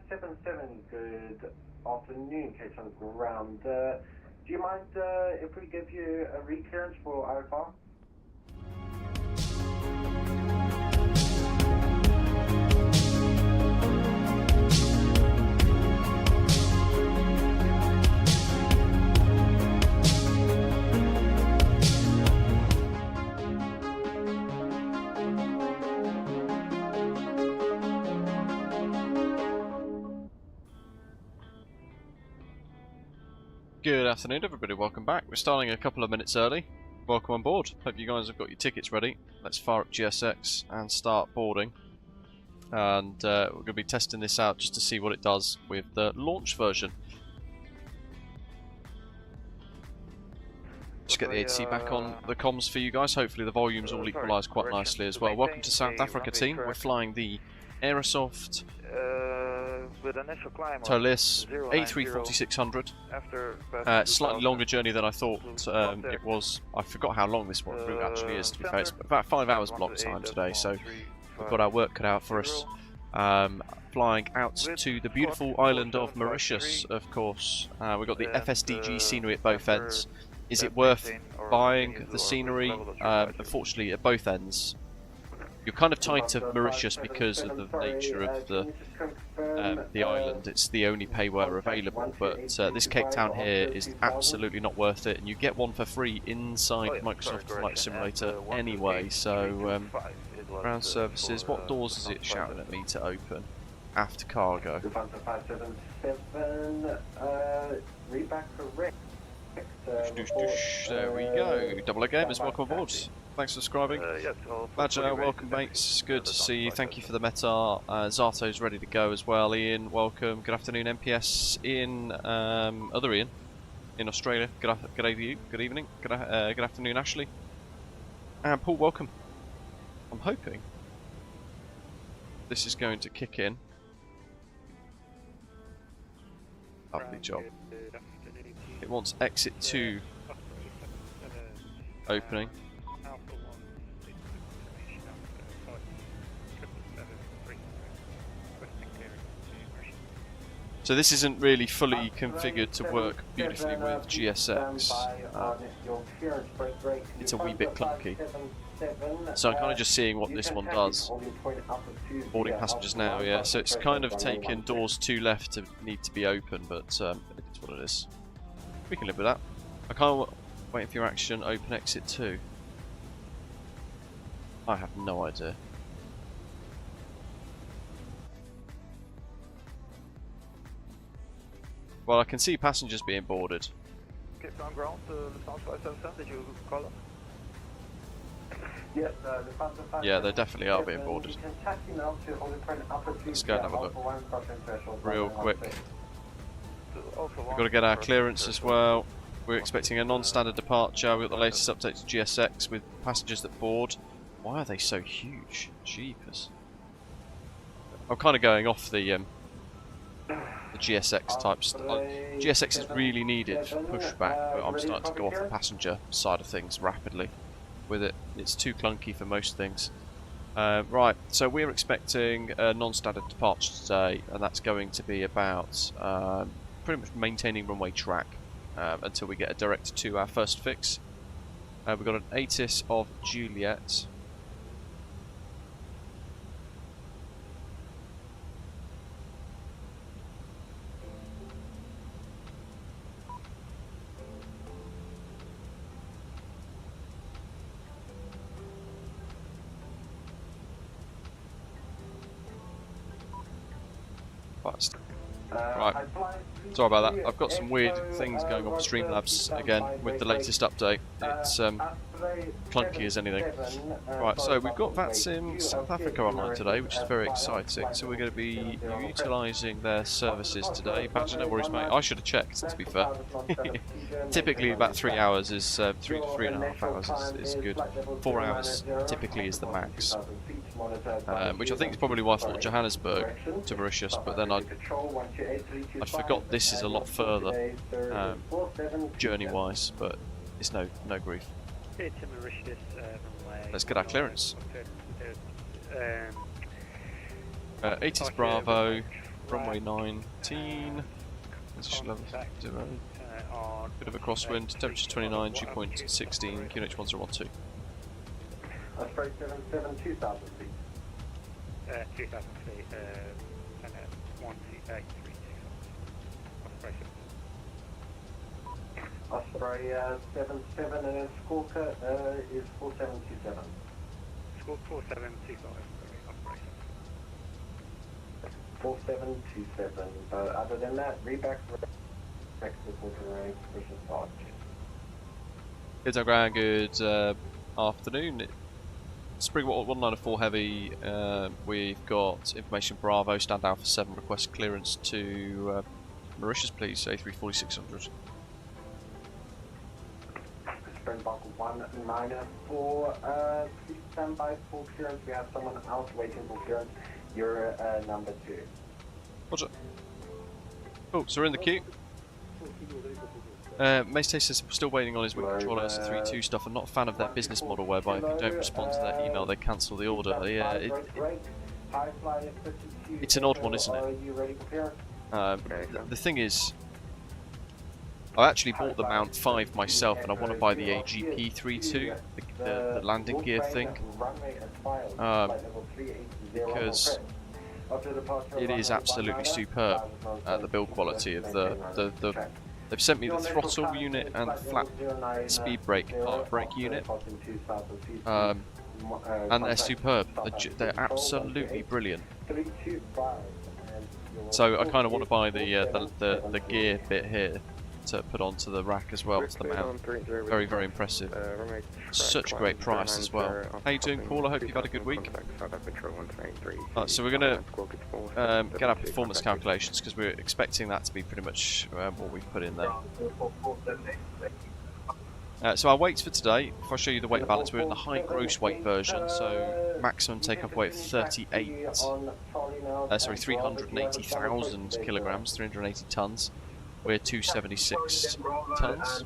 577, good afternoon, Case on ground. Do you mind if we give you a reclearance for Aerosoft? Good afternoon everybody, welcome back. We're starting a couple of minutes early. Welcome on board. Hope you guys have got your tickets ready. Let's fire up GSX and start boarding. And we're going to be testing this out just to see what it does with the launch version. Just get the AC back on the comms for you guys. Hopefully the volumes all equalise quite nicely as well. Welcome to South Africa team. We're flying the Aerosoft ToLiss A340-600. Slightly longer journey than I thought it was. I forgot how long this route actually is, to be fair. It's about 5 hours block time today, so we've got our work cut out for us. Flying out to the beautiful island of Mauritius, of course. We've got the FSDG scenery at both ends. Is it worth buying the scenery? Unfortunately, at both ends. You're kind of tied to Mauritius because of the nature of the island. It's the only payware available, but this Cape Town here is absolutely not worth it, and you get one for free inside Microsoft Flight Simulator anyway. So ground services, what doors is it shouting at me to open? Aft cargo. There we go. Double A Gamers, welcome aboard. Thanks for subscribing. Badger, welcome mates. Good to see you. Thank you for the meta. Zato's ready to go as well. Ian, welcome. Good afternoon, MPS. Ian, other Ian in Australia. Good day to you. Good evening. Good afternoon, Ashley. And Paul, welcome. I'm hoping this is going to kick in. Lovely job. It wants exit 2 opening. So this isn't really fully configured to work beautifully with GSX. It's a wee bit clunky. So I'm kind of just seeing what this one does. Boarding passengers now, yeah. So it's kind of taken doors 2 left to need to be open, but it's what it is. We can live with that. I can't wait for your action. Open exit 2. I have no idea. Well, I can see passengers being boarded. On ground, Lufthansa 577, did you call them? Yes, yeah, they definitely are being boarded. Let's go and have a look real quick. We've got to get our clearance as well. We're expecting a non-standard departure. We've got the latest update to GSX with passengers that board. Why are they so huge? Jeepers. I'm kind of going off the GSX type stuff. GSX is really needed for pushback, but I'm starting to go off the passenger side of things rapidly with it. It's too clunky for most things. Right, so we're expecting a non-standard departure today, and that's going to be about pretty much maintaining runway track until we get a direct to our first fix. We've got an ATIS of Juliet. Right, sorry about that. I've got some weird things going on with Streamlabs again with the latest update. It's clunky as anything. Right, so we've got VATSIM South Africa online today, which is very exciting. So we're going to be utilising their services today. Badger, no worries, mate. I should have checked, to be fair. Typically about 3 hours is 3 to 3.5 hours is good. 4 hours typically is the max. Which I think is probably why I thought Johannesburg to Mauritius, but then I forgot this is a lot further journey-wise, but it's no grief. Let's get our clearance. 80's Bravo, runway 19, position level 0, bit of a crosswind, temperature 29, dew point 16, QNH 1012. Osprey 77, 2,000 feet. 2,000 feet, and 128, Osprey 77 and then Squawker is 4727. Squawk 4725, Osprey 4727, but other than that, reback pushing start. Good day, ground, good afternoon. Springwater 194 Heavy, we've got information Bravo, stand down for 7, request clearance to Mauritius please, A340-600. Springbok 194, please stand by for clearance, we have someone else waiting for clearance, you're number 2. Roger. Cool, so we're in the queue. Mayste says we're still waiting on his wing controller S332 stuff. I'm not a fan of their business model whereby if you don't respond to their email they cancel the order. Yeah, it's an odd one, isn't it? The thing is, I actually bought the Mount 5 myself and I want to buy the AGP32, the landing gear thing, because it is absolutely superb, the build quality of the they've sent me the throttle unit and the flat speed brake park brake unit, and they're superb. They're absolutely brilliant. So I kind of want to buy the gear bit here to put onto the rack as well, to the mount. Very, very impressive. Such a great price as well. How you doing, Paul? I hope you've had a good week. So we're going to get our performance calculations because we're expecting that to be pretty much what we've put in there. So our weights for today, if I show you the weight balance, we're in the high gross weight version, so maximum takeoff weight of 380,000 kilograms, 380 tons. We're 276 tons.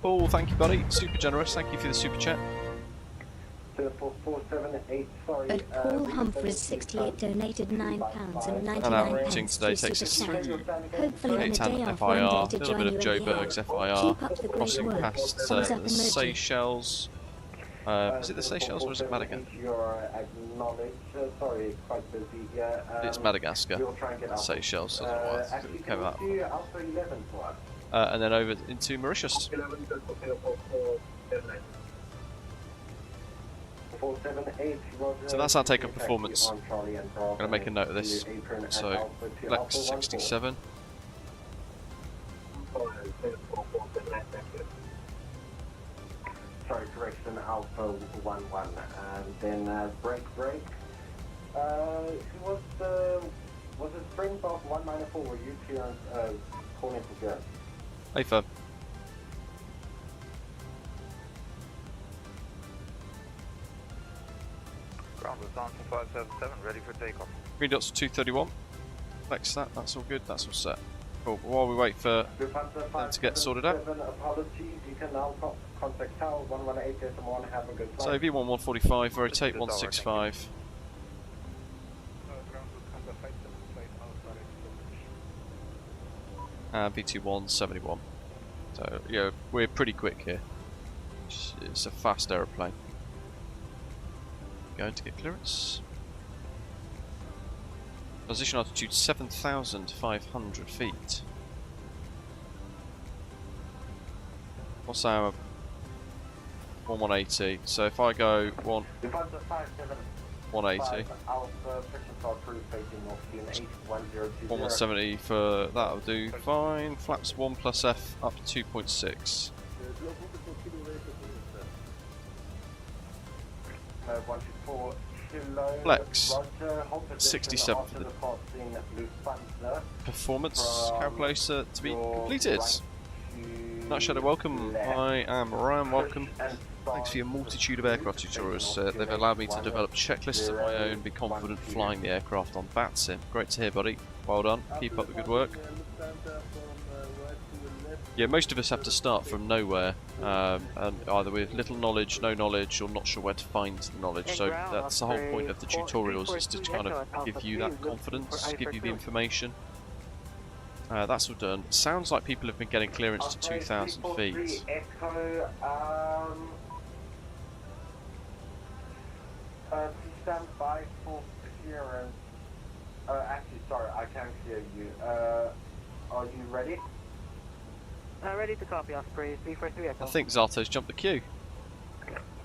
Oh, thank you, buddy. Super generous. Thank you for the super chat. But Paul Humphreys 68 donated £9 and 99 And our routing today takes us through Cape Town FIR, a little bit of Joburg's FIR, crossing past the Seychelles. Is it the Seychelles or is it Madagascar? It's Madagascar. Seychelles, I don't know why it came out. And then over into Mauritius. So that's our takeoff performance. I'm going to make a note of this. So, Flex 67. Sorry, correction, Alpha 11, and then brake. Who was it Springbok 194? Were you clearance, calling for clearance? Hey, firm. Ground Lufthansa 577, ready for takeoff. Green dots 231. Flex that, that's all good, that's all set. Cool, while we wait for them to get sorted out. So V1 145, rotate 165. And V2 171. So yeah, we're pretty quick here. It's a fast aeroplane. Going to get clearance. Position altitude 7,500 feet. What's our 180? So if I go 180, 170 for that'll do fine. Flaps 1 plus F up to 2.6. Flex 67 for the performance calculator to be completed. Night Shadow, welcome. I am Ryan, welcome. Thanks for your multitude of aircraft tutorials. They've allowed me to develop checklists of my own, be confident flying the aircraft on VATSIM. Great to hear, buddy. Well done. Keep up the good work. Yeah, most of us have to start from nowhere, and either with little knowledge, no knowledge, or not sure where to find the knowledge. So that's the whole point of the tutorials, is to kind of give you that confidence, give you the information. That's all done. Sounds like people have been getting clearance to 2,000 feet. Echo, stand by for clearance. Actually, sorry, I can't hear you. Are you ready? Ready to copy, Osprey 343 Echo. I think Zato's jumped the queue.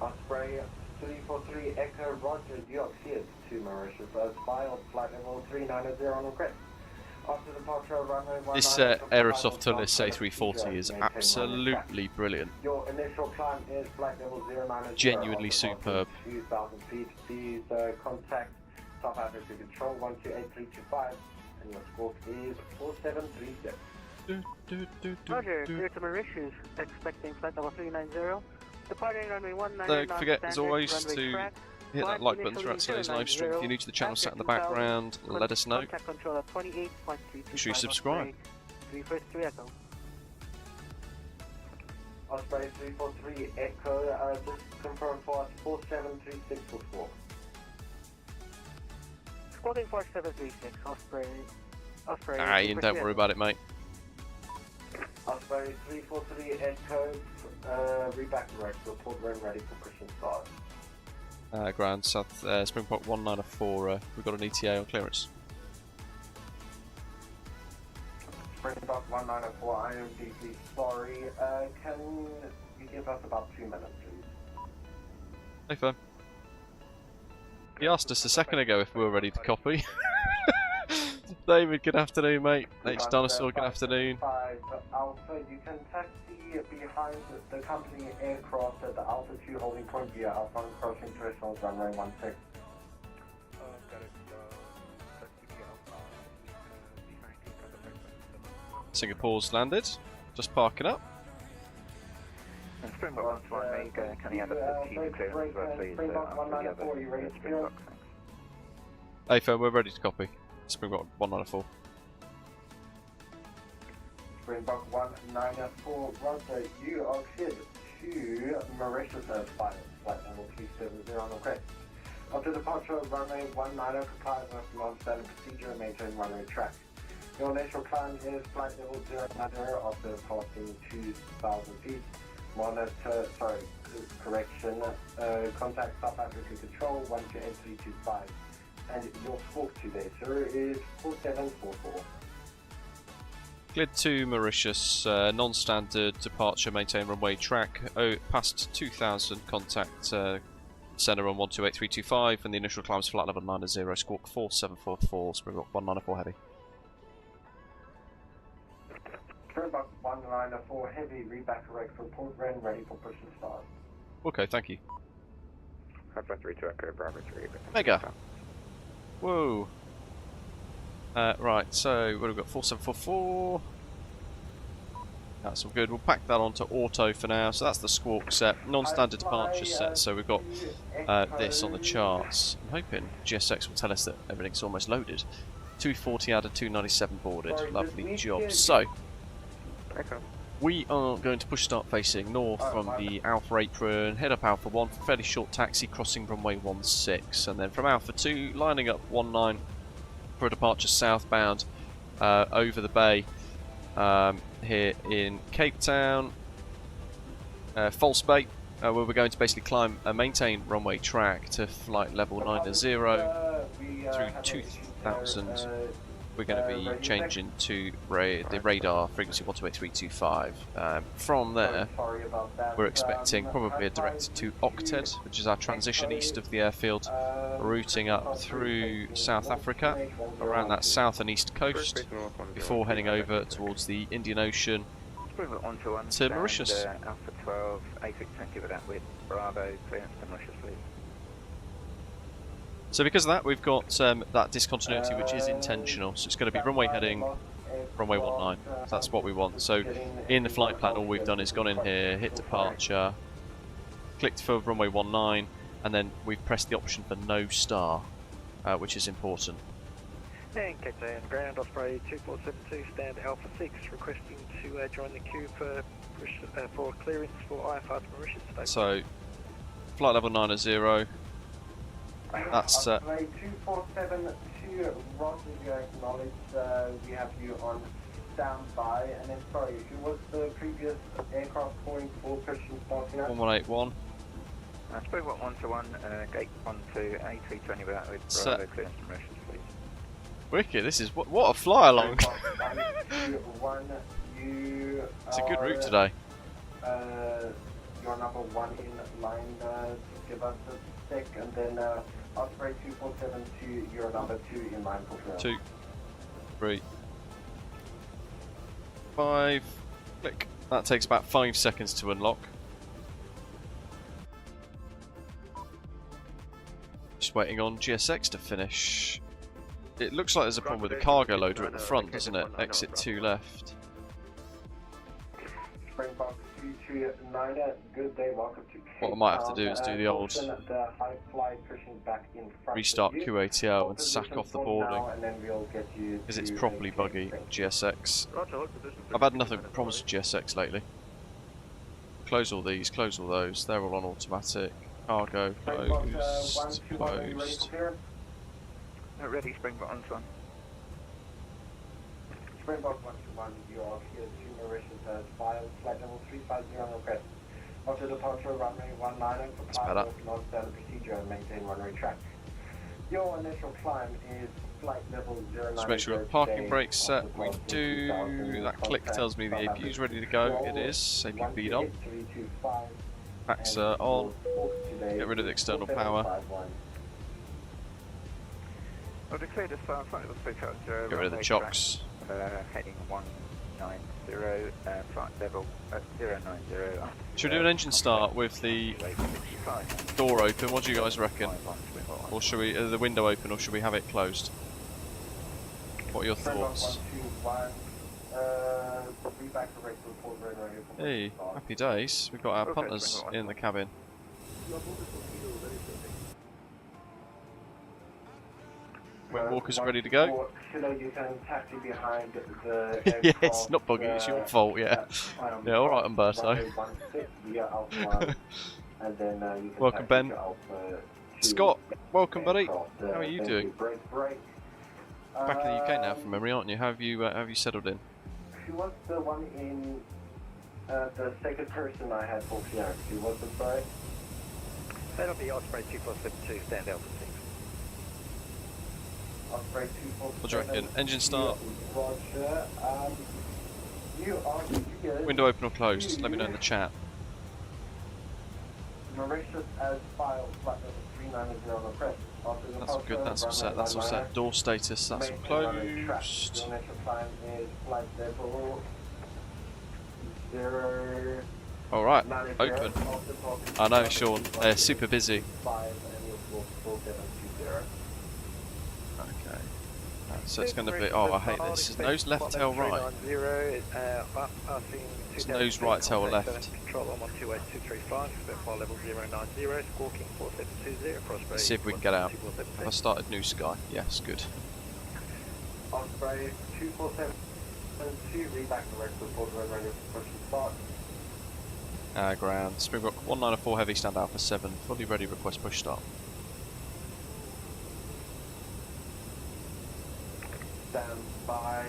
Osprey 343 Echo, Roger, New York City to Mauritius. Spy on flight level 390 on grid. After departure, runway 19. This Aerosoft ToLiss A340 is absolutely brilliant. Your initial climb is flight level 090. Genuinely superb. 2,000 feet. Please contact South Africa Control 128325, and your score is 4736. Roger, clear to Mauritius, expecting flight level 390. Departing runway 19. Don't forget, as always, to hit that like button throughout today's live stream. If you're new to the channel, sat in the background, let us know. Make sure you subscribe. 343 Echo. Osprey 343 Echo, just confirm for us 4736 for squawk. Squawking 4736, Osprey. Osprey. Don't worry about it, mate. Osprey 343 Echo, reback direct, report when ready for pushing start. Grand South Springbok 194, we've got an ETA on clearance. Springbok 194, I am deeply sorry. Can you give us about 2 minutes, please? Hey, firm. He asked us a second ago if we were ready to copy. David, good afternoon, mate. Nate's Dinosaur, good afternoon. Alpha, you can taxi behind the company aircraft at the Alpha 2 holding point via Alpha crossing threshold runway 16. Got it. Singapore's landed, just parking up. Springbok 118, can you have a team clearance as well, please? Springbok 194, you ready to clear? Hey, firm, we're ready to copy. Springbok 194. Springbok 194, Roger, you are cleared to Mauritius flight level 370 on the grid. After departure, runway 19 complies with non-standard procedure and maintain runway track. Your initial climb is flight level 090 after passing 2,000 feet. Monitor, contact South Africa Control 128325. And your score today, sir, is 4744. Cleared to Mauritius, non-standard departure, maintain runway track, past 2,000, contact centre on 128325, and the initial climb is flight level 90, squawk 4744, Springbok 194 heavy. Springbok 194 heavy, reback correct, report when ready for push and start. Okay, thank you. Alpha 32 Echo, Bravo 3. Mega! Whoa! Right, so what have we got? 4744. That's all good. We'll pack that onto auto for now. So that's the squawk set, non-standard departure set. So we've got this on the charts. I'm hoping GSX will tell us that everything's almost loaded. 240 out of 297 boarded. Lovely job. So we are going to push start facing north from the Alpha apron, head up Alpha 1 for a fairly short taxi crossing runway 16, and then from Alpha 2 lining up 19 for a departure southbound over the bay here in Cape Town, False Bay, where we're going to basically climb and maintain runway track to flight level 90 through 2000. We're going to be changing to the radar frequency 128.325. From there, we're expecting probably a direct to Octed, which is our transition east of the airfield, routing up through South Africa, around that south and east coast, before heading over towards the Indian Ocean to Mauritius. Alpha 12, A6, thank you for that with Bravo, clearance to Mauritius, please. So because of that, we've got that discontinuity, which is intentional. So it's going to be runway heading, runway 19. So that's what we want. So in the flight plan, all we've done is gone in here, hit departure, clicked for runway 19, and then we've pressed the option for no star, which is important. And Captain Ground Osprey 2472, stand Alpha 6, requesting to join the queue for clearance for IFR to Mauritius today. So, flight level 90. That's set. Osprey 2472, Roger, you acknowledge we have you on standby. And then, sorry, who was the previous aircraft calling for Christian starting out? 1181. Springboard 121, gate 12, A320 without with Set. clearance to Mauritius, please. Wicked, this is what a fly along. It's It's a good route today. You're number 1 in line, give us a sec, and then Osprey 2472, you're number 2 in line for clearance. 2, 3, 5, click. That takes about 5 seconds to unlock. Just waiting on GSX to finish. It looks like there's a problem with the cargo loader at the front, doesn't it? Exit 2 left. Springbok 329, good day, welcome to What I might have to do is do the old the high fly pushing back in front restart of you. QATL and sack off the boarding, Now, and then we'll get you because it's to properly a buggy clearance. GSX. I've had nothing but problems with GSX lately. Close all these, close all those, they're all on automatic. Cargo, Springbok, closed, 121, are you ready for closed. clearance? Ready, Springbok on one. Springbok 121, you are here to Mauritius as filed, flight level 350 on request. After departure, runway 19, comply better. with non-standard procedure and maintain runway track. Your initial climb is flight level 09. Just make sure we've got parking brakes set. We do. That click tells me the APU is ready to go. It is. APU feed on. Packs are on. Get rid of the external power. I've declared a flight level 350. Get rid of the chocks. Heading 190, flight level 090. Should we do an engine start with the door open? What do you guys reckon? Or should we the window open, or should we have it closed? What are your thoughts? Hey, happy days. We've got our punters in the cabin. Windwalkers ready to go. You can taxi behind the Yeah, it's not buggy, it's your fault, yeah. Yeah, alright, Umberto. Welcome, Ben. Scott, welcome, buddy. How are you doing? Back in the UK now from memory, aren't you? How have you settled in? Who was the one in the second person I had for clearance? Who was the sorry? That'll be Osprey 2472, stand Alpha 6. Osprey 2472. What do you reckon? Engine start. Roger. You are here. Window open or closed? Let me know in the chat. Mauritius as filed, flight level 390 on the press. That's all good, that's all set, that's all set. Door status, that's all closed. Your initial climb is flight level 0. Alright, open. I know, Sean, they're super busy. 5 and you'll go 4720. Okay. So it's going to be, oh I hate this, it's nose left, tail right. It's nose right, tail left. Control on 128235, flight level 090, squawking 4720, crossbay. Let's see if we can get out. Have I started New Sky? Yes, good. Osprey 2472, read back the record report, ready for push and start. Ground. Springbok 194 heavy, stand Alpha 7, fully ready, request push start. Stand by,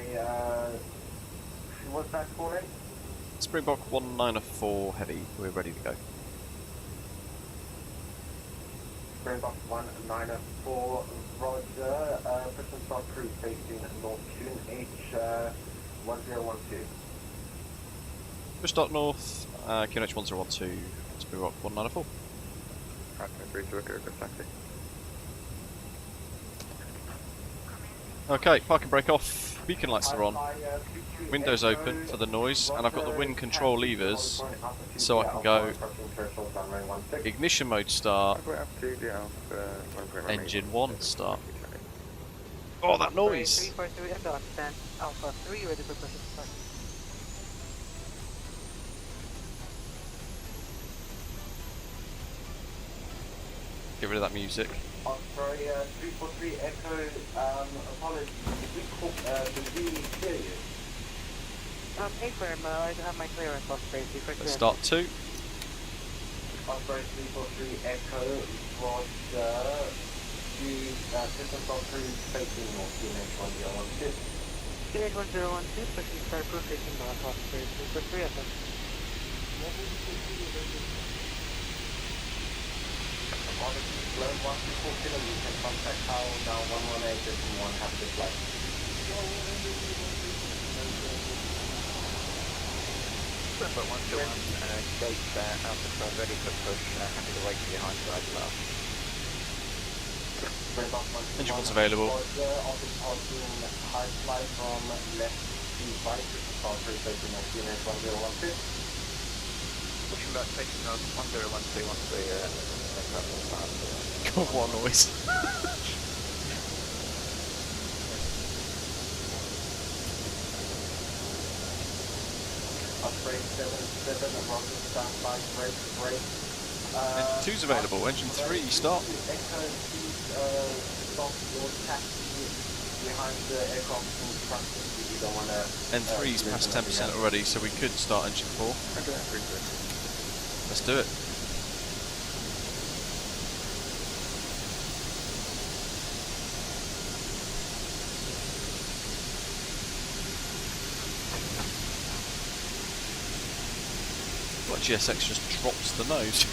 what's that calling? Springbok 194 heavy, we're ready to go. Springbok 194, roger, push and start cruise facing North Tune H 1012. Push start north, QNH 1012, Springbok 194. Okay, parking brake off, beacon lights are on, windows open for the noise, and I've got the wind control levers so I can go ignition mode start, engine 1 start. Oh, that noise! Alpha 3, ready for push and start. Get rid of that music. Osprey 343 Echo, apologies, did we hear you? A-firm, I have my clearance, Osprey 343. Let's start 2. Osprey 343 Echo, Roger, systems on cruise facing north, QNH1012. QNH1012, pushing start proof facing north, Osprey 343 Echo. Apologies, slow 124 kilo, you can contact Tower now 118, system 1, have this flight. Number 121, gate Alpha 12 ready for push, happy to wait behind side left. Engine one's available. High flight from left to right, facing north, QNH1012. Pushing back facing north, 101213, God, what a noise. Osprey 77, Roger, stand by, break. Engine 2's available. Engine 3, start. Echo, please stop your taxi behind the aircraft in front of you. You don't want to... N3's past 10% already, so we could start engine 4. Let's do it. What, GSX just drops the nose.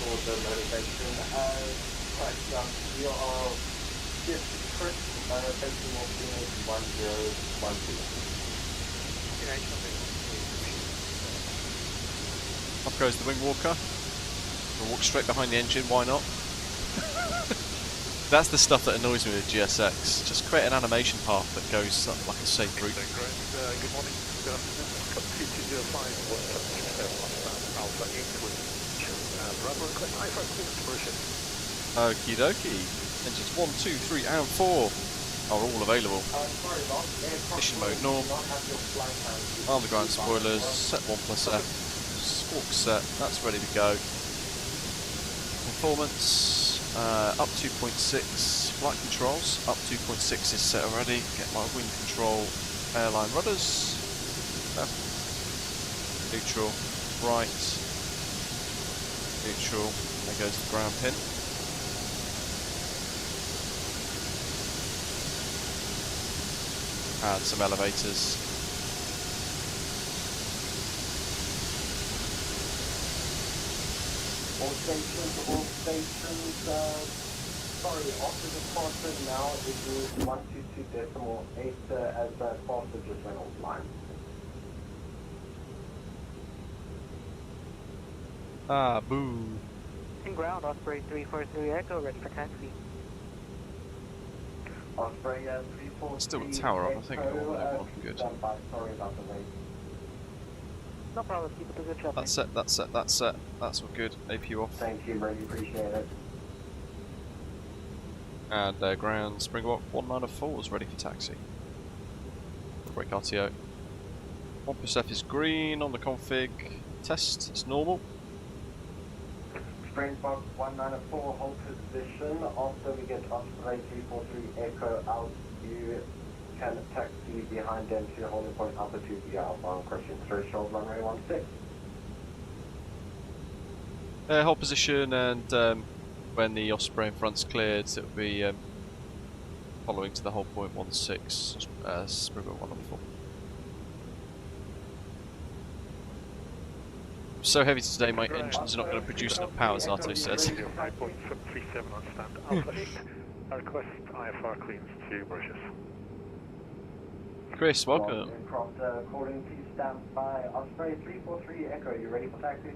For the motivation, we are just Chris, facing more unit 1012. Up goes the wing walker. We'll walk straight behind the engine, why not? That's the stuff that annoys me with GSX. Just create an animation path that goes up like a safe route. Good morning, good afternoon. 2205, Alpha 8 with rubber clip I-5 clearance version. Okie dokie. Engines 1, 2, 3 and 4 are all available. Mission mode norm. Arm the ground spoilers, set 1+F, squawk set, that's ready to go. Performance, up 2.6, flight controls, up 2.6 is set already. Get my wing control, airline rudders, left, neutral, right, neutral, there goes the ground pin. Add some elevators. All stations, sorry, after departure now it is 122.8 as faster just went offline. Ah, boo. In ground, Osprey 343 Echo, ready for taxi. Osprey 343 Still got tower up, I think. Echo, Looking good. stand by, sorry about the wait. No problem, keep up the good job. That's set, that's set, that's set. That's all good. APU off. Thank you, really appreciate it. And ground Springbok 194 is ready for taxi. Brake RTO. 1+F is green on the config. Test, it's normal. Springbok 194, hold position. After we get Osprey 343 Echo out, you can taxi behind them to holding point Alpha 2 via Alpha on Christian threshold runway 16. Hold position, and when the Osprey in front's cleared, it will be following to the hold point 16, Springbok 194. So heavy today, my engines are not going to produce enough power, as Arto says. 5.737 on stand, Alpha 8. I request IFR clearance to Mauritius. Chris, welcome. Aircraft calling, please stand by. Osprey 343 Echo, you ready for taxi?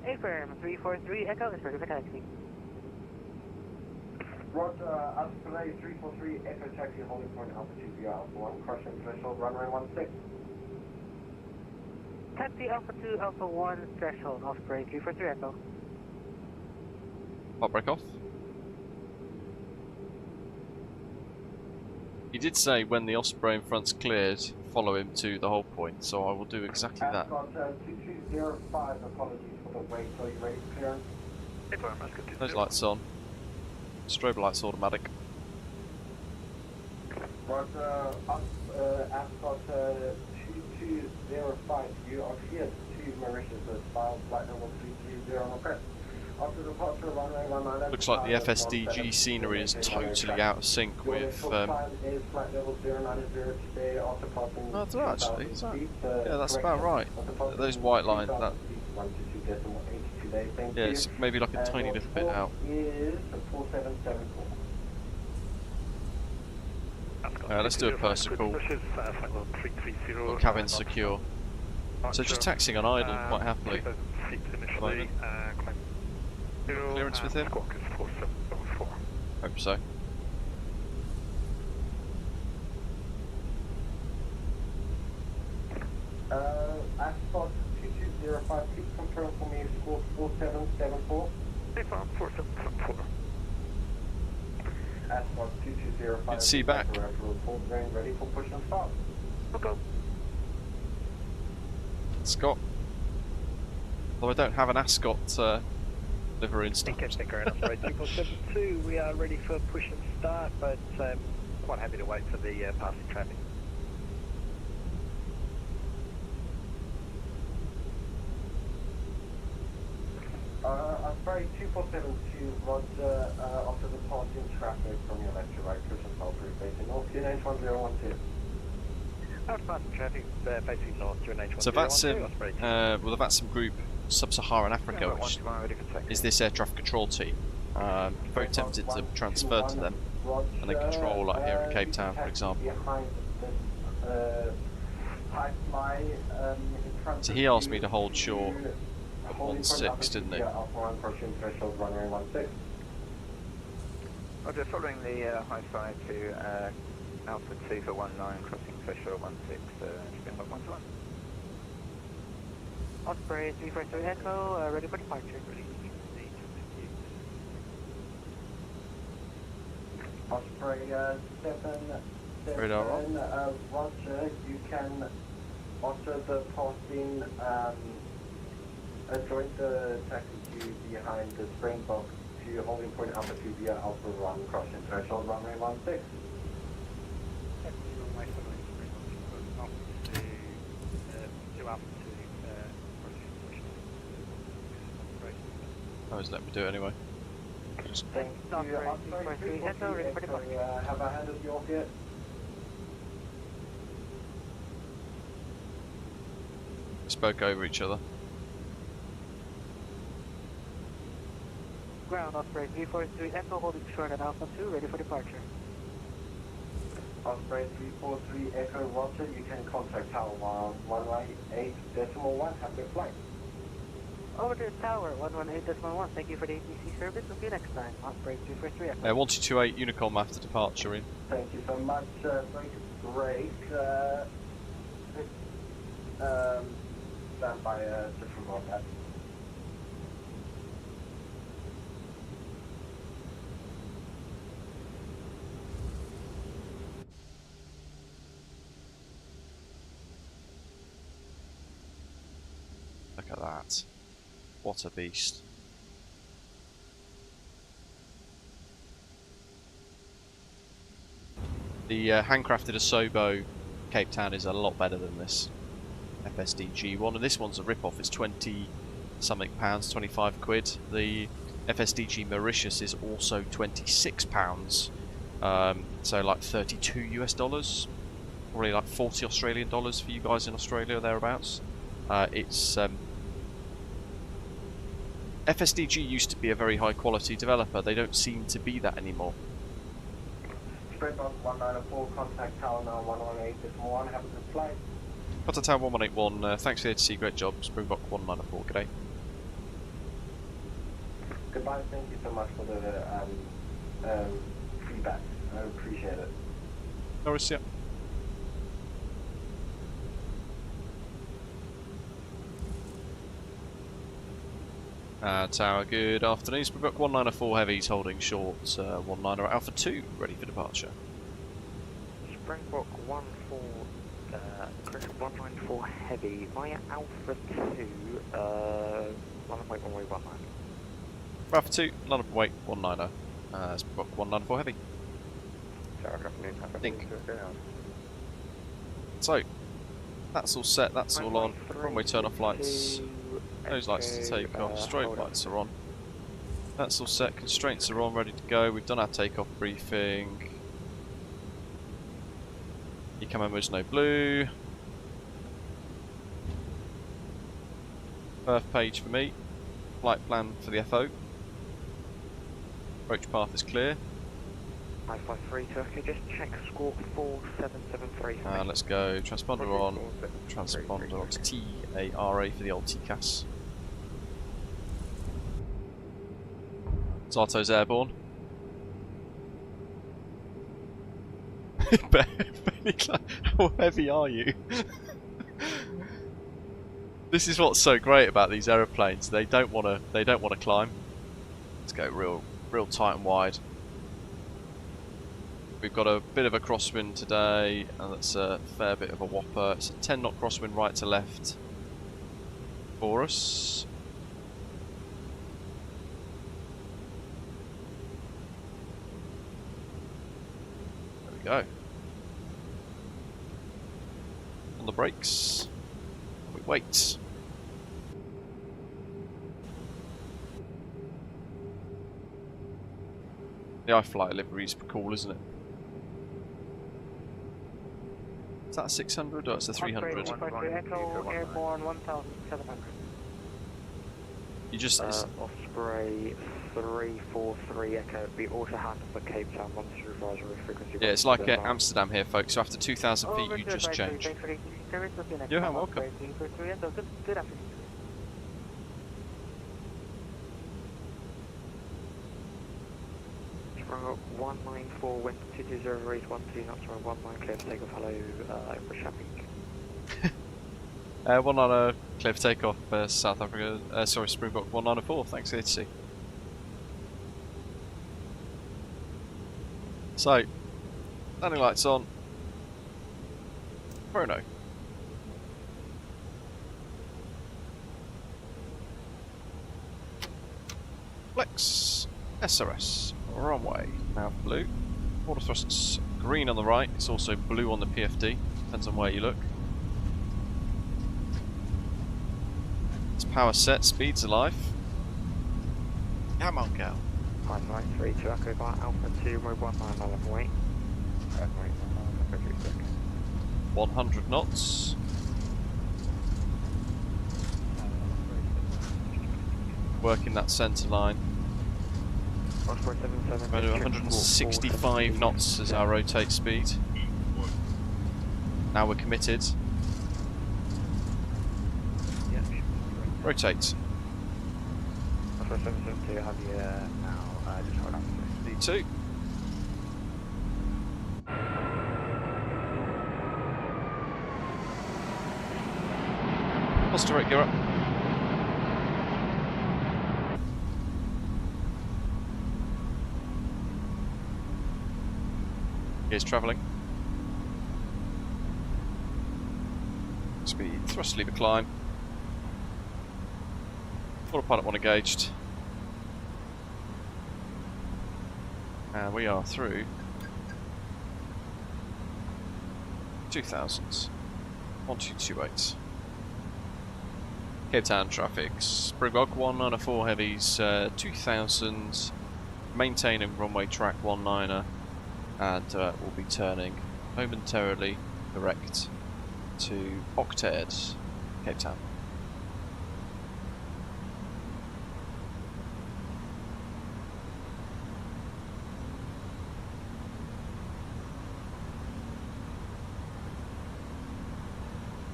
A-firm 343 Echo is ready for taxi. Roger, Osprey 343 Echo taxi holding point Alpha 2 via Alpha 1, crossing threshold runway 16. Taxi Alpha 2, Alpha 1, threshold, Osprey 343 Echo. Hot break off. He did say when the Osprey in front's cleared, follow him to the hold point, so I will do exactly that. Ascot 2205, apologies for the wait. Are you ready for clearance? Those lights on. Strobe lights automatic. Roger, Ascot 2205, you are cleared to Mauritius as file flight number 330 on the crest. After departure, runway 19. Looks like the FSDG scenery is totally out of sync with. Oh, that's right, actually. Yeah, that's about right. Those white lines, that. Yeah, it's maybe like a tiny little bit out. Let's do a persicle. Cabin secure. So just taxiing on idle quite happily. Clearance with him? Hope so. Ascot 2205, please confirm for me score 4774. 4774. Ascot 2205. Good to see you back. Ready for push and start. Okay. Scott. Although I don't have an Ascot livery in stock. Ticker and Osprey 2472, we are ready for push and start, but quite happy to wait for the passing traffic. Osprey 2472, Roger, after the passing traffic from your left to right, push and start through facing north, QNH 1012. After passing traffic, facing north, QNH 1012. So VATSIM, well, the VATSIM group Sub-Saharan Africa, which is this air traffic control team. Very tempted to transfer to them and then control, like here in Cape Town, for example. So he asked me to hold short at 16, didn't he? Roger, following the high side to Alpha 2 for 19, crossing threshold 16, spin log 1-1. Osprey 343 Echo, ready for departure. Osprey 7, Radar on. Roger, you can alter the passing, join the taxi queue behind the Springbok to holding point Alpha 2 via Alpha 1, crossing threshold runway 16. Oh, he's let me do it anyway. Just Thank you. Have I handed you off yet? spoke over each other. Ground Osprey 343 Echo holding short at Alpha 2, ready for departure. Osprey 343 Echo Roger, you can contact Tower 118.1, have a good flight. Over to Tower 118.1, thank you for the ATC service, we'll see you next time. Osprey 343 Echo. 1228 Unicom after departure in. Thank you so much, great. Stand by different broadcast. Look at that. What a beast. The handcrafted Asobo Cape Town is a lot better than this FSDG one, and this one's a rip-off. It's 20 something pounds, 25 quid. The FSDG Mauritius is also 26 pounds, so like 32 US dollars, probably like 40 Australian dollars for you guys in Australia or thereabouts. It's FSDG used to be a very high quality developer. They don't seem to be that anymore. Springbok 194, contact Tower now 118.1, have a good flight. Contact Tower 1181, thanks for the ATC, great job. Springbok 194, g'day. Goodbye, thank you so much for the feedback, I appreciate it. No worries, yeah. Tower, good afternoon. Springbok 194 heavies holding short, 19 Alpha 2, ready for departure. Springbok 194 heavy via Alpha 2, London weight 19. Alpha 2, London weight 190. Springbok 194 heavy. Think. So, that's all set, that's all on. Runway turn off lights. Those lights to take off, strobe lights are on. That's all set, constraints are on, ready to go. We've done our takeoff briefing. Your camo mode's no blue. Birth page for me. Flight plan for the FO. Approach path is clear. 553 Turkey, just check squawk 4773. Let's go. Transponder on. Transponder on to TARA for the old TCAS. Zato's airborne. How heavy are you? This is what's so great about these aeroplanes. They don't want to climb. Let's go real tight and wide. We've got a bit of a crosswind today, and that's a fair bit of a whopper. It's a 10 knot crosswind right to left for us. There we go. On the brakes, and we wait. The iFlight livery is cool, isn't it? Is that a 600 or it's a 300? Echo Airborne 1700. You just Osprey 343 Echo. We also have for Cape Town monster advisory frequency. yeah, it's like Amsterdam here, folks. So after 2,000 feet, you just change. You're welcome. Good afternoon. Sprung 194, wind 220 raise 12 knots, run 19 clear for takeoff, hello, Pushback. 190 clear for takeoff, South Africa, sorry, Springbok 194, thanks ATC. So, landing lights on. Chrono. Flex. SRS. Runway. Now blue. Water thrusts green on the right. It's also blue on the PFD. Depends on where you look. It's power set. Speed's alive. Come on, girl. 593 to Echo by Alpha 2, mode 19 London weight. 100 knots. Working that centre line. 165 knots is our rotate speed. Now we're committed. Rotate. 772 have you now just hold on. D2. Positive rate, gear up. Gears travelling. Speed, thrust lever climb. Autopilot 1 engaged. And we are through 2000s. 1228. Cape Town traffic. Springbok 194 heavies, 2000s. Maintaining runway track 19er. And we'll be turning momentarily direct to Octed, Cape Town.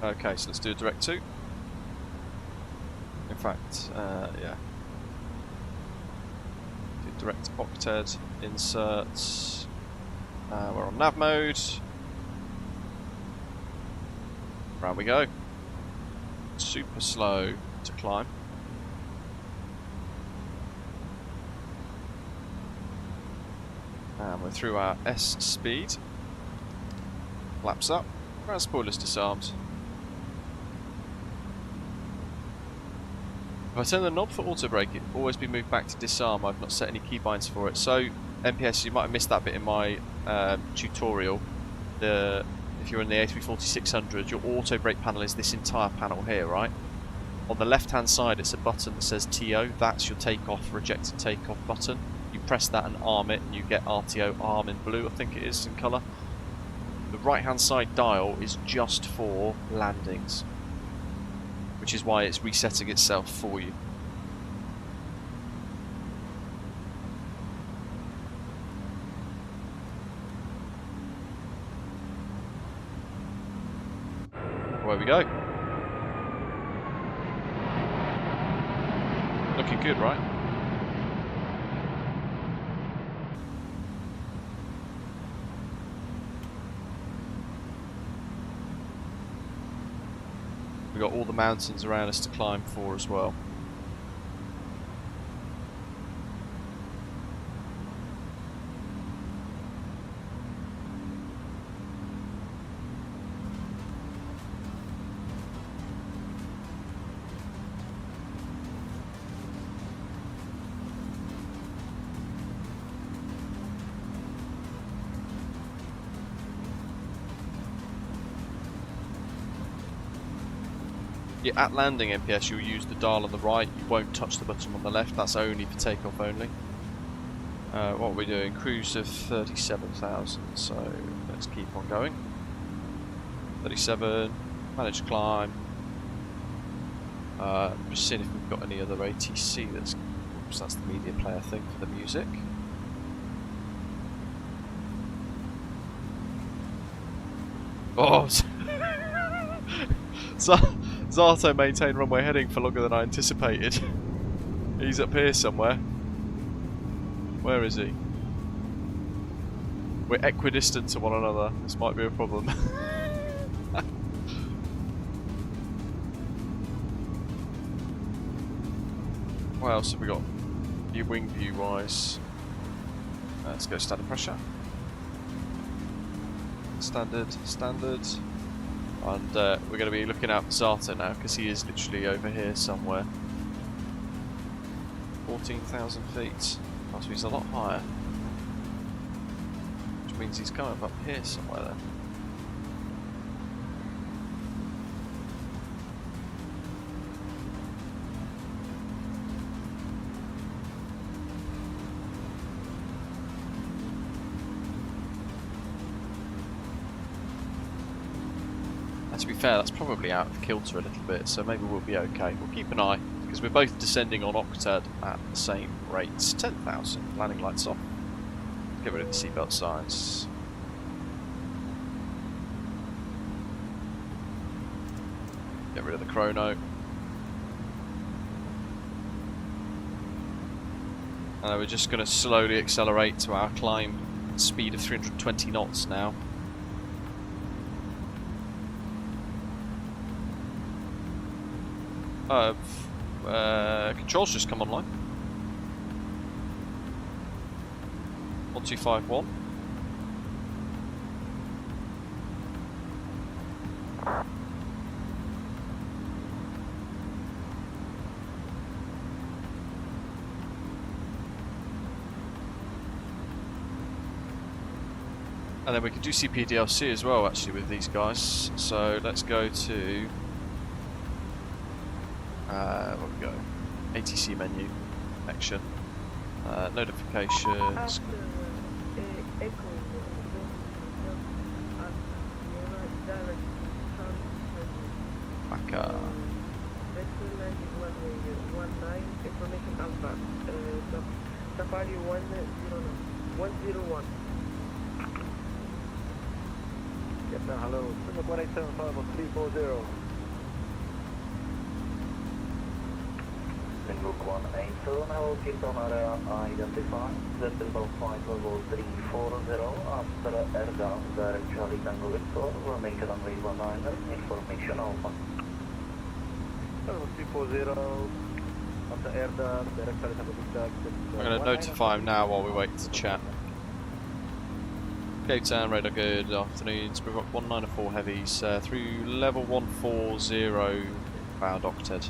Okay, so let's do a direct 2. In fact, yeah. Do direct Octed, insert. We're on nav mode. Round we go. Super slow to climb. And we're through our S speed. Flaps up. Ground spoilers disarmed. If I turn the knob for auto brake, it will always be moved back to disarm. I've not set any keybinds for it. So, MPS, you might have missed that bit in my tutorial. If you're in the A340-600, your auto brake panel is this entire panel here, right? On the left-hand side, it's a button that says TO. That's your takeoff, rejected takeoff button. You press that and arm it, and you get RTO arm in blue, I think it is, in colour. The right-hand side dial is just for landings, which is why it's resetting itself for you. Away we go. Looking good, right? We've got all the mountains around us to climb for as well. At landing MPS, you'll use the dial on the right, you won't touch the button on the left, that's only for takeoff only. What are we doing? Cruise of 37,000, so let's keep on going. 37, manage climb. Just seeing if we've got any other ATC that's the media player thing for the music. Oh, Zato maintained runway heading for longer than I anticipated. He's up here somewhere. Where is he? We're equidistant to one another. This might be a problem. What else have we got? Wing view wise. Let's go standard pressure. Standard. And we're going to be looking out for Zato now because he is literally over here somewhere. 14,000 feet. Oh, so he's a lot higher. Which means he's coming up here somewhere then. To be fair, that's probably out of kilter a little bit, so maybe we'll be okay. We'll keep an eye, because we're both descending on octad at the same rates. 10,000, landing lights off. Get rid of the seatbelt signs. Get rid of the chrono. And we're just going to slowly accelerate to our climb speed of 320 knots now. Controls just come online. 1251. And then we can do CPDLC as well, actually, with these guys. So let's go to where we go? ATC menu, action, notifications. Back up. Safari 101. Yes, sir, hello. 1875340. Book 187, I will keep on area identified. Vertical flight level 340 after air down, direct Charlie Tango Victor, we'll make it runway 19, information Alpha. 340, after air down, direct Charlie Tango Victor. I'm going to notify him now while we wait to chat. Cape Town, radar good afternoon, Springbok 194 heavies through level 140, bound octet.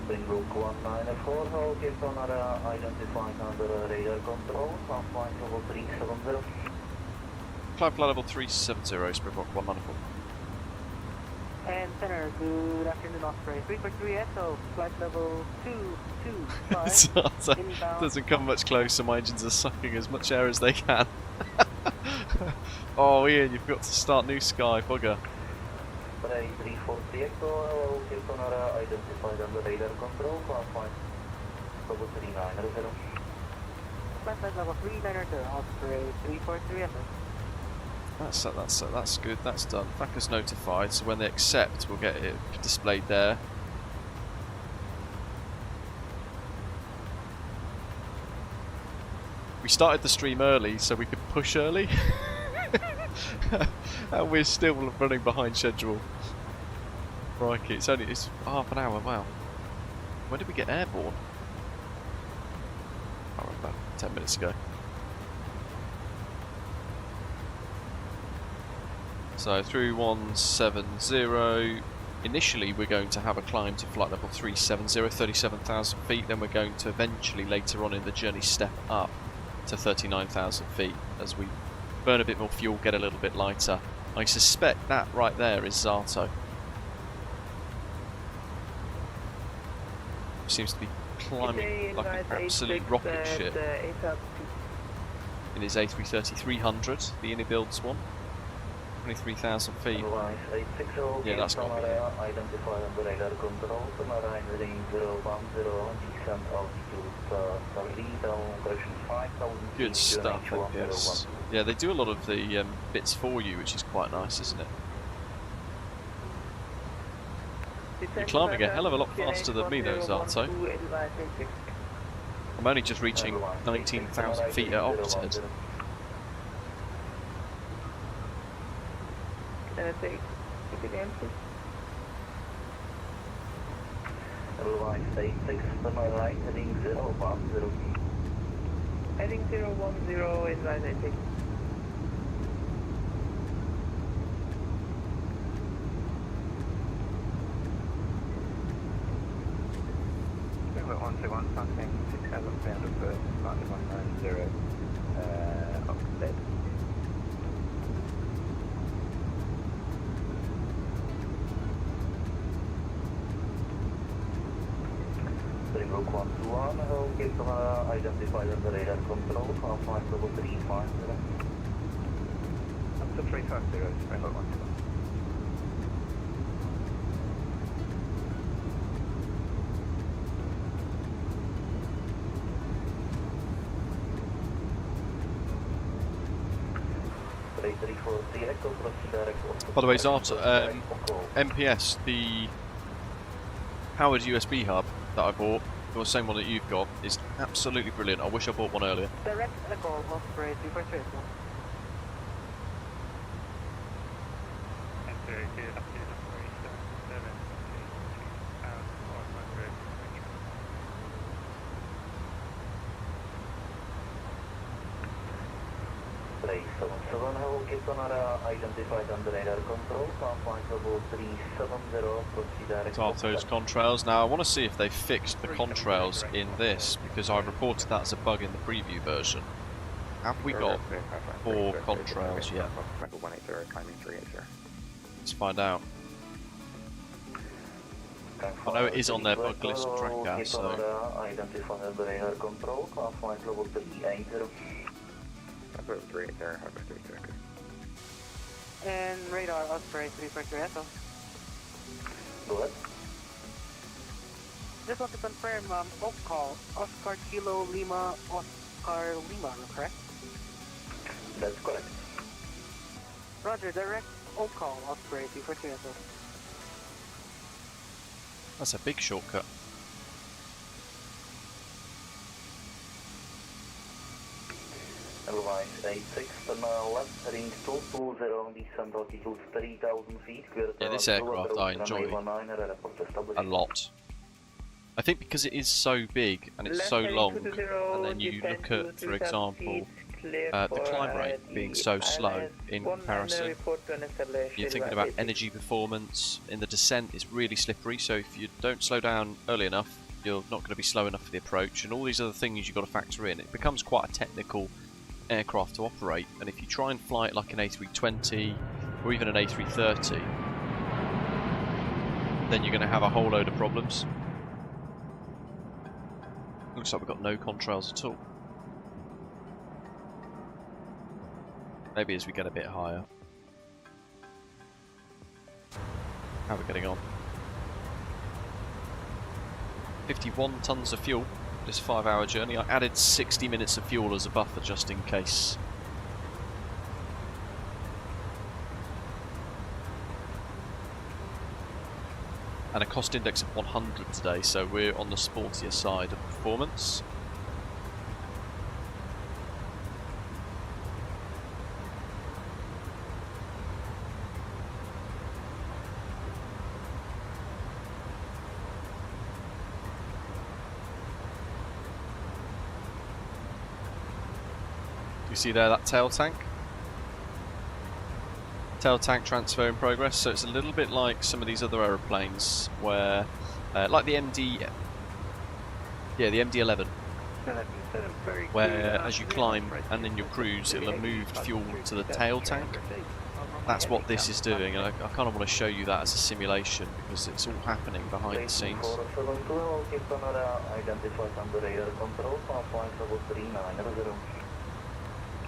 Springbok 194, hold Cape Town area identified under radar control, climb flight level 370. Climb flight level 370, Springbok 194. And center, good afternoon, Osprey 343 SO, flight level 225. Inbound. Doesn't come much closer, my engines are sucking as much air as they can. Oh Ian, you've got to start new sky, bugger. Spray 340 Echo, Cape Town area identified under radar control, climb flight level 390. Flight level 390, Osprey 343 SO. That's good, that's done. FACA's notified, so when they accept, we'll get it displayed there. We started the stream early, so we could push early. And we're still running behind schedule. Crikey, it's half an hour, wow. When did we get airborne? Oh, about 10 minutes ago. So through 170, initially we're going to have a climb to flight level 370, 37,000 feet, then we're going to eventually later on in the journey step up to 39,000 feet as we burn a bit more fuel, get a little bit lighter. I suspect that right there is Zato. Seems to be climbing like an absolute rocket ship in his A330-300, the inner builds one. 23,000 feet. Yeah, that's got to be it. Identified under radar control, submarine range 010, descent altitude Good stuff, I guess. Yeah, they do a lot of the bits for you, which is quite nice, isn't it? You're climbing a hell of a lot faster than me though, Zato. I'm only just reaching 19,000 feet at octet. State 6, right, heading 010. Heading 010 is right, I think. Number 121, passing 67, bound of birth, flight 190, octet. Springbok 121, hold Cape Town identified under radar control, climb flight level 350. Up to 350, Springbok 121. By the way, Zato, MPS, the powered USB hub that I bought, the same one that you've got, is absolutely brilliant. I wish I bought one earlier. Direct Echo, Osprey 343. Identified under radar control, flight level 370, proceed direct. Zato's contrails. Now I want to see if they fixed the contrails in this, because I reported that as a bug in the preview version. Have we got 4 contrails yet? Let's find out. I know it is on their bug list tracker, so... Identified under radar control, flight level 380. And radar, Osprey 343 SO. Go ahead. Just want to confirm, Oak call, Oscar Kilo Lima, Oscar Lima, correct? That's correct. Roger, direct Oak call, Osprey 343 SO. That's a big shortcut. Line 86, turn left, heading 220, descent altitude 3,000 feet. Yeah, this aircraft I enjoy a lot. I think because it is so big and it's so long, and then you look at, for example, the climb rate being so slow in comparison. You're thinking about energy performance. In the descent, it's really slippery, so if you don't slow down early enough, you're not going to be slow enough for the approach, and all these other things you've got to factor in. It becomes quite a technical aircraft to operate, and if you try and fly it like an A320 or even an A330, then you're going to have a whole load of problems. Looks like we've got no contrails at all. Maybe as we get a bit higher. How are we getting on? 51 tons of fuel this 5-hour journey. I added 60 minutes of fuel as a buffer just in case. And a cost index of 100 today, so we're on the sportier side of performance. You see there that tail tank? Tail tank transfer in progress, so it's a little bit like some of these other aeroplanes where, like the MD, yeah, the MD-11, where as you climb and then you cruise, it'll have moved fuel to the tail tank. That's what this is doing, and I kind of want to show you that as a simulation because it's all happening behind the scenes.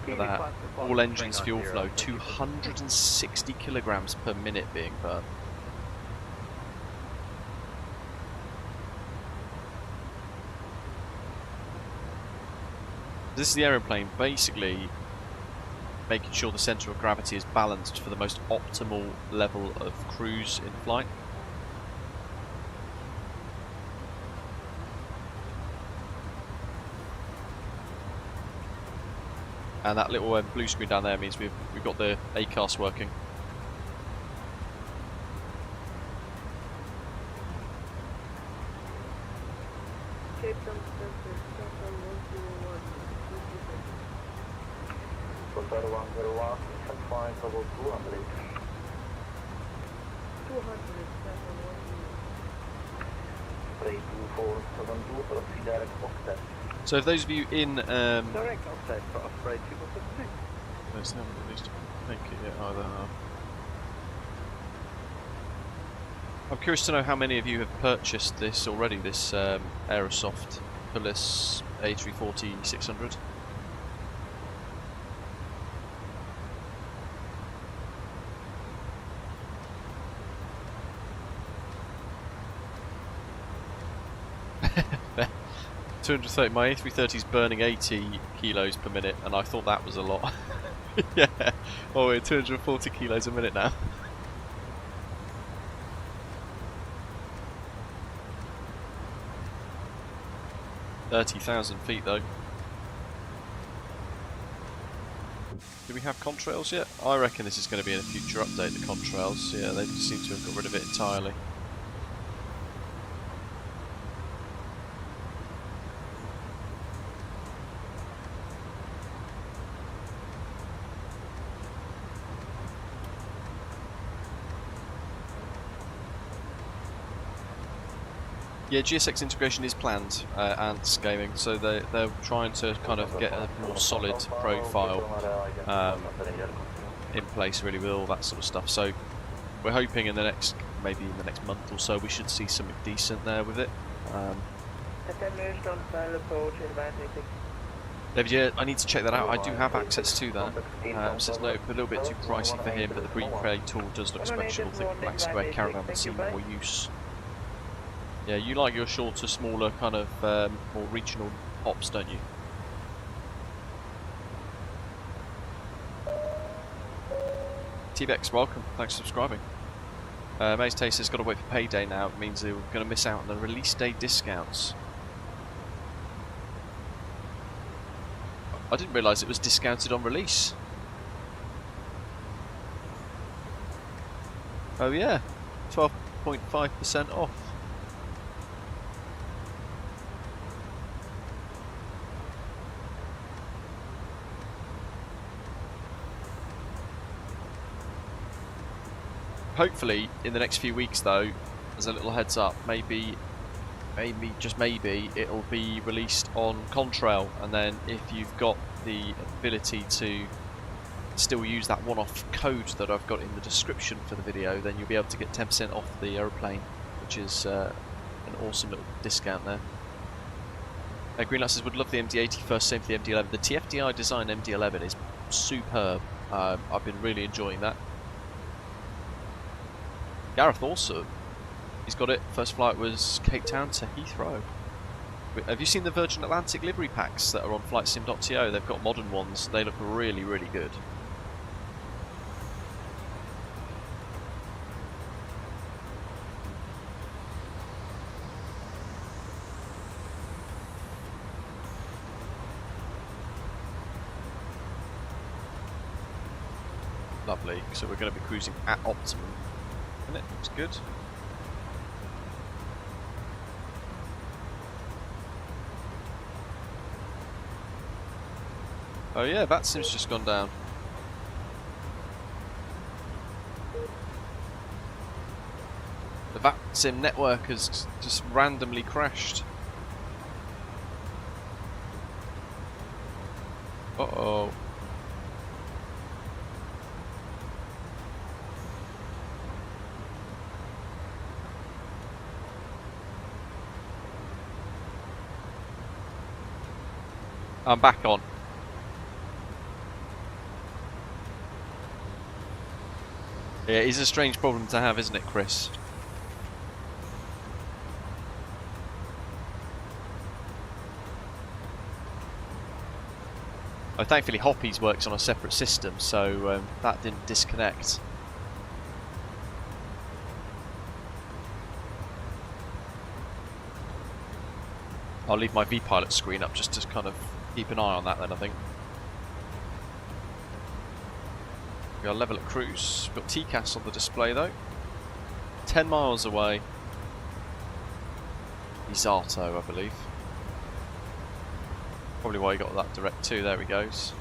Look at that, all engines fuel flow, 260 kilograms per minute being burnt. This is the aeroplane basically making sure the centre of gravity is balanced for the most optimal level of cruise in flight. And that little blue screen down there means we've got the ACAS working. So if those of you in direct offset for Osprey 272. at least think it yet either. I'm curious to know how many of you have purchased this already, this Aerosoft ToLiss A340-600. My A330 is burning 80 kilos per minute, and I thought that was a lot. Yeah, oh, we're 240 kilos a minute now. $30,000 feet though. Do we have contrails yet? I reckon this is going to be in a future update, the contrails. Yeah, they seem to have got rid of it entirely. Yeah, GSX integration is planned and scaling, so they're trying to kind of get a more solid profile in place really with all that sort of stuff. So we're hoping maybe in the next month or so we should see something decent there with it. David, yeah, I need to check that out. I do have access to that. So it's a little bit too pricey for him, but the Green Prey tool does look special. The Black Square Caravan would see more use. Yeah, you like your shorter, smaller, kind of more regional hops, don't you? T-Bex, welcome. Thanks for subscribing. Maze Taster's got to wait for payday now. It means they're going to miss out on the release day discounts. I didn't realise it was discounted on release. Oh yeah, 12.5% off. hopefully in the next few weeks though, as a little heads up, maybe just maybe it'll be released on Contrail, and then if you've got the ability to still use that one-off code that I've got in the description for the video, then you'll be able to get 10% off the aeroplane, which is an awesome little discount there. Greenlight says, would love the MD-80 first, same for the MD-11. The TFDI design MD-11 is superb. I've been really enjoying that. Gareth also, he's got it. First flight was Cape Town to Heathrow. Have you seen the Virgin Atlantic livery packs that are on flightsim.to? They've got modern ones. They look really, really good. Lovely. So we're going to be cruising at optimum. And it looks good. Oh yeah, VATSIM's just gone down. The VATSIM network has just randomly crashed. Uh-oh. I'm back on. Yeah, it's a strange problem to have, isn't it, Chris? Oh, thankfully Hoppy's works on a separate system, so that didn't disconnect. I'll leave my vPilot screen up just to kind of keep an eye on that then, I think. We are level at cruise. We've got TCAS on the display though. 10 miles away. Isato, I believe. Probably why you got that direct too. There he goes.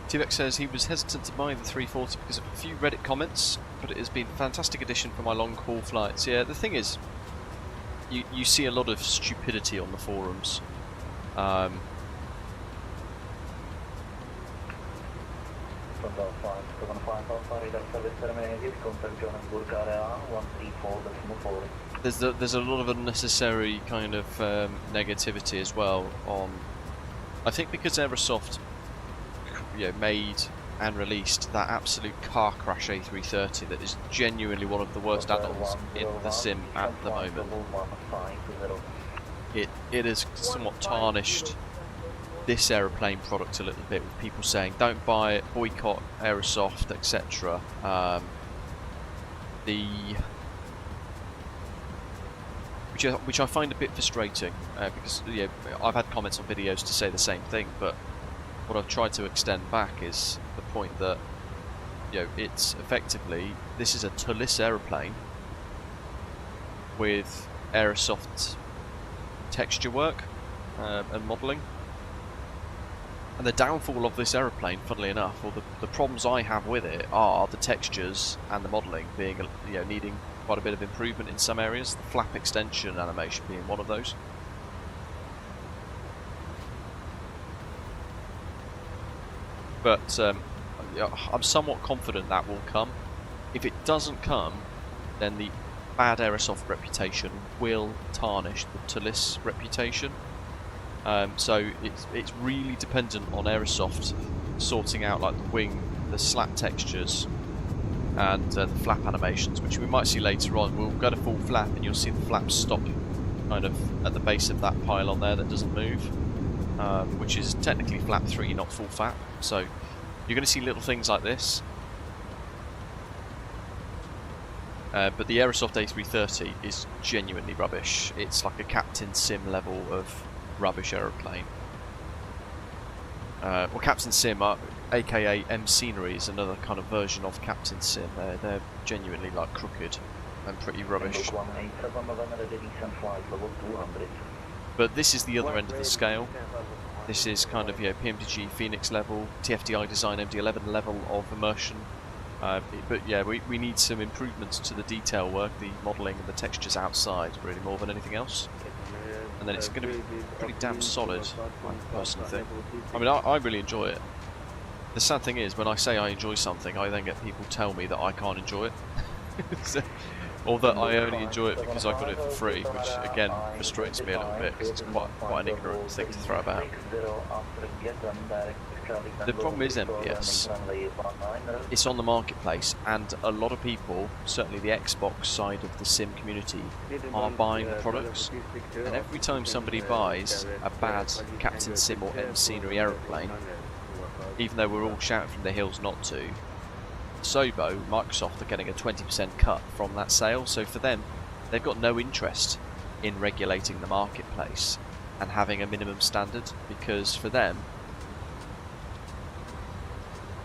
T-Vex says he was hesitant to buy the 340 because of a few Reddit comments, but it has been a fantastic addition for my long haul flights. Yeah, the thing is, you see a lot of stupidity on the forums. There's a lot of unnecessary kind of negativity as well on. I think because Aerosoft, made and released that absolute car crash A330 that is genuinely one of the worst add-ons in the sim at the moment. It has somewhat tarnished this aeroplane product a little bit, with people saying don't buy it, boycott Aerosoft, etc. Which I find a bit frustrating because I've had comments on videos to say the same thing, but what I've tried to extend back is the point that it's effectively, this is a ToLiss aeroplane with Aerosoft texture work and modelling. And the downfall of this aeroplane, funnily enough, or the problems I have with it are the textures and the modelling being, you know, needing quite a bit of improvement in some areas. The flap extension animation being one of those. But I'm somewhat confident that will come. If it doesn't come, then the bad Aerosoft reputation will tarnish the ToLiss reputation. So it's really dependent on Aerosoft sorting out like the wing, the slat textures, and the flap animations, which we might see later on. We'll go to full flap, and you'll see the flaps stop kind of at the base of that pylon there that doesn't move, which is technically flap 3, not full flap. So you're going to see little things like this. But the Aerosoft A330 is genuinely rubbish. It's like a Captain Sim level of rubbish aeroplane. Well, Captain Sim, aka M Scenery, is another kind of version of Captain Sim. They're genuinely like crooked and pretty rubbish. But this is the other end of the scale. This is kind of, you know, PMDG Phoenix level, TFDI Design MD-11 level of immersion. But yeah, we need some improvements to the detail work, the modelling and the textures outside, really, more than anything else. And then it's going to be pretty damn solid, I personally think. I mean, I really enjoy it. The sad thing is, when I say I enjoy something, I then get people tell me that I can't enjoy it. Or that I only enjoy it because I got it for free, which again frustrates me a little bit because it's quite an ignorant thing to throw about. The problem is MPS, it's on the marketplace, and a lot of people, certainly the Xbox side of the sim community, are buying the products. And every time somebody buys a bad Captain Sim or M Scenery aeroplane, even though we're all shouting from the hills not to, Sobo, Microsoft are getting a 20% cut from that sale. So for them, they've got no interest in regulating the marketplace and having a minimum standard, because for them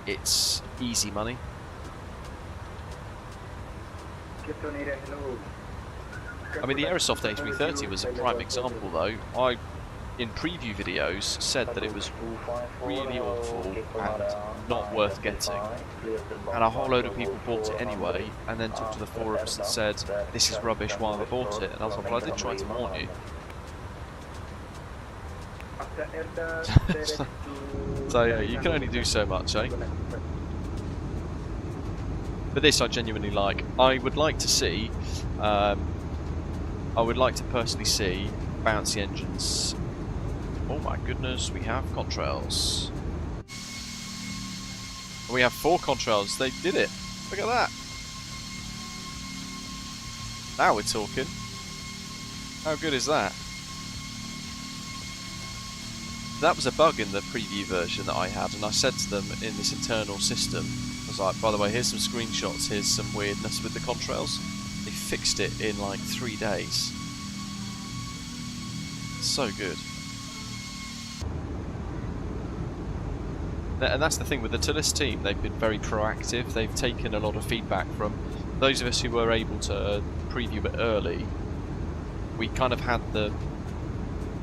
it's easy money. I mean, the Aerosoft A330 was a prime example though. I, in preview videos, said that it was really awful and not worth getting, and a whole load of people bought it anyway, and then took to the forums and said this is rubbish, why have I bought it? And I was like, well, I did try to warn you. So yeah, you can only do so much, eh? But this I genuinely like. I would like to see, I would like to personally see bouncy engines. Oh my goodness, we have contrails. We have 4 contrails, they did it. Look at that. Now we're talking. How good is that? That was a bug in the preview version that I had, and I said to them in this internal system, I was like, by the way, here's some screenshots, here's some weirdness with the contrails. They fixed it in like 3 days. So good. And that's the thing with the ToLiss team, they've been very proactive. They've taken a lot of feedback from those of us who were able to preview it early. We kind of had the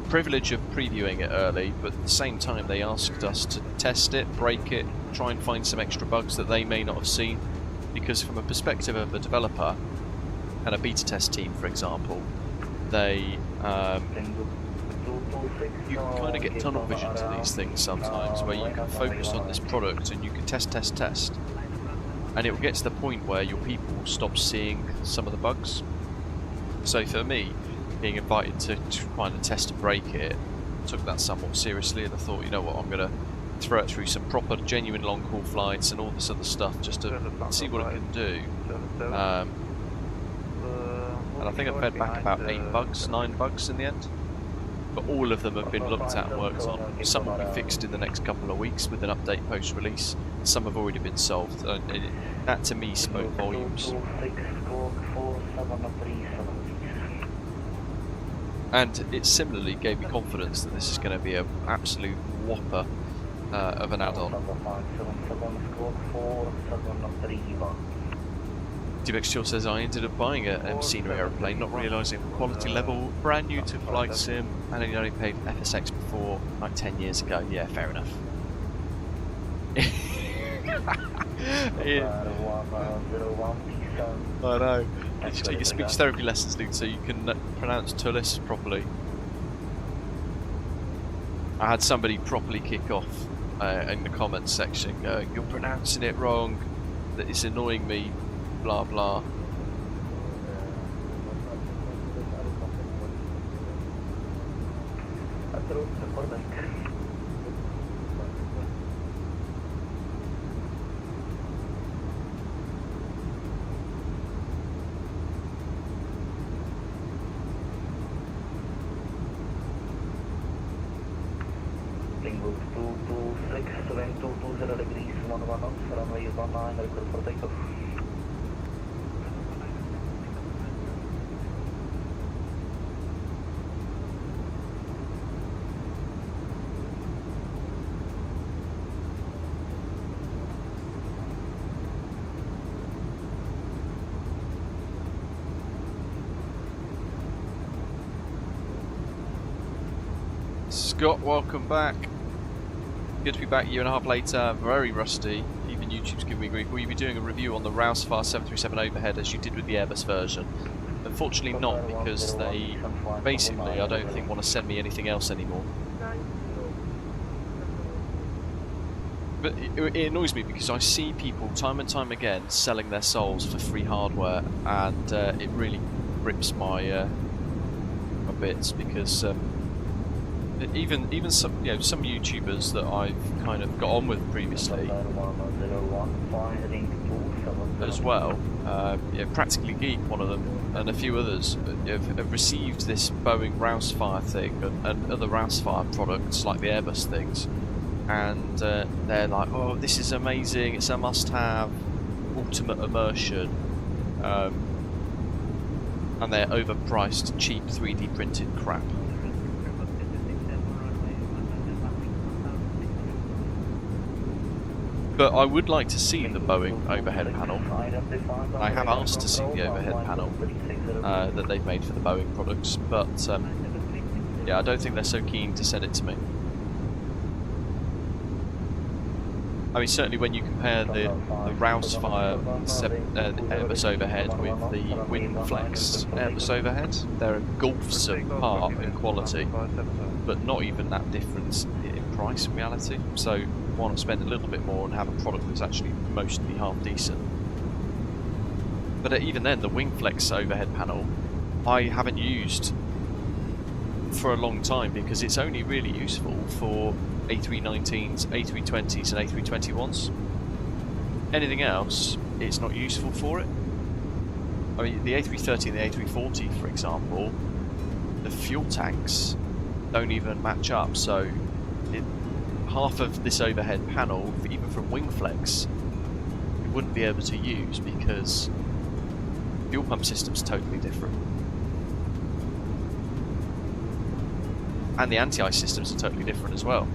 privilege of previewing it early, but at the same time they asked us to test it, break it, try and find some extra bugs that they may not have seen, because from a perspective of a developer and a beta test team, for example, they you can kind of get tunnel vision to these things sometimes, where you can focus on this product and you can test, and it will get to the point where your people will stop seeing some of the bugs. So for me, being invited to try and test and break it, I took that somewhat seriously, and I thought, you know what, I'm going to throw it through some proper, genuine long haul flights and all this other stuff just to see what it can do. And I think I fed back about 8 bugs, 9 bugs in the end. But all of them have been looked at and worked on. Some will be fixed in the next couple of weeks with an update post-release. Some have already been solved. That to me spoke volumes. And it similarly gave me confidence that this is going to be an absolute whopper of an add-on. DBX Chill says, I ended up buying a M Scenery aeroplane, not realising the quality level, brand new to flight sim, and I only paid FSX before like 10 years ago. Yeah, fair enough. I know. You should take your speech therapy lessons, Luke, so you can pronounce ToLiss properly. I had somebody properly kick off in the comments section going, "You're pronouncing it wrong, that it's annoying me, blah blah." Lingwood 226, wind 220 degrees, 11 knots, runway 19, record for takeoff. Scott, welcome back. Good to be back a year and a half later. Very rusty. Even YouTube's giving me grief. Will you be doing a review on the Aerosoft 737 overhead as you did with the Airbus version? Unfortunately not, because they basically, I don't think, want to send me anything else anymore. But it annoys me because I see people time and time again selling their souls for free hardware, and it really rips my bits, because even some some YouTubers that I've kind of got on with previously as well, Practically Geek, one of them, and a few others have received this Boeing Rousefire thing and other Rousefire products like the Airbus things, and they're like, "Oh, this is amazing! It's a must-have, ultimate immersion," and they're overpriced, cheap 3D printed crap. But I would like to see the Boeing overhead panel. I have asked to see the overhead panel that they've made for the Boeing products, but yeah, I don't think they're so keen to send it to me. I mean, certainly when you compare the Rousefire Airbus overhead with the WingFlex Airbus overhead, they're a gulfs apart in quality, but not even that difference in price in reality. So why not spend a little bit more and have a product that's actually mostly half decent? But even then, the WingFlex overhead panel I haven't used for a long time, because it's only really useful for A319s, A320s and A321s. Anything else, it's not useful for it. I mean, the A330 and the A340, for example, the fuel tanks don't even match up, so half of this overhead panel, even from WingFlex, you wouldn't be able to use because the fuel pump system's totally different. And the anti-ice systems are totally different as well.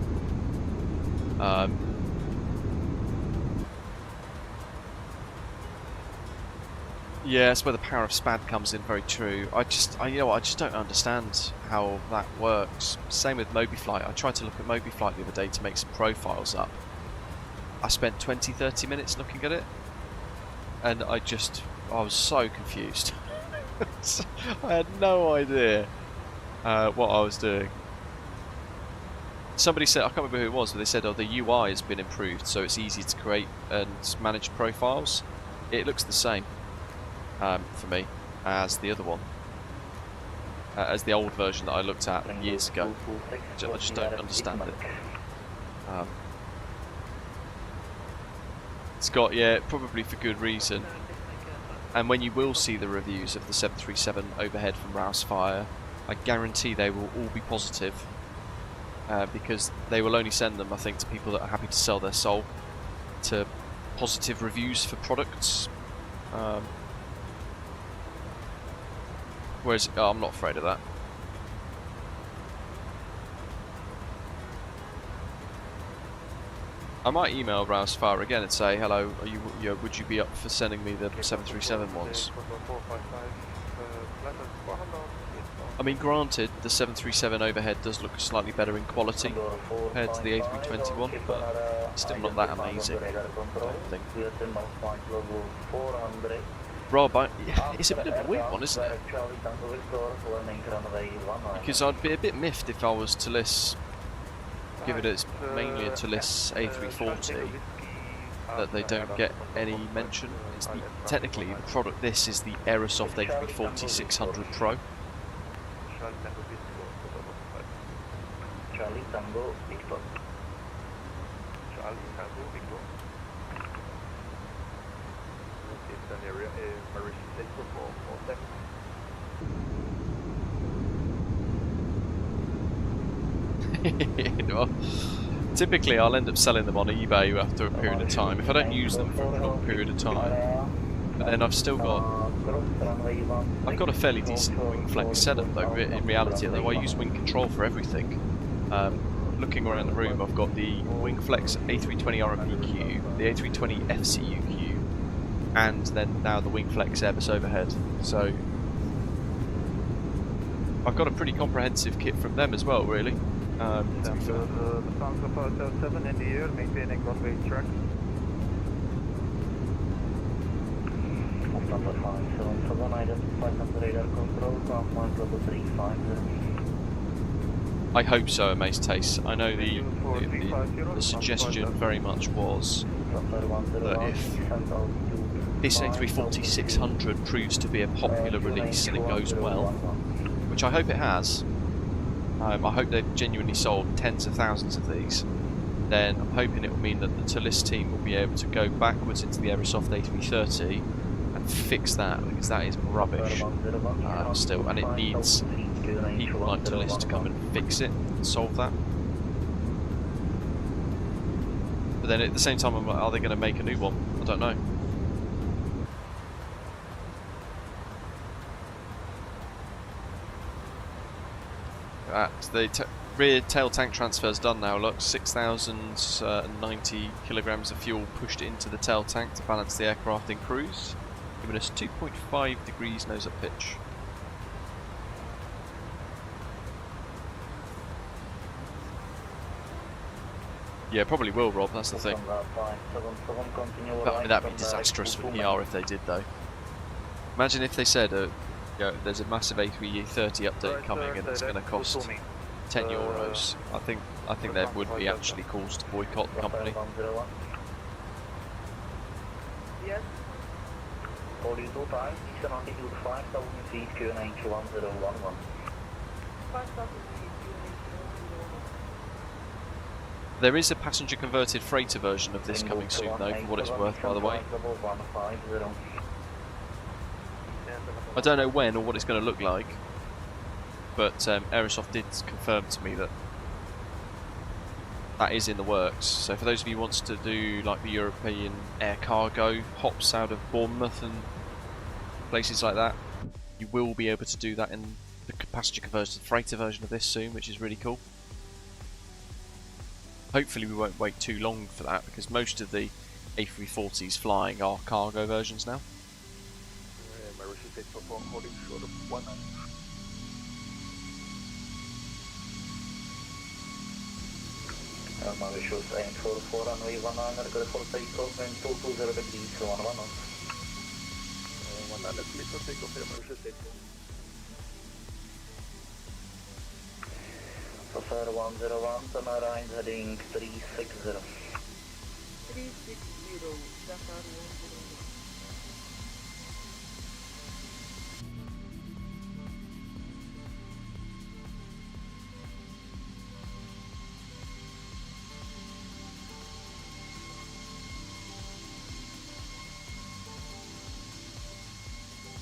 Yeah, that's where the power of SPAD comes in. Very true. I just don't understand how that works. Same with MobiFlight. I tried to look at MobiFlight the other day to make some profiles up. I spent 20-30 minutes looking at it, and I was so confused. I had no idea what I was doing. Somebody said, I can't remember who it was, but they said, "Oh, the UI has been improved, so it's easy to create and manage profiles." It looks the same for me as the other one, as the old version that I looked at years ago. I just don't understand it. Scott, yeah, probably for good reason. And when you will see the reviews of the 737 overhead from Rousefire, I guarantee they will all be positive. Because they will only send them, I think, to people that are happy to sell their soul to positive reviews for products. Whereas I'm not afraid of that. I might email Rousefire again and say, "Hello, would you be up for sending me the 737 ones?" I mean, granted, the 737 overhead does look slightly better in quality compared to the A321, but still not that amazing, I don't think. Rob, it's a bit of a weird one, isn't it? Because I'd be a bit miffed if I was ToLiss, given it's mainly a ToLiss A340, that they don't get any mention. It's technically, the product this is the Aerosoft A340-600 Pro. Charlie Tango Victor. Charlie Tango Victor. Eastern area is Mauritius sector for 7. Well, typically I'll end up selling them on eBay after a period of time, if I don't use them for a long period of time. But then I've still got... I've got a fairly decent wing flex setup though, in reality, though I use wing control for everything. Looking around the room, I've got the wing flex A320 RMPQ, the A320 FCUQ, and then now the wing flex Airbus overhead. So I've got a pretty comprehensive kit from them as well, really. The sounds of 7 in the air, maintaining runway track. Number 577, identified under radar control, ground point level 350. I hope so, Amaze Taste. I know the suggestion very much was that if this A340-600 proves to be a popular release and it goes well, which I hope it has, I hope they've genuinely sold tens of thousands of these, then I'm hoping it will mean that the ToLiss team will be able to go backwards into the Aerosoft A330 and fix that, because that is rubbish still, and it needs people like ToLiss to come and fix it and solve that. But then at the same time, I'm like, are they going to make a new one? I don't know. The rear tail tank transfer's done now, look, 6,090 kilograms of fuel pushed into the tail tank to balance the aircraft in cruise, giving us 2.5 degrees nose up pitch. Yeah, probably will, Rob, that's the thing. That'd be disastrous for PR if they did, though. Imagine if they said, there's a massive A330 update coming and it's going to cost 10 euros. I think there would be actually calls to boycott the company. Yes. Audio time, Eastern altitude 5,000 feet, QNH 1011. 5,000 feet. There is a passenger converted freighter version of this coming soon though, for what it's worth, by the way. I don't know when or what it's going to look like, but Aerosoft did confirm to me that that is in the works. So for those of you who wants to do like the European air cargo hops out of Bournemouth and places like that, you will be able to do that in the passenger converted freighter version of this soon, which is really cool. Hopefully we won't wait too long for that, because most of the A340s flying are cargo versions now. Mauritius 844 runway 19, record for takeoff and 220 degrees 11 knots. 100 please for takeoff here, Mauritius 844. Sir 101, turn around heading 360. 360, Dakar 101.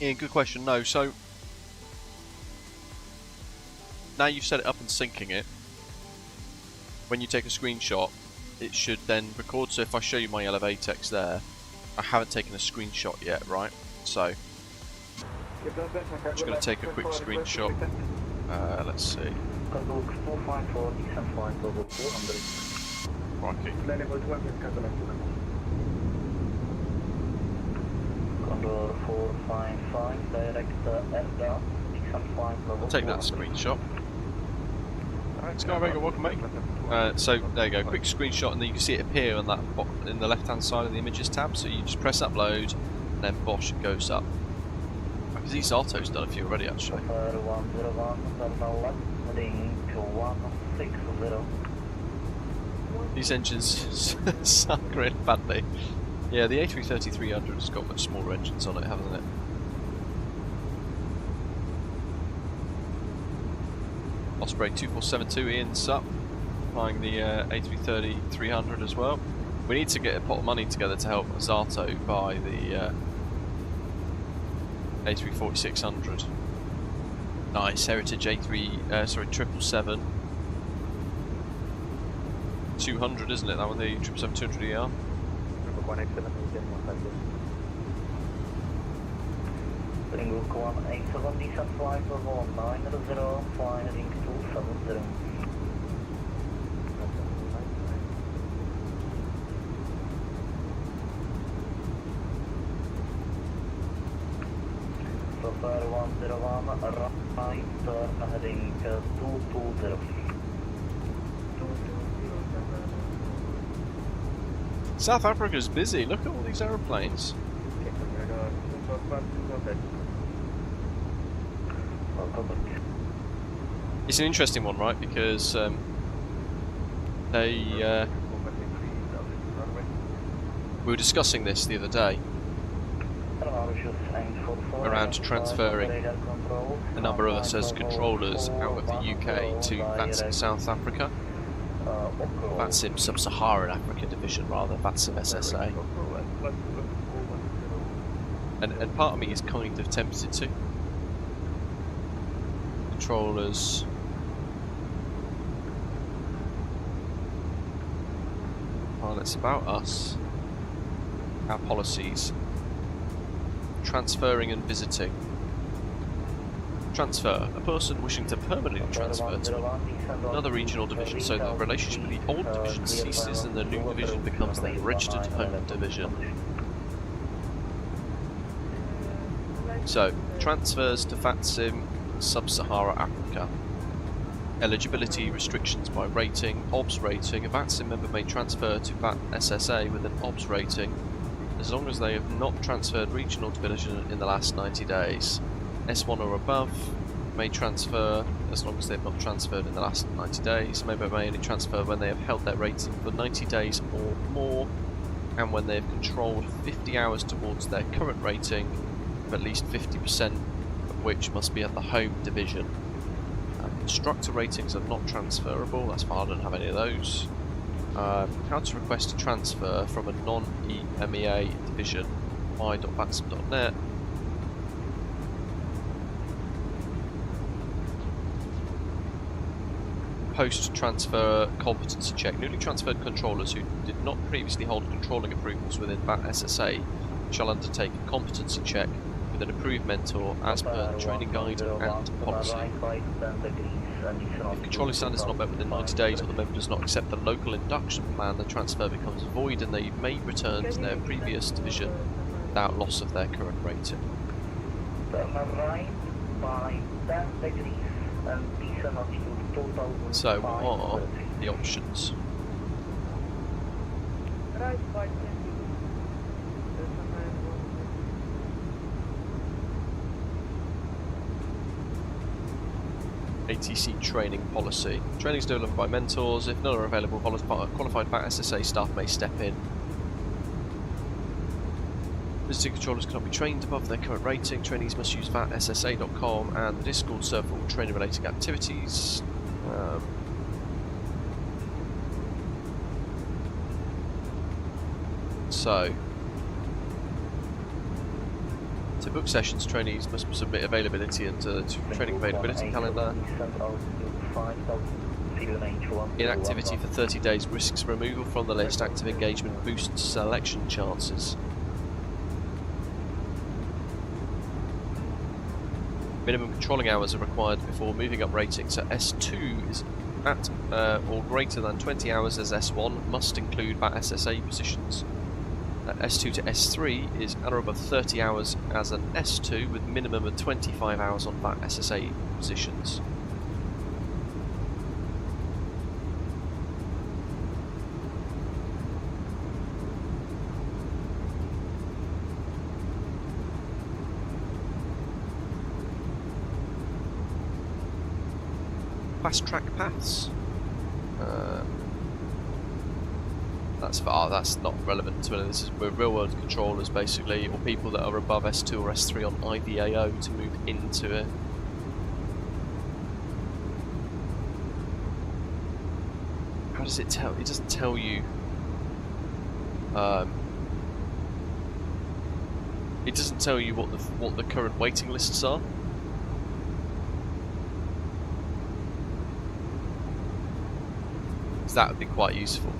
Yeah, good question. No, so now you've set it up and syncing it, when you take a screenshot, it should then record. So if I show you my Elevatex there, I haven't taken a screenshot yet, right? So I'm just going to take a quick screenshot. Let's see. Crikey. Condor 455, direct air down, I'll take that screenshot. Sky Vega, welcome mate. So there you go, quick screenshot, and then you can see it appear on that in the left hand side of the images tab. So you just press upload, and then bosh, it goes up. I can see Zato's done a few already actually. These engines suck really badly. Yeah, the A330-300 has got much smaller engines on it, hasn't it? Osprey 2472, Ian's up, flying the A330-300 as well. We need to get a pot of money together to help Zato buy the A340-600. Nice, Heritage A777. 200, isn't it? That one, the 777-200ER. Ringo 187 descent flight level 900, flying heading 270. So far 101, right turn heading 220. South Africa's busy, look at all these aeroplanes. It's an interesting one, right? Because we were discussing this the other day around transferring a number of us as controllers out of the UK to VATSIM South Africa. VATSIM Sub-Saharan Africa Division, rather, VATSIM SSA. And part of me is kind of tempted to. Controllers. Well, it's about us. Our policies. Transferring and visiting. Transfer. A person wishing to permanently transfer to another regional division so that the relationship with the old division ceases and the new division becomes the registered home division. So, transfers to VATSIM Sub-Saharan Africa. Eligibility restrictions by rating. OBS rating. A VATSIM member may transfer to VAT SSA with an OBS rating as long as they have not transferred regional division in the last 90 days. S1 or above may transfer as long as they have not transferred in the last 90 days. Member may only transfer when they have held their rating for 90 days or more, and when they have controlled 50 hours towards their current rating, of at least 50% of which must be at the home division. Instructor ratings are not transferable, that's fine, I don't have any of those. How to request a transfer from a non-EMEA division, my.vatsim.net. Post-transfer competency check. Newly transferred controllers who did not previously hold controlling approvals within VAT SSA shall undertake a competency check with an approved mentor as per the training guide and policy. If controlling standards are not met within 90 days or the member does not accept the local induction plan, the transfer becomes void and they may return to their previous division without loss of their current rating. So, what are the options? ATC training policy. Training is delivered by mentors. If none are available, qualified VAT SSA staff may step in. Visiting controllers cannot be trained above their current rating. Trainees must use VATSSA.com and the Discord server for training related activities. To book sessions, trainees must submit availability into training availability calendar. Inactivity for 30 days risks removal from the list. Active engagement boosts selection chances. Minimum controlling hours are required before moving up rating, so S2 is at or greater than 20 hours as S1, must include VAT SSA positions. S2 to S3 is at or above 30 hours as an S2 with minimum of 25 hours on that SSA positions. Fast track paths. That's not relevant to it. This is we're real world controllers basically, or people that are above S2 or S3 on IVAO to move into it. How does it tell? It doesn't tell you. It doesn't tell you what the current waiting lists are. So that would be quite useful.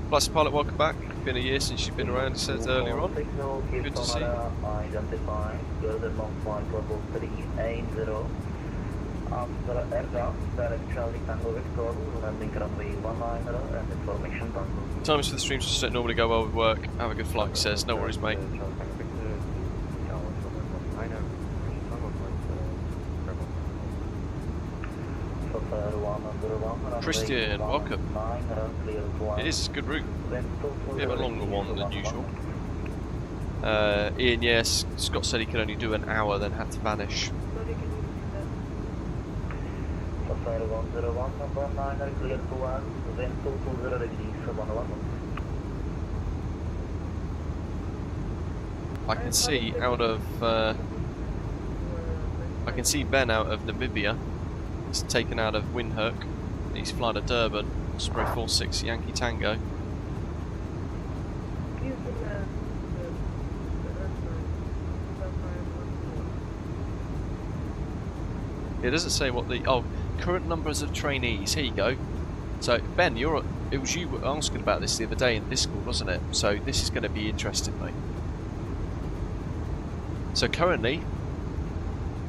Plus pilot, welcome back. Been a year since you've been around, it says earlier on. Good to see you. Times for the streams just don't normally go well with work. Have a good flight, he says. No worries, mate. Christian, welcome. It is a good route. A bit of a longer one than usual. Ian, yes, Scott said he could only do an hour, then had to vanish. I can see out of I can see Ben out of Namibia. He's taken out of Windhoek. He's flying to Durban. Osprey 46 Yankee Tango. It doesn't say what the current numbers of trainees. Here you go. So Ben, it was you were asking about this the other day in Discord, wasn't it? So this is going to be interesting, mate. So currently,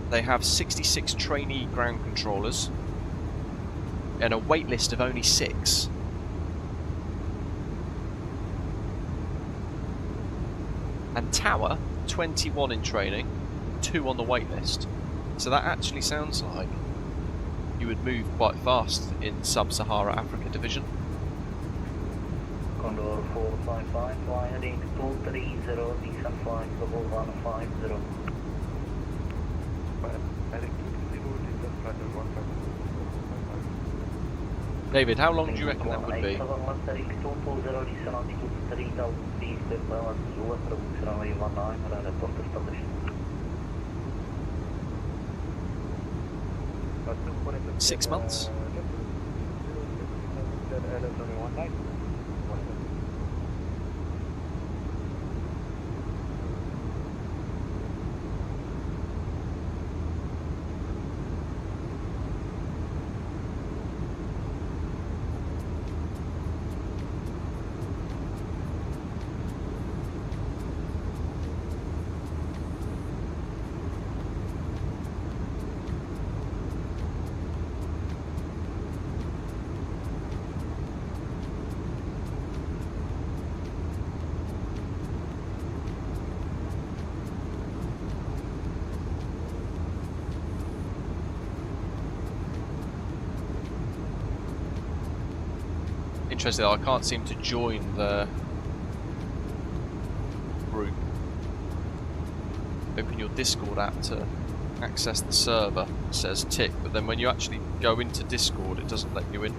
they have 66 trainee ground controllers and a wait list of only 6. And Tower, 21 in training, 2 on the wait list. So that actually sounds like you would move quite fast in Sub-Sahara Africa division. Condor 455, fly heading 230, descent flight level 150. David, how long do you reckon that would be? Six months? Interesting, I can't seem to join the group. Open your Discord app to access the server. It says tick, but then when you actually go into Discord, it doesn't let you in.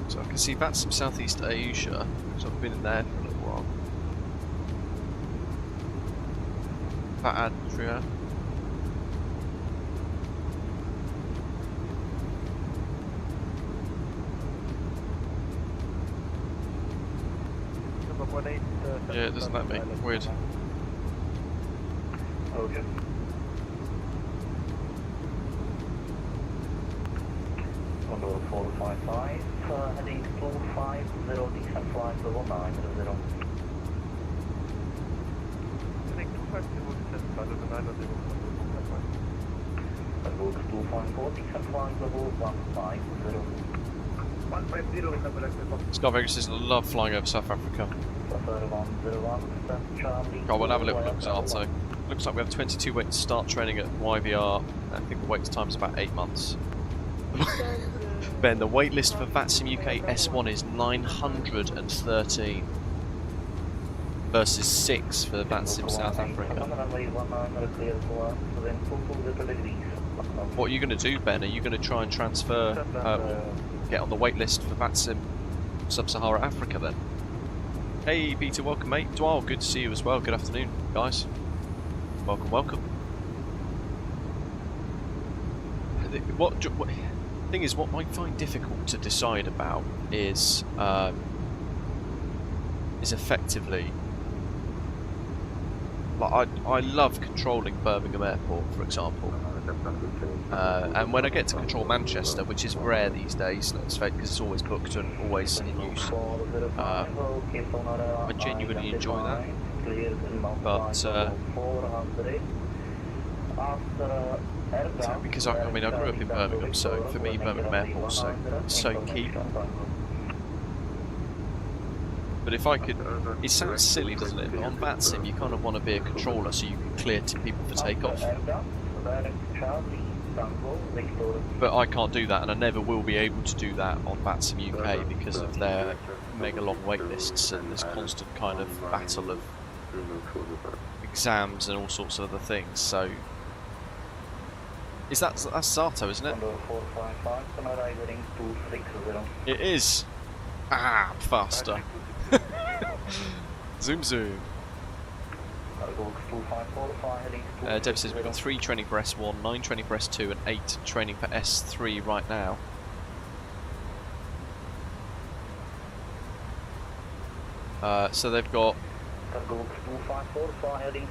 So I can see VATSIM Southeast Asia, so I've been in there for a little while. Adria. Yeah, it doesn't let me. Weird. Okay. Condor 455, heading 250, descent flight level 900. Heading 250, descent flight level 900. Control 254, descent flight level 150. 150 in number access. Sky Vegas says love flying over South Africa. Oh, we'll have a little look, Zato. Looks like we have 22 weight to start training at YVR. I think the wait time is about 8 months. Ben, the wait list for VATSIM UK S1 is 913 versus 6 for VATSIM South Africa. What are you going to do, Ben? Are you going to try and transfer, or get on the wait list for VATSIM Sub-Sahara Africa then? Hey Peter, welcome mate. Dwal, good to see you as well. Good afternoon, guys. Welcome, welcome. What thing is, what I find difficult to decide about is effectively, like I love controlling Birmingham Airport, for example, and when I get to control Manchester, which is rare these days, let's face it, because it's always booked and always in use, I genuinely enjoy that. But because I mean I grew up in Birmingham, so for me Birmingham Airport's so key. But if I could, it sounds silly, doesn't it? But on VATSIM you kind of want to be a controller so you can clear people for takeoff. But I can't do that, and I never will be able to do that on VATSIM UK because of their mega long wait lists and this constant kind of battle of exams and all sorts of other things. So that's Zato, isn't it? It is. Ah, faster. Zoom zoom. Deb says we've got 3 training for S1, 9 training for S2 and 8 training for S3 right now. So they've got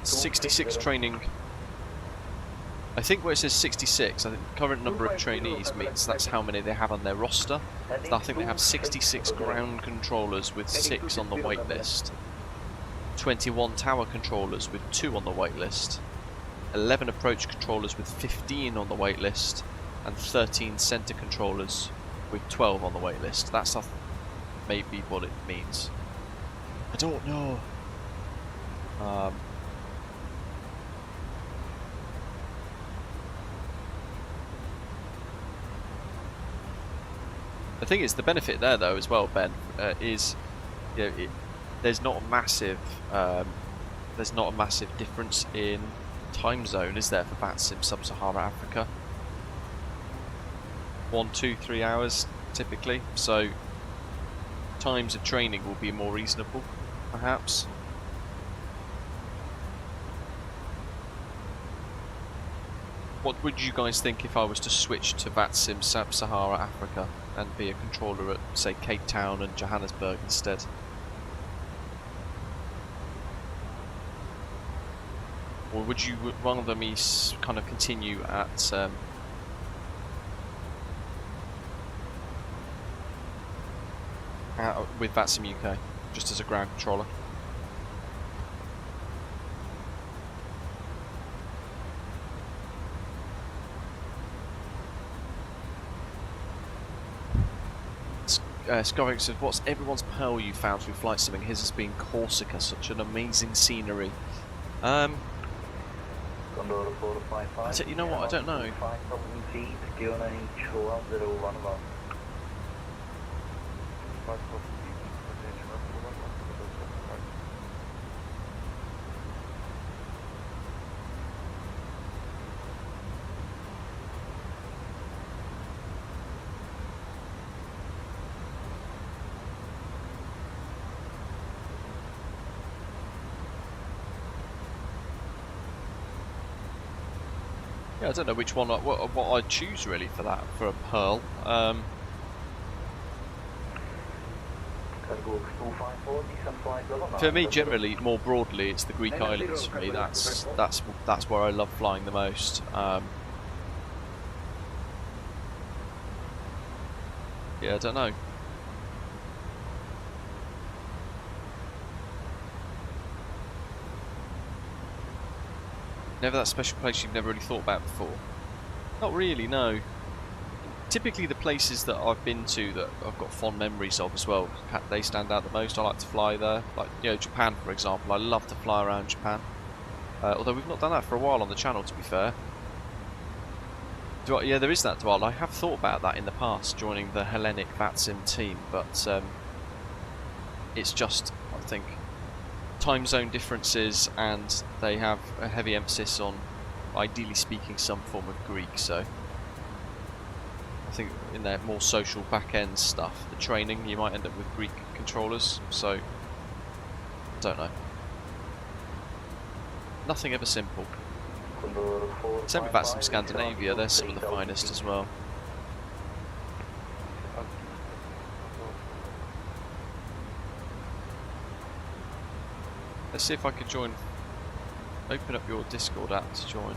66 training. I think where it says 66, I think the current number of trainees means that's how many they have on their roster. So I think they have 66 ground controllers with 6 on the wait list, 21 tower controllers with 2 on the wait list, 11 approach controllers with 15 on the wait list, and 13 center controllers with 12 on the wait list. That's maybe what it means. I don't know. The thing is, the benefit there though as well, Ben, is there's not a massive difference in time zone, is there, for VATSIM Sub-Sahara Africa? 1, 2, 3 hours typically, so times of training will be more reasonable, perhaps. What would you guys think if I was to switch to VATSIM Sub-Sahara Africa and be a controller at, say, Cape Town and Johannesburg instead? Or would you rather me kind of continue at with VATSIM UK, just as a ground controller? Scorrick said, what's everyone's pearl you found through flight simming? His has been Corsica, such an amazing scenery. You know what, I don't know. Yeah, I don't know which one, what I'd choose really for that, for a pearl. For me, generally, more broadly, it's the Greek islands. For me, that's where I love flying the most. Yeah, I don't know. Never that special place you've never really thought about before? Not really, no. Typically the places that I've been to that I've got fond memories of as well, they stand out the most. I like to fly there. Like, you know, Japan, for example. I love to fly around Japan. Although we've not done that for a while on the channel, to be fair. Yeah, there is that, Dwal. I have thought about that in the past, joining the Hellenic VATSIM team, but it's just, I think, time zone differences, and they have a heavy emphasis on, ideally speaking, some form of Greek, so I think in their more social back-end stuff, the training, you might end up with Greek controllers, so I don't know. Nothing ever simple. Same with VATSIM Scandinavia, they're some of the finest as well. Let's see if I can join, open up your Discord app to join.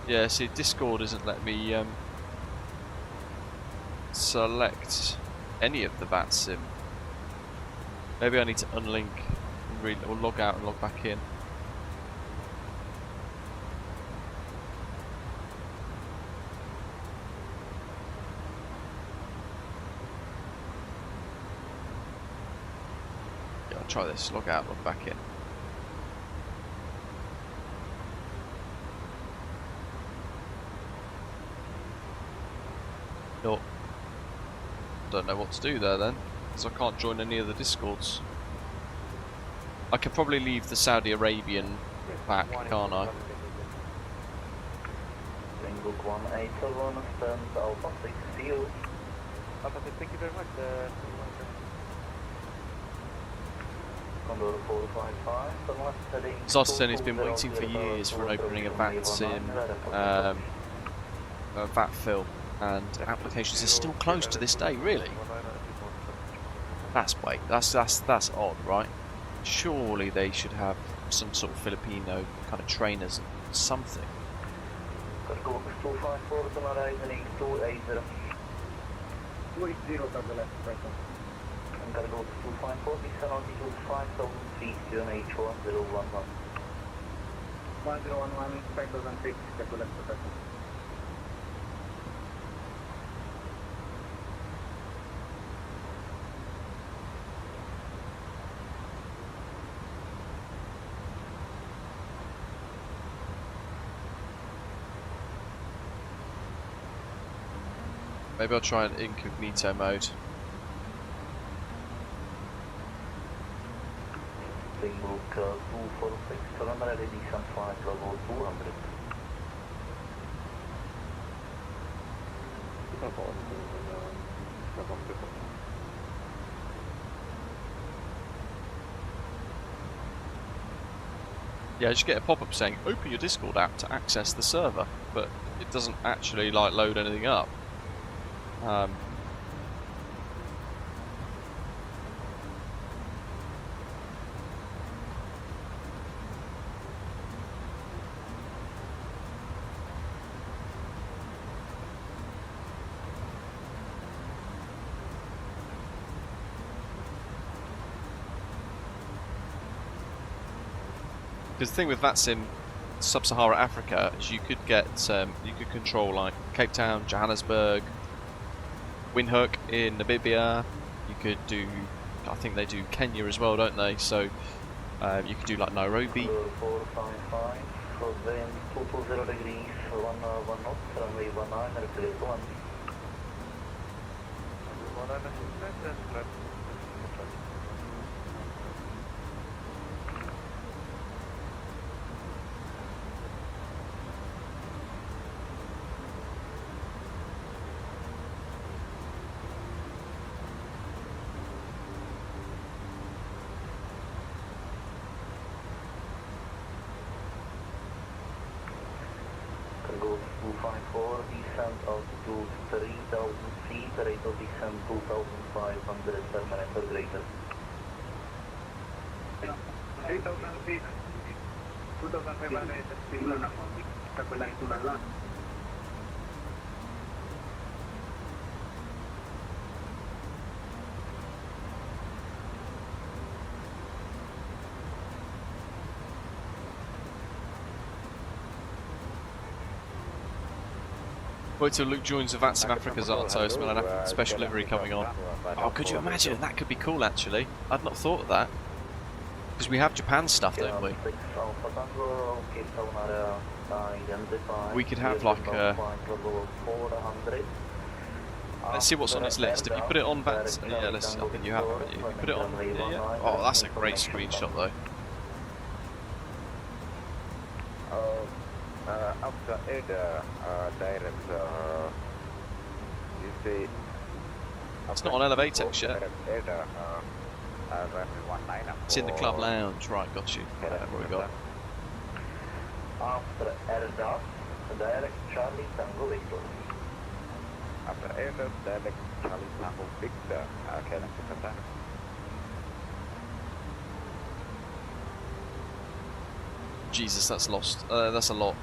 Yeah, see, Discord isn't letting me select any of the VATSIM. Maybe I need to unlink and or log out and log back in. Yeah, I'll try this. Log out, log back in. Nope. Don't know what to do there then, because I can't join any of the Discords. I could probably leave the Saudi Arabian back, can't I? Thank you very much. Zartoteni's been waiting for years for an opening of VATSIM, VAT fill, and applications are still closed to this day. Really? That's odd, right? Surely they should have some sort of Filipino kind of trainers, something. Maybe I'll try an incognito mode. Yeah, I just get a pop-up saying, open your Discord app to access the server, but it doesn't actually like load anything up. Because the thing with VATSIM Sub-Sahara Africa is you could get you could control like Cape Town, Johannesburg, Windhoek in Namibia. You could do, I think they do Kenya as well, don't they? So you could do like Nairobi. Go 254, descent altitude 3000 feet, rate of descent 2500 per minute or greater. 3000 feet, 2500 feet. Wait till Luke joins the VATSIM Africa's Artos, and an special livery coming on. Oh, could you imagine? That could be cool, actually. I'd not thought of that. Because we have Japan stuff, don't we? We could have like a... Let's see what's on his list. If you put it on VATSIM... Yeah, let's see. I think you have, haven't you? If you put it on... Yeah. Oh, that's a great screenshot, though. After Ada, direct, you see... It's not on Elevatex yet. Ada, It's in the club lounge. Right, got you. What we got? After Aerosoft, direct Charlie Tango Victor. After Ada, direct Charlie Tango Victor, okay, that's the Jesus, that's lost. That's a lot.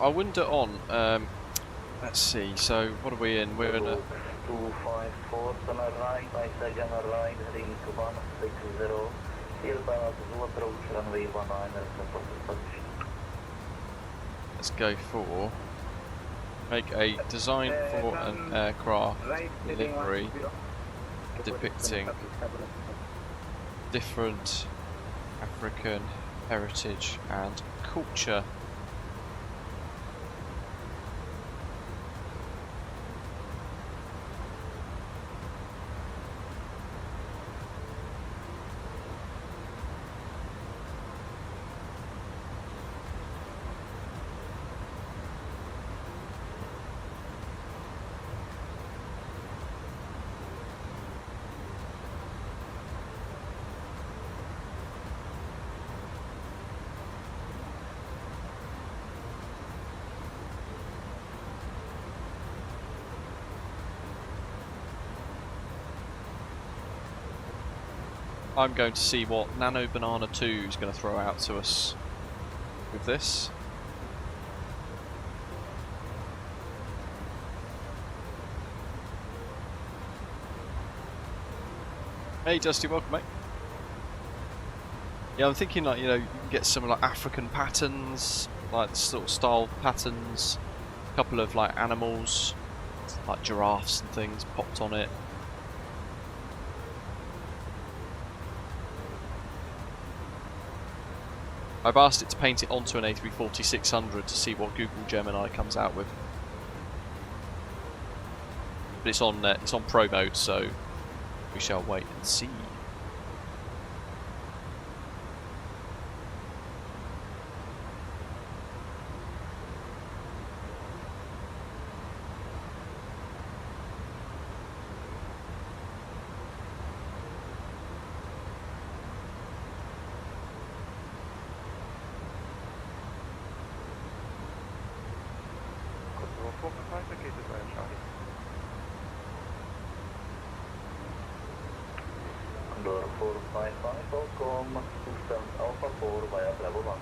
I wouldn't do it on. Let's see. So what are we in? We're in a 254 on a right, I second a right, heading to 160. Airbus to approach runway 19 and support position. Let's go for make a design for an aircraft livery depicting different African heritage and culture. I'm going to see what Nano Banana 2 is going to throw out to us with this. Hey Dusty, welcome mate. Yeah, I'm thinking like, you know, you can get some like African patterns, like sort of style patterns, a couple of like animals, like giraffes and things popped on it. I've asked it to paint it onto an A340-600 to see what Google Gemini comes out with. But it's on Pro mode, so we shall wait and see. Condor 455, welcome, systems Alpha 4 via Bravo 1.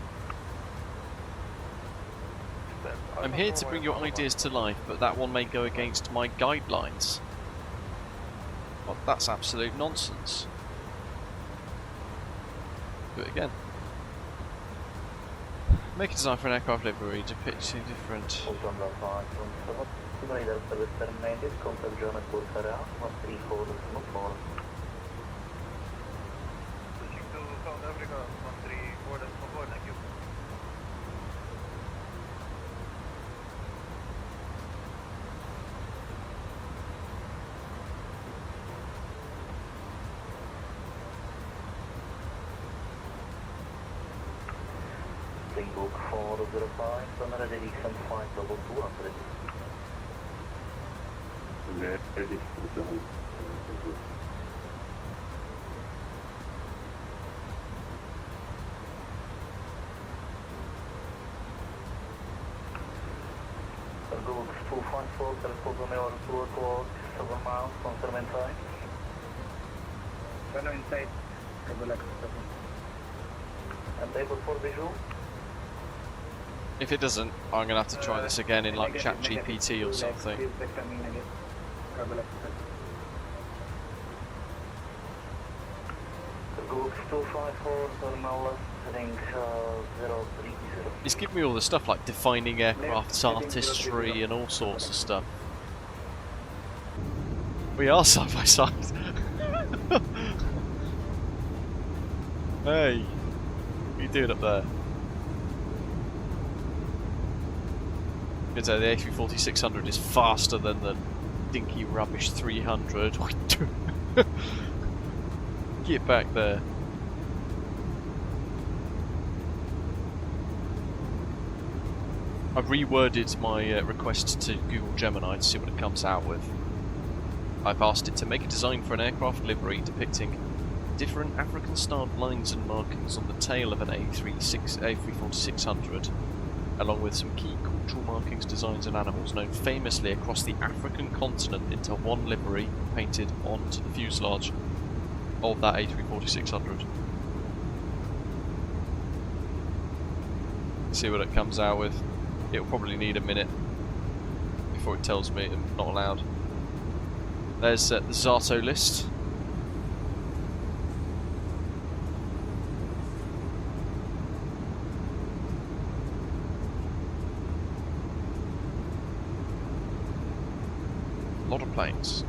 I'm here to bring your ideas to life, but that one may go against my guidelines. Well, that's absolute nonsense. Do it again. Make a design for an aircraft livery depicting different... Rider service terminated, contact John at Port Area, 134.4. Switching to South Africa, 134.4, thank you. Springbok 3405, Sonora direction flight level 200. Ready for zone. Google 254, transport on your 2 o'clock, 7 miles, confirm inside. Bueno, inside. And able for visual? If it doesn't, I'm gonna have to try this again in like ChatGPT or something. Google 254, terminal left, heading 030. It's giving me all the stuff like defining aircraft's artistry and all sorts of stuff. We are side by side. Hey, what are you doing up there? I'd say the A340-600 is faster than the dinky rubbish 300. Get back there. I've reworded my request to Google Gemini to see what it comes out with. I've asked it to make a design for an aircraft livery depicting different African-styled lines and markings on the tail of an A340-600, along with some key cultural markings, designs and animals known famously across the African continent into one livery painted onto the fuselage of that A340-600. See what it comes out with. It'll probably need a minute before it tells me I'm not allowed. There's the Zato list. A lot of planes.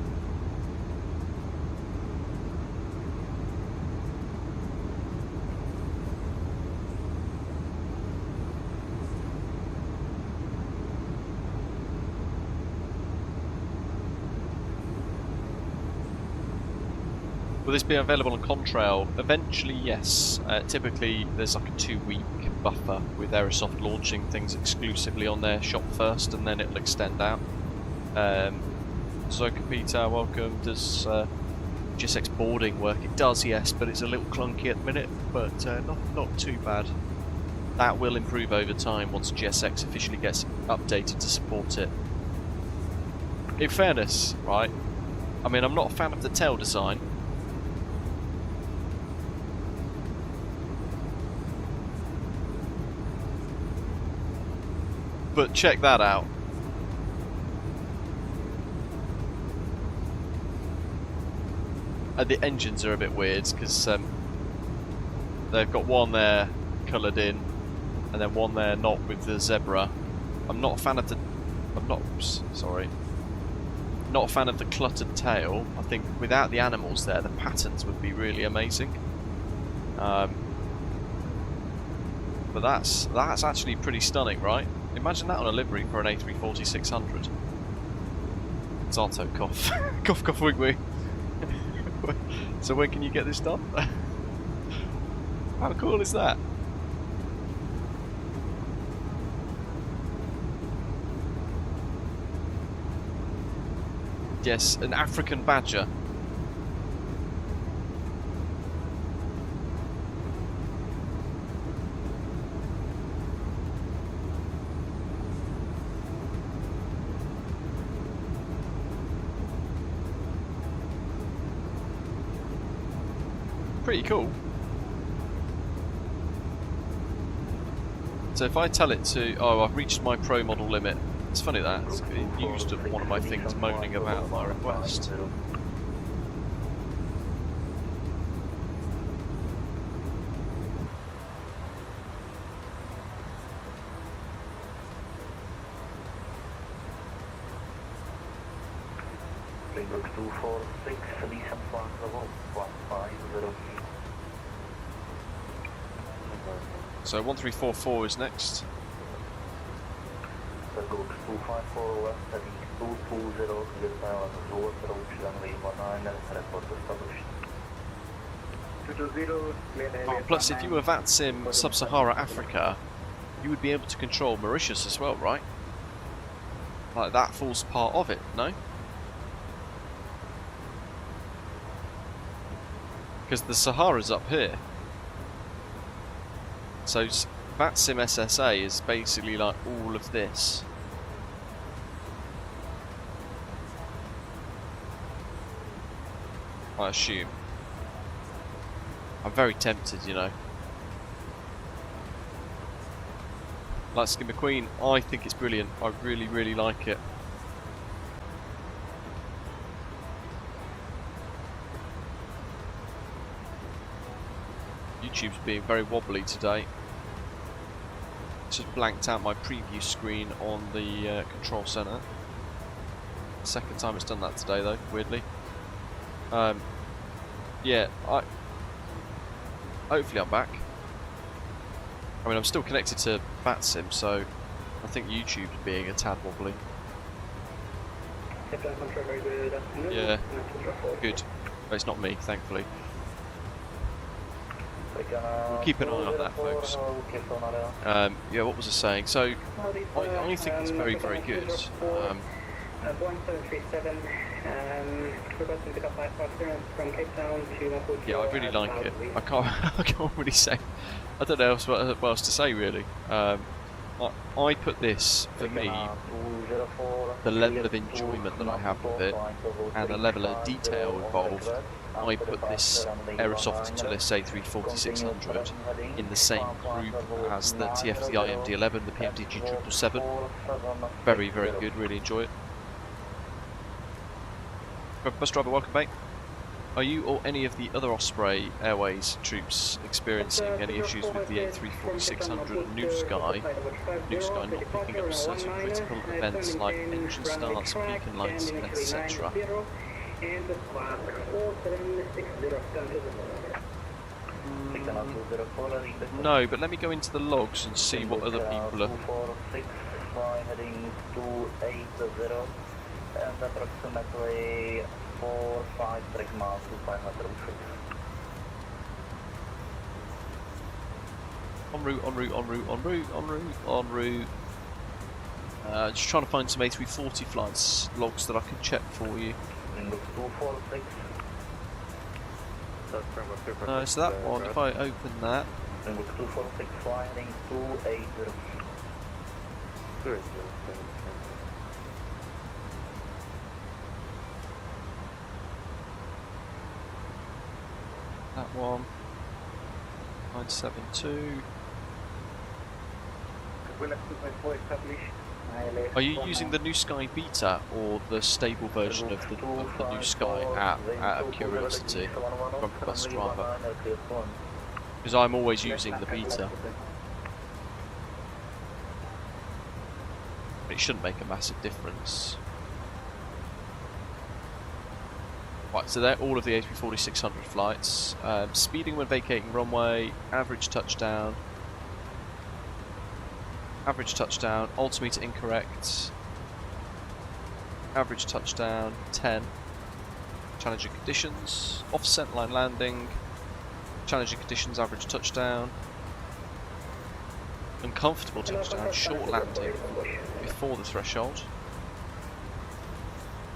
Will this be available on Contrail? Eventually, yes. Typically, there's like a 2-week buffer with Aerosoft launching things exclusively on their shop first, and then it'll extend out. Zoka Peter, welcome. Does GSX boarding work? It does, yes, but it's a little clunky at the minute, but not too bad. That will improve over time once GSX officially gets updated to support it. In fairness, right, I mean, I'm not a fan of the tail design. But check that out. The engines are a bit weird because they've got one there coloured in, and then one there not with the zebra. I'm not a fan of the. Not a fan of the cluttered tail. I think without the animals there, the patterns would be really amazing. But that's actually pretty stunning, right? Imagine that on a livery for an A340-600. Zato cough. Cough cough wing wing. So when can you get this done? How cool is that? Yes, an African badger. Pretty cool. So if I tell it to, oh, I've reached my Pro model limit. It's funny that it's used of one of my things moaning about my request. Springbok 246, decent flight level 150. So 1344 is next. Springbok 254 left, heading 220, clear tail on the lower approach, runway 19, report established. 220, clear Oh, plus if you were VATSIM Sub-Sahara Africa, you would be able to control Mauritius as well, right? Like, that falls part of it, no? Because the Sahara's up here. So VATSIM SSA is basically like all of this. I assume. I'm very tempted, you know. Like Skin McQueen, I think it's brilliant. I really, really like it. YouTube's being very wobbly today. Just blanked out my preview screen on the control center. Second time it's done that today, though, weirdly. Yeah, hopefully I'm back. I mean, I'm still connected to VATSIM, so I think YouTube's being a tad wobbly. Yeah, good. But it's not me, thankfully. We'll keep an eye on that, folks. Yeah, what was I saying? So, I think it's very, very good. Yeah, I really like it. I can't really say. I don't know what else to say, really. I put this, for me, the level of enjoyment that I have with it, and the level of detail involved. I put this Aerosoft ToLiss A340-600 in the same group as the TF, the IMD-11, the PMDG 777. Very, very good. Really enjoy it. Bus driver, welcome back. Are you or any of the other Osprey Airways troops experiencing any issues with the A340-600 New Sky not picking up certain critical events like engine starts, beacon lights, etc.? No, but let me go into the logs and see what other people are. And approximately 4-5 track miles to 500 feet. En route. Just trying to find some A340 flights logs that I can check for you. So that one, if I open that. 246 flying 280. That one. 972. Are you using the New Sky Beta or the stable version of the New Sky out of curiosity from the bus driver? Because I'm always using the Beta. It shouldn't make a massive difference. Right, so they're all of the A340-600 flights. Speeding when vacating runway, average touchdown, altimeter incorrect, average touchdown, 10, challenging conditions, offset line landing, challenging conditions, average touchdown, uncomfortable touchdown, short landing before the threshold,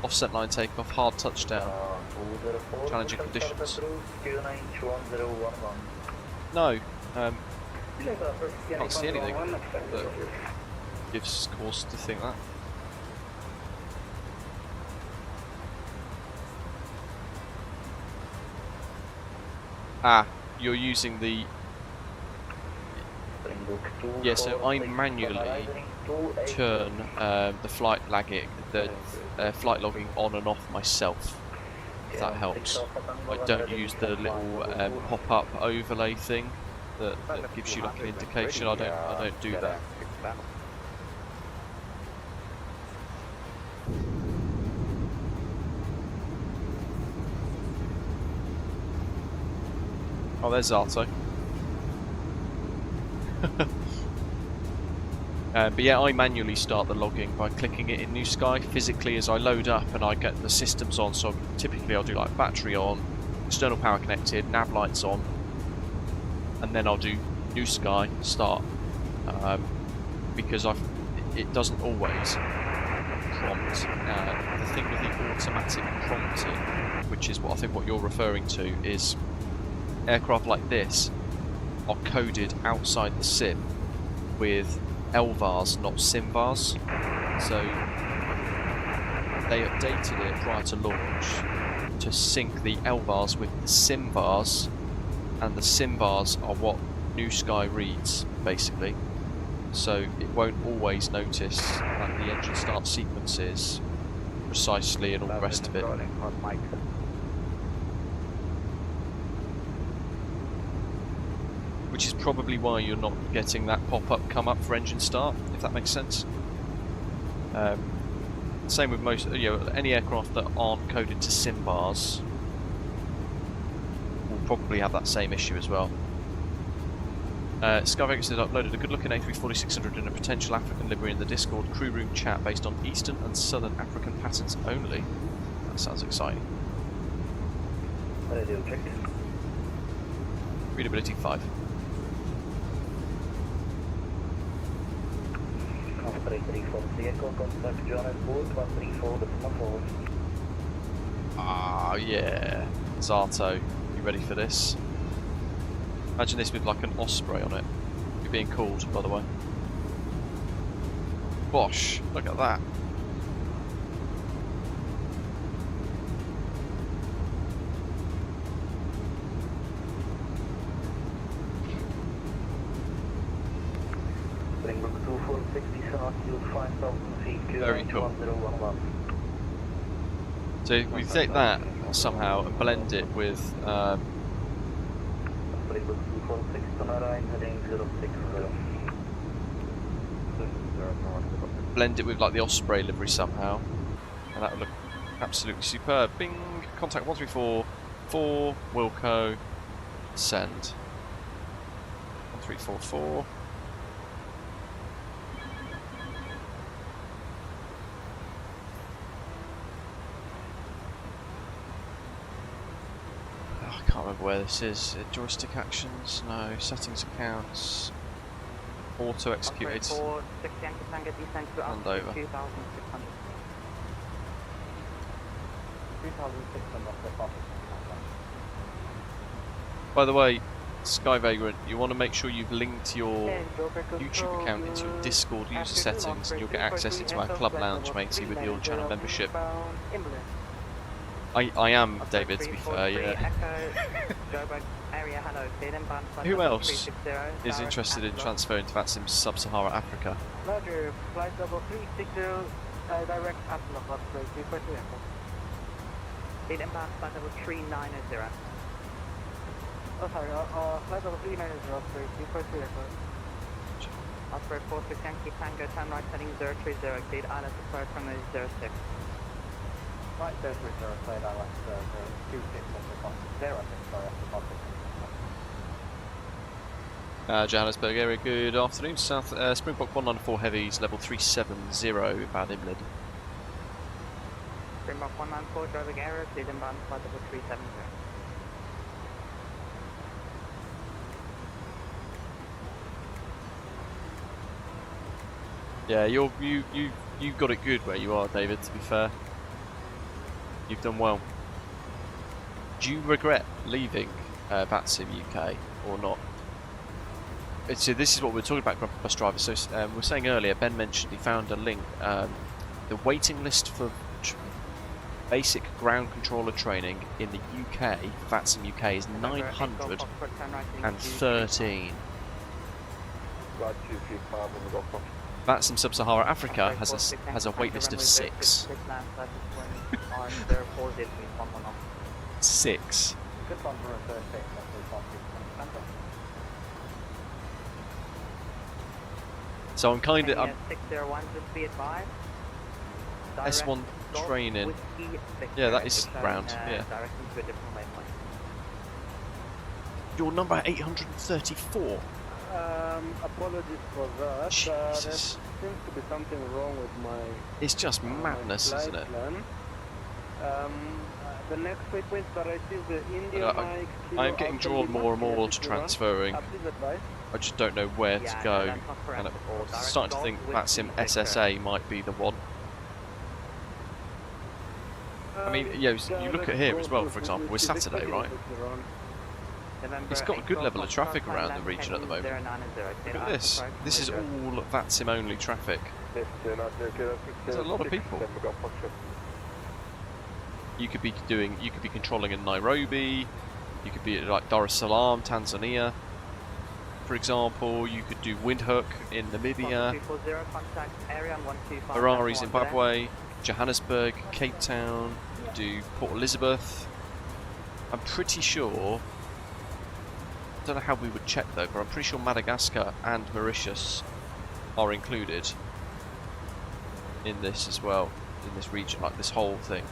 offset line takeoff, hard touchdown, challenging conditions. No, can't see anything that gives cause to think that. Ah, you're using the... Yeah, so I manually turn the flight logging on and off myself, if that helps. I don't use the little pop-up overlay thing that gives you like an indication. I don't do that. Oh, there's Zato. But yeah, I manually start the logging by clicking it in New Sky physically as I load up and I get the systems on. So typically I'll do like battery on, external power connected, nav lights on, and then I'll do New Sky start. because it doesn't always prompt. The thing with the automatic prompting, which is what I think what you're referring to, is aircraft like this are coded outside the sim with LVARs, not SIMVARs. So they updated it prior to launch to sync the LVARs with the SIMVARs, and the SIMVARs are what New Sky reads, basically. So it won't always notice like the engine start sequences precisely and all the rest of it. Which is probably why you're not getting that pop-up come up for engine start, if that makes sense. Same with most, any aircraft that aren't coded to SIMVARs will probably have that same issue as well. Skyvegas has uploaded a good-looking A340-600 in a potential African livery in the Discord crew room chat based on Eastern and Southern African patterns only. That sounds exciting. Readability 5. Ah, yeah. Zato, you ready for this? Imagine this with like an Osprey on it. You're being called, by the way. Bosh, look at that. Very cool. So if we take that somehow and blend it with like the Osprey livery somehow, and that would look absolutely superb. Bing! Contact 1344 Wilco. Send. 1344. I can't remember where this is. Joystick actions? No. Settings accounts. Auto executed. And over. By the way, Sky Vagrant, you want to make sure you've linked your YouTube account into your Discord user settings, and you'll get access into our club lounge, matey, with your channel membership. I am, David, to be fair, yeah. Who else is interested in transferring to VATSIM Sub-Saharan Africa? Roger, flight level 360, direct Atlas upgrade, 340 aircraft. Lead inbound, flight level 390. Oh, sorry, flight level 390, upgrade, 340 aircraft. Upgrade 46 Yankee Tango, turn right heading 030, lead Island Support from 06. Right, 030, lead Island 26 at the bottom, 0 I think, sorry, at the bottom. Johannesburg area, good afternoon. South Springbok 194 Heavies, level 370, bad inlet. Springbok 194, driving area, lead inbound, flight level 370. Yeah, you've got it good where you are, David, to be fair. You've done well. Do you regret leaving VATSIM UK or not? So this is what we're talking about, bus drivers. So we were saying earlier, Ben mentioned he found a link. The waiting list for basic ground controller training in the UK, VATSIM UK, is 913. VATSIM Sub-Saharan Africa has a wait list of 6. 6. So I'm kind of S1 training. Yeah, that is round. Yeah. Your number 834. Apologies for that. Jesus. There seems to be something wrong with my. It's just madness, isn't it? Plan. The next frequency that I see is the India Mike. I'm getting drawn more and more to transferring. Please advise. I just don't know where to go. And I'm starting to think VATSIM SSA might be the one. I mean, you look at here as well, for example, we're Saturday, right? It's got a good level of traffic around the region at the moment. Look at this. This is all VATSIM only traffic. There's a lot of people. You could be controlling in Nairobi. You could be at like Dar es Salaam, Tanzania, for example. You could do Windhoek in Namibia, Harare, Zimbabwe, Johannesburg, Cape Town. You could do Port Elizabeth. I'm pretty sure. I don't know how we would check though, but I'm pretty sure Madagascar and Mauritius are included in this as well, in this region, like this whole thing.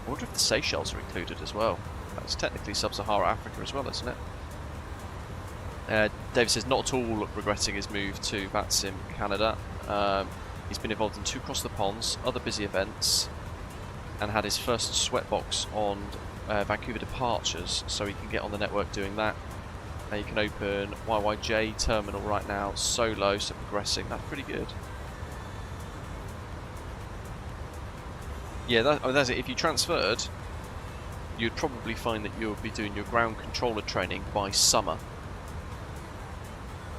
I wonder if the Seychelles are included as well. That's technically Sub-Saharan Africa as well, isn't it? David says, not at all regretting his move to VATSIM Canada. He's been involved in 2 Cross the Ponds, other busy events, and had his first sweatbox on Vancouver departures, so he can get on the network doing that. You can open YYJ terminal right now, solo, so progressing. That's pretty good. Yeah, that's it. If you transferred, you'd probably find that you'll be doing your ground controller training by summer,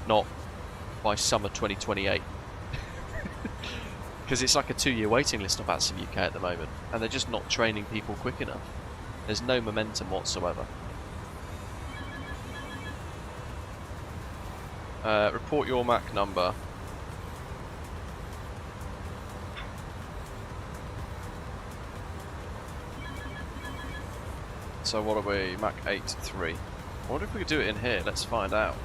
not by summer 2028. Because it's like a 2-year waiting list on VATSIM UK at the moment, and they're just not training people quick enough. There's no momentum whatsoever. Report your MAC number. So what are we? MAC 83. I wonder if we could do it in here. Let's find out.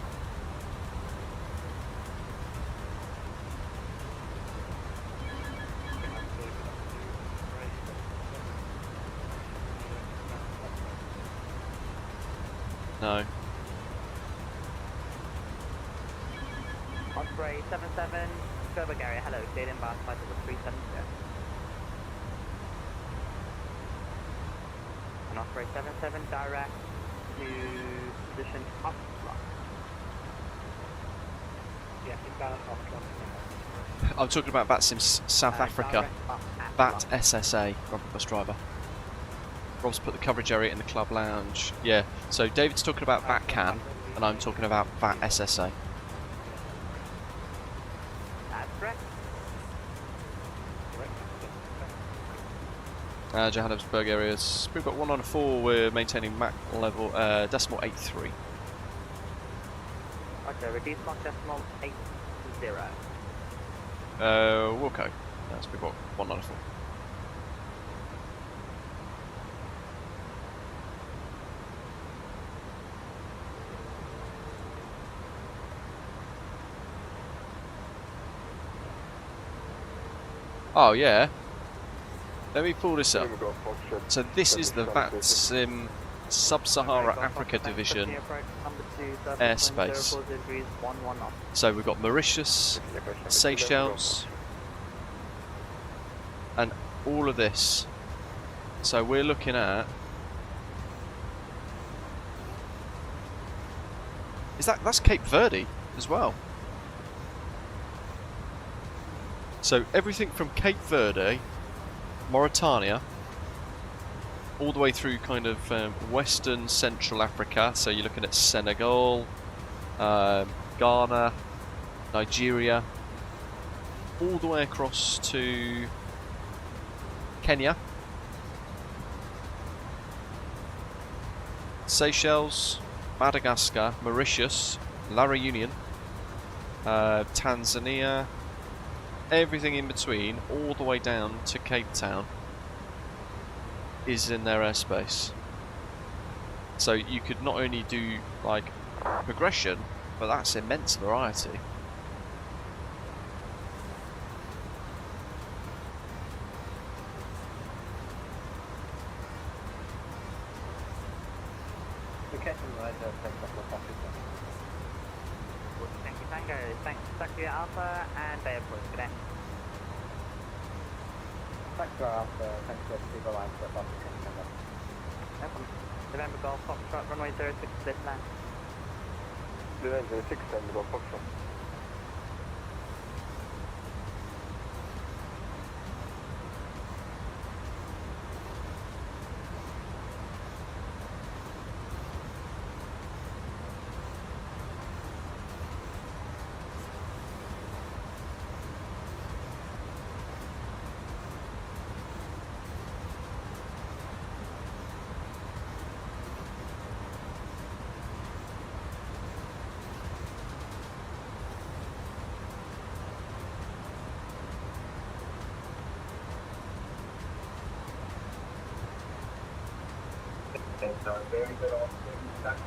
No. Osprey 77, go Bulgaria, hello, cleared inbound flight over 370. And Osprey 77, direct to position Oslo. Yeah, inbound Oslo. I'm talking about VATSIM South Africa. VAT SSA, bus driver. Rob's put the coverage area in the club lounge. Yeah, so David's talking about VATCAN, and I'm talking about VAT SSA. That's correct. Johannesburg areas. We've got 194. We're maintaining MAC level decimal 83. Okay, reduce Mach decimal 80. Wilco. That's we've got 194. Oh yeah. Let me pull this up. So this is the VATSIM Sub-Saharan Africa Division airspace. So we've got Mauritius, Seychelles, and all of this. So we're looking at. That's Cape Verde as well. So everything from Cape Verde, Mauritania, all the way through kind of western central Africa. So you're looking at Senegal, Ghana, Nigeria, all the way across to Kenya, Seychelles, Madagascar, Mauritius, La Réunion, Tanzania. Everything in between, all the way down to Cape Town, is in their airspace. So you could not only do like progression, but that's immense variety. Thank you, Tango. Thanks, Taxi Alpha and Bay Approach. Good day. Thanks for Alpha, thanks for the line for Alpha. November Golf, Foxtrot, runway 06, split land. Engine 6 and go Foxtrot.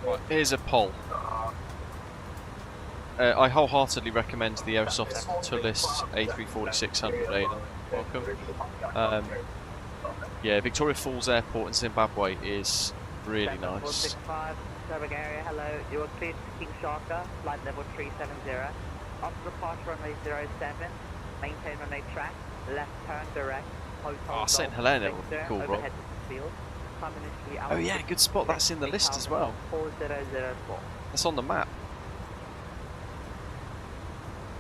Right, here's a poll. I wholeheartedly recommend the Aerosoft ToLiss A340-600. Welcome. Yeah, Victoria Falls Airport in Zimbabwe is really nice. 465, Traffic area, hello. You are cleared to King Sharka, flight level 370. After departure runway 07, maintain runway track, left turn direct, hotel. Oh, St Helena would be cool, Rob. Oh yeah, good spot. That's in the list as well. 4004. That's on the map.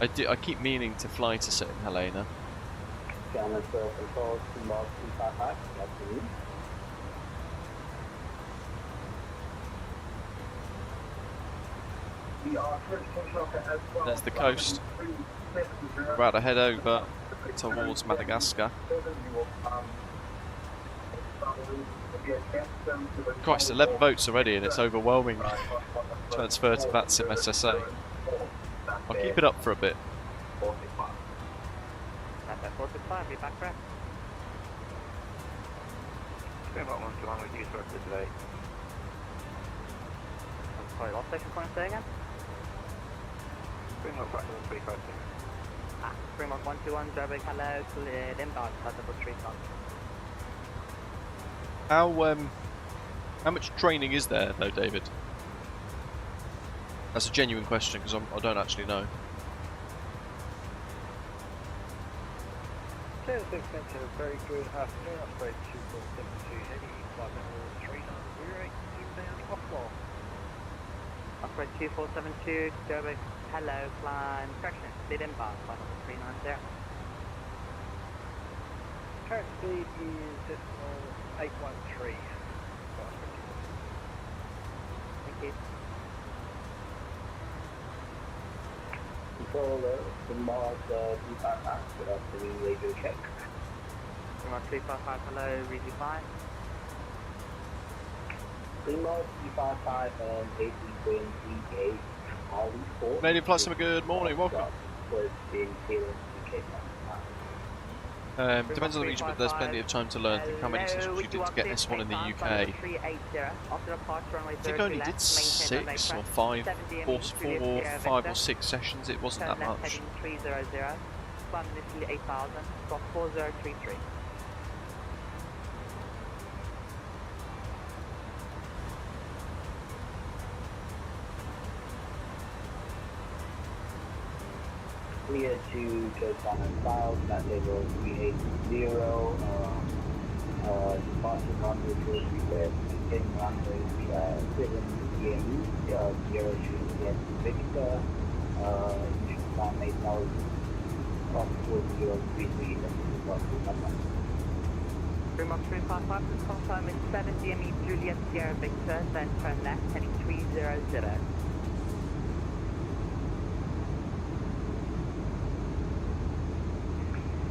I keep meaning to fly to St Helena. There's the coast. We're about to head over towards Madagascar. Christ, 11 votes already and it's overwhelming. Transfer to VATSIM SSA. I'll keep it up for a bit. 465, be back correct. Sorry, what station point say again? Springbok 121, Joburg, hello, cleared inbound, flight level 3 How much training is there though, David? That's a genuine question because I don't actually know. Cheers, extension, a very good afternoon. Osprey 2472 heavy, flight level 3908, inbound offload. Osprey 2472, Joburg, hello, climb, correction, speed inbound, flight level 390. Current speed is decimal 813. Thank you. Controller, the Mars 355, good afternoon, radio check. Mars 355, hello, read you fine. Mars 355 and 8338, all these 4. Canadian Flight Simmer, good morning, welcome. Depends on the region, but there's plenty of time to learn. Think how many sessions you did to get this one in the UK. I think I only did 6 or 5, 4, 5 or 6 sessions, it wasn't that much. 300, fun initially 8000, stop 4033. Clear to Cape Town and South, that level 380, departure runway 437, maintain runway 7 DME, 0 should Victor, should climb 8000, cross 4033, that's the number. Springbok 355, please confirm is 7 DME Juliet Sierra Victor, then turn left, heading 300.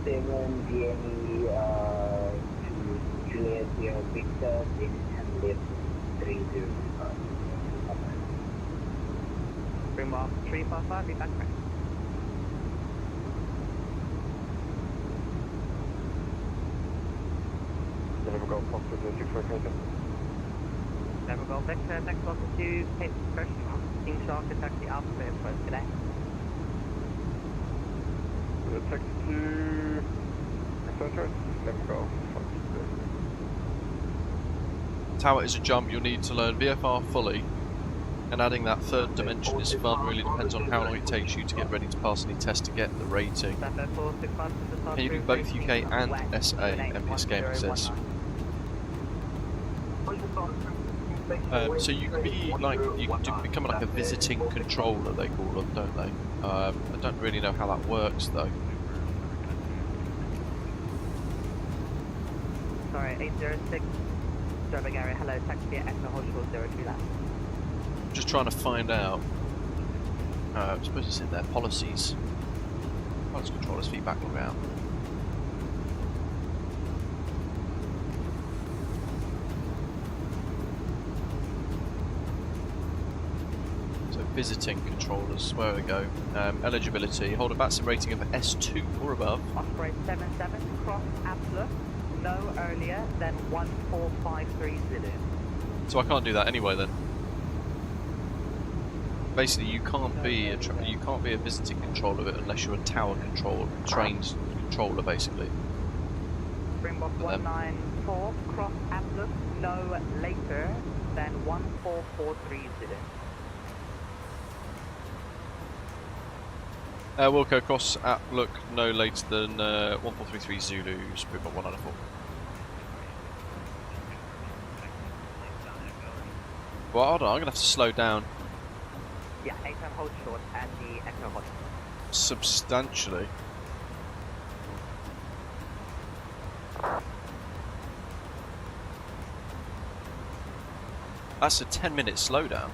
7 DME to Juliet Sierra Victor, then and left 30. Springbok 355, be back correct. Never go Fox to the 6 Never go Victor, next welcome to Cape First, King Shark, taxi Alpha first today. We'll text to Center, never go Fox Tower is a jump, you'll need to learn VFR fully, and adding that third dimension is fun, really depends on how long it takes you to get ready to pass any test to get the rating. Can you do both UK and SA, MPS Gamer says. So you can be like, you can become like a visiting controller, they call them, don't they? I don't really know how that works though. Sorry, 806, Pushback area, hello, taxi at Echo Hold Short 03 left. Just trying to find out. I suppose it's in their policies. Pilot's controllers feedback log out. Visiting controllers, where we go. Eligibility, hold a VATSIM rating of S2 or above. Osprey 77, cross Atlas, no earlier than 1453 Zulu. So I can't do that anyway then. Basically, you can't be a visiting controller unless you're a tower trained controller, basically. Springbok 194, cross Atlas, no later than 1443 Zulu. Wilco, cross at look no later than 1433 Zulu, Springbok 194. Well, hold on, I'm going to have to slow down. Yeah, 8 time hold short at the Echo Hold. Substantially. That's a 10-minute slowdown.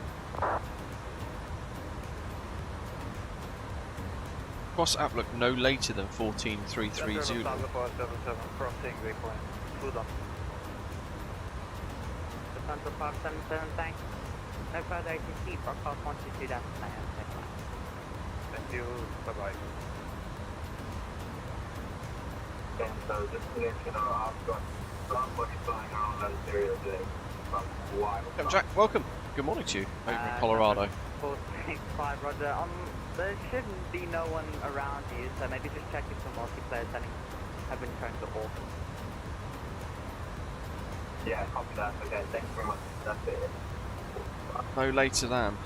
Cross outlook no later than 1433 Zulu. Crossing waypoint. Full on. Central Park 77, thanks. No further ATC, broadcast 122 down to Mayan. Thank you. Bye bye. And so just to let you know, I've got somebody flying around that area today. Welcome, Jack. Welcome. Good morning to you over in Colorado. 465, Roger. There shouldn't be no one around you, so maybe just check if the multiplayer settings have been turned to off. Yeah, copy that. Okay, thanks very much. That's it. No later than.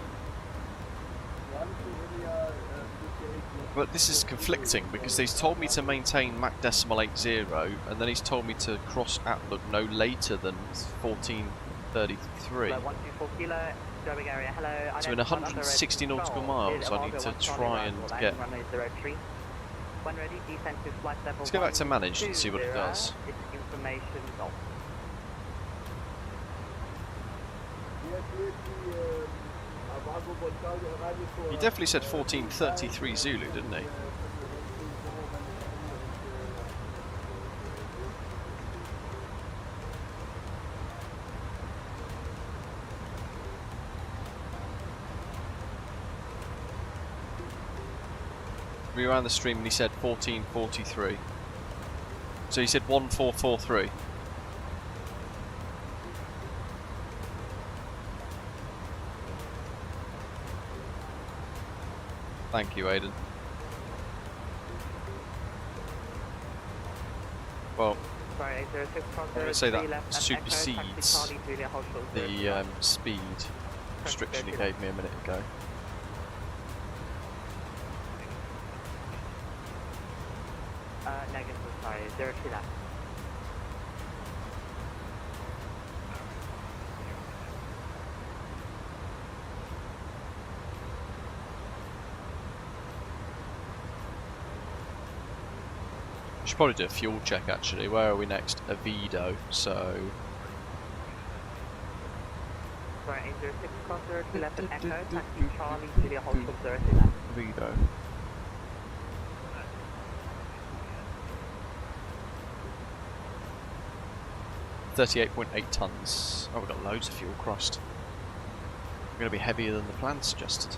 But this is conflicting because he's told me to maintain Mach decimal 80 and then he's told me to cross outlook no later than 1433. 124 kilo, Pushback area, hello. So in 160 nautical miles I need to try and get... When ready, descend to flight level. Let's go back to managed and see what it does. It's information off. He definitely said 1433 Zulu, didn't he? We ran the stream and he said 1443. So he said 1443. Thank you, Aidan. Well, I'm going to say that supersedes the speed restriction he gave me a minute ago. Negative, sorry, 0 to that. Should probably do a fuel check actually. Where are we next? Avido, so... Sorry, 806 cross 0 to left and Echo, taxi Charlie, Julia Hold 0 to left. Avido. $38.8 tons. Oh, we've got loads of fuel crossed. We're going to be heavier than the plan suggested.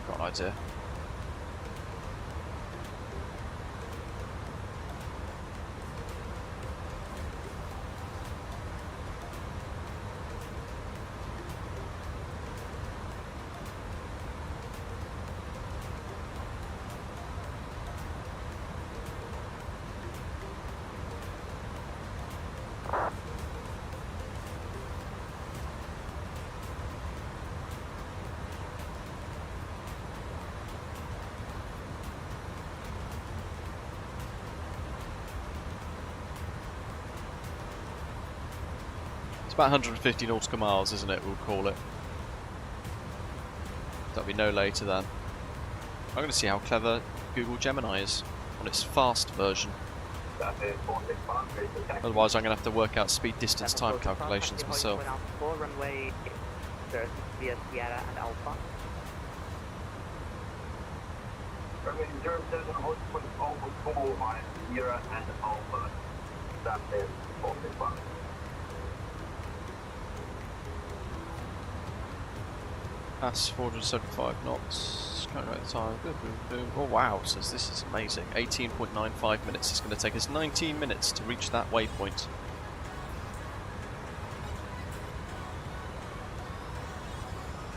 Got an idea. It's about 150 nautical miles, isn't it? We'll call it. That'll be no later than. I'm going to see how clever Google Gemini is on its fast version. Otherwise, I'm going to have to work out speed, distance, time calculations myself. Runway via Sierra and Alpha. Runway 07 Hotpoint Alpha 4 via Sierra and Alpha. That is 465. That's 475 knots. Can't write the time. Boom, boom, boom. Oh wow, says this is amazing. 18.95 minutes. It's going to take us 19 minutes to reach that waypoint.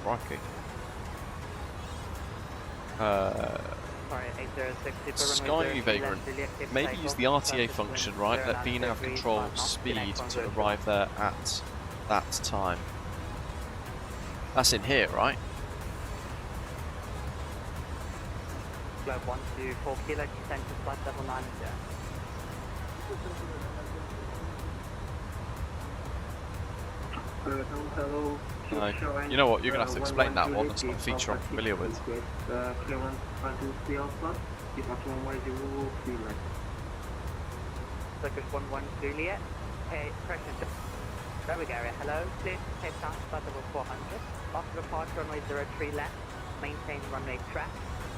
Crikey. Sky Vagrant. Maybe use the RTA function, right? Let VNAV control speed to arrive there at that time. That's in here, right? Globe 124 kilo, descent to flight level 90. You know what, you're going to have to explain that one, that's not a feature I'm familiar with. Circus 11 Juliet, hey, pressure. There we go, hello, clear to Cape Town, flight level 400. After departure, runway 03 left, maintain runway track.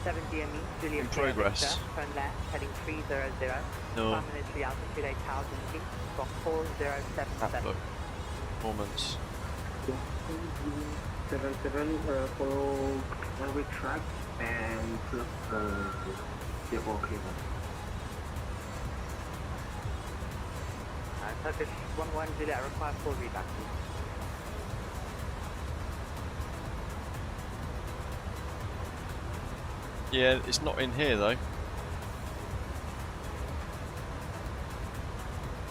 7 DME, Juliet in progress. Turn left, heading 300. No. Military altitude 8,000 feet, from 4077. Performance. 77, follow runway track and the ball cable. Turkish 11 Juliet requires full rebacking. Yeah, it's not in here though.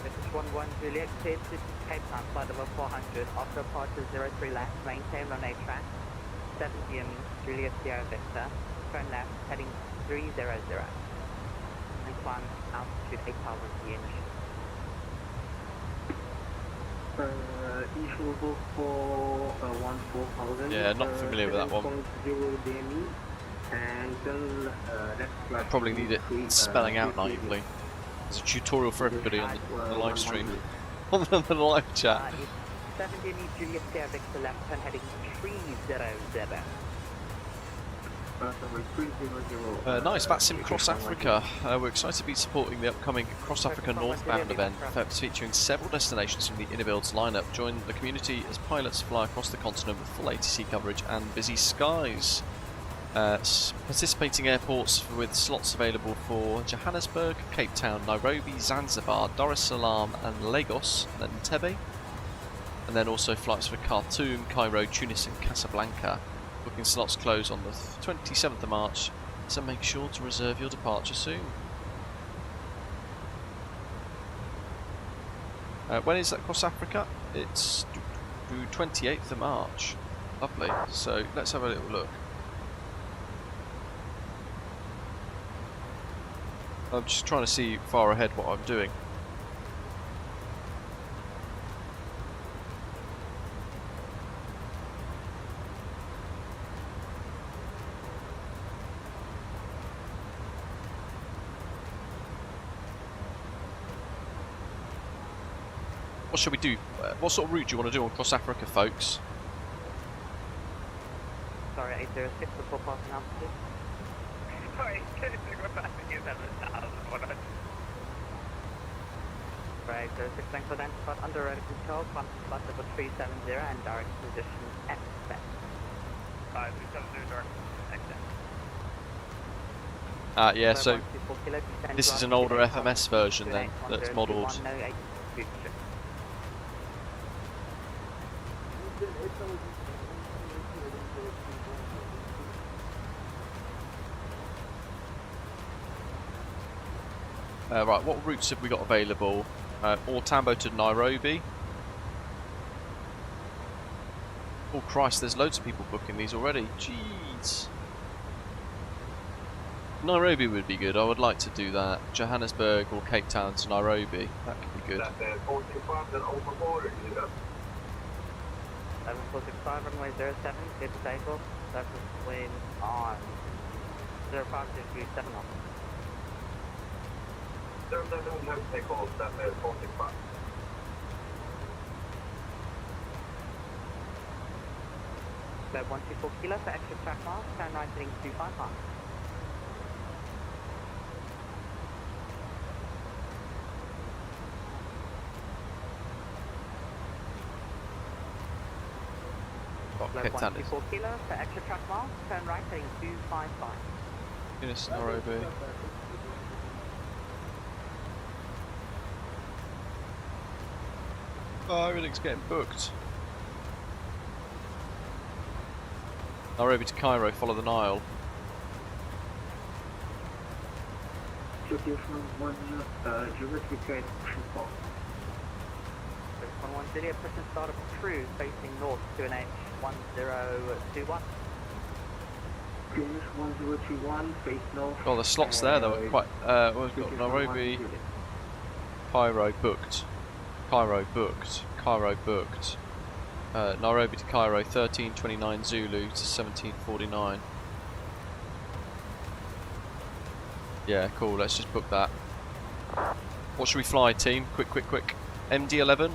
This is 11 Juliet, cleared to Cape Town, flight level 400, after departure 03 left, maintain runway track, 7 DME, Juliet Sierra Victor, turn left, heading 300, and climb altitude 8,000 feet initially. Issue for 14,000. Yeah, not familiar with that one. I probably need it spelling out naively. There's a tutorial for everybody on the live stream, on the live chat. 70 Juliet Sierra Victor left turn heading 300. Nice, VATSIM Cross Africa. We're excited to be supporting the upcoming Cross Africa Northbound event, featuring several destinations from the Innobuilds lineup. Join the community as pilots fly across the continent with full ATC coverage and busy skies. Participating airports with slots available for Johannesburg, Cape Town, Nairobi, Zanzibar, Dar es Salaam and Lagos, and then Entebbe. And then also flights for Khartoum, Cairo, Tunis and Casablanca. Booking slots close on the 27th of March, so make sure to reserve your departure soon. When is that Cross Africa? It's 28th of March. Lovely. So let's have a little look. I'm just trying to see far ahead what I'm doing. What should we do? What sort of route do you want to do on Cross Africa, folks? Sorry, 806 before passing altitude. Sorry, we're passing you 7,100. Right, 806, thanks for that. Spot under radar control, constant flight level 370 and direct position XZ. 370 direct XZ. Yeah, so this is an older FMS version then, that's modelled. Right, what routes have we got available? Or Tambo to Nairobi. Oh Christ, there's loads of people booking these already. Jeez. Nairobi would be good, I would like to do that. Johannesburg or Cape Town to Nairobi, that could be good. 465, runway 07, clear to takeoff. Surface wind on 0527 knots. 07, takeoff, surface 465. Flight 124 kilo for extra track miles, turn right heading 255. Flight 124 kilo for extra track miles, turn right heading 255. Guinness, Nairobi. Oh, everything's getting booked. Nairobi to Cairo, follow the Nile. Turkish 1-1, geometry train, pushing forward. 110, push and start of cruise facing north to an H1021. Turkish 1021, face north. Oh, the slots there though are quite. We've got Nairobi, Cairo booked. Cairo booked. Cairo booked. Nairobi to Cairo, 13:29 Zulu to 17:49. Yeah, cool. Let's just book that. What should we fly, team? Quick, quick, quick. MD-11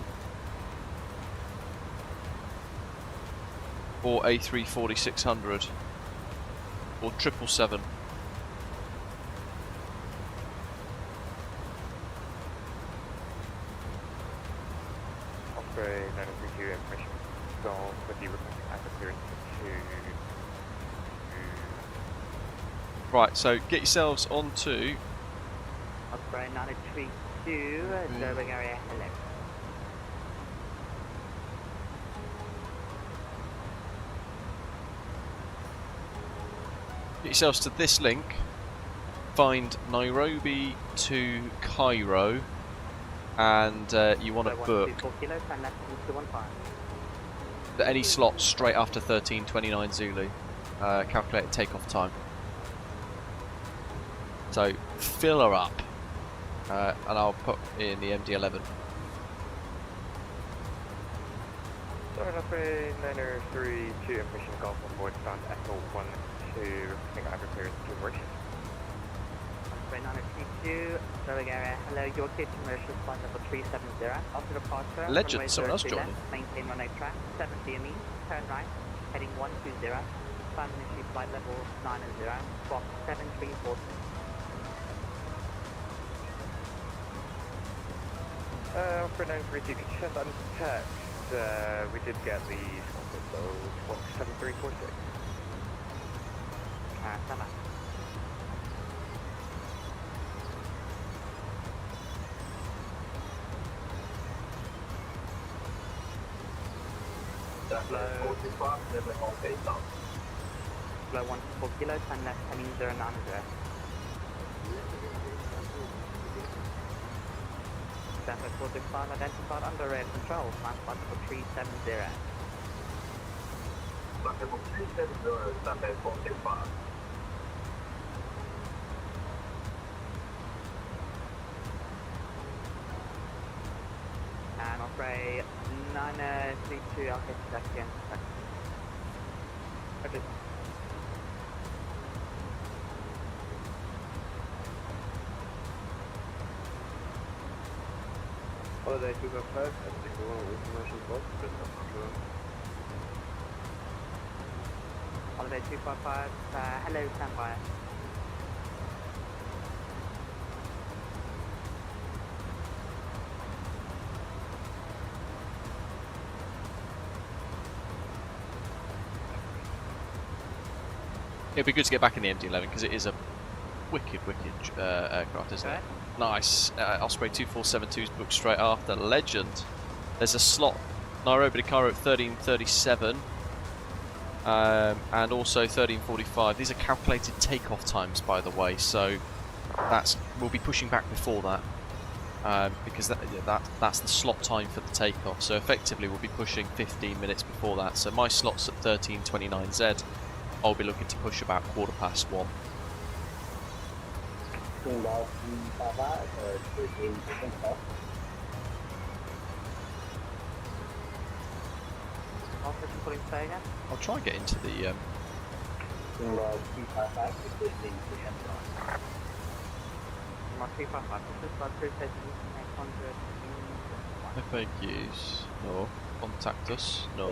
or A340-600 or 777. Osprey 932 information Golf with the requesting active clearance to... Right, so get yourselves onto Osprey 932, Durban area, hello. get yourselves to this link. Find Nairobi to Cairo, and you want to book any slot straight after 13:29 Zulu. Calculated takeoff time. So fill her up, and I'll put in the MD-11. Sorry, Osprey 932 information Golf on board found Echo 12 requesting active clearance to Mauritius. Osprey 932, Durban area, hello, your clear to Mauritius, flight level 370. After departure, Legend, runway someone else 02 joining. left, maintain runway track, 7 DME, turn right, heading 120, climb initially flight level 90, squawk 7346. Osprey 932, could you send that into text? We did get the squawk, so squawk 7346. Sama. Flow 124 kilo, turn left heading 090. Traffic 465 identified under air control, flight level 370. Flight level 370, Traffic 465. And Osprey 932, I'll hit you back again. Okay. Holiday 255, and single one with commercial box, Holiday 255, hello, standby. It'd be good to get back in the MD-11 because it is a wicked aircraft, isn't it? Nice. Osprey 2472's booked straight after. Legend. There's a slot Nairobi to Cairo at 13:37 and also 13:45. These are calculated takeoff times, by the way, so we'll be pushing back before that because that's the slot time for the takeoff. So effectively we'll be pushing 15 minutes before that. So my slot's at 13:29Z. I'll be looking to push about 1:15. pushing pulling stay again. I'll try and get into the. My 355, push start cruise station 800. FAQs. No. Contact us. No.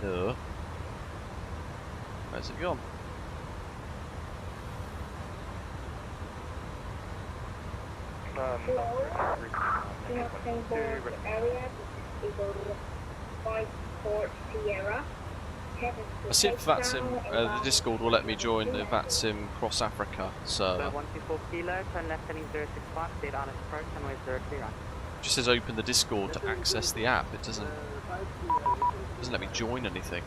No. Where's it gone? I see if VATSIM, the Discord will let me join the VATSIM Cross Africa server. 124 kilo, turn left heading 065, state Alice approach, runway 03 right. It just says open the Discord to access the app. It doesn't let me join anything.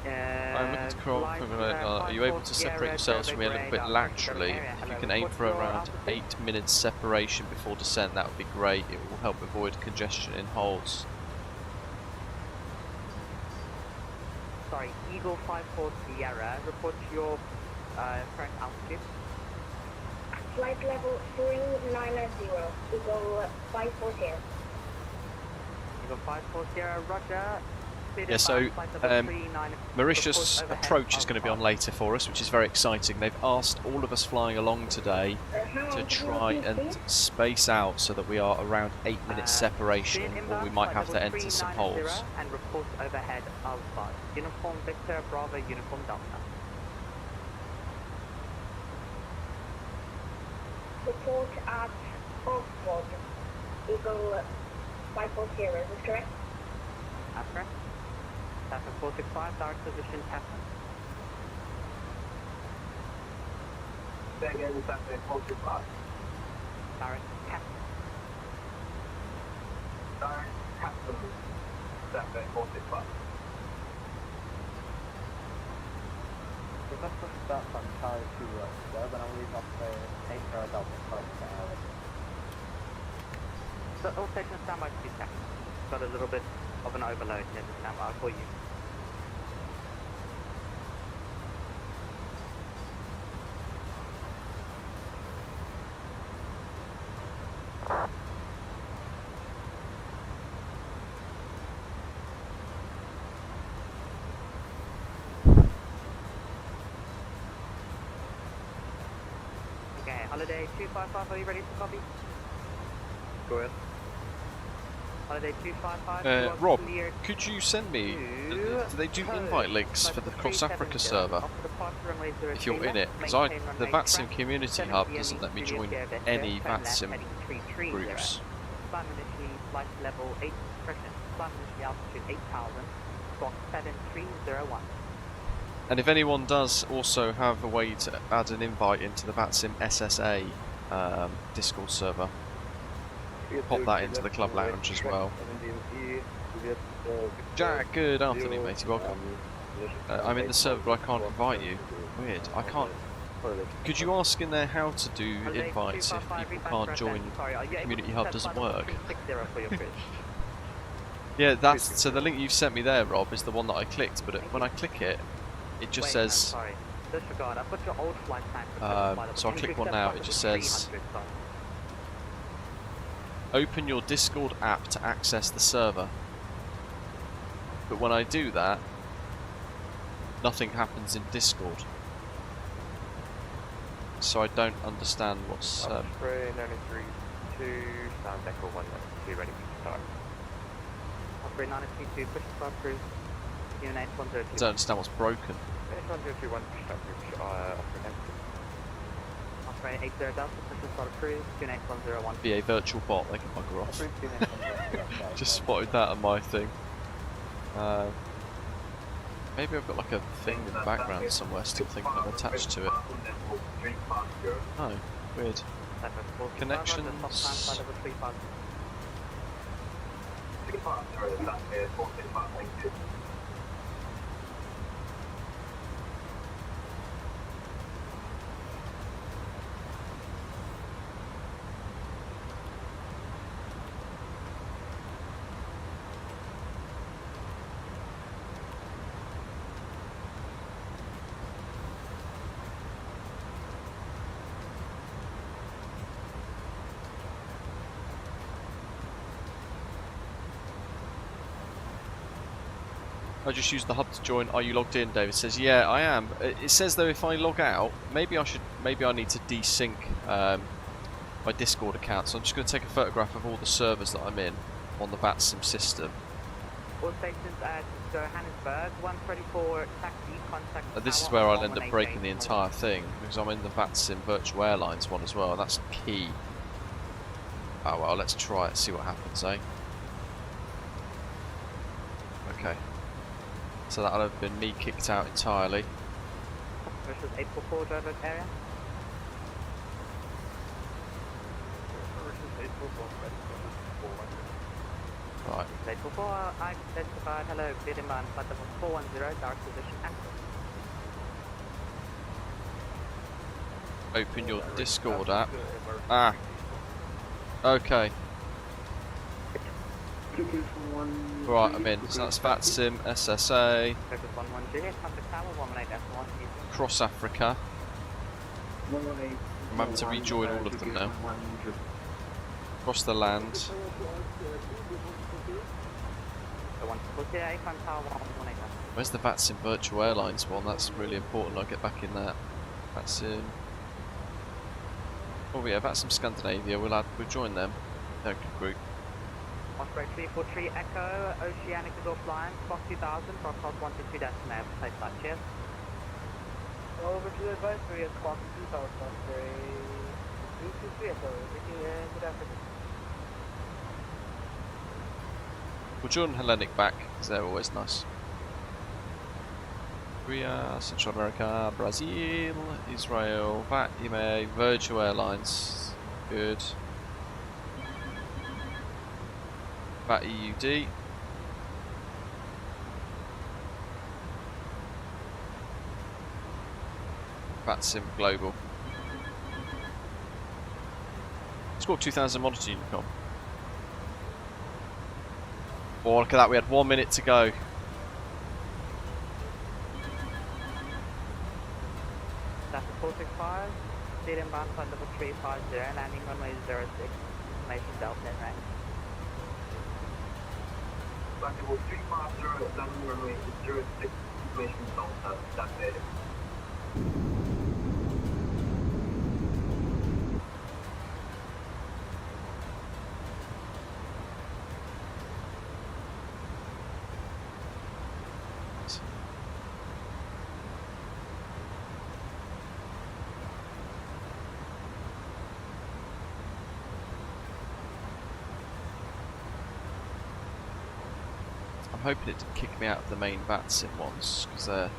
I'm looking to crawl. Are you able to separate yourselves from me a little bit laterally? If you can aim for around 8 minutes separation before descent, that would be great. It will help avoid congestion in holes. Sorry, Eagle 54 Sierra, report your current altitude. Flight level 390, Eagle 540. Eagle 54 Sierra, roger. Yeah, so Mauritius approach is going to be on later for us, which is very exciting. They've asked all of us flying along today to try and space out so that we are around 8 minutes separation, or we might have to enter some holes. And report overhead Alpha. Uniform Victor, Bravo, Uniform Delta. Report at Oxford, Eagle 540, is this correct? That's correct. Tappan 465, direct position Tappan. Say again, Tappan 465. Direct Tappan. Direct Tappan, Tappan 465. If I push that from Charlie to there, then I'll leave off the 8 Delta close to hours. So all stations standby to be Tappan. Got a little bit of an overload here to stand by for you. Okay, Holiday 255, are you ready to copy? Go ahead. Holiday 255. Rob, could you send me, do they do invite links for the Cross Africa server, if you're in it? Because the VATSIM community hub doesn't let me join any VATSIM groups. Climb initially, flight level 8, pressure, climb initially altitude 8,000, squawk 7301. And if anyone does also have a way to add an invite into the VATSIM SSA Discord server, pop that into the club lounge as well. Jack, good afternoon, matey. Welcome. I'm in the server, but I can't invite you. Weird. I can't. Could you ask in there how to do invites if people can't join? Community hub doesn't work. Yeah, that's so. The link you've sent me there, Rob, is the one that I clicked. But when I click it, it just says. So I'll click one now. It just says. Open your Discord app to access the server. But when I do that, nothing happens in Discord. So I don't understand what's... Spray 93.2, sound echo 192, ready for start. Spray 93.2, push start cruise, unit 8102. I don't understand what's broken. 8121, push start cruise, Spray 80 Delta, push start cruise, unit 8101. VA virtual bot, they can bugger off. Just spotted that on my thing. Maybe I've got like a thing in the background somewhere still thinking I'm attached to it. Oh, weird. Connections. I just used the hub to join. Are you logged in? David says, yeah, I am. It says though if I log out, maybe I need to desync my Discord account. So I'm just going to take a photograph of all the servers that I'm in on the VATSIM system. All stations at Johannesburg, 134 taxi, contact. This is where I'll end up breaking the entire thing because I'm in the VATSIM Virtual Airlines one as well. That's key. Oh well, let's try it. See what happens, eh? Okay. So that'll have been me kicked out entirely. Versus 844 driver area. Right. 844, I've identified. Hello, clear inbound, flight level 410, direct position anchor. Open your Discord app. Ah. Okay. Right, I'm in. So that's VATSIM, SSA, Cross Africa. I'm having to rejoin all of them now. Across the land. Where's the VATSIM Virtual Airlines one? That's really important. I'll get back in that. VATSIM. Oh yeah, VATSIM Scandinavia. We'll join them. They're a good group. Osprey 343 Echo, Oceanic is offline, Fox 2000, broadcast 122 decimal, place flight, cheers. Over to the advisory at Fox 2000, Osprey 323 Echo, good afternoon. We'll join Hellenic back, because they're always nice. Korea, Central America, Brazil, Israel, VATIM, Virtual Airlines, good. VAT-EUD. VATSIM Global. Squawk 2000 monitor Unicom. Oh, look at that, we had 1 minute to go. That's 465, speed inbound flight level 350, landing runway 06, information Delta in range. Flight level 350, landing runway 06, information Delta, that's it. I'm hoping it didn't kick me out of the main VATSIM ones, because they're...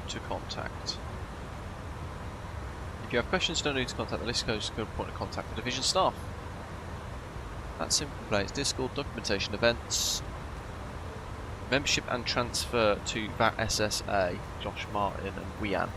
to contact. If you have questions, don't need to contact the list coach, go point of contact for division staff. That's simple. Plays Discord, documentation, events, membership and transfer to VAT SSA, Josh Martin and Wian.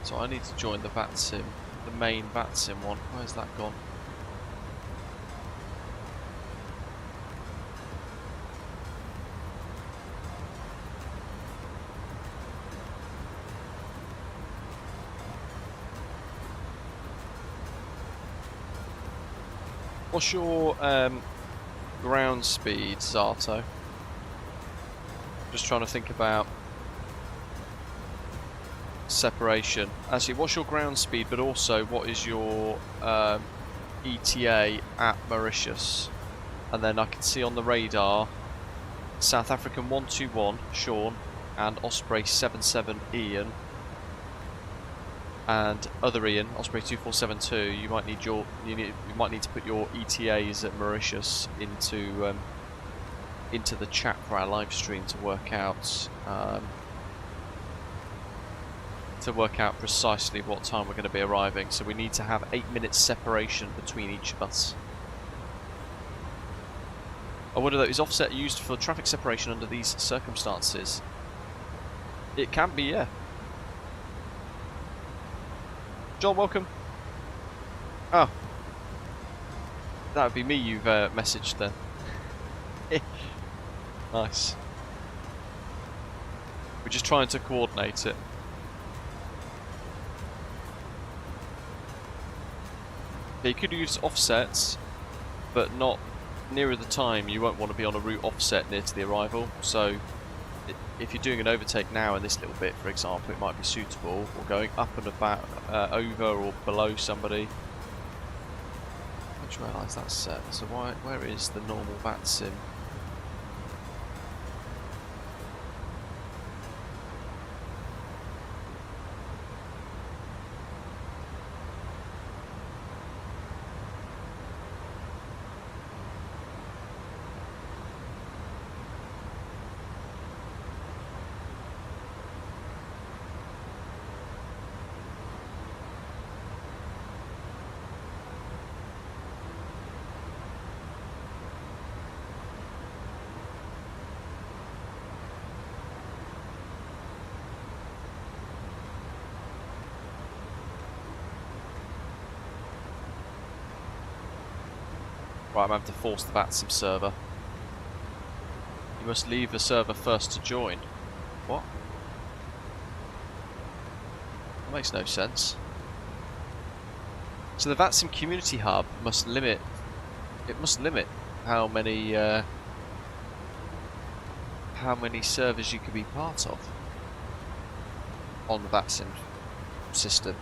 So I need to join the VATSIM, the main VATSIM one. Where's that gone? What's your ground speed, Zato? Just trying to think about separation. Actually, what's your ground speed, but also what is your ETA at Mauritius? And then I can see on the radar South African 121 Sean and Osprey 77 Ian and other Ian Osprey 2472. You might need your you might need to put your ETAs at Mauritius into the chat for our live stream to work out precisely what time we're going to be arriving. So we need to have 8 minutes separation between each of us. I wonder though, is offset used for traffic separation under these circumstances? It can be, yeah. John, welcome. Oh, that would be me you've messaged then. Nice. We're just trying to coordinate it. Yeah, you could use offsets, but not nearer the time. You won't want to be on a route offset near to the arrival. So if you're doing an overtake now in this little bit, for example, it might be suitable, or going up and about over or below somebody. I just realised that's set. So where is the normal VATSIM? Right, I'm having to force the VATSIM server. You must leave the server first to join. What? That makes no sense. So the VATSIM community hub must limit. It must limit how many servers you can be part of on the VATSIM system.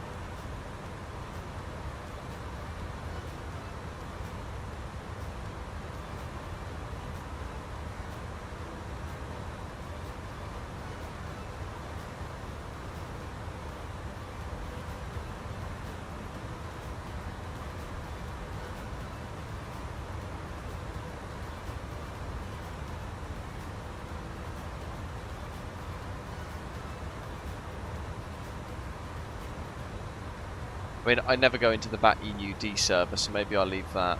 I mean, I never go into the VAT EUD server, so maybe I'll leave that.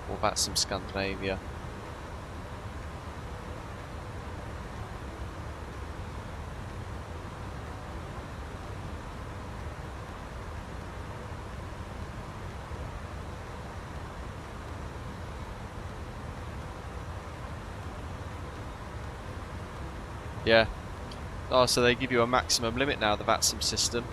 Or VATSIM Scandinavia. Yeah. Oh, so they give you a maximum limit now, the VATSIM system.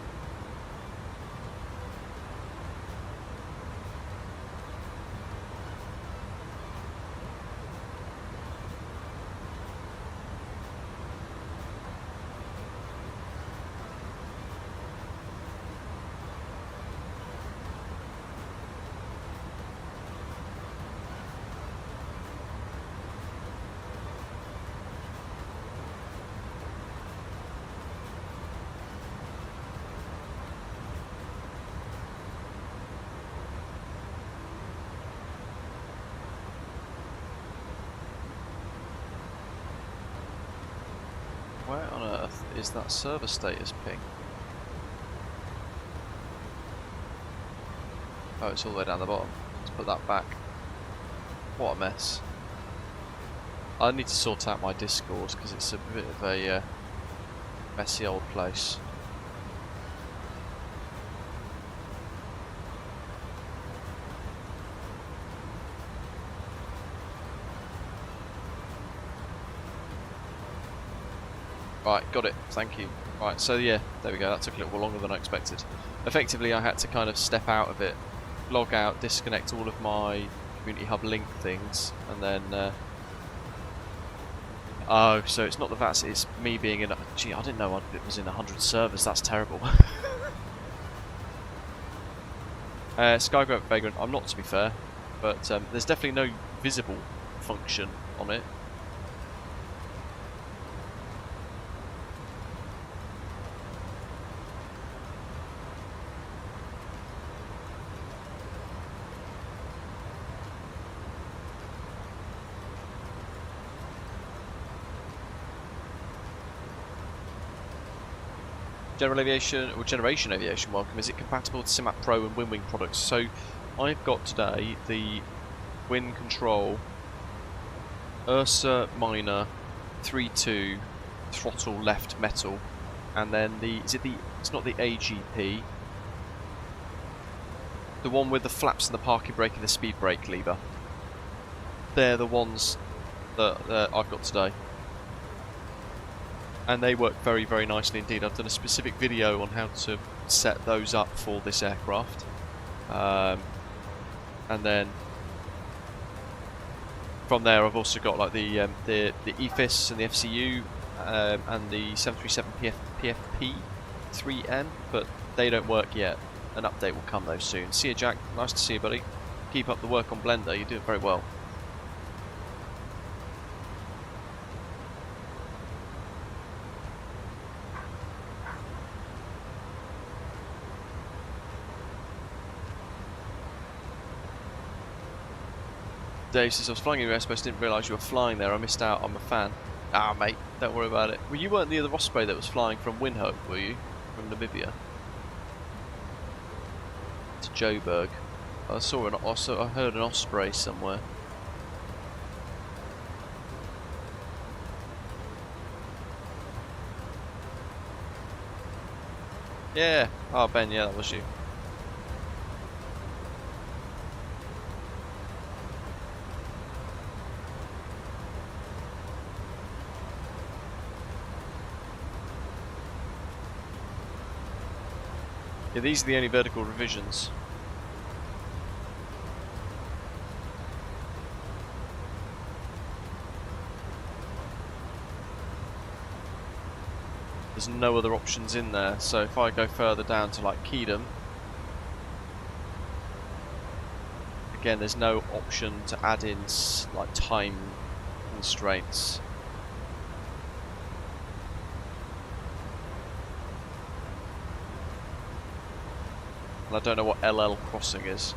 Where on earth is that server status ping? Oh, it's all the way down the bottom. Let's put that back. What a mess. I need to sort out my Discord because it's a bit of a messy old place. Right, got it. Thank you. Right, so yeah, there we go. That took a little longer than I expected. Effectively, I had to kind of step out of it, log out, disconnect all of my Community Hub link things, and then... oh, so it's not the VATS, it's me being in... Gee, I didn't know it was in 100 servers. That's terrible. Skygrove Vagrant, I'm not, to be fair, but there's definitely no visible function on it. General Aviation, or Generation Aviation, welcome. Is it compatible with SIMAP Pro and WinWing products? So, I've got today the Wind Control Ursa Minor 3.2 throttle left metal, and then it's not the AGP, the one with the flaps and the parking brake and the speed brake lever. They're the ones that I've got today. And they work very, very nicely indeed. I've done a specific video on how to set those up for this aircraft. And then from there I've also got like the EFIS and the FCU and the 737 PFP 3M, but they don't work yet. An update will come though soon. See you, Jack. Nice to see you, buddy. Keep up the work on Blender. You do it very well. Dave says, I was flying in Aerosoft, didn't realise you were flying there. I missed out. I'm a fan. Ah, mate, don't worry about it. Well, you weren't the other Osprey that was flying from Windhoek, were you? From Namibia to Joburg. I heard an Osprey somewhere. Yeah. Oh, Ben, yeah, that was you. Yeah, these are the only vertical revisions. There's no other options in there, so if I go further down to like Kedem, again there's no option to add in like time constraints. I don't know what LL crossing is.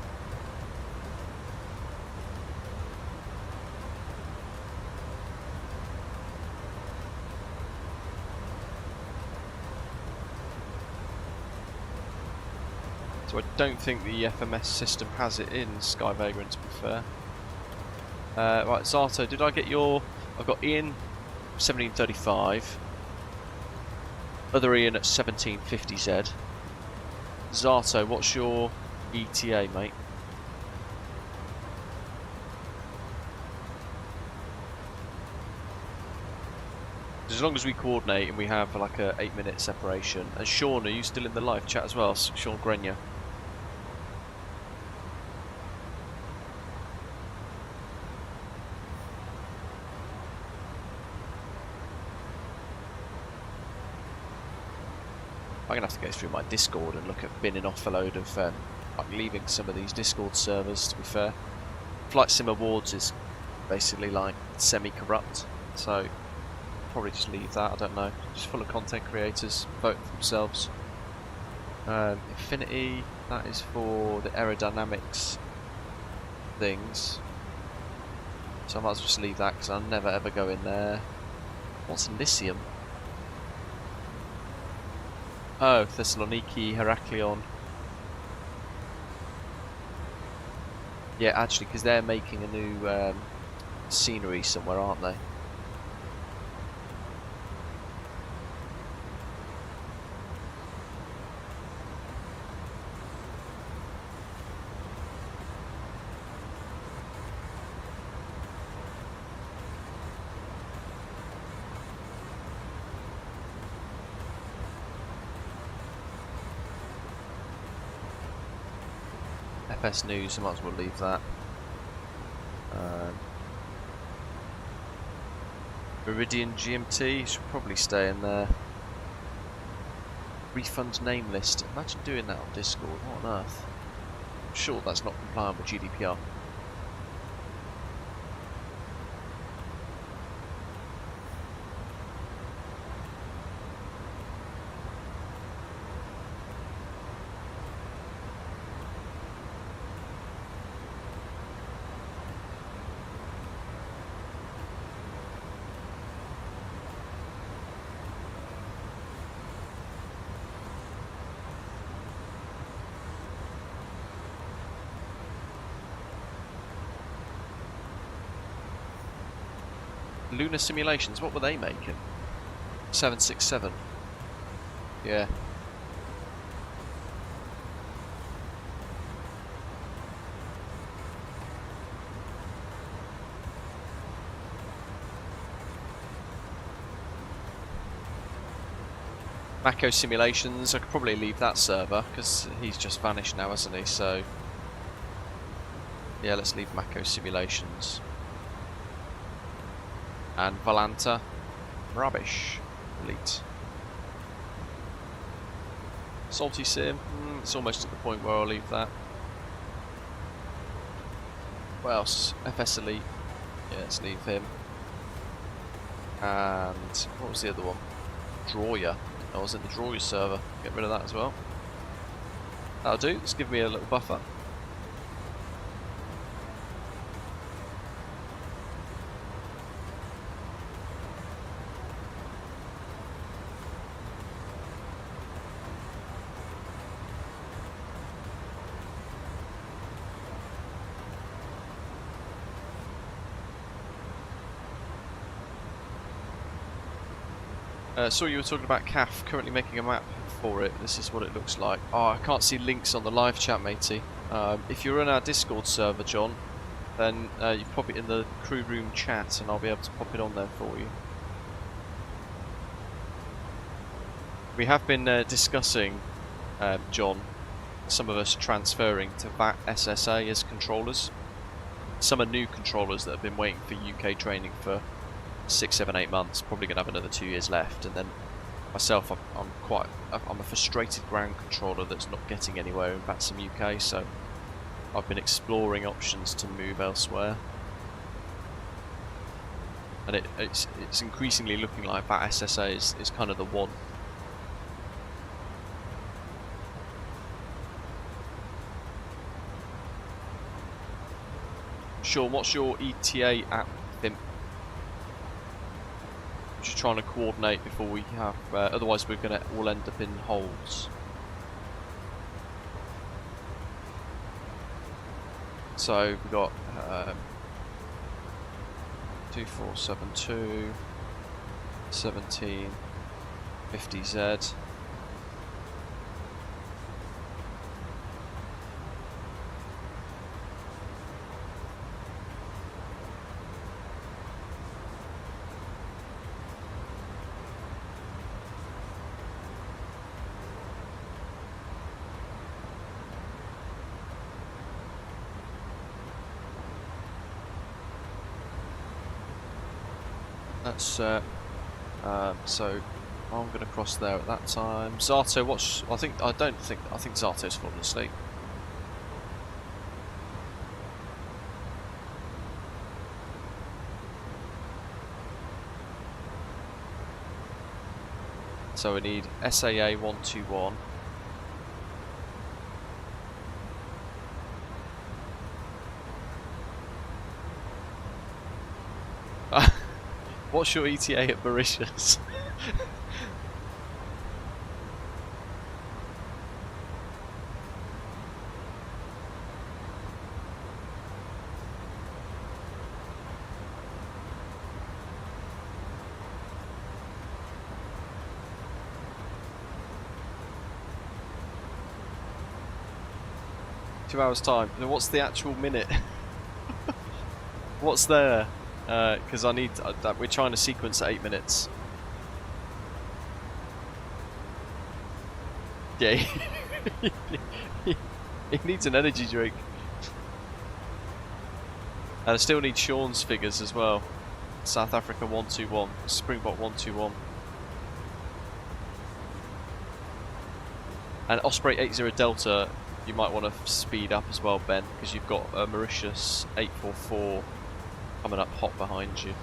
So I don't think the FMS system has it in Sky Vagrant, to be fair. Right, Zato, did I get your... I've got Ian 1735, other Ian at 1750Z. Zato, what's your ETA, mate? As long as we coordinate and we have like a 8-minute separation. And Sean, are you still in the live chat as well? Sean Grenier. I'm going to have to go through my Discord and look at binning off a load of, like leaving some of these Discord servers, to be fair. Flight Sim Awards is basically like semi-corrupt, so probably just leave that, I don't know. Just full of content creators, vote for themselves. Infinity, that is for the aerodynamics things. So I might as well just leave that because I'll never ever go in there. What's Elysium? Oh, Thessaloniki, Heraklion. Yeah, actually, because they're making a new scenery somewhere, aren't they? MSFS news, I might as well leave that. Meridian GMT should probably stay in there. Refund name list. Imagine doing that on Discord. What on earth? I'm sure that's not compliant with GDPR. Lunar Simulations, what were they making? 767. Yeah. Mako Simulations, I could probably leave that server because he's just vanished now, hasn't he? So yeah, let's leave Mako Simulations. And Volanta, rubbish. Delete. Salty Sim, it's almost at the point where I'll leave that. What else? FS Elite, yeah, let's leave him. And what was the other one? Drawyer. I was in the Drawyer server. Get rid of that as well. That'll do. Just give me a little buffer. Saw you were talking about CAF, currently making a map for it. This is what it looks like. Oh, I can't see links on the live chat, matey. If you're in our Discord server, John, then you pop it in the crew room chat and I'll be able to pop it on there for you. We have been discussing, John, some of us transferring to VATSIM as controllers. Some are new controllers that have been waiting for UK training for 6, 7, 8 months, probably going to have another 2 years left, and then myself, I'm a frustrated ground controller that's not getting anywhere in VATSIM UK, so I've been exploring options to move elsewhere, and it's increasingly looking like VATSIM is kind of the one. Sean, what's your ETA at Vimp? Just trying to coordinate before we have, otherwise we're going to all end up in holes. So we've got 2472 1750Z. That's so I'm going to cross there at that time. Zato, I think Zato's fallen asleep. So we need SAA 121. What's your ETA at Mauritius? Hours time. What's the actual minute? What's there? Because I need that. We're trying to sequence at 8 minutes. Yeah, he needs an energy drink. And I still need Sean's figures as well. South Africa 121, Springbok 121. And Osprey 80 Delta, you might want to speed up as well, Ben, because you've got a Mauritius 844 coming up hot behind you.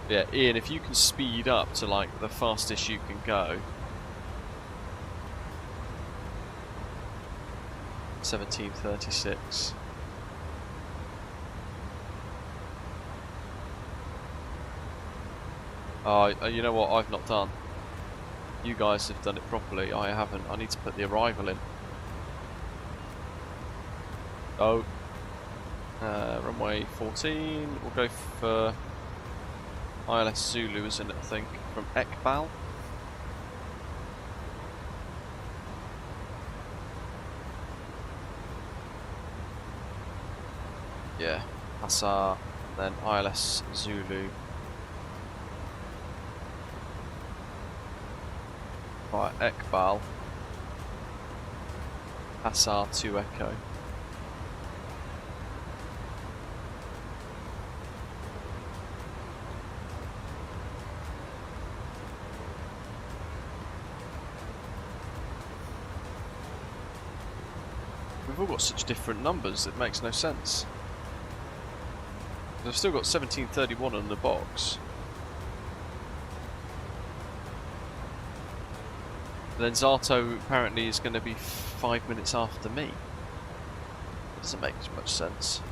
Yeah, Ian, if you can speed up to like the fastest you can go. 1736. You know what I've not done? You guys have done it properly, I haven't. I need to put the arrival in. Oh. Runway 14, we'll go for ILS Zulu, isn't it, I think, from Ekbal. Yeah, Passar, then ILS Zulu. Right, Ekbal. Passar to Echo. We've all got such different numbers, it makes no sense. I've still got 1731 on the box. And then Zato apparently is going to be 5 minutes after me. That doesn't make much sense.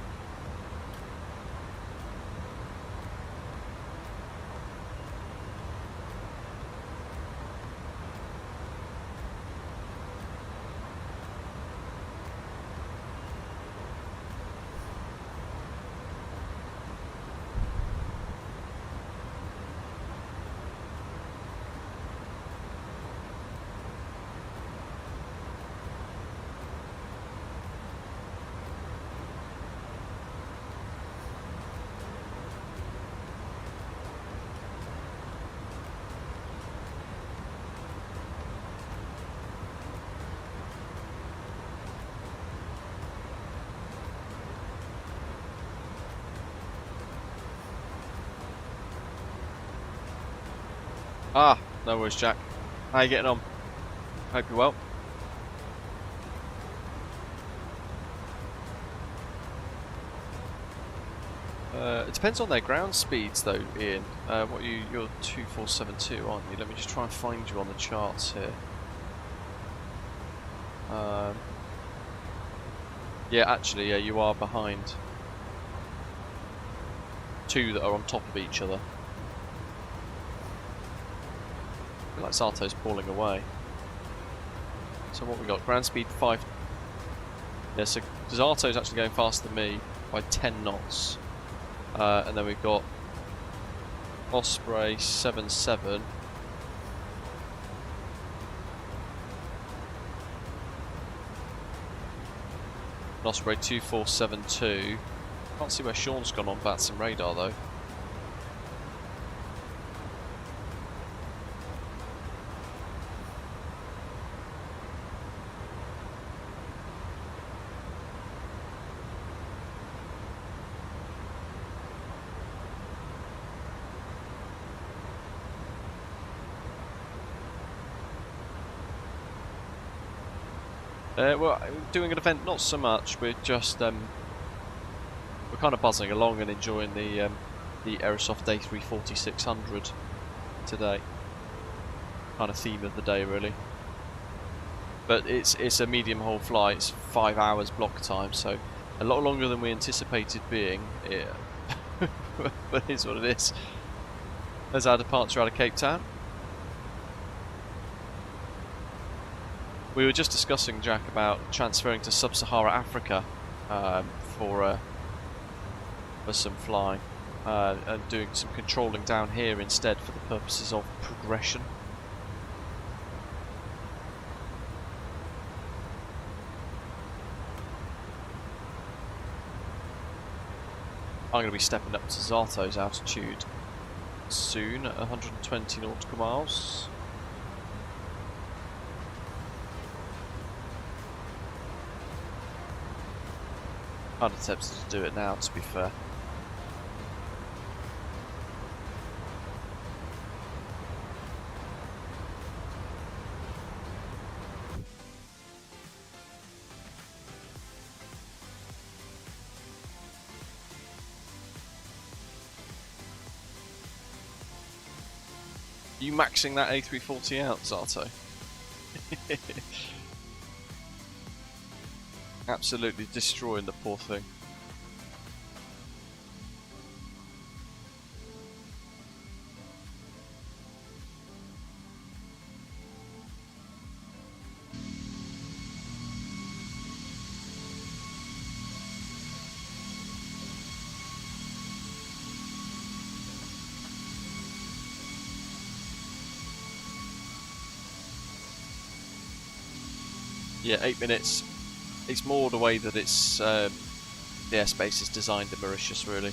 Ah, no worries, Jack. How you getting on? Hope you're well. It depends on their ground speeds, though, Ian. You're 2472, aren't you? Let me just try and find you on the charts here. Yeah, actually, yeah, you are behind. Two that are on top of each other. I feel like Zato's pulling away. So what we got? Ground speed 5. Yeah, so Zato's actually going faster than me by 10 knots. And then we've got Osprey 77. Osprey 2472. Can't see where Sean's gone on VATSIM radar though. Well, doing an event, not so much. We're just we're kind of buzzing along and enjoying the Aerosoft A340-600 today. Kind of theme of the day, really. But it's a medium haul flight. It's 5 hours block time, so a lot longer than we anticipated being. Yeah. But it is what it is. There's our departure out of Cape Town. We were just discussing, Jack, about transferring to Sub-Sahara Africa for some flying and doing some controlling down here instead for the purposes of progression. I'm going to be stepping up to Zato's altitude soon at 120 nautical miles. Kind of tempted to do it now, to be fair. You maxing that A340 out, Zato? Absolutely destroying the poor thing. Yeah, 8 minutes. It's more the way that it's the airspace is designed in Mauritius, really.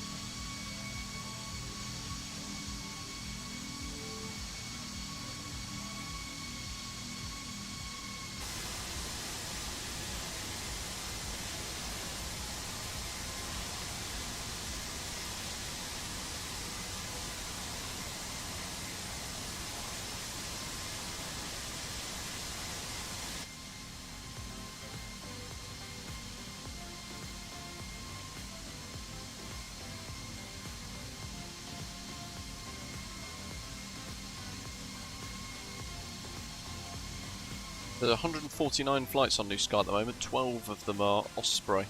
There are 149 flights on New Sky at the moment, 12 of them are Osprey.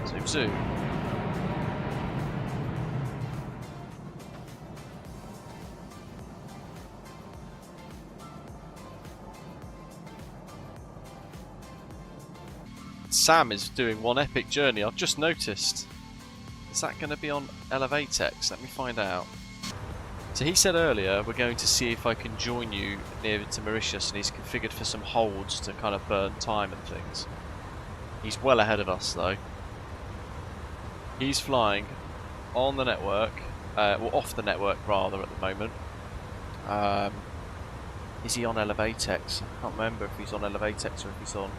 Zoom zoom. Sam is doing one epic journey, I've just noticed. Is that going to be on Elevatex? Let me find out. So he said earlier, we're going to see if I can join you near to Mauritius, and he's configured for some holds to kind of burn time and things. He's well ahead of us though. He's flying on the network, well off the network rather at the moment. Is he on Elevatex? I can't remember if he's on Elevatex or if he's on...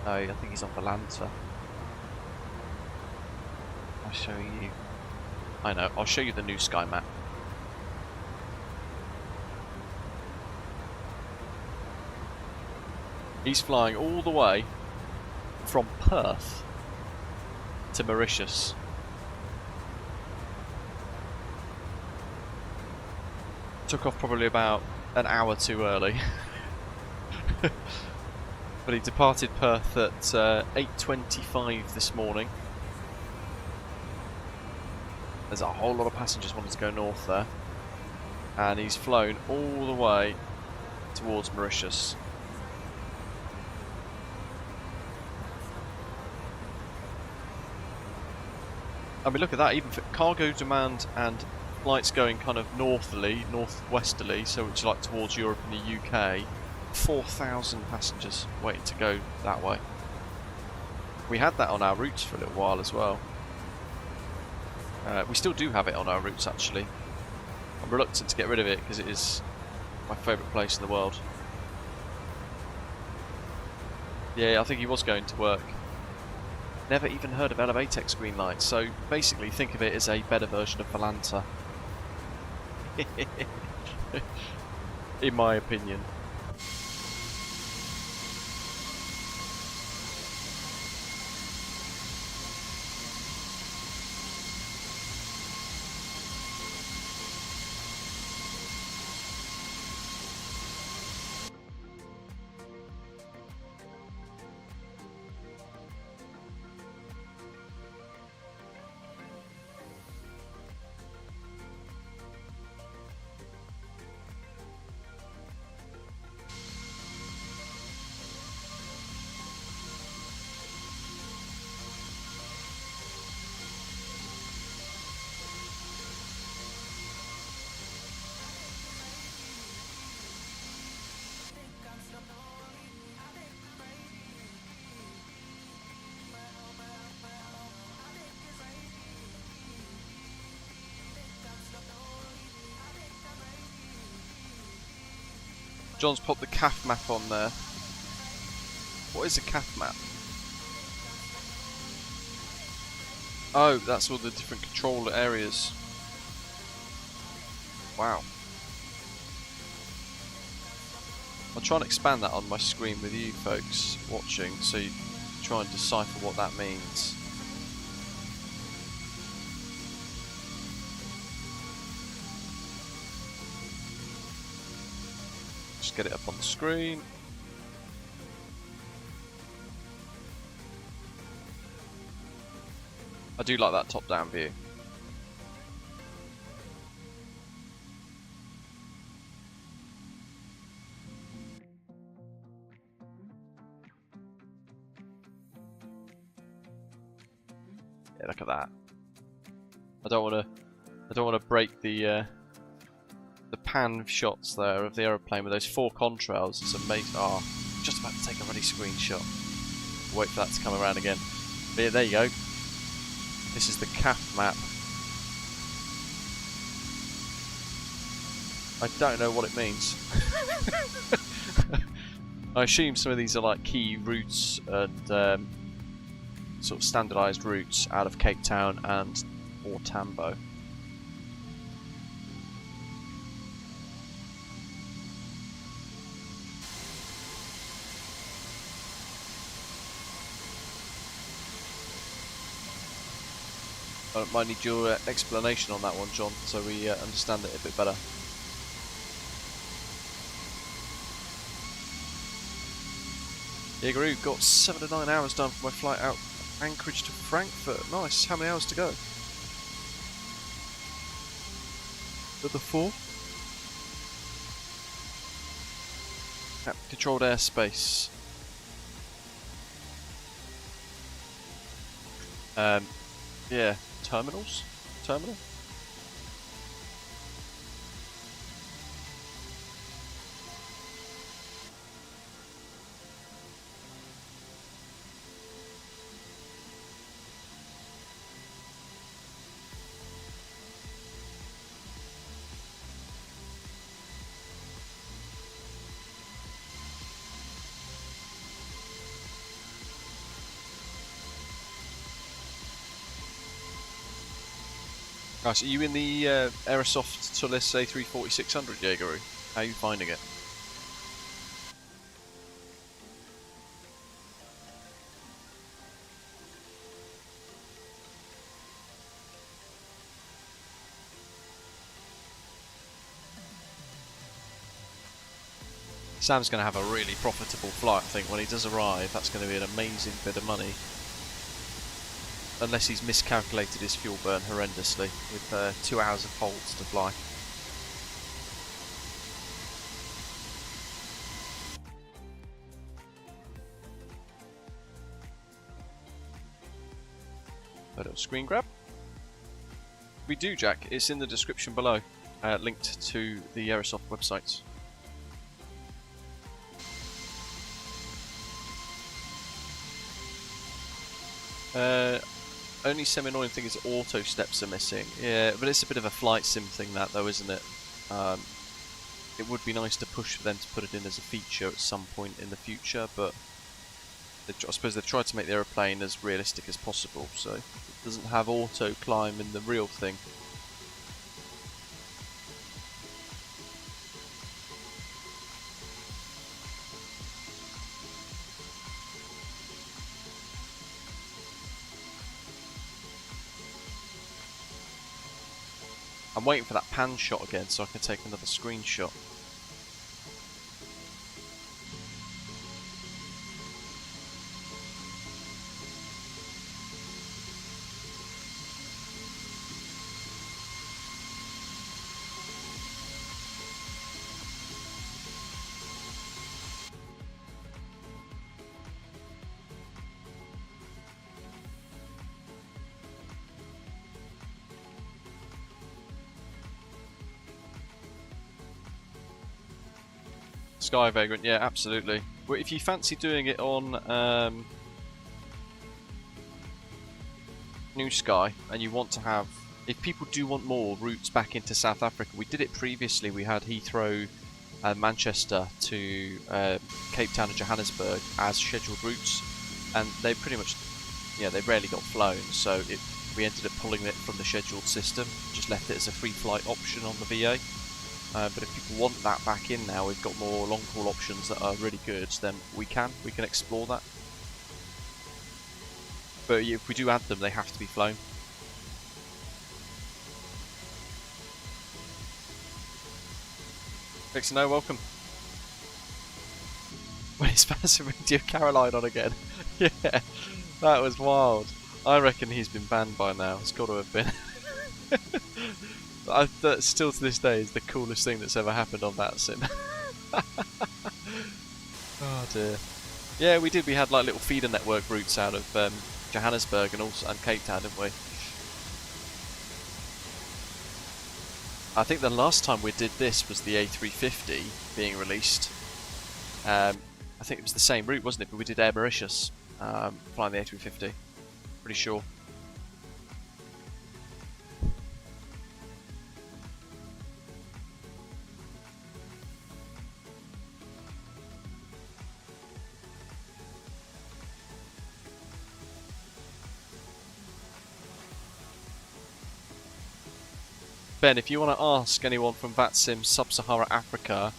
No, I think he's on Volanta. I'll show you. I know, I'll show you the new Sky map. He's flying all the way from Perth to Mauritius. Took off probably about an hour too early. But he departed Perth at 8:25 this morning. There's a whole lot of passengers wanting to go north there. And he's flown all the way towards Mauritius. I mean, look at that, even for cargo demand and flights going kind of northerly, northwesterly, so which is like towards Europe and the UK, 4,000 passengers waiting to go that way. We had that on our routes for a little while as well. We still do have it on our routes actually. I'm reluctant to get rid of it because it is my favourite place in the world. Yeah, I think he was going to work. Never even heard of Elevatex green lights, so basically think of it as a better version of Volanta. In my opinion. John's popped the CAF map on there. What is a CAF map? Oh, that's all the different control areas. Wow. I'll try and expand that on my screen with you folks watching, so you try and decipher what that means. Just get it up on the screen. I do like that top-down view. Yeah, look at that. I don't want to break the pan shots there of the aeroplane with those 4 contrails. It's amazing. Oh, just about to take a ready screenshot. Wait for that to come around again. But yeah, there you go. This is the CAF map. I don't know what it means. I assume some of these are like key routes and sort of standardised routes out of Cape Town and or Tambo. I might need your explanation on that one, John, so we understand it a bit better. Jaegeroo got 7 to 9 hours done for my flight out Anchorage to Frankfurt. Nice. How many hours to go? The 4? Controlled airspace. Yeah. Terminals? Terminal? Nice. Are you in the Aerosoft ToLiss A340-600, Jaegeroo? How are you finding it? Sam's going to have a really profitable flight, I think. When he does arrive, that's going to be an amazing bit of money. Unless he's miscalculated his fuel burn horrendously with 2 hours of holds to fly. A little screen grab. We do, Jack. It's in the description below, linked to the Aerosoft website. Only semi-annoying thing is auto steps are missing. Yeah, but it's a bit of a flight sim thing that though, isn't it? It would be nice to push for them to put it in as a feature at some point in the future, but I suppose they've tried to make the aeroplane as realistic as possible, so it doesn't have auto climb in the real thing. I'm waiting for that pan shot again so I can take another screenshot. Sky Vagrant, yeah, absolutely. Well, if you fancy doing it on New Sky, and you want to have, if people do want more routes back into South Africa, we did it previously. We had Heathrow and Manchester to Cape Town and Johannesburg as scheduled routes, and they pretty much, yeah, they rarely got flown, so we ended up pulling it from the scheduled system, just left it as a free flight option on the VA. But if people want that back in now, we've got more long haul options that are really good, then we can explore that. But if we do add them, they have to be flown. Vixen, welcome. When is Massive Radio Caroline on again? Yeah, that was wild. I reckon he's been banned by now. It's got to have been. That still to this day is the coolest thing that's ever happened on VATSIM. Oh dear. Yeah, we did. We had like little feeder network routes out of Johannesburg and Cape Town, didn't we? I think the last time we did this was the A350 being released. I think it was the same route, wasn't it? But we did Air Mauritius flying the A350. Pretty sure. Ben, if you want to ask anyone from VATSIM Sub-Sahara Africa,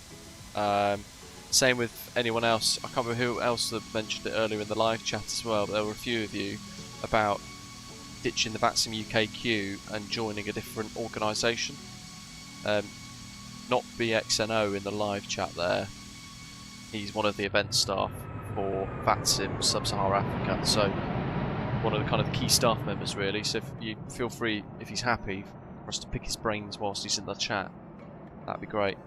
same with anyone else, I can't remember who else that mentioned it earlier in the live chat as well, but there were a few of you about ditching the VATSIM UK queue and joining a different organisation. Not BXNO in the live chat there, he's one of the event staff for VATSIM Sub-Sahara Africa, so one of the kind of key staff members really, so if you feel free, if he's happy, for us to pick his brains whilst he's in the chat, that'd be great.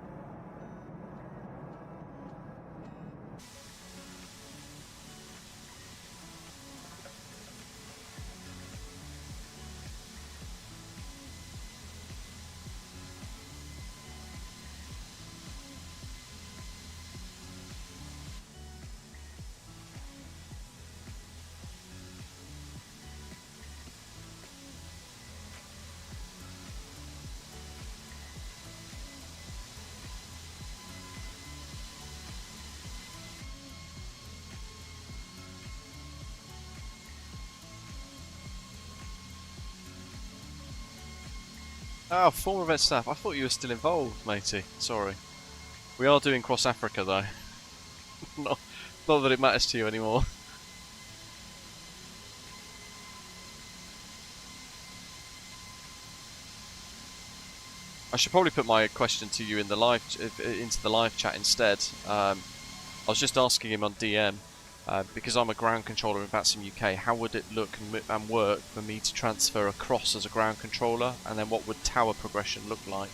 Oh, former event staff. I thought you were still involved, matey. Sorry. We are doing Cross Africa, though. not that it matters to you anymore. I should probably put my question to you in the into the live chat instead. I was just asking him on DM. Because I'm a ground controller in VATSIM UK, how would it look and work for me to transfer across as a ground controller, and then what would tower progression look like?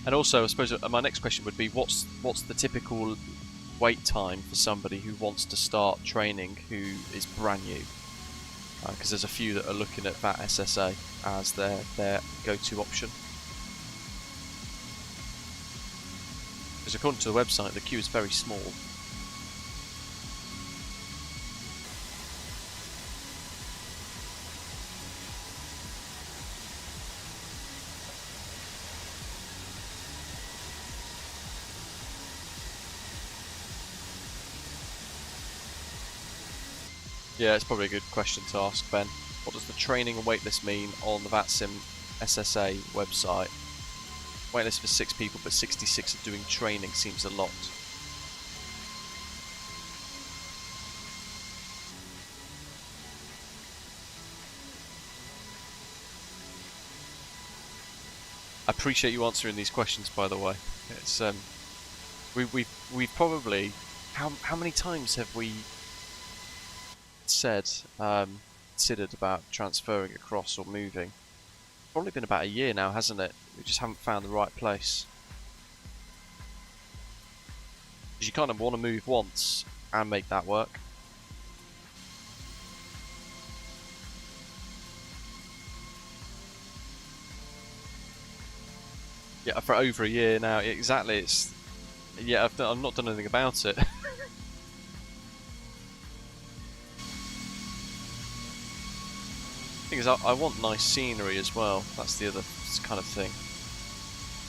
And also, I suppose my next question would be, what's the typical wait time for somebody who wants to start training who is brand new? Because there's a few that are looking at that SSA as their go-to option. Because according to the website, the queue is very small. Yeah, it's probably a good question to ask, Ben. What does the training and waitlist mean on the VATSIM SSA website? Waitlist for 6 people, but 66 are doing training seems a lot. I appreciate you answering these questions, by the way. It's we've probably how many times have we said considered about transferring across or moving? Probably been about a year now, hasn't it? We just haven't found the right place. Because you kind of want to move once and make that work. Yeah, for over a year now. Exactly. It's I've not done anything about it. Thing is, I want nice scenery as well. That's the other kind of thing.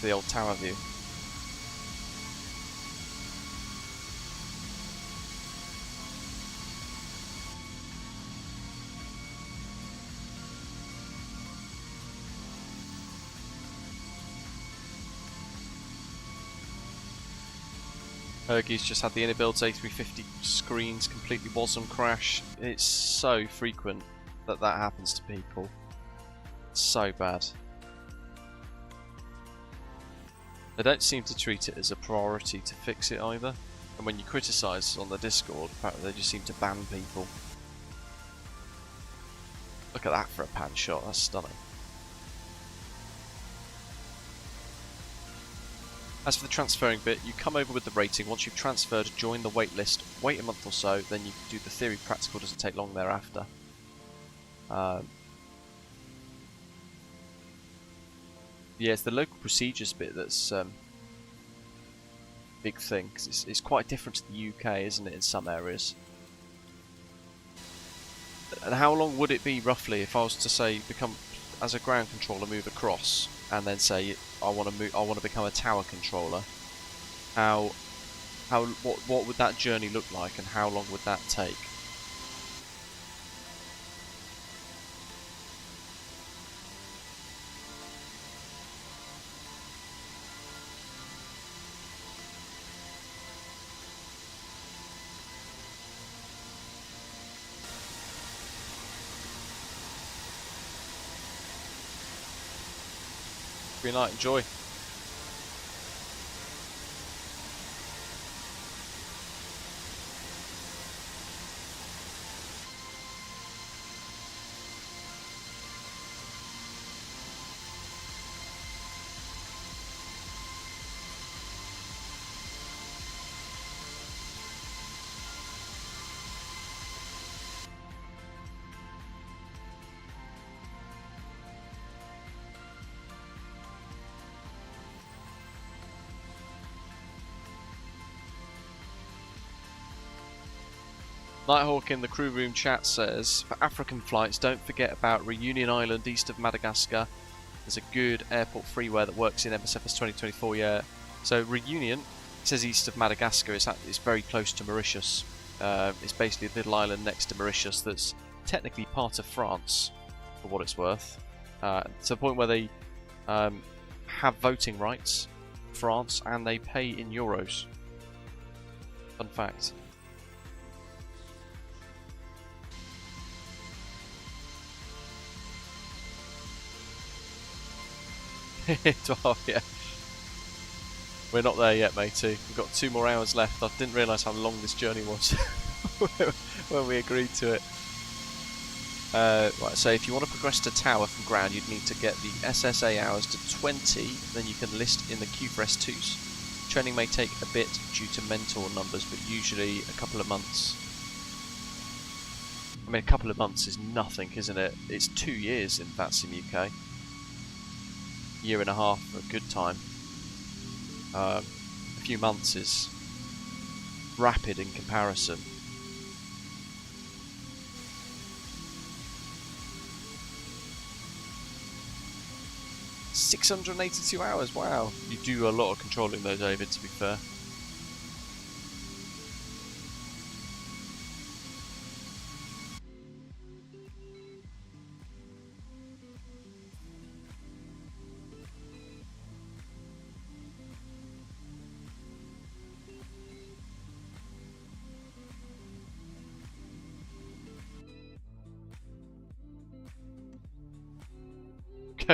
The old tower view. Ergy's just had the inner builds A350 screens completely WASM crash. It's so frequent that that happens to people. It's so bad. They don't seem to treat it as a priority to fix it either. And when you criticise on the Discord, apparently they just seem to ban people. Look at that for a pan shot, that's stunning. As for the transferring bit, you come over with the rating. Once you've transferred, join the wait list, wait a month or so, then you do the theory practical, doesn't take long thereafter. Yeah, it's the local procedures bit that's big thing, because it's quite different to the UK, isn't it, in some areas. And how long would it be roughly if I was to say become as a ground controller, move across, and then say I want to become a tower controller? What would that journey look like, and how long would that take? Green light, enjoy. Nighthawk in the crew room chat says, for African flights, don't forget about Reunion Island east of Madagascar. There's a good airport freeware that works in MSFS 2024, yeah. So Reunion, it says east of Madagascar, it's very close to Mauritius. It's basically a little island next to Mauritius that's technically part of France, for what it's worth. To the point where they have voting rights, France, and they pay in euros. Fun fact. Oh, yeah. We're not there yet, matey. We've got 2 more hours left. I didn't realise how long this journey was when we agreed to it. Right, so if you want to progress to tower from ground, you'd need to get the SSA hours to 20, then you can list in the queue for S2s. Training may take a bit due to mentor numbers, but usually a couple of months. I mean, a couple of months is nothing, isn't it? It's 2 years in VATSIM UK. Year and a half for a good time. A few months is rapid in comparison. $682 hours, wow. You do a lot of controlling though, David, to be fair.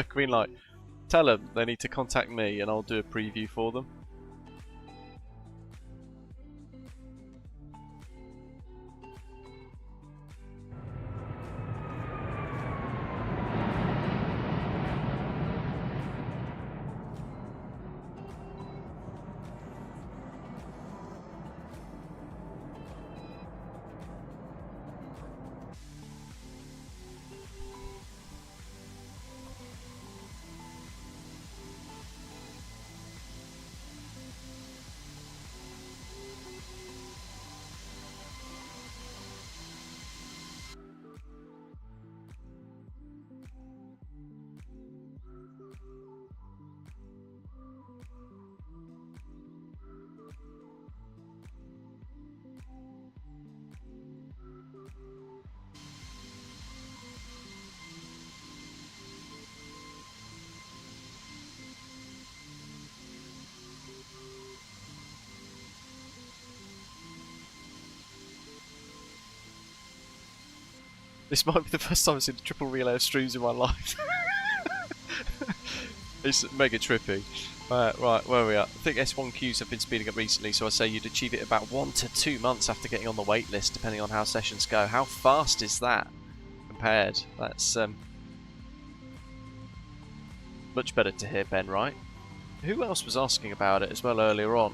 Green light. Tell them they need to contact me and I'll do a preview for them. This might be the first time I've seen a triple relay of streams in my life. It's mega trippy. Right, where are we at? I think S1Qs have been speeding up recently, so I say you'd achieve it about 1 to 2 months after getting on the wait list, depending on how sessions go. How fast is that compared? That's much better to hear, Ben, right? Who else was asking about it as well earlier on?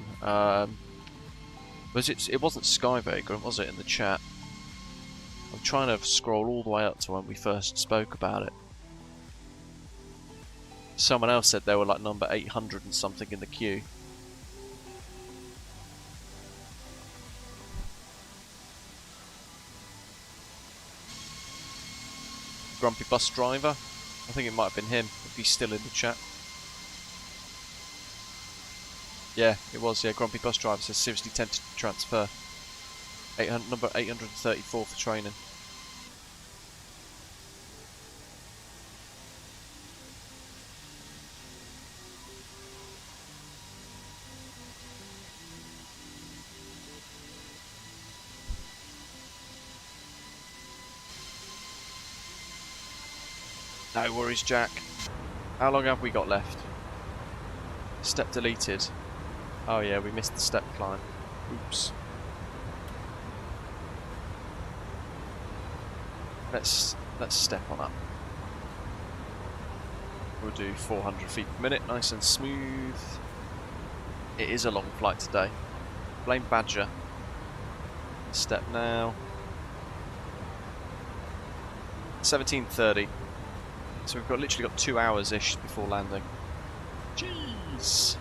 It wasn't Skyvagrant, was it, in the chat? I'm trying to scroll all the way up to when we first spoke about it. Someone else said they were like number 800 and something in the queue. Grumpy bus driver? I think it might have been him, if he's still in the chat. Yeah, it was, yeah, Grumpy bus driver says seriously tempted to transfer. Number 834 for training. No worries, Jack. How long have we got left? Step deleted. Oh yeah, we missed the step climb. Oops. Let's step on up. We'll do 400 feet per minute, nice and smooth. It is a long flight today. Blame Badger. Step now. 17:30. So we've literally got 2 hours-ish before landing. Jeez.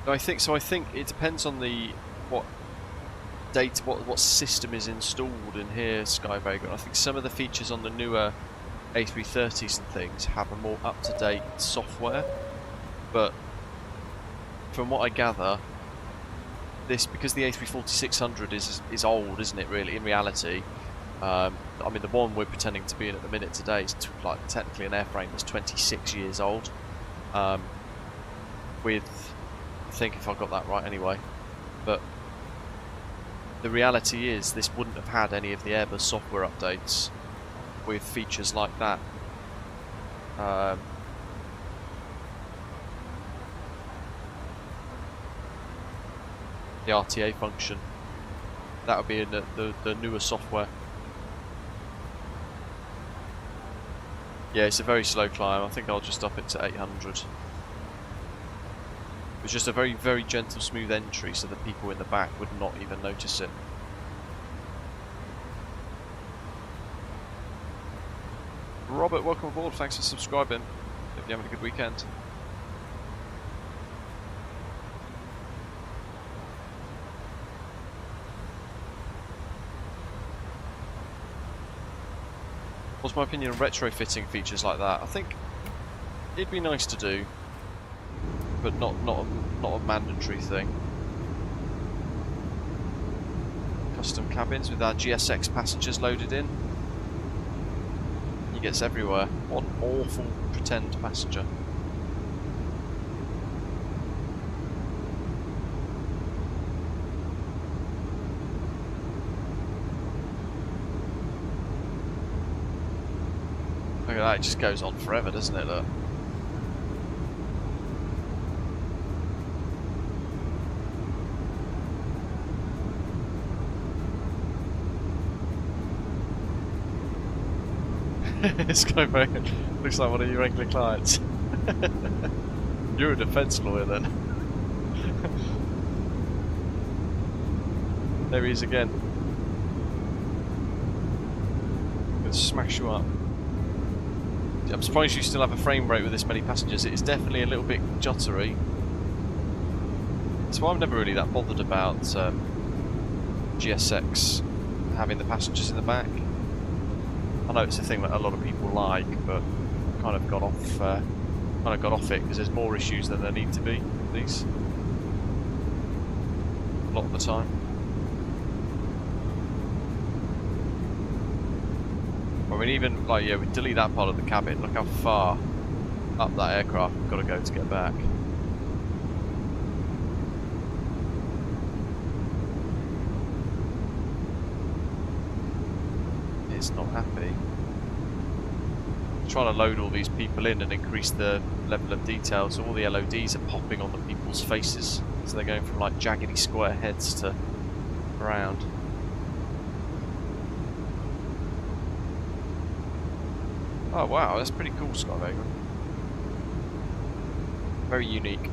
I think it depends on what system is installed in here, Skyvagrant. I think some of the features on the newer A330s and things have a more up-to-date software, but from what I gather, because the A340-600 is old, isn't it? Really, in reality, I mean the one we're pretending to be in at the minute today is like technically an airframe that's 26 years old. I think if I got that right anyway, but the reality is this wouldn't have had any of the Airbus software updates with features like that. The RTA function, that would be in the newer software. Yeah, it's a very slow climb. I think I'll just up it to 800. It's just a very, very gentle, smooth entry so that people in the back would not even notice it. Robert, welcome aboard. Thanks for subscribing. Hope you're having a good weekend. What's my opinion on retrofitting features like that? I think it'd be nice to do, but not a mandatory thing. Custom cabins with our GSX passengers loaded in. He gets everywhere. What an awful pretend passenger. Look at that, it just goes on forever, doesn't it, look? This guy looks like one of your regular clients. You're a defence lawyer then. There he is again. Gonna smash you up. I'm surprised you still have a frame rate with this many passengers. It is definitely a little bit juttery. That's why I'm never really that bothered about GSX having the passengers in the back. I know it's a thing that a lot of people like, but kind of got off it because there's more issues than there need to be with these. A lot of the time. I mean, even like, yeah, we delete that part of the cabin. Look how far up that aircraft we've got to go to get back. It's not happy. Trying to load all these people in and increase the level of detail, so all the LODs are popping on the people's faces. So they're going from like jaggedy square heads to round. Oh wow, that's pretty cool, Scott Vagrant. Very unique.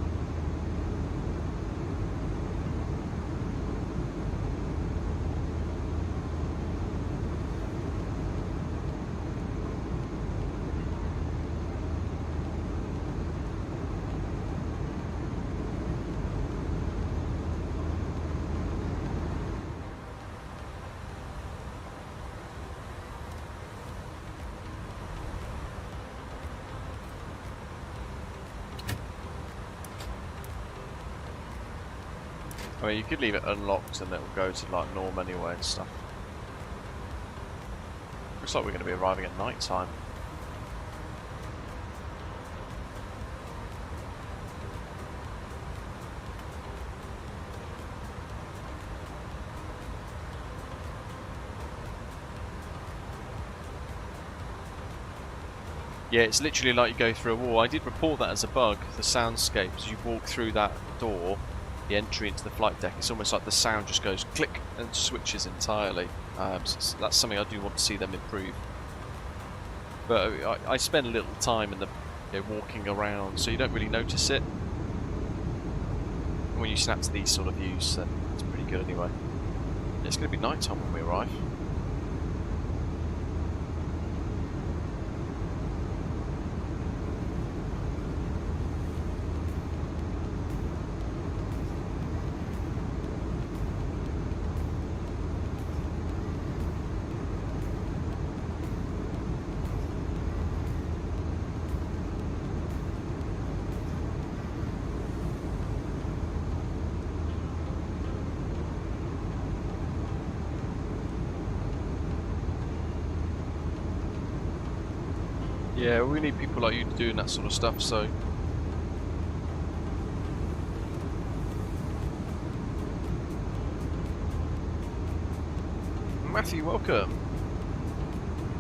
I mean, you could leave it unlocked and it'll go to like norm anyway and stuff. Looks like we're going to be arriving at night time. Yeah, it's literally like you go through a wall. I did report that as a bug, the soundscape. As you walk through that door, the entry into the flight deck, it's almost like the sound just goes click and switches entirely. So that's something I do want to see them improve. But I spend a little time in the walking around, so you don't really notice it. When you snap to these sort of views, then it's pretty good anyway. It's going to be night time when we arrive. Yeah, we need people like you doing that sort of stuff, so... Matthew, welcome!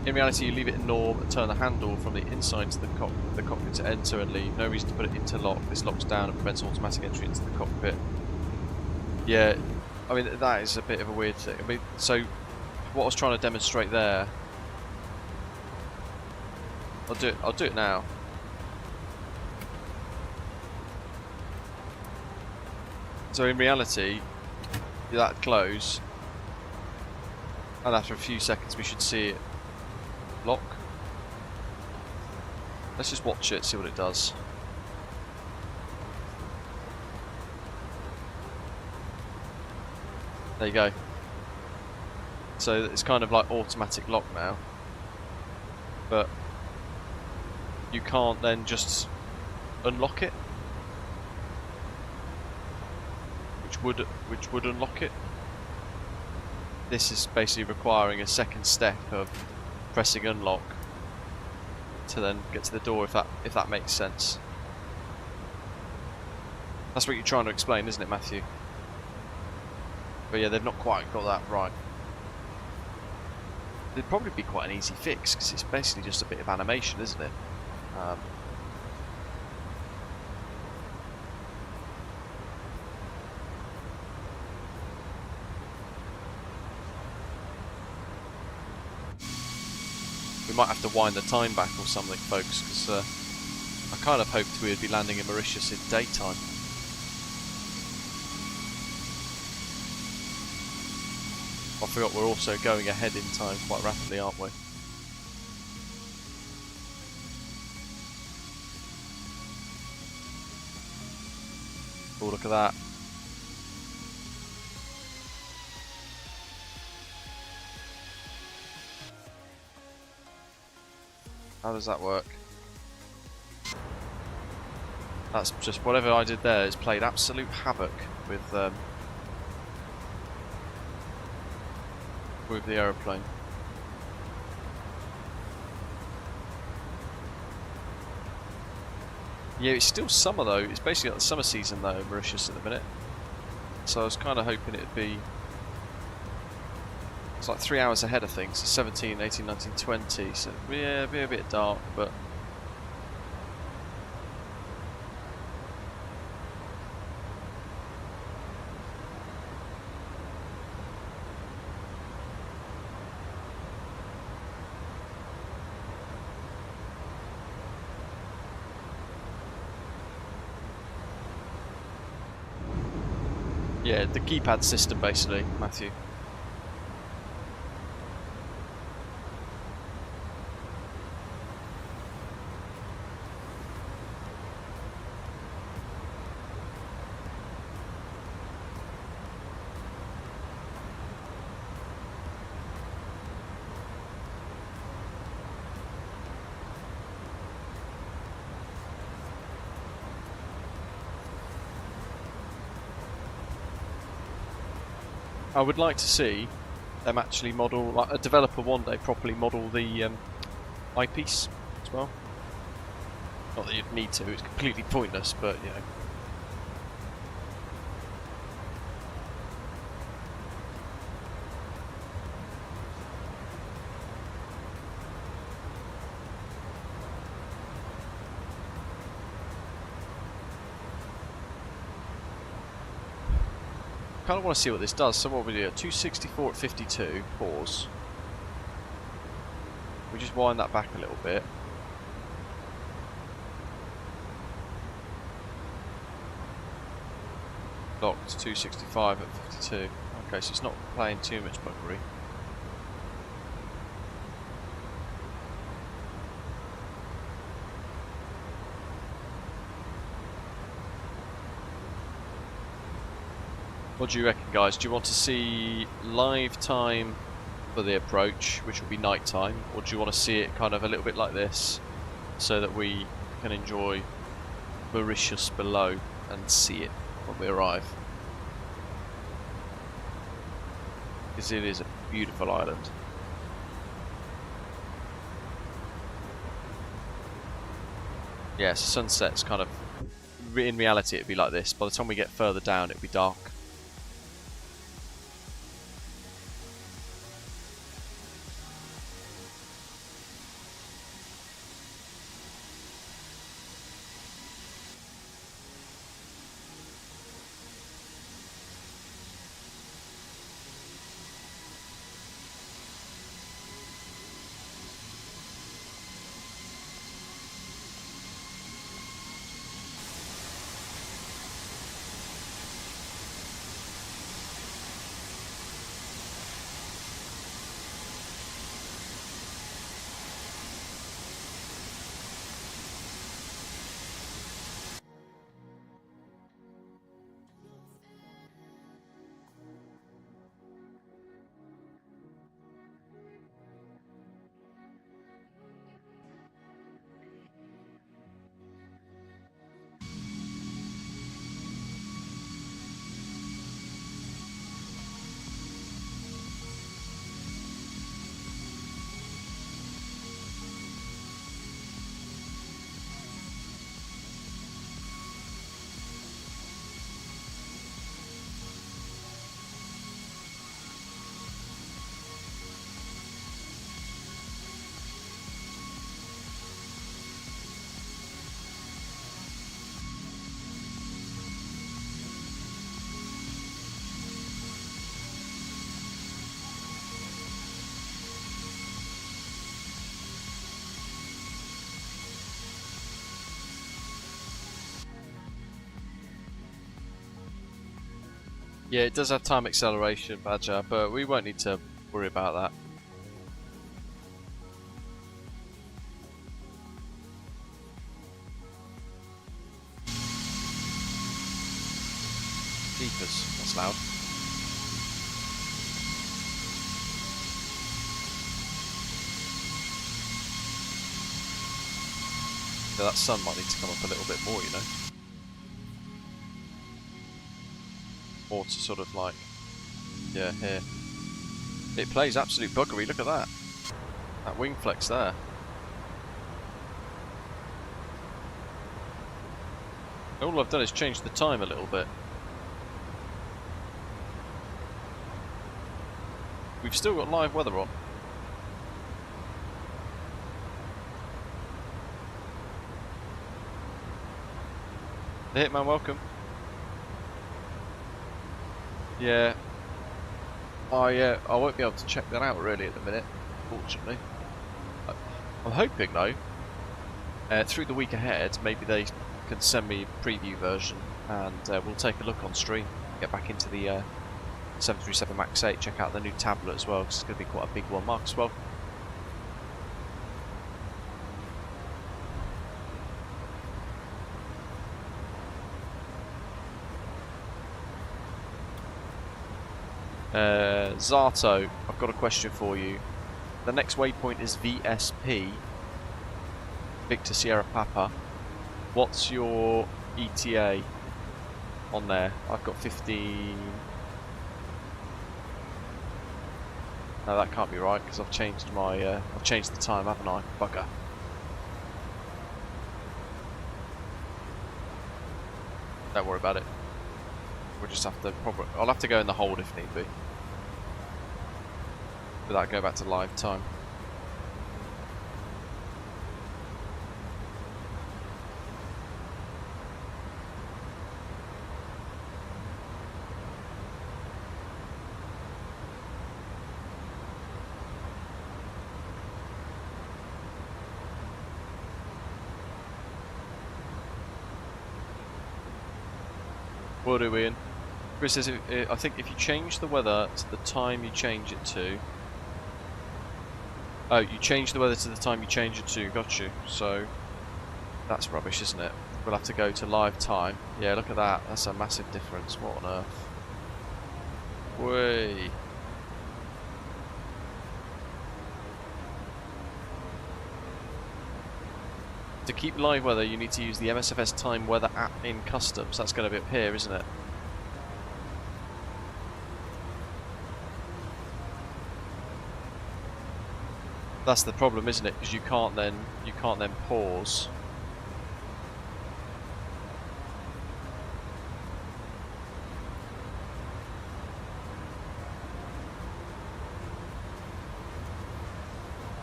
In reality, you leave it in norm and turn the handle from the inside to the cockpit to enter and leave. No reason to put it into lock. This locks down and prevents automatic entry into the cockpit. Yeah, I mean, that is a bit of a weird thing. I mean, so, what I was trying to demonstrate there... I'll do it now. So in reality, that close, and after a few seconds we should see it lock. Let's just watch it, see what it does. There you go. So it's kind of like automatic lock now, but you can't then just unlock it, which would unlock it. This is basically requiring a second step of pressing unlock to then get to the door, if that makes sense. That's what you're trying to explain, isn't it, Matthew? But yeah, they've not quite got that right. It'd probably be quite an easy fix because it's basically just a bit of animation, isn't it? We might have to wind the time back or something, folks, because I kind of hoped we would be landing in Mauritius in daytime. I forgot we're also going ahead in time quite rapidly, aren't we? Oh, look at that. How does that work? That's just whatever I did there has played absolute havoc with the aeroplane. Yeah, it's still summer though. It's basically like the summer season though, in Mauritius at the minute. So I was kind of hoping it'd be... It's like 3 hours ahead of things. So 17, 18, 19, 20. So yeah, it'd be a bit dark, but... Yeah, the keypad system basically, Matthew. I would like to see them actually model, like a developer one day properly model the eyepiece as well. Not that you'd need to, it's completely pointless, but you know. Kind of want to see what this does. So what we do? 264 at 52. Pause. We just wind that back a little bit. Locked 265 at 52. Okay, so it's not playing too much buggery. What do you reckon, guys? Do you want to see live time for the approach, which will be night time, or do you want to see it kind of a little bit like this, so that we can enjoy Mauritius below and see it when we arrive? Because it is a beautiful island. Yeah, so sunset's kind of, in reality it'd be like this. By the time we get further down it'd be dark. Yeah, it does have time acceleration, Badger, but we won't need to worry about that. Jeepers, that's loud. Yeah, that sun might need to come up a little bit more, you know. Or to sort of like, yeah, here. It plays absolute buggery, look at that. That wing flex there. All I've done is change the time a little bit. We've still got live weather on. The Hitman, welcome. Yeah. I won't be able to check that out really at the minute, fortunately. I'm hoping though, through the week ahead, maybe they can send me a preview version and we'll take a look on stream, get back into the 737 MAX 8, check out the new tablet as well, because it's going to be quite a big one. Mark as well. Zato, I've got a question for you. The next waypoint is VSP, Victor Sierra Papa. What's your ETA on there? I've got 15. No, that can't be right because I've changed my I've changed the time, haven't I? Bugger. Don't worry about it. We'll just have to probably. I'll have to go in the hold if need be. But that go back to live time. Will do, Ian. Chris says, I think if you change the weather to the time you change it to... Oh, you change the weather to the time you change it to, got you. So, that's rubbish, isn't it? We'll have to go to live time. Yeah, look at that. That's a massive difference. What on earth? Way. To keep live weather, you need to use the MSFS time weather app in customs. That's going to be up here, isn't it? That's the problem, isn't it? Because you can't then pause.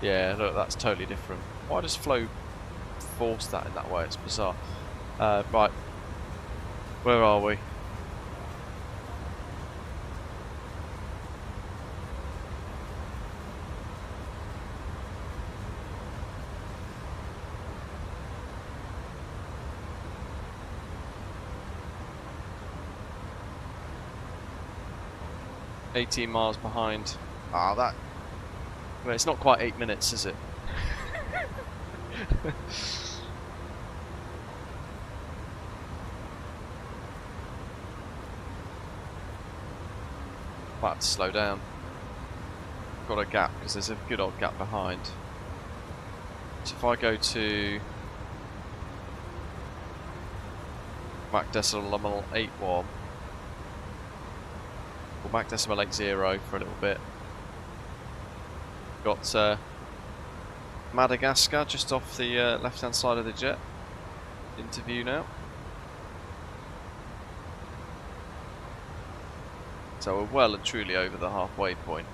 Yeah, look, that's totally different. Why does Flow force that in that way? It's bizarre. Right, where are we? $18 miles behind. Ah, that. Well, it's not quite 8 minutes, is it? Might have to slow down. Got a gap because there's a good old gap behind. So if I go to Mach decimal 81, or Mach decimal 80 for a little bit. Got Madagascar just off the left hand side of the jet. Into view now. So we're well and truly over the halfway point.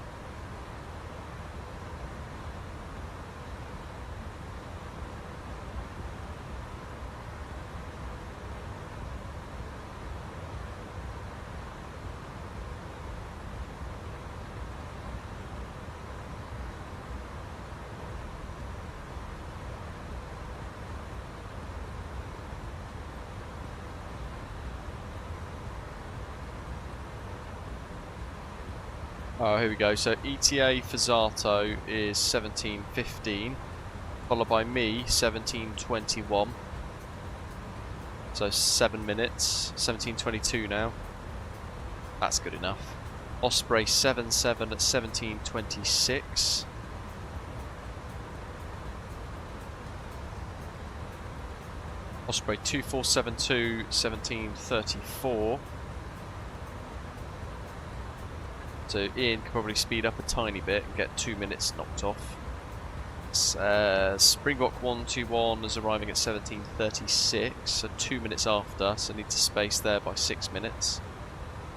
Oh, here we go. So ETA for Zato is 17:15, followed by me 17:21. So 7 minutes. 17:22 now. That's good enough. Osprey 77 at 17:26. Osprey 2472 17:34. So Ian could probably speed up a tiny bit and get 2 minutes knocked off. Springbok 121 is arriving at 17:36, so 2 minutes after, so need to space there by 6 minutes.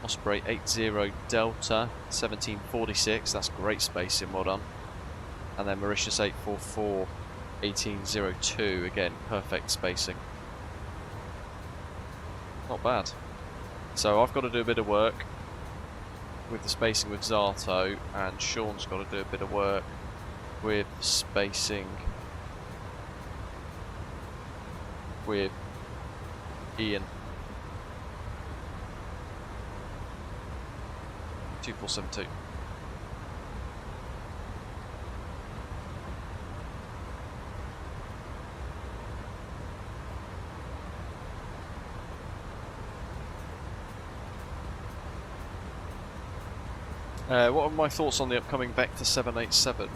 Osprey 80 Delta 17:46, that's great spacing, well done. And then Mauritius 844 18:02, again perfect spacing. Not bad. So I've got to do a bit of work with the spacing with Zato, and Sean's got to do a bit of work with spacing with Ian. 2472. What are my thoughts on the upcoming Vector 787?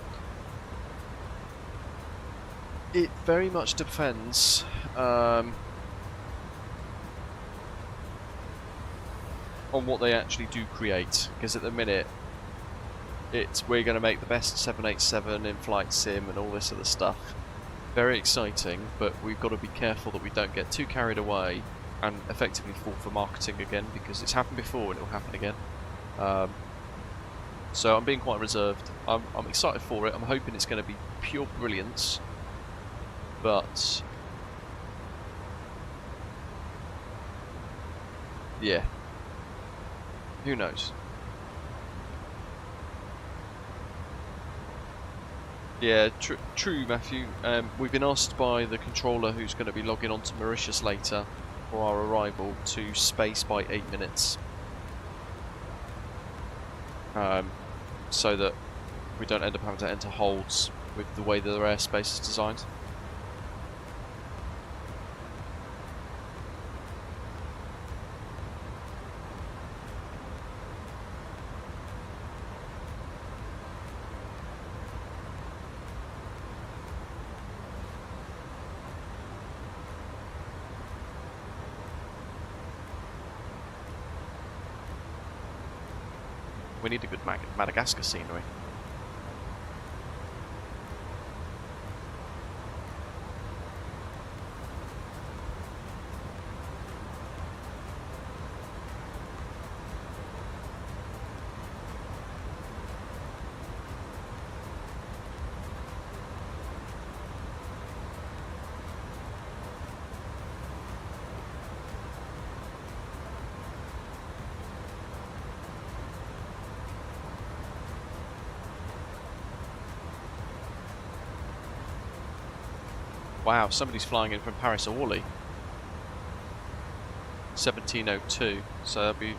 It very much depends on what they actually do create, because at the minute we're going to make the best 787 in flight sim and all this other stuff. Very exciting, but we've got to be careful that we don't get too carried away and effectively fall for marketing again, because it's happened before and it will happen again. So I'm being quite reserved. I'm excited for it. I'm hoping it's going to be pure brilliance, but yeah, who knows? Yeah, true, Matthew. We've been asked by the controller, who's going to be logging on to Mauritius later for our arrival, to space by 8 minutes. So that we don't end up having to enter holds with the way that their airspace is designed. We need a good Madagascar scenery. Wow, somebody's flying in from Paris Orly. 17:02, so that'll be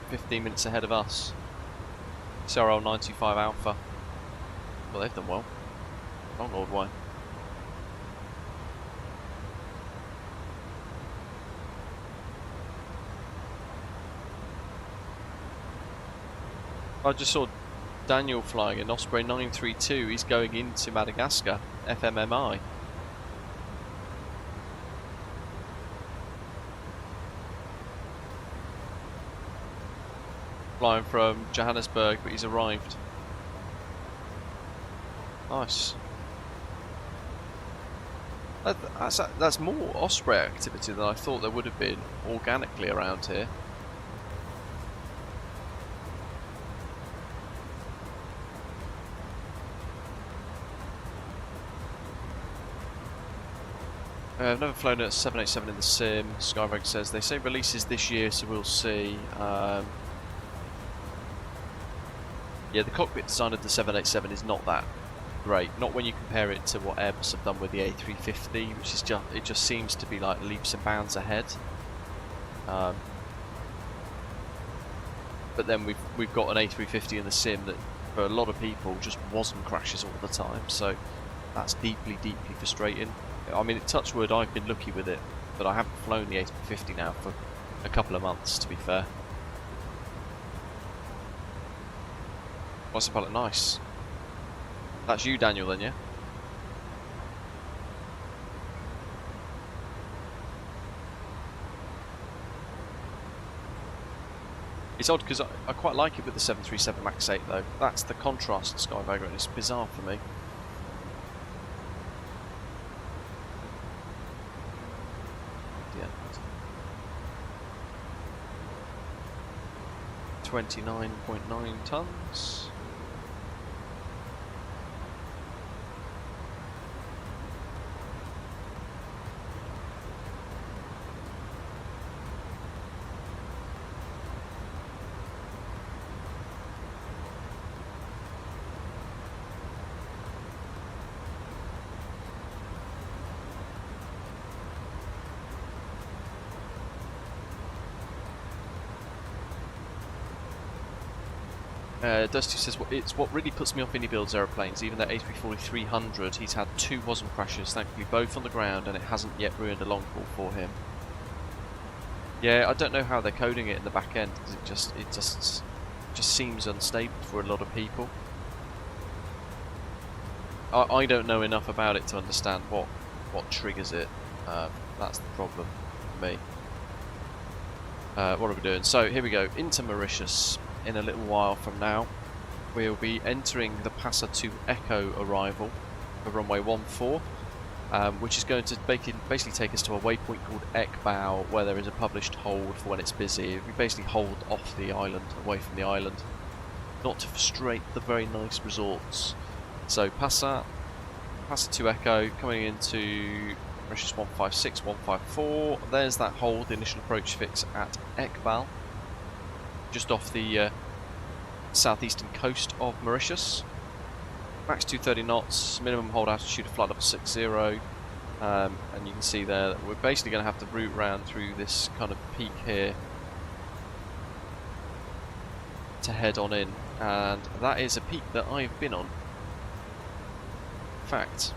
15 minutes ahead of us. CRL 95 Alpha. Well, they've done well. Long old way. I just saw Daniel flying in Osprey 932. He's going into Madagascar, FMMI. Flying from Johannesburg, but he's arrived. Nice. That's more Osprey activity than I thought there would have been organically around here. I've never flown a 787 in the sim. Skyvag says they say releases this year, so we'll see. Yeah, the cockpit design of the 787 is not that great. Not when you compare it to what Airbus have done with the A350, which is just seems to be like leaps and bounds ahead. But then we've got an A350 in the sim that for a lot of people just wasn't crashes all the time. So that's deeply frustrating. I mean, touch wood, I've been lucky with it, but I haven't flown the A350 now for a couple of months, to be fair. What's the pilot? Nice. That's you, Daniel, then, yeah? It's odd because I quite like it with the 737 MAX 8 though. That's the contrast, Skyvagger, and it's bizarre for me. 29.9 tons. Dusty says it's what really puts me off when he builds aeroplanes. Even that A340-300, he's had 2 WASM crashes, thankfully both on the ground, and it hasn't yet ruined a long haul for him. Yeah, I don't know how they're coding it in the back end, because it just seems unstable for a lot of people. I don't know enough about it to understand what triggers it. That's the problem for me. What are we doing? So here we go, into Mauritius. In a little while from now, we'll be entering the Passa 2 Echo arrival for runway 14, which is going to basically take us to a waypoint called Ekbao, where there is a published hold for when it's busy. We basically hold off the island, away from the island, not to frustrate the very nice resorts. So Passa 2 Echo coming into Mauritius 156, 154. There's that hold, the initial approach fix at Ekbao, just off the southeastern coast of Mauritius. Max 230 knots, minimum hold altitude of flight level 60, and you can see there that we're basically going to have to route round through this kind of peak here to head on in, and that is a peak that I've been on. In fact,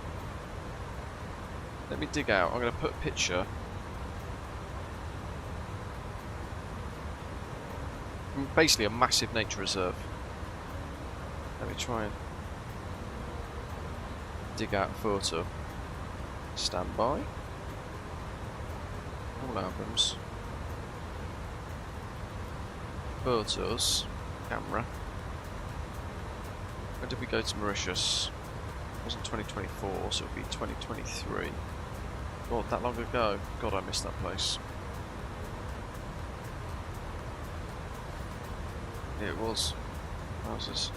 let me dig out, I'm going to put a picture. Basically a massive nature reserve. Let me try and dig out a photo. Stand by. All albums. Photos. Camera. When did we go to Mauritius? It wasn't 2024, so it'll be 2023. God, that long ago. God, I missed that place. It was. Houses.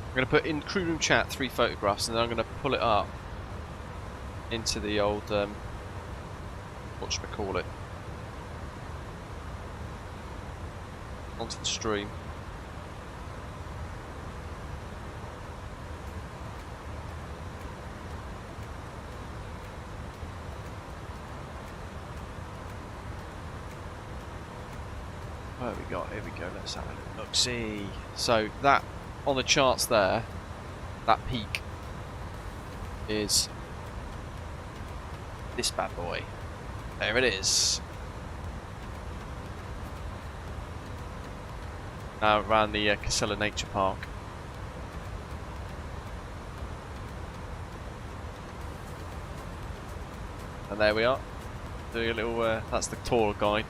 I'm going to put in crew room chat 3 photographs, and then I'm going to pull it up into the old, whatchamacallit, onto the stream. What have we got? Here we go, let's have a look. See, so that on the charts there, that peak is this bad boy. There it is. Now around the Casella Nature Park. And there we are, doing a little. That's the tour guide.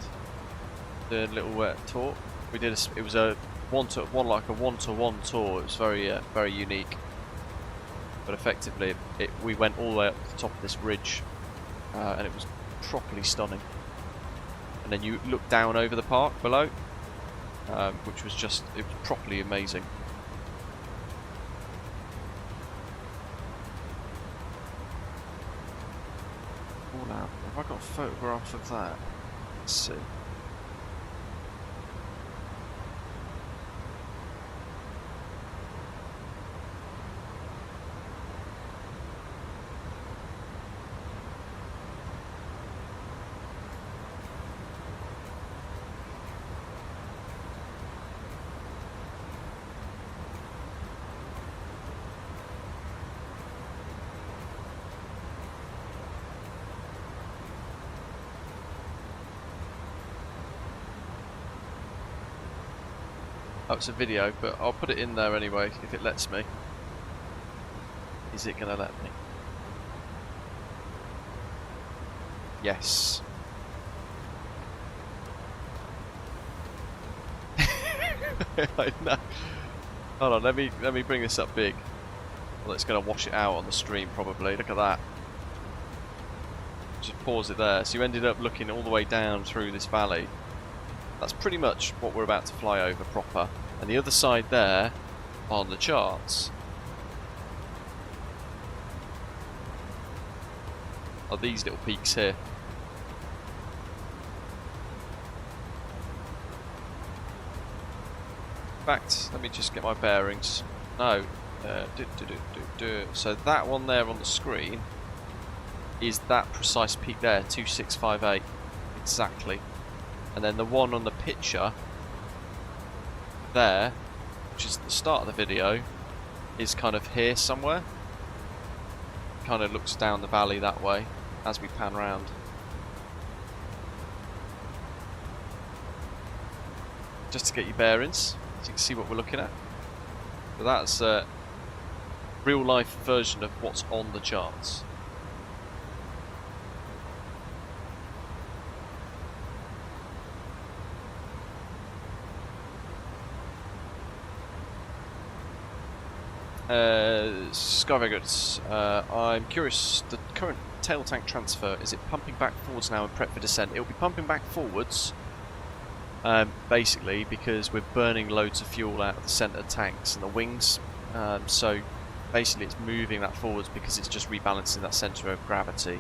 Doing a little tour. We did. It was a one-to-one tour. It was very unique. But effectively, we went all the way up to the top of this ridge, and it was properly stunning. And then you look down over the park below, which was it was properly amazing. Oh, now, have I got a photograph of that? Let's see. Oh, it's a video, but I'll put it in there anyway if it lets me. Is it going to let me? Yes. I know. Hold on, let me bring this up big. Well, it's going to wash it out on the stream probably. Look at that. Just pause it there. So you ended up looking all the way down through this valley. That's pretty much what we're about to fly over proper. And the other side there, on the charts, are these little peaks here. In fact, let me just get my bearings. No. So that one there on the screen is that precise peak there, 2658. Exactly. And then the one on the picture there, which is the start of the video, is kind of here somewhere. Kind of looks down the valley that way as we pan round. Just to get your bearings, so you can see what we're looking at. But that's a real life version of what's on the charts. Skyvaggots, I'm curious, the current tail tank transfer, is it pumping back forwards now and prep for descent? It'll be pumping back forwards, basically because we're burning loads of fuel out of the centre tanks and the wings, so basically it's moving that forwards because it's just rebalancing that centre of gravity.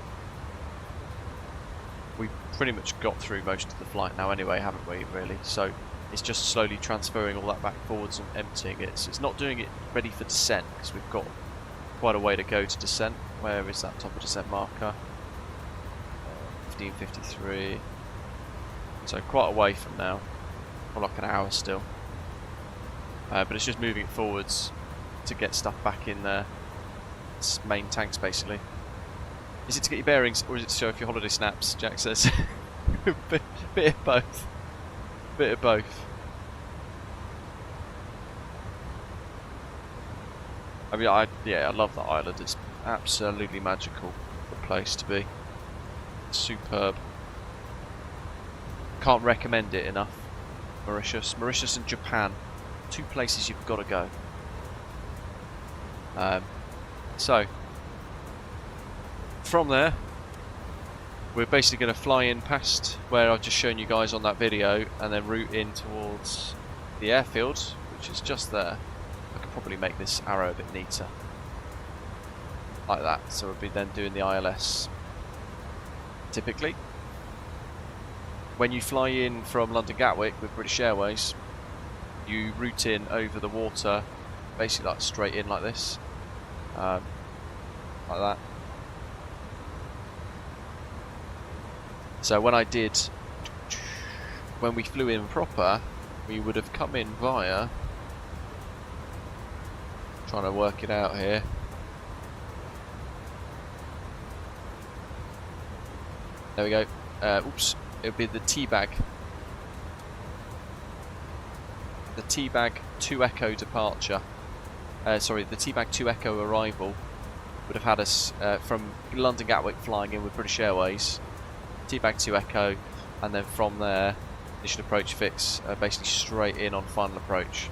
We've pretty much got through most of the flight now anyway, haven't we, really? So it's just slowly transferring all that back forwards and emptying it. So it's not doing it ready for descent because we've got quite a way to go to descent. Where is that top of descent marker? 1553. So quite a way from now. For like an hour still. But it's just moving it forwards to get stuff back in there. It's main tanks basically. Is it to get your bearings or is it to show off your holiday snaps? Jack says. bit of both. Bit of both. I mean, I love that island. It's absolutely magical. The place to be. Superb. Can't recommend it enough. Mauritius and Japan, 2 places you've got to go. So from there, we're basically going to fly in past where I've just shown you guys on that video and then route in towards the airfield, which is just there. I could probably make this arrow a bit neater. Like that. So we'll be then doing the ILS. Typically, when you fly in from London Gatwick with British Airways, you route in over the water, basically like straight in like this. Like that. So when we flew in proper, we would have come in via, trying to work it out here, there we go, oops, it would be the T-bag. The T-bag 2 Echo departure, sorry, the T-bag 2 Echo arrival would have had us from London Gatwick flying in with British Airways, T-bag 2 Echo, and then from there initial approach fix, basically straight in on final approach.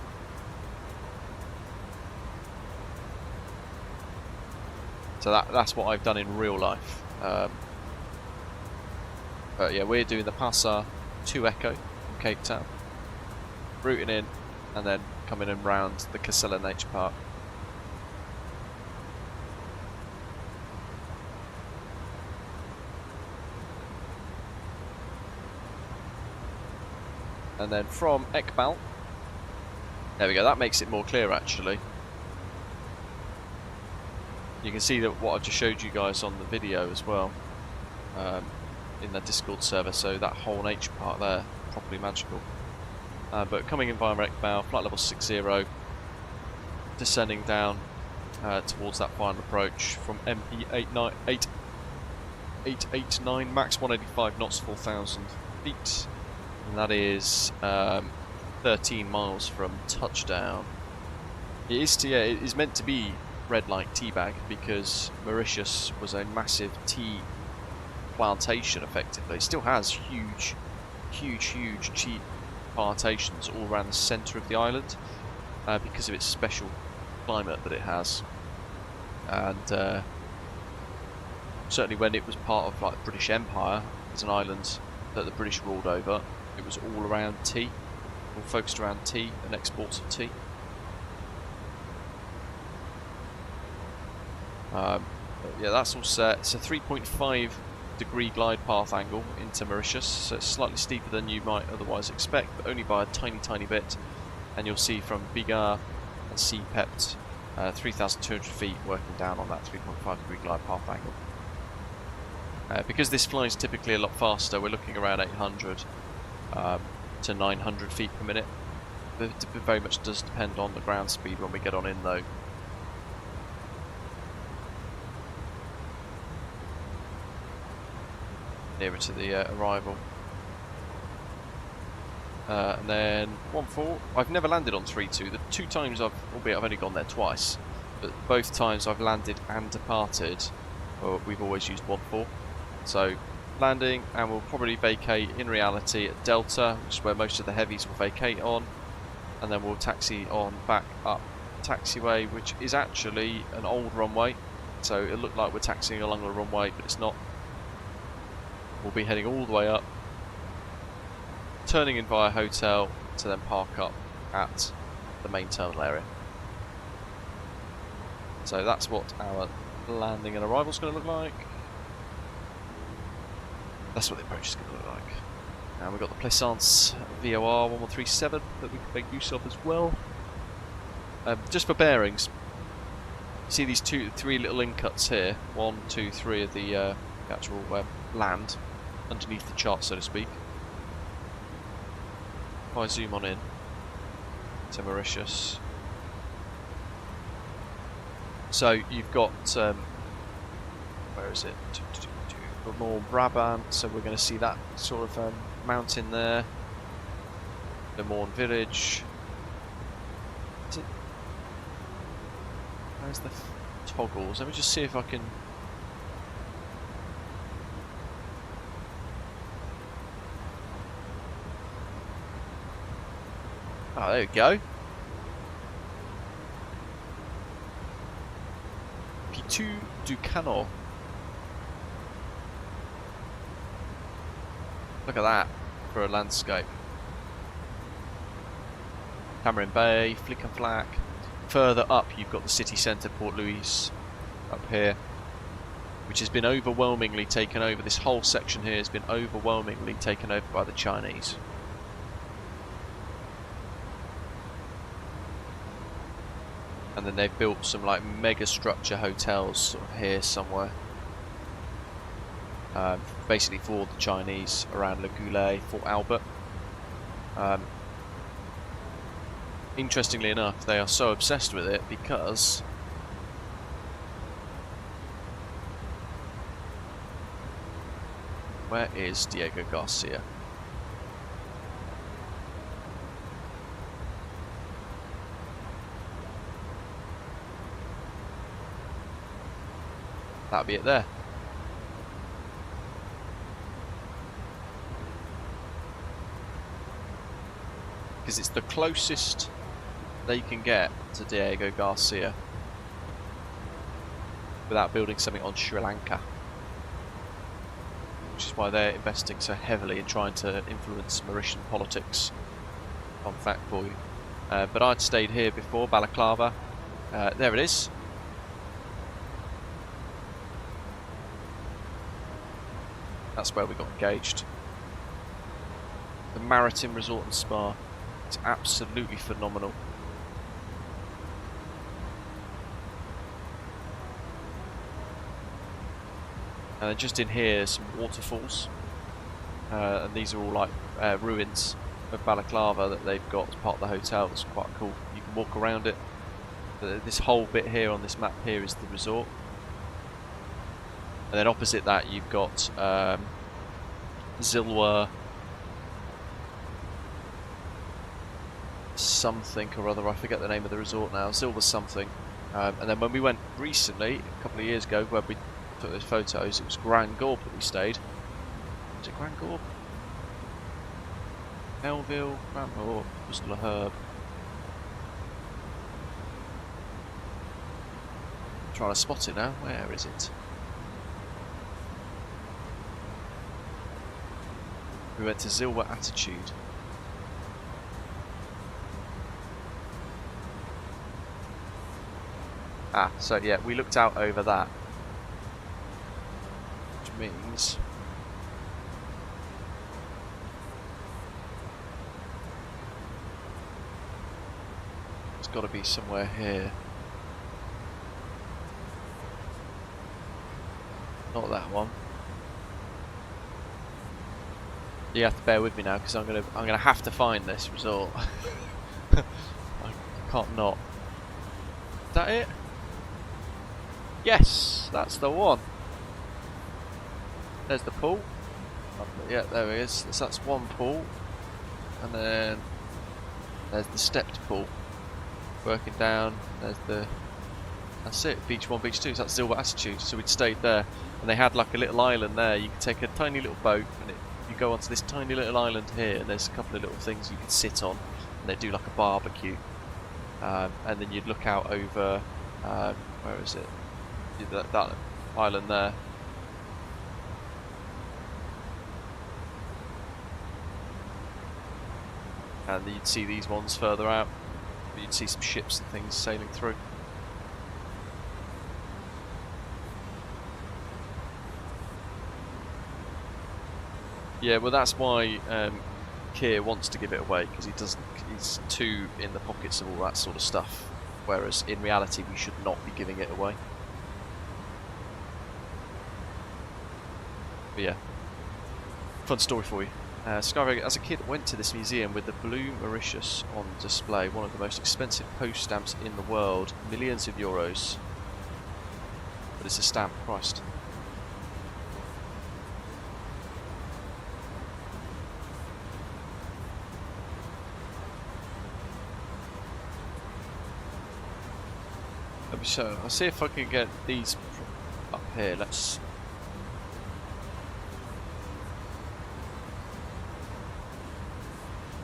So that's what I've done in real life. But yeah, we're doing the Passar 2 Echo from Cape Town, routing in and then coming in round the Casella Nature Park. And then from Ekbal, there we go, that makes it more clear actually. You can see that what I just showed you guys on the video as well, in the Discord server, so that whole nature park there, properly magical. But coming in via Ekbal, flight level 60, descending down towards that final approach from ME889, max 185 knots, 4,000 feet. And that is 13 miles from touchdown. It is meant to be red like teabag because Mauritius was a massive tea plantation effectively. It still has huge tea plantations all around the centre of the island because of its special climate that it has. And certainly when it was part of like the British Empire as an island that the British ruled over, it was all around tea, all focused around tea and exports of tea. Yeah, that's all set. It's a 3.5 degree glide path angle into Mauritius, so it's slightly steeper than you might otherwise expect, but only by a tiny bit. And you'll see from Bigar and CPEPT 3,200 feet working down on that 3.5 degree glide path angle. Because this flies typically a lot faster, we're looking around 800 to 900 feet per minute. It very much does depend on the ground speed when we get on in though. Nearer to the arrival. And then 1-4. I've never landed on 3-2. The 2 times albeit I've only gone there twice, but both times I've landed and departed, we've always used 1-4. So landing, and we'll probably vacate in reality at Delta, which is where most of the heavies will vacate on, and then we'll taxi on back up taxiway, which is actually an old runway. So it'll look like we're taxiing along the runway, but it's not. We'll be heading all the way up, turning in via hotel to then park up at the main terminal area. So that's what our landing and arrival is going to look like. That's what the approach is going to look like. And we've got the Plaisance VOR 1137 that we can make use of as well. Just for bearings, you see these 3 little incuts here, 1, 2, 3 of the actual land underneath the chart, so to speak. If I zoom on in to Mauritius, so you've got where is it? More Brabant, so we're going to see that sort of mountain there. The Morn village. Where's the toggles? Let me just see if I can. Oh, there we go. Pitou du Canot. Look at that for a landscape. Cameron Bay, Flick and Flack. Further up, you've got the city centre, Port Louis, up here, which has been overwhelmingly taken over. This whole section here has been overwhelmingly taken over by the Chinese. And then they've built some like mega structure hotels sort of here somewhere. Basically for the Chinese around Le Goulet, Fort Albert. Interestingly enough, they are so obsessed with it because where is Diego Garcia? That'll be it there. Because it's the closest they can get to Diego Garcia without building something on Sri Lanka, which is why they're investing so heavily in trying to influence Mauritian politics. Fun fact for you. But I'd stayed here before, Balaclava. There it is. That's where we got engaged. The Maritime Resort and Spa. It's absolutely phenomenal. And then just in here, some waterfalls. And these are all like ruins of Balaclava that they've got as part of the hotel. It's quite cool. You can walk around it. This whole bit here on this map here is the resort. And then opposite that you've got Zilwa, something or other. I forget the name of the resort now. Silver something. And then when we went recently, a couple of years ago, where we took those photos, it was Grand Gorbe that we stayed. Was it Grand Gorbe? Melville, Grand Gorbe, Bristol Herb. Trying to spot it now. Where is it? We went to Zilwa Attitude. Ah, so yeah, we looked out over that. Which means... it's got to be somewhere here. Not that one. You have to bear with me now because I'm gonna have to find this resort. I can't not. Is that it? Yes, that's the one. There's the pool. Yeah, there it is. So that's one pool, and then there's the stepped pool. Working down. There's the. That's it. Beach 1, Beach 2. So that's Zilwa Attitude. So we'd stayed there, and they had like a little island there. You could take a tiny little boat, and you go onto this tiny little island here, and there's a couple of little things you could sit on, and they do like a barbecue, and then you'd look out over. Where is it? That island there. And you'd see these ones further out. You'd see some ships and things sailing through. Yeah, well that's why Keir wants to give it away, because he doesn't. He's too in the pockets of all that sort of stuff. Whereas in reality, we should not be giving it away. But yeah, fun story for you. Skyway, as a kid, went to this museum with the blue Mauritius on display, one of the most expensive post stamps in the world, millions of euros. But it's a stamp, Christ. So I'll see if I can get these up here. Let's.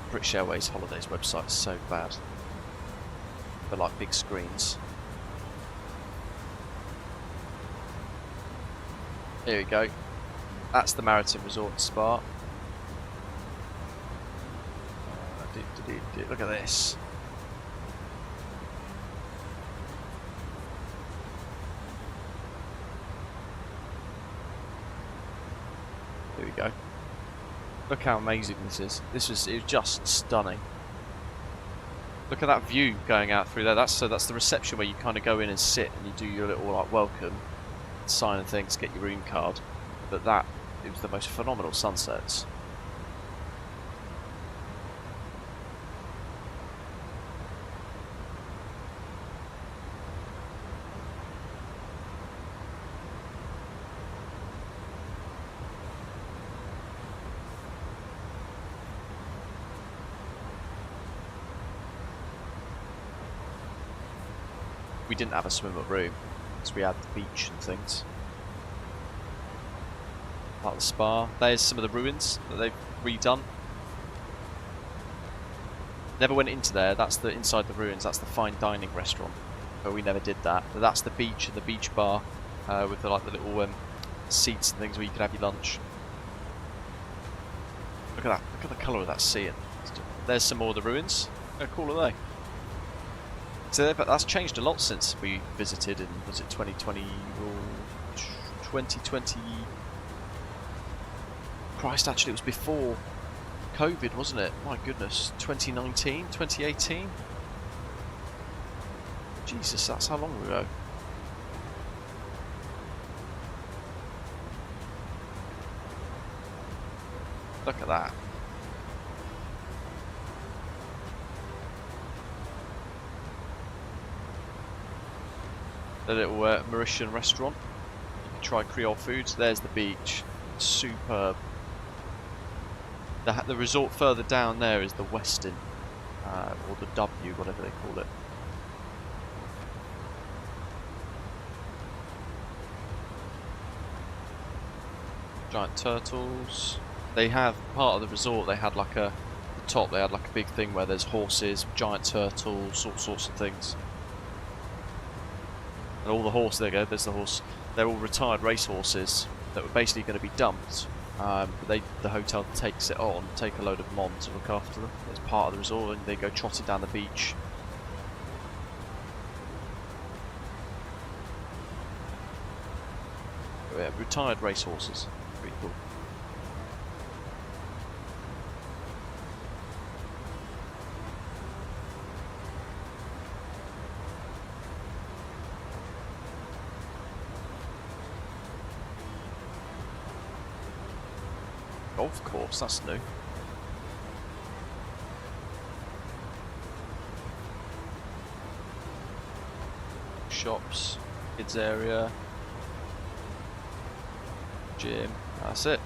British Airways Holidays website is so bad. They're like big screens. Here we go. That's the Maritime Resort and Spa. Look at this. There we go. Look how amazing this is. It was just stunning. Look at that view going out through there. That's the reception where you kind of go in and sit and you do your little like welcome, sign and things, get your room card. But it was the most phenomenal sunsets. We didn't have a swim-up room, because we had the beach and things. Like the spa. There's some of the ruins that they've redone. Never went into there. That's the inside the ruins. That's the fine dining restaurant, but we never did that. But that's the beach and the beach bar with the little seats and things where you could have your lunch. Look at that. Look at the colour of that sea. There's some more of the ruins. How cool are they? So that's changed a lot since we visited in, was it 2020 or 2020? Christ, actually it was before COVID, wasn't it? My goodness, 2019, 2018? Jesus, that's how long ago. Look at that. The little Mauritian restaurant. You can try Creole foods. There's the beach. Superb. The resort further down there is the Westin. or the W, whatever they call it. Giant turtles. They have part of the resort. They had like the top. They had like a big thing where there's horses, giant turtles, all sorts of things. And all the horse. There you go. There's the horse. They're all retired race horses that were basically going to be dumped. But the hotel takes it on, take a load of them on to look after them. It's part of the resort, and they go trotting down the beach. But yeah, retired race horses. Pretty cool. Golf course, that's new. Shops, kids area, gym, that's it.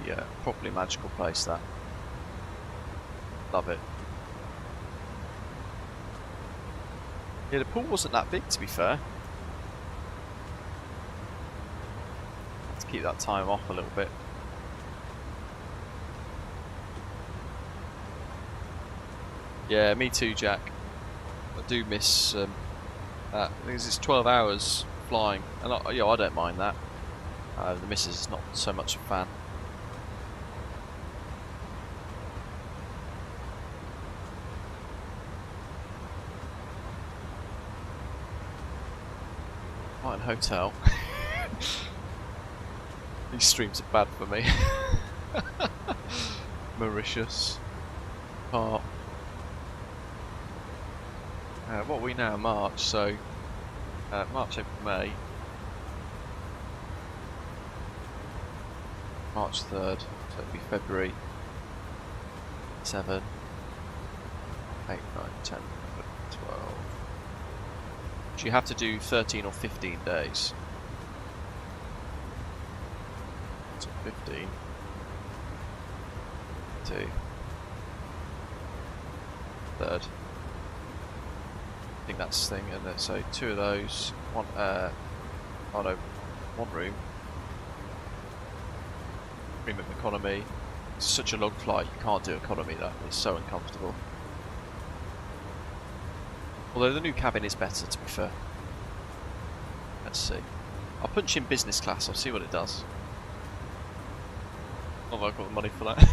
Yeah, properly magical place that. Love it. Yeah, the pool wasn't that big, to be fair. Let's keep that time off a little bit. Yeah, me too, Jack. I do miss that because it's 12 hours flying, and I don't mind that. The missus is not so much a fan. Hotel. These streams are bad for me. Mauritius. What are we now? March, so March, April, May. March 3rd, so it'll be February 7, 8, 9, 10, 12. So you have to do 13 or 15 days. So 15. 2. 3rd. I think that's the thing, and then so 2 of those. One room. Premium economy. It's such a long flight, you can't do economy though. It's so uncomfortable. Although the new cabin is better, to be fair. Let's see. I'll punch in business class, I'll see what it does. Oh, I've got the money for that.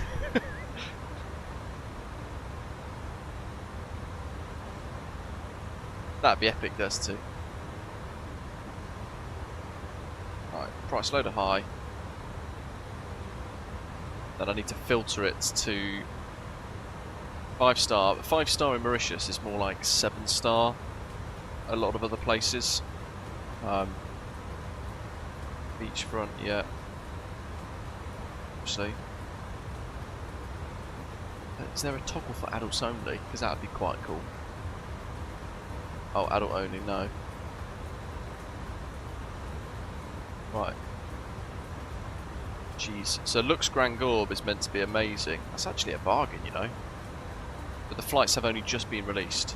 That'd be epic, those two. Right, price loader high. Then I need to filter it to 5-star. 5-star in Mauritius is more like 7-star. A lot of other places. Beachfront, yeah. Obviously. Is there a toggle for adults only? Because that would be quite cool. Oh, adult only, no. Right. Jeez. So Lux Grand Gorbe is meant to be amazing. That's actually a bargain, you know. But the flights have only just been released.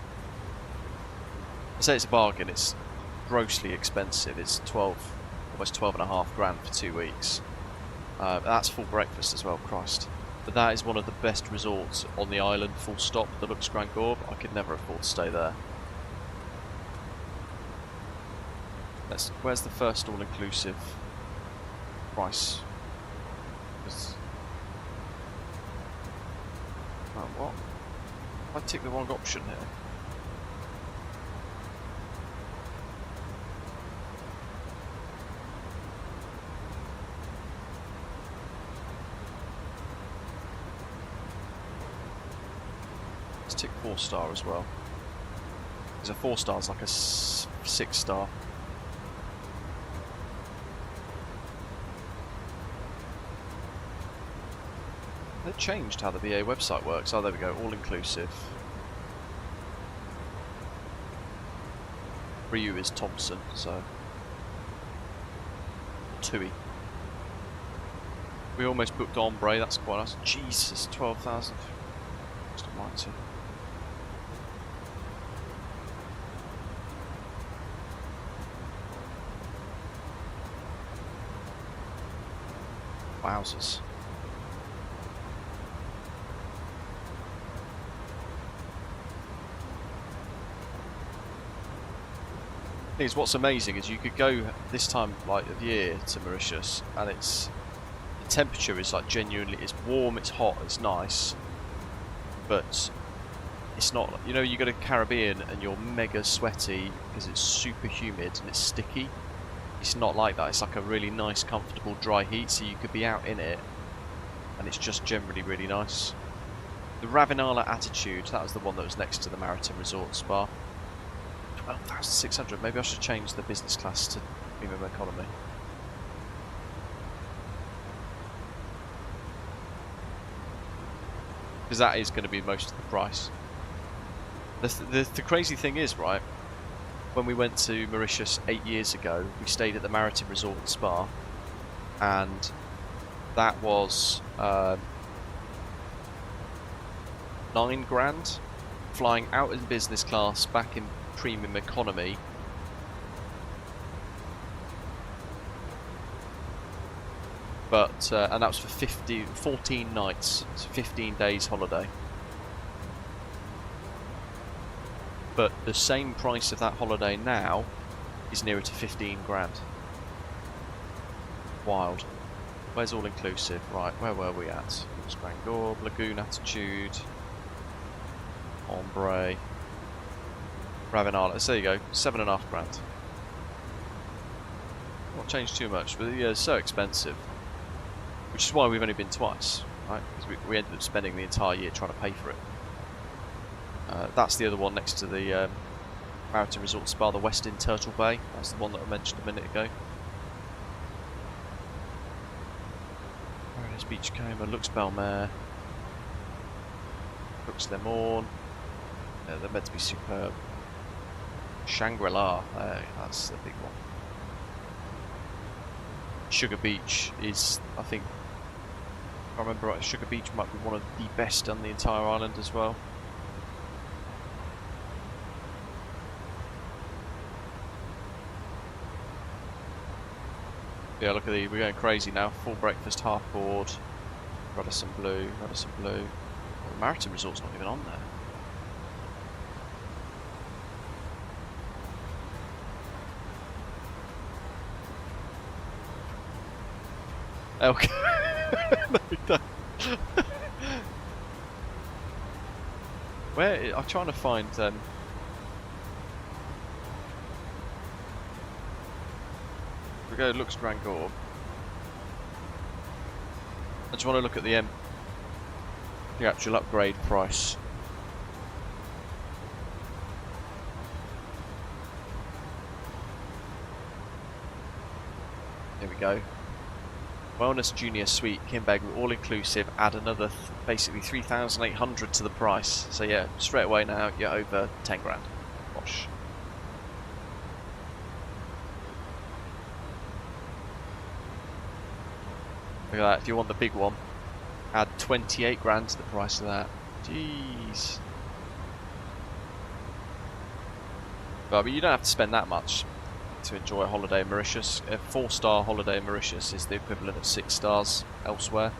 I say it's a bargain, it's grossly expensive. It's almost 12.5 grand for 2 weeks. That's full breakfast as well, Christ. But that is one of the best resorts on the island, full stop, the Lux Grand Gorbe. I could never afford to stay there. Where's the first all-inclusive price? What? I ticked the wrong option here. Let's tick 4-star as well. Because a 4-star is like a 6-star. They changed how the BA website works. Oh, there we go, all inclusive. Ryu is Thompson, so Tui. We almost booked Ombre, that's quite nice. Jesus, 12,000. Just almighty. Wowzers. Thing is, what's amazing is you could go this time of year to Mauritius, and the temperature is like genuinely, it's warm, it's hot, it's nice, but it's not, you know, you go to Caribbean and you're mega sweaty because it's super humid and it's sticky. It's not like that. It's like a really nice, comfortable, dry heat, so you could be out in it, and it's just generally really nice. The Ravinala Attitude, that was the one that was next to the Maritime Resort Spa. 12,600. Maybe I should change the business class to premium economy. Because that is going to be most of the price. The crazy thing is, right, when we went to Mauritius 8 years ago, we stayed at the Maritime Resort and Spa, and that was $9,000, flying out in business class, back in premium economy. But and that was for 14 nights, so 15 days holiday. But the same price of that holiday now is nearer to 15 grand. Wild. Where's all inclusive? Right, where were we at? Strangorb, Lagoon Attitude, Ombre, Ravinala. So there you go, 7.5 grand. Not changed too much, but yeah, it's so expensive. Which is why we've only been twice, right? Because we ended up spending the entire year trying to pay for it. That's the other one next to the Maritime Resort Spa, the Westin Turtle Bay. That's the one that I mentioned a minute ago. Paradise Beach Coma, Lux Belmare, Lux Le Morne. Yeah, they're meant to be superb. Shangri-La, that's the big one. Sugar Beach is, I think, if I remember right, Sugar Beach might be one of the best on the entire island as well. Yeah, look at these, we're going crazy now. Full breakfast, half board, Radisson Blue, Radisson Blue. Well, the Maritime Resort's not even on there. Okay. No, we don't. Where I'm trying to find we go Lux Grand Gorb. I just want to look at the actual upgrade price. Here we go. Wellness Junior Suite, Kinbeg, all inclusive, add another basically 3,800 to the price. So yeah, straight away now you're over 10 grand. Gosh. Look at that, if you want the big one, add 28 grand to the price of that. Jeez. But I mean, you don't have to spend that much to enjoy a holiday in Mauritius. A 4-star holiday in Mauritius is the equivalent of 6 stars elsewhere.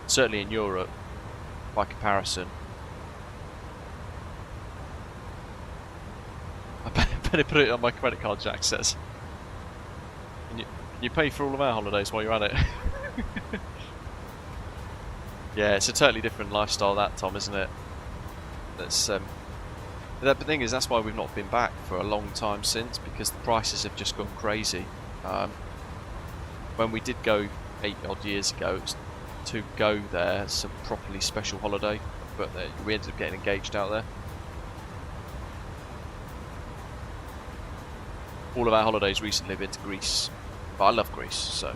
Certainly in Europe, by comparison. I better put it on my credit card, Jack says. Can you pay for all of our holidays while you're at it? Yeah, it's a totally different lifestyle that, Tom, isn't it? That's the thing is, that's why we've not been back for a long time since, because the prices have just gone crazy. When we did go 8 odd years ago, it was to go there, some properly special holiday, but we ended up getting engaged out there. All of our holidays recently have been to Greece, but I love Greece, so.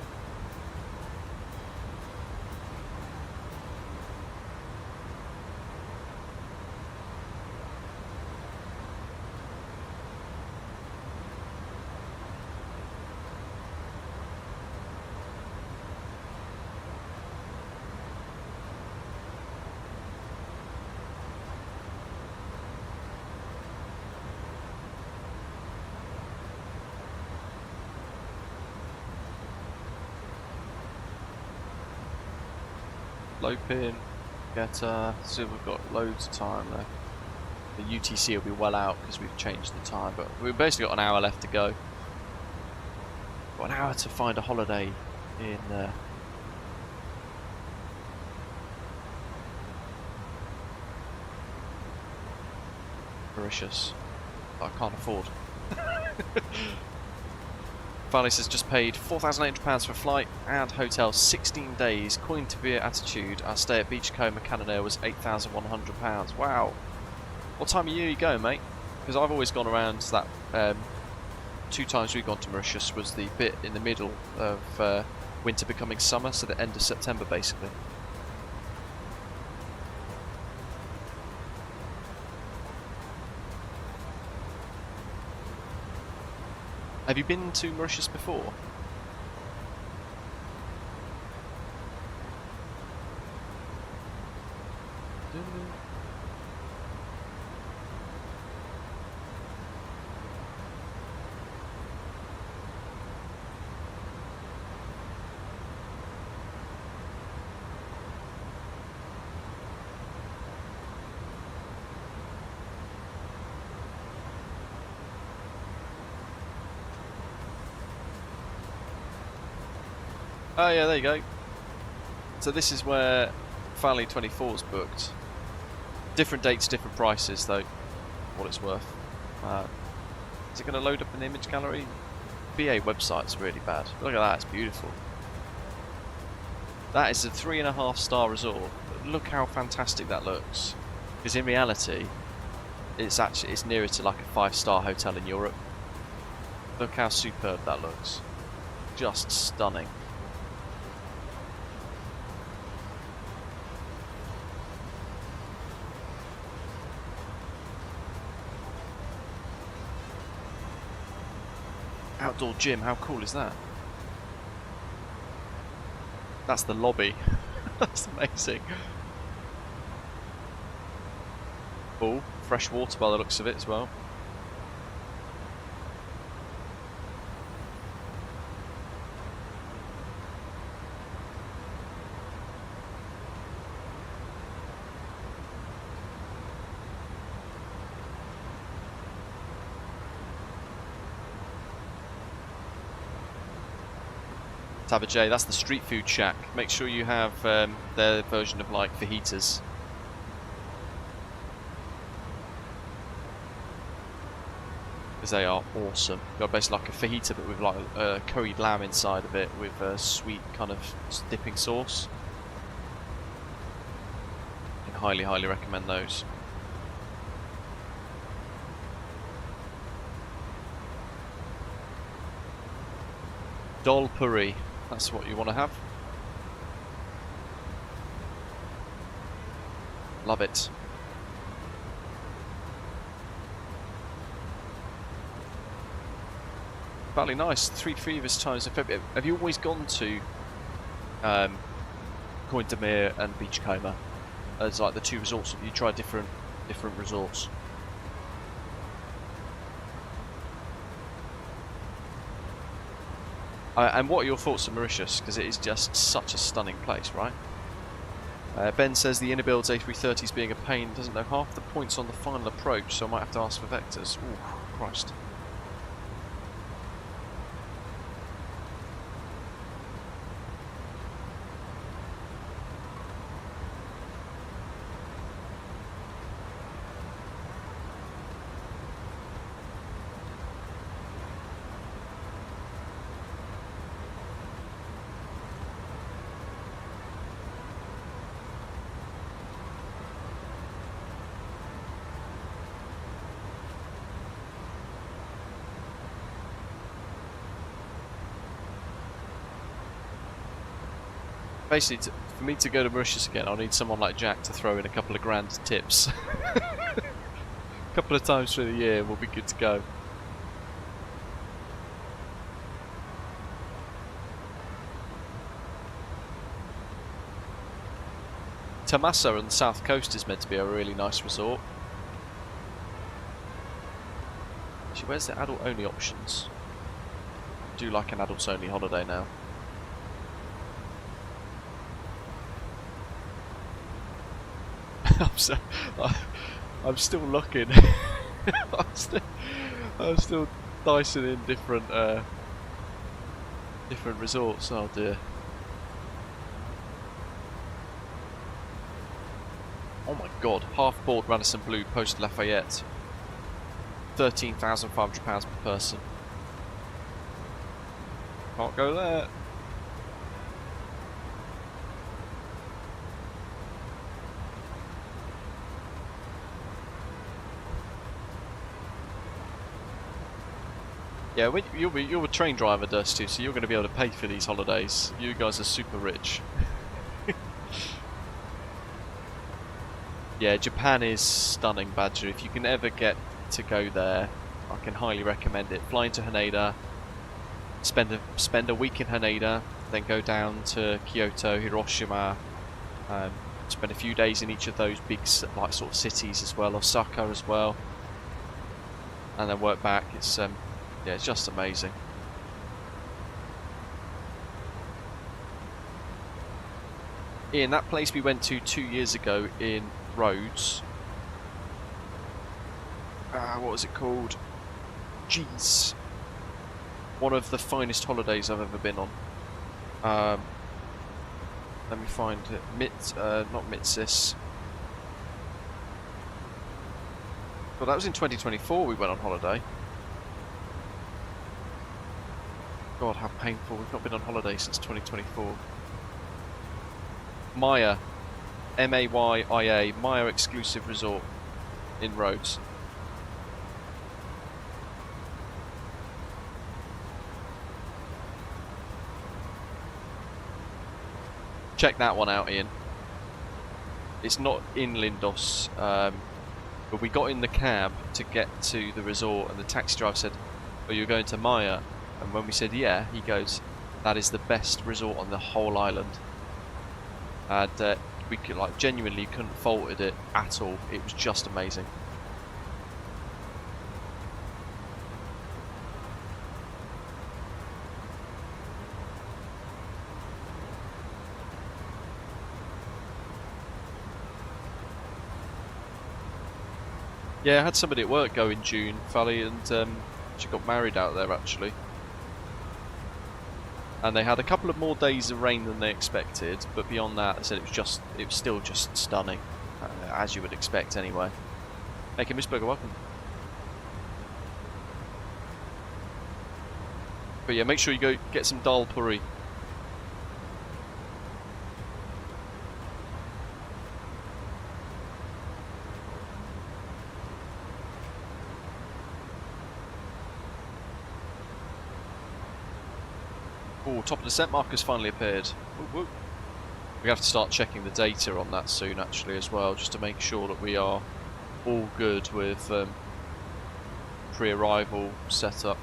slope in, get so we've got loads of time left. The UTC will be well out because we've changed the time, but we've basically got an hour left to go. Got an hour to find a holiday in Mauritius that I can't afford. Finally says just paid £4,800 for flight and hotel, 16 days, coin to beer attitude. Our stay at Beachcomber Cannonair was £8,100. Wow. What time of year are you going, mate? Because I've always gone around that 2 times we've gone to Mauritius was the bit in the middle of winter becoming summer, so the end of September basically. Have you been to Mauritius before? Oh yeah, there you go. So this is where Fally 24 is booked. Different dates, different prices though, what it's worth. Is it going to load up in the image gallery? BA website's really bad. Look at that, it's beautiful. That is a 3.5-star resort. Look how fantastic that looks. Because in reality, it's nearer to like a 5-star hotel in Europe. Look how superb that looks. Just stunning. Outdoor gym, how cool is that? That's the lobby. That's amazing. Oh, fresh water by the looks of it as well. J, that's the street food shack. Make sure you have their version of like fajitas. Because they are awesome. You've got basically like a fajita but with like curried lamb inside of it with a sweet kind of dipping sauce. I highly, highly recommend those. Dal puri. That's what you want to have. Love it. Fairly nice. 3 previous times in February. Have you always gone to Coin de Mir and Beachcomber as like the 2 resorts? Have you tried different resorts? And what are your thoughts on Mauritius? Because it is just such a stunning place, right? Ben says the inner build's A330's being a pain, doesn't know half the points on the final approach, so I might have to ask for vectors. Ooh, Christ. Basically, for me to go to Mauritius again, I'll need someone like Jack to throw in a couple of grand tips. A couple of times through the year, we'll be good to go. Tamasa on the south coast is meant to be a really nice resort. Actually, where's the adult only options? I do like an adults only holiday now. I'm still looking. I'm still dicing in different resorts. Oh dear. Oh my god, half board Radisson Blue post Lafayette. £13,500 per person. Can't go there. Yeah, you're a train driver, Dusty, so you're going to be able to pay for these holidays. You guys are super rich. Yeah, Japan is stunning, Badger. If you can ever get to go there, I can highly recommend it. Fly into Haneda, spend a week in Haneda, then go down to Kyoto, Hiroshima, spend a few days in each of those big like sort of cities as well, Osaka as well, and then work back. It's yeah, it's just amazing. Ian, that place we went to 2 years ago in Rhodes, what was it called? Jeez, one of the finest holidays I've ever been on. Let me find it. Not Mitsis. Well, that was in 2024 we went on holiday. God, how painful. We've not been on holiday since 2024. Maya. M-A-Y-I-A. Maya Exclusive Resort in Rhodes. Check that one out, Ian. It's not in Lindos, but we got in the cab to get to the resort, and the taxi driver said, "Oh, you're going to Maya?" And when we said yeah, he goes, "That is the best resort on the whole island." And we could, like, genuinely couldn't fault it at all. It was just amazing. Yeah, I had somebody at work go in June, Fally, and she got married out there actually. And they had a couple of more days of rain than they expected, but beyond that, they said it was still just stunning, as you would expect anyway. Hey, Miss Burger, welcome. But yeah, make sure you go get some dal puri. Oh, top of the descent marker's finally appeared. Woo woo. We have to start checking the data on that soon, actually, as well, just to make sure that we are all good with pre-arrival setup.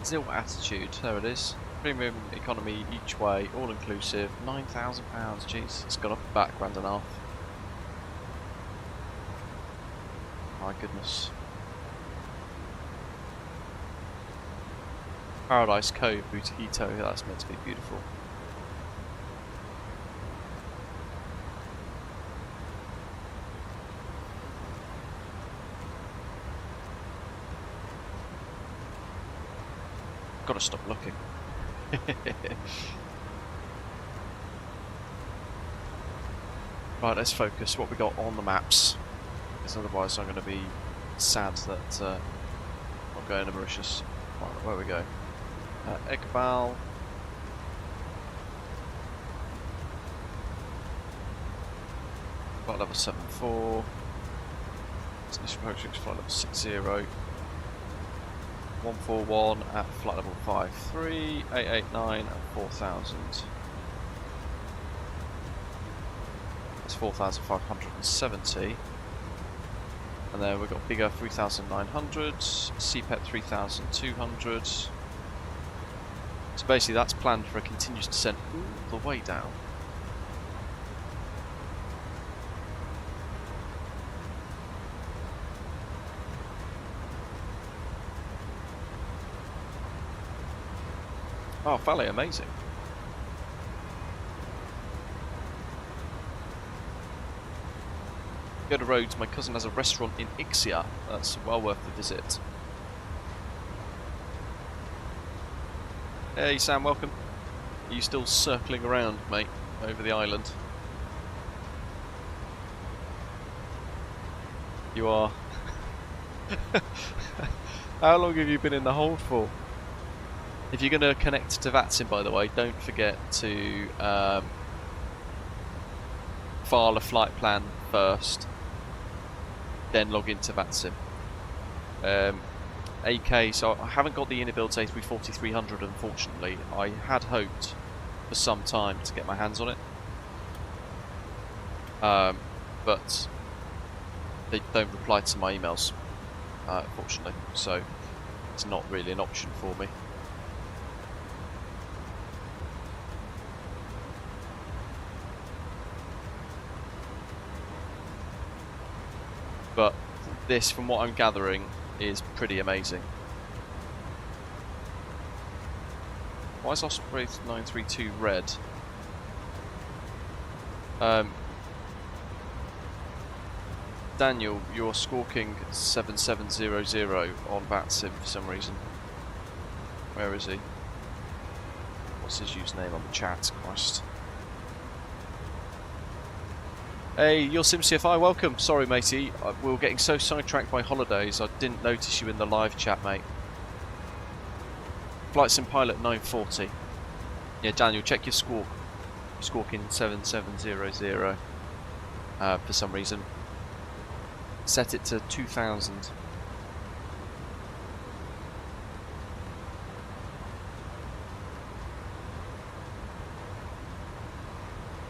Zil attitude, there it is. Premium economy each way, all inclusive, £9,000. Jeez, it's gone up the back grand and a half. My goodness. Paradise Cove, Butakito, that's meant to be beautiful. Got to stop looking. Right, let's focus what we got on the maps, because otherwise I'm going to be sad that I'm going to Mauritius. Right, where we go? Iqbal. Flight level 74. Initial approach flight level 60. 141 at flight level 53, 889 and 4000. That's 4,570. And then we've got bigger 3,900, CPET 3,200. So basically that's planned for a continuous descent all the way down. Oh, Valet, amazing. Go to Rhodes, my cousin has a restaurant in Ixia. That's well worth the visit. Hey Sam, welcome. Are you still circling around, mate, over the island? You are. How long have you been in the hold for? If you're going to connect to VATSIM, by the way, don't forget to file a flight plan first, then log into VATSIM. AK, so I haven't got the inner-built A340-300, unfortunately. I had hoped for some time to get my hands on it, but they don't reply to my emails, unfortunately, so it's not really an option for me. But this, from what I'm gathering, is pretty amazing. Why is Osprey 932 red? Daniel, you're squawking 7700 on VATSIM for some reason. Where is he? What's his username on the chat? Christ. Hey, you're SimCFI, welcome. Sorry, matey. We were getting so sidetracked by holidays, I didn't notice you in the live chat, mate. Flight Sim Pilot 940. Yeah, Daniel, check your squawk. Squawking 7700 for some reason. Set it to 2000.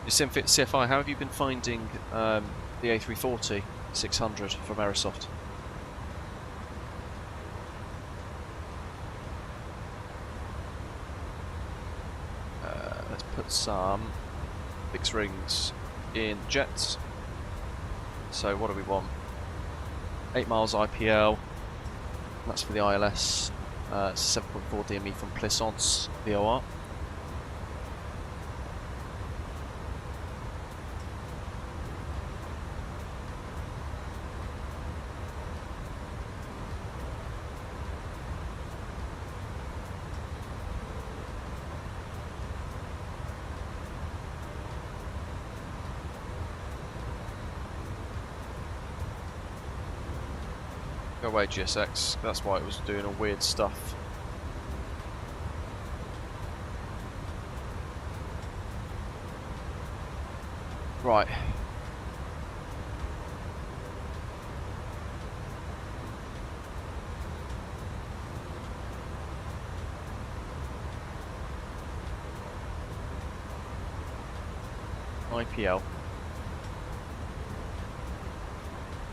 Simfit CFI, how have you been finding the A340-600 from Aerosoft? Let's put some fixed rings in jets. So what do we want? 8 miles IPL. That's for the ILS. 7.4 DME from Plaisance VOR. Go away, GSX. That's why it was doing all weird stuff. Right. IPL.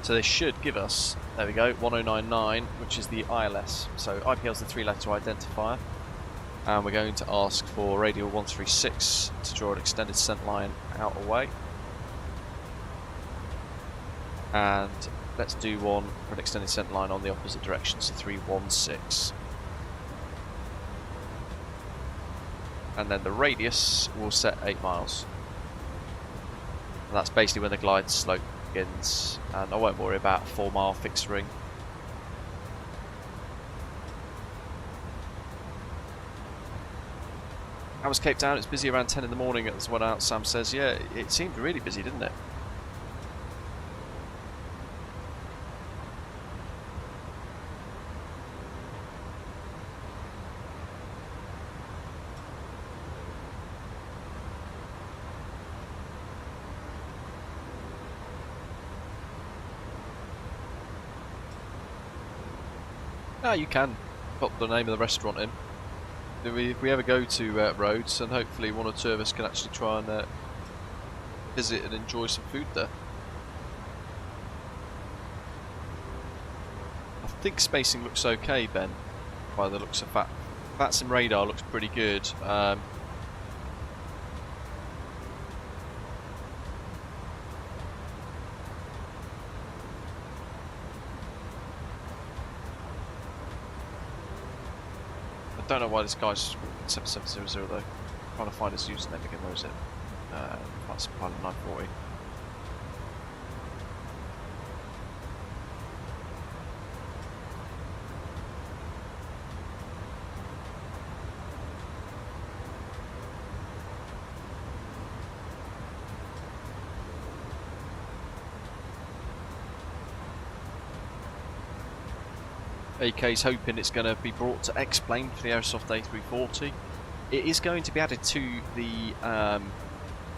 So they should give us, there we go, 1099, which is the ILS. So IPL is the 3-letter identifier. And we're going to ask for radial 136 to draw an extended descent line out away. And let's do one for an extended descent line on the opposite direction, so 316. And then the radius will set 8 miles. And that's basically when the glide slope begins, and I won't worry about a 4 mile fixed ring. How was Cape Town? It's busy around 10 in the morning. That's what out Sam says. Yeah, it seemed really busy, didn't it? Ah, you can put the name of the restaurant in. If we ever go to Rhodes, and hopefully one or two of us can actually try and visit and enjoy some food there. I think spacing looks okay, Ben, by the looks of VATSIM radar looks pretty good. I don't know why this guy's 7700 though. Trying to find his username again. Where is it? That's Pilot 940. AK's hoping it's going to be brought to X-Plane for the Aerosoft A340. It is going to be added to the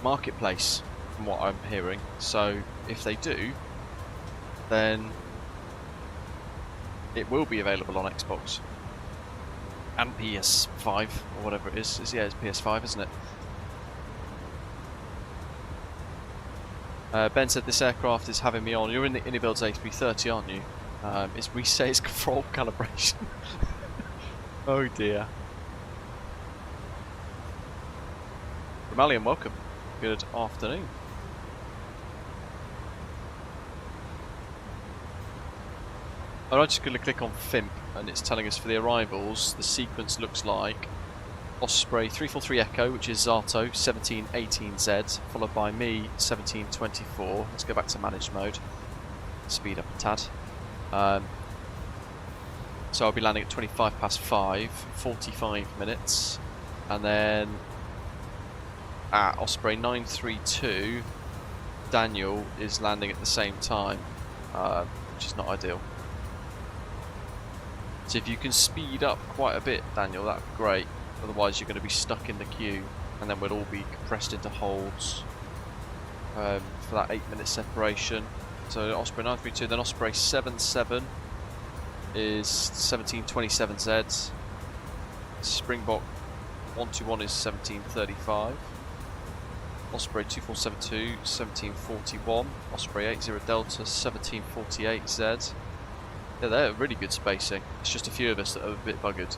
marketplace, from what I'm hearing. So if they do, then it will be available on Xbox and PS5 or whatever it is. Yeah, it's PS5, isn't it? Ben said this aircraft is having me on. You're in the Unibuild's A330, aren't you? We say it's control calibration. Oh dear. Romalian, welcome. Good afternoon. I'm just going to click on FIMP and it's telling us for the arrivals the sequence looks like Osprey 343 Echo, which is Zato 1718Z, followed by me 1724. Let's go back to managed mode. Speed up a tad. So I'll be landing at 5:25, 45 minutes, and then at Osprey 932, Daniel is landing at the same time, which is not ideal. So if you can speed up quite a bit, Daniel, that would be great. Otherwise you're going to be stuck in the queue, and then we'll all be compressed into holds for that 8-minute separation. So Osprey 932, then Osprey 77 is 1727Z. Springbok 121 is 1735. Osprey 2472 1741. Osprey 80 Delta 1748Z. Yeah, they're really good spacing. It's just a few of us that are a bit buggered.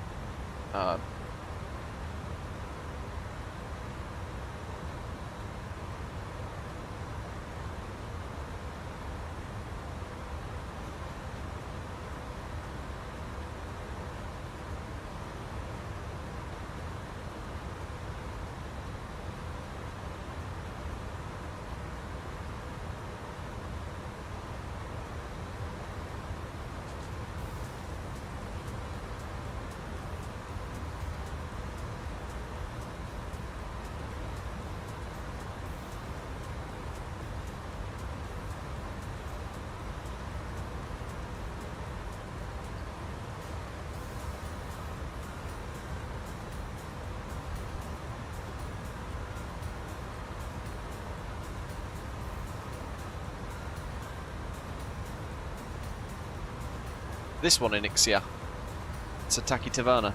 This one in Ixia. It's a Taki Taverna.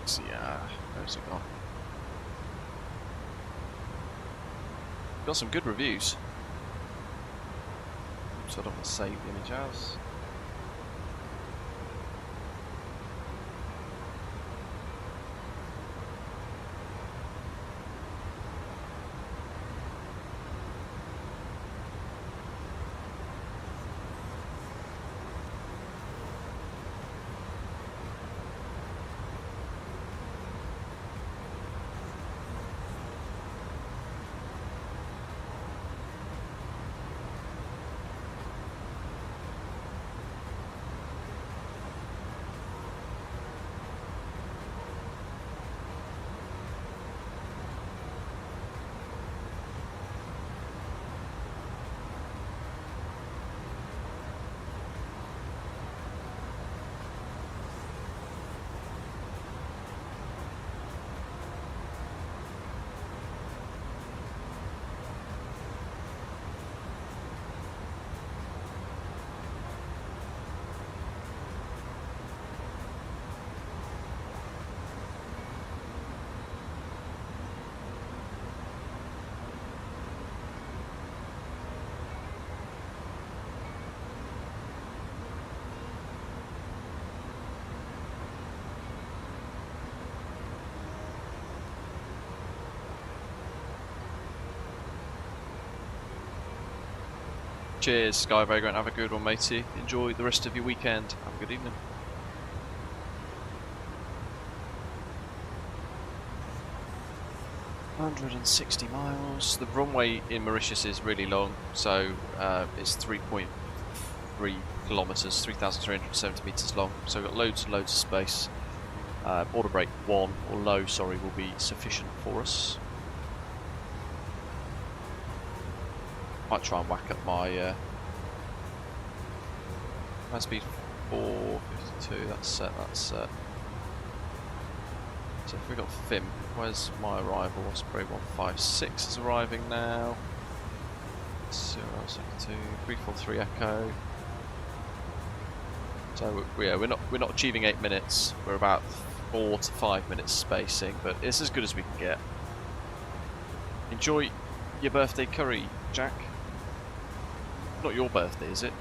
Ixia. Where's it gone? Got some good reviews. So I don't want to save the image as. Cheers, Sky Vagrant. Have a good one, matey. Enjoy the rest of your weekend. Have a good evening. $160 miles. The runway in Mauritius is really long, so it's 3.3 kilometers, 3,370 meters long. So we've got loads and loads of space. Order brake 1 or low, sorry, will be sufficient for us. Might try and whack up my speed 452. That's set. That's set. So if we got FIM, where's my arrival? Osprey 156 is arriving now. 072 343 Echo. So yeah, we're not achieving 8 minutes. We're about 4 to 5 minutes spacing, but it's as good as we can get. Enjoy your birthday curry, Jack. Not your birthday, is it?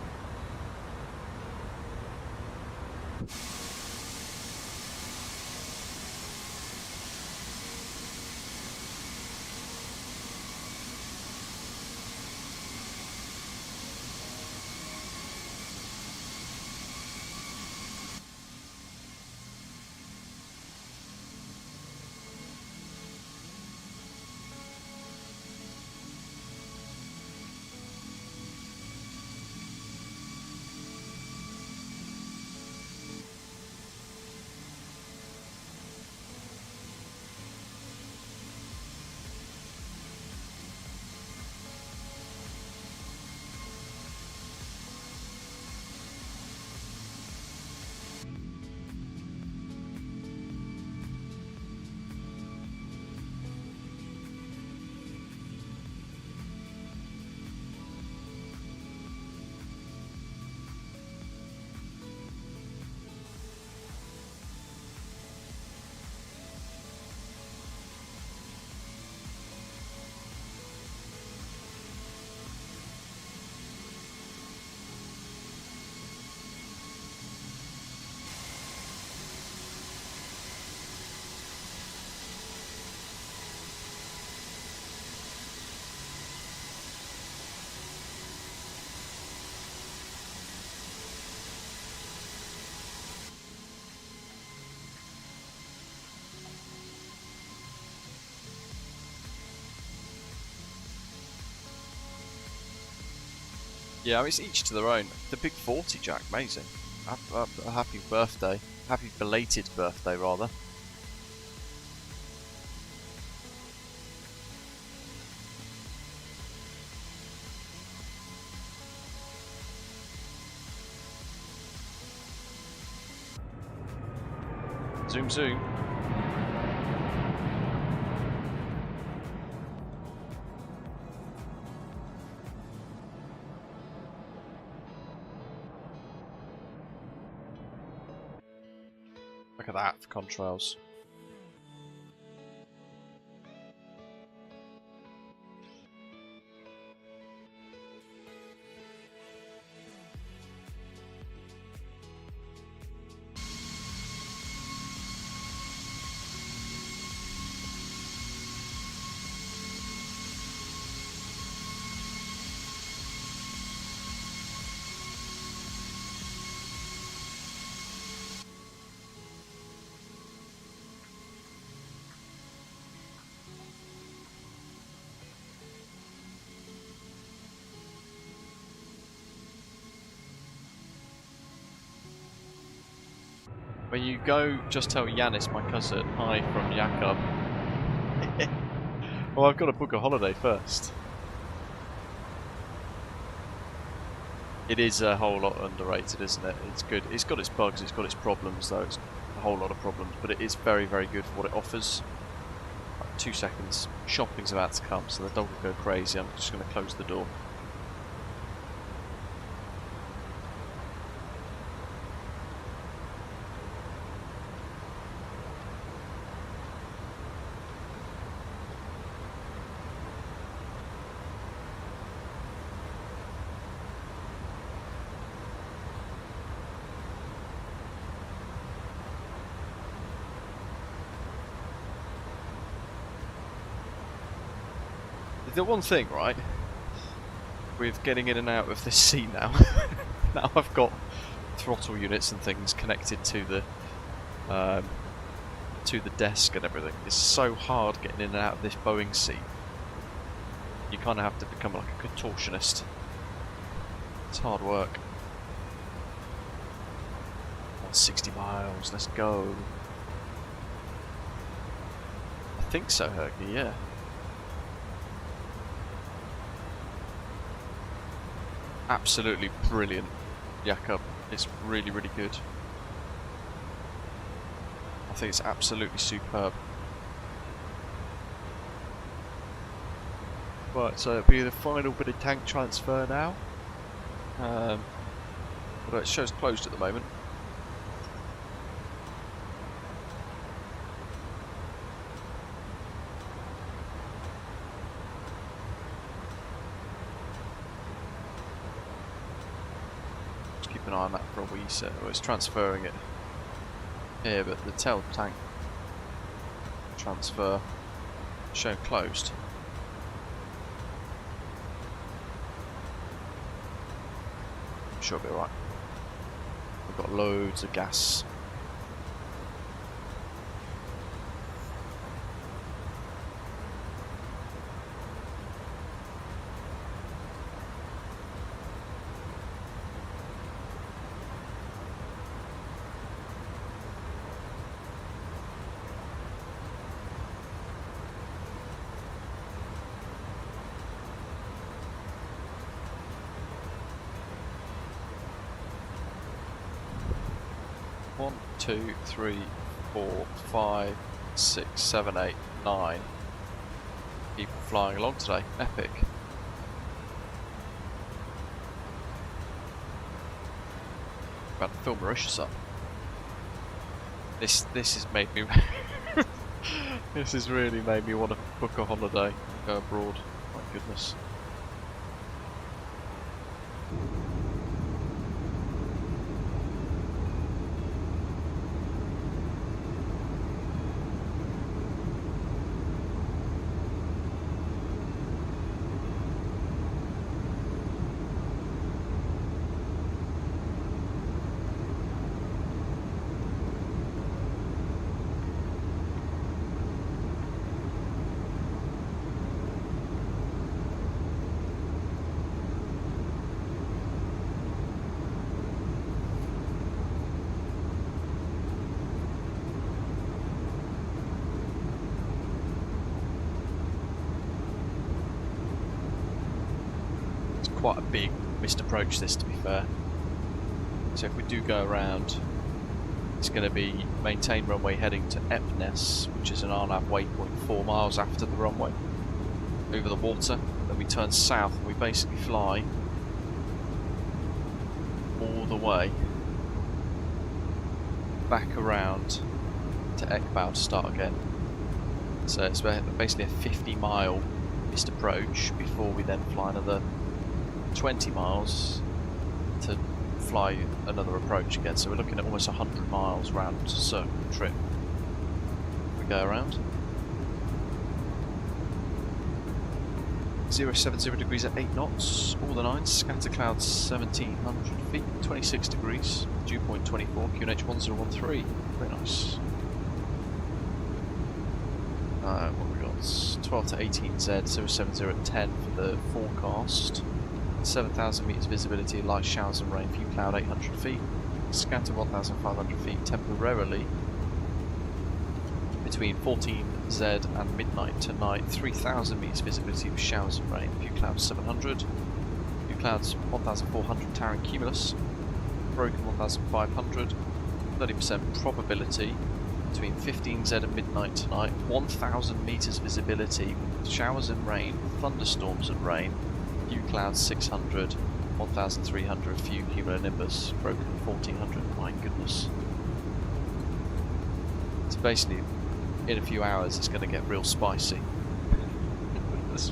Yeah, it's each to their own. The big 40, Jack, amazing. A happy birthday. Happy belated birthday, rather. Zoom, zoom. Look at that for contrails. When you go, just tell Yanis, my cousin, hi from Jakob. Well, I've got to book a holiday first. It is a whole lot underrated, isn't it? It's good. It's got its bugs, it's got its problems, though. It's a whole lot of problems, but it is very, very good for what it offers. Right, 2 seconds. Shopping's about to come, so the dog will go crazy. I'm just going to close the door. The one thing, right? with getting in and out of this seat now. Now I've got throttle units and things connected to the desk and everything. It's so hard getting in and out of this Boeing seat. You kind of have to become like a contortionist. It's hard work. 160 miles, let's go. I think so, Herky, yeah. Absolutely brilliant, Jakob. It's really, really good. I think it's absolutely superb. Right, so it'll be the final bit of tank transfer now. Although it shows closed at the moment. Just keep an eye on that for a wee set. Well, it's transferring it here, but the tail tank transfer shown closed. Sure, it'll be alright. We've got loads of gas. One, 2, 3, 4, 5, 6, 7, 8, 9 people flying along today. Epic. About to fill Mauritius up. This has made me this has really made me want to book a holiday and go abroad. My goodness. Quite a big missed approach this, to be fair. So if we do go around, it's going to be maintain runway heading to Epnes, which is an RNAV waypoint 4 miles after the runway, over the water. Then we turn south and we basically fly all the way back around to Ekbal to start again. So it's basically a 50-mile missed approach before we then fly another 20 miles to fly another approach again, so we're looking at almost 100 miles round circle trip. We go around 070 degrees at 8 knots, all the nines, scatter clouds 1700 feet, 26 degrees, dew point 24, QNH 1013, very nice. What we got? 12 to 18Z, 070 at 10 for the forecast. 7,000 meters visibility, light showers and rain, few cloud 800 feet, scatter 1,500 feet temporarily between 14Z and midnight tonight, 3,000 meters visibility with showers and rain, few clouds 700, few clouds 1,400 towering cumulus, broken 1,500, 30% probability between 15Z and midnight tonight, 1,000 meters visibility with showers and rain, thunderstorms and rain, few clouds 600, 1,300, few cumulonimbus, broken 1,400, my goodness. So basically, in a few hours it's going to get real spicy. That's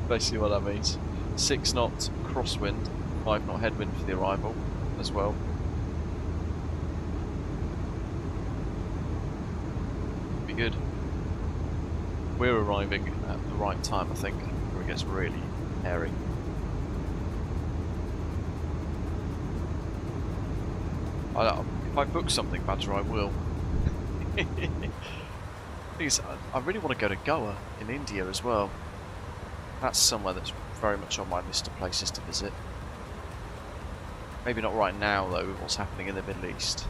basically what that means. 6 knot crosswind, 5 knot headwind for the arrival as well. Be good. We're arriving at the right time, I think, where it gets really hairy. If I book something, Badger, I will. Please, I really want to go to Goa in India as well. That's somewhere that's very much on my list of places to visit. Maybe not right now though, with what's happening in the Middle East.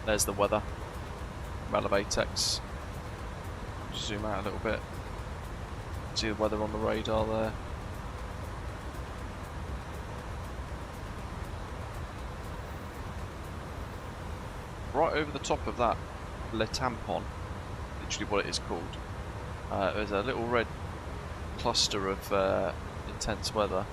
There's the weather. Elevatex. Zoom out a little bit. See the weather on the radar there. Right over the top of that Le Tampon, literally what it is called, there's a little red cluster of intense weather.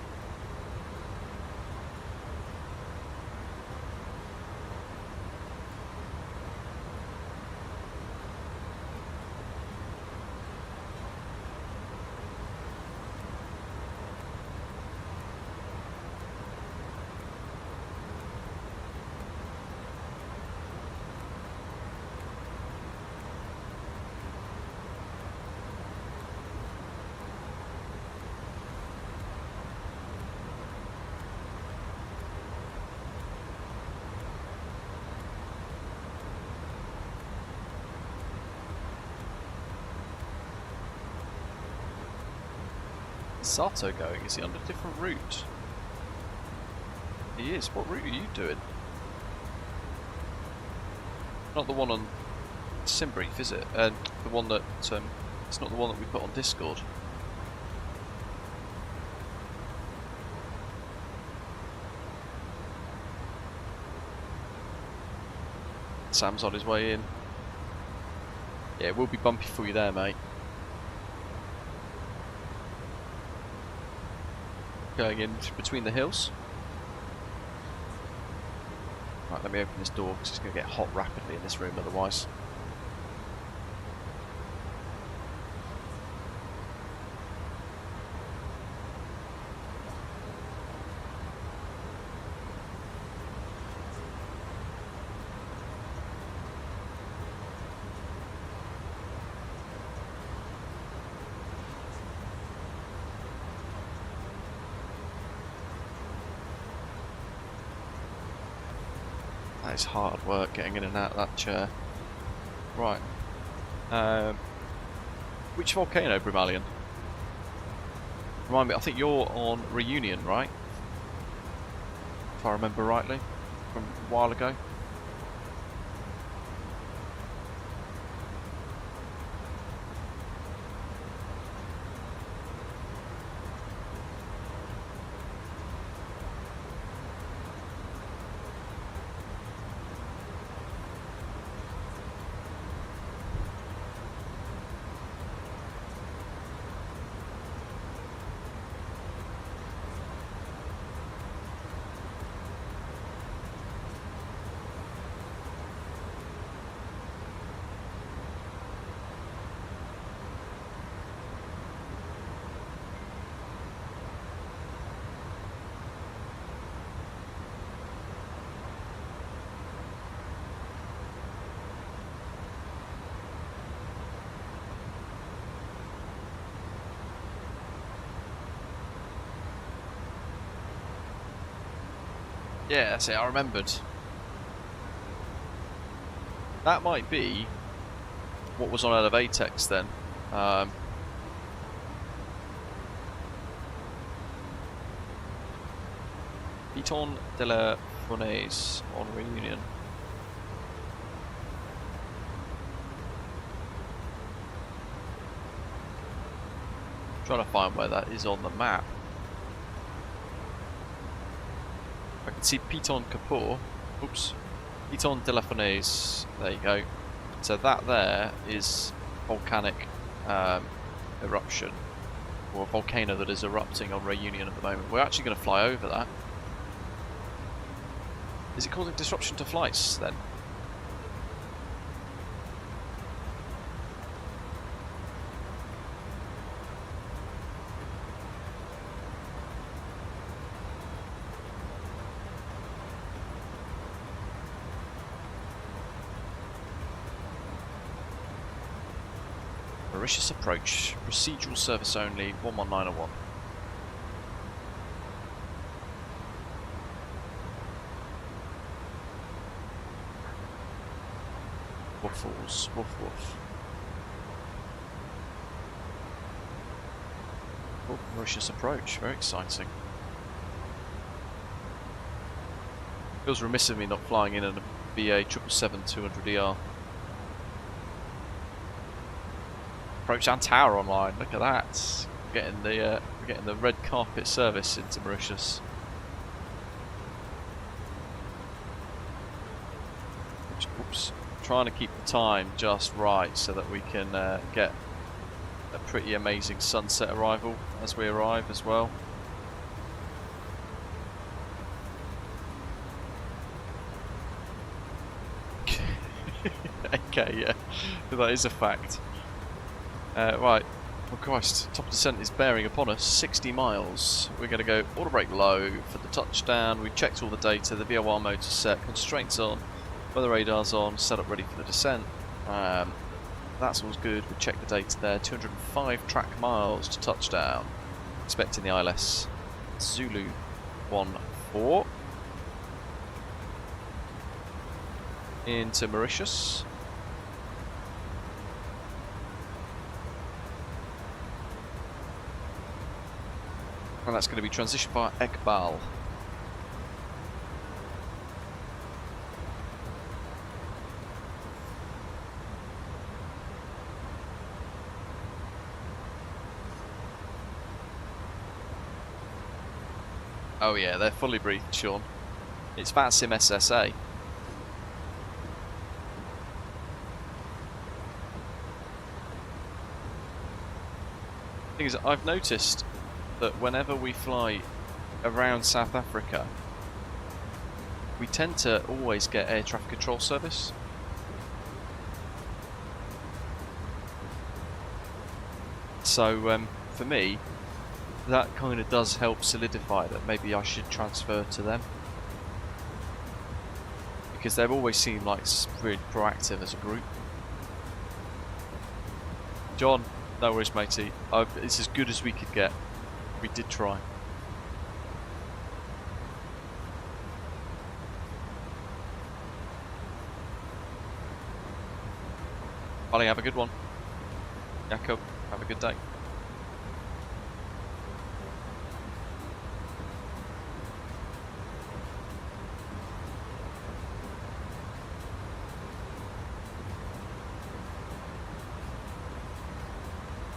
Sato going? Is he on a different route? He is. What route are you doing? Not the one on Simbrief, is it? The one that it's not the one that we put on Discord. Sam's on his way in. Yeah, it will be bumpy for you there, mate. Going in between the hills. Right, let me open this door because it's going to get hot rapidly in this room otherwise. That is hard work getting in and out of that chair. Right. Which volcano, Brimalian? Remind me, I think you're on Reunion, right? If I remember rightly, from a while ago. Yeah, that's it, I remembered. That might be what was on Elevatex then. Piton de la Fournaise on Reunion. Trying to find where that is on the map. I can see Piton Kapur. Oops. Piton de la Fournaise. There you go. So that there is volcanic eruption, or a volcano that is erupting on Reunion at the moment. We're actually going to fly over that. Is it causing disruption to flights then? Mauritius approach. Procedural service only, 11901. Waffles, woof woof. Oh, Mauritius approach, very exciting. Feels remiss of me not flying in a BA 777-200ER. Approach and tower online. Look at that. Getting the red carpet service into Mauritius. Oops. Trying to keep the time just right so that we can get a pretty amazing sunset arrival as we arrive as well. Okay, yeah, that is a fact. Right, oh Christ, top of descent is bearing upon us, 60 miles. We're going to go auto brake low for the touchdown. We've checked all the data, the VOR motor's set, constraints on, weather radar's on, set up ready for the descent. That's all good. We checked the data there, 205 track miles to touchdown. Expecting the ILS Zulu 14 into Mauritius. And that's going to be transitioned by Ekbal. Oh yeah, they're fully briefed, Sean. It's VATSIM SSA. Thing is, I've noticed that whenever we fly around South Africa, we tend to always get air traffic control service. So for me, that kind of does help solidify that maybe I should transfer to them, because they've always seemed like really proactive as a group. John, no worries matey, it's as good as we could get. We did try. Ollie, have a good one. Jakob, have a good day.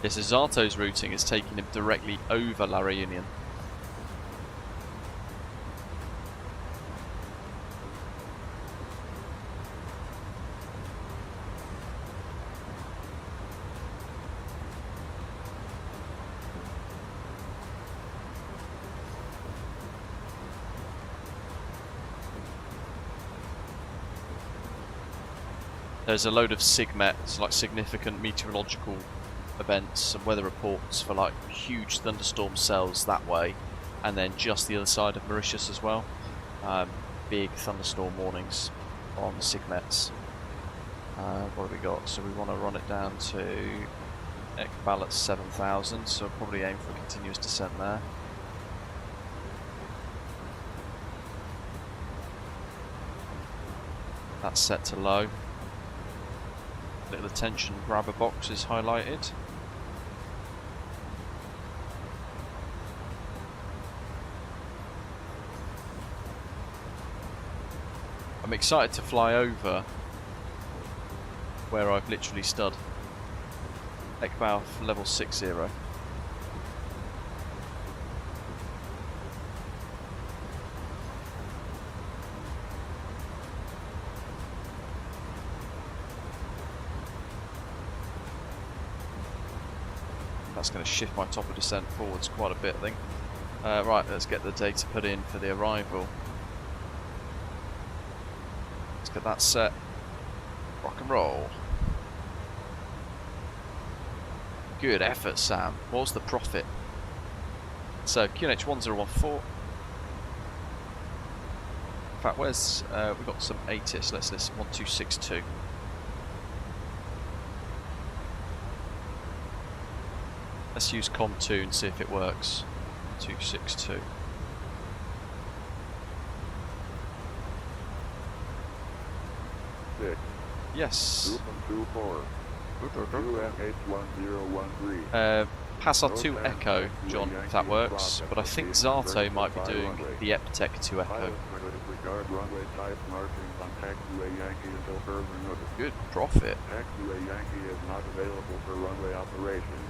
Yes, Azato's routing is taking him directly over La Réunion. There's a load of SIGMETs, like significant meteorological events and weather reports for like huge thunderstorm cells that way, and then just the other side of Mauritius as well. Big thunderstorm warnings on SIGMETs. What have we got? So we want to run it down to Ekbal at 7,000, so we'll probably aim for a continuous descent there. That's set to low. Little attention grabber box is highlighted. I'm excited to fly over where I've literally stood. Ekbal level 60. That's going to shift my top of descent forwards quite a bit, I think. Right, let's get the data put in for the arrival. Let's get that set. Rock and roll. Good effort, Sam. What was the profit? So, QNH 1014. In fact, where's... we've got some ATIS. Let's listen. 1262. Let's use COM2 and see if it works. 262. Yes. Passar 2 Echo, John, if that works. But I think Zato might be doing the Eptec 2 Echo. Good profit. Taxiway Yankee is not available for runway operation.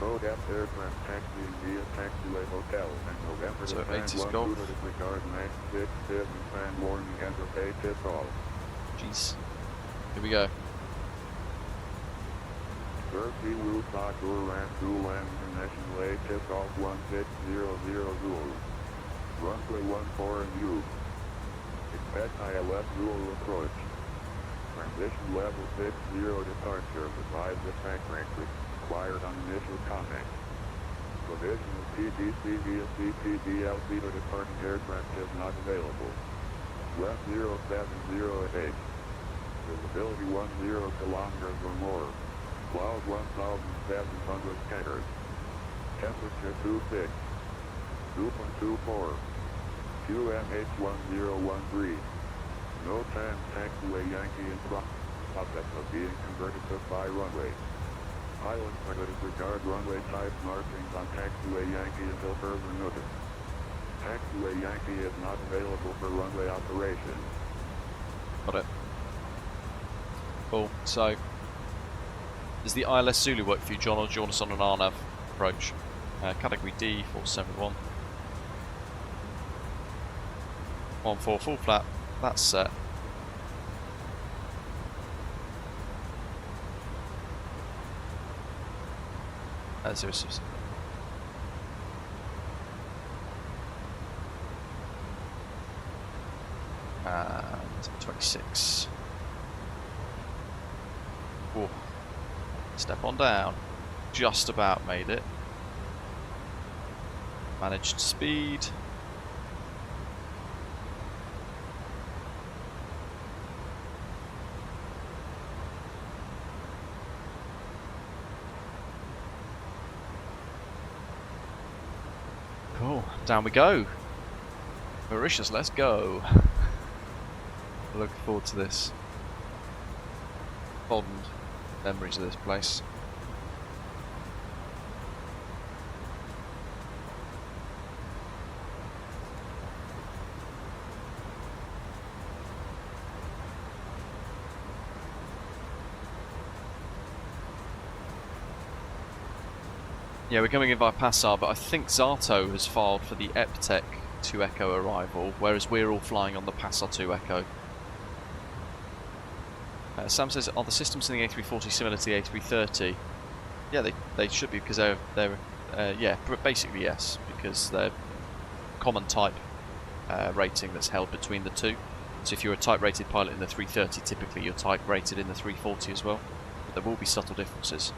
Code F aircraft taxiing via Taxiway Hotel and November So to 80's Fan Golf. 1 to disregard Max 67 fan warning and okay tip off. Jeez. Here we go. Turkey Wu Sakur Ran Gulan International A tip off 1600 Zulu. Runway 14 and U. Expect ILS Zulu approach. Transition level 60 departure. Advise the track rank required on initial contact. Provision of PDC via CPDLC to departing aircraft is not available. West 070 at 8. Visibility 10 kilometers or more. Cloud 1,700 meters. Temperature 26. 2.24. QMH1013. No time taxiway Yankee in process of being converted to fly runway. Pilots are to disregard runway type markings on taxiway Yankee until further notice. Taxiway Yankee is not available for runway operation. Got it. Cool. So, does the ILS Zulu work for you, John, or do you want us on an RNAV approach? Category D, 471. 14 full flat. That's set. As it was. And 26. Whoa. Step on down. Just about made it. Managed speed. Cool. Down we go. Mauritius, let's go. Looking forward to this. Fond memories of this place. Yeah, we're coming in via Passar, but I think Zato has filed for the Eptec 2 Echo arrival, whereas we're all flying on the Passar 2 Echo. Sam says, are the systems in the A340 similar to the A330? Yeah, they should be, because they're yeah, basically yes, because they're common type rating that's held between the two. So if you're a type rated pilot in the 330, typically you're type rated in the 340 as well, but there will be subtle differences.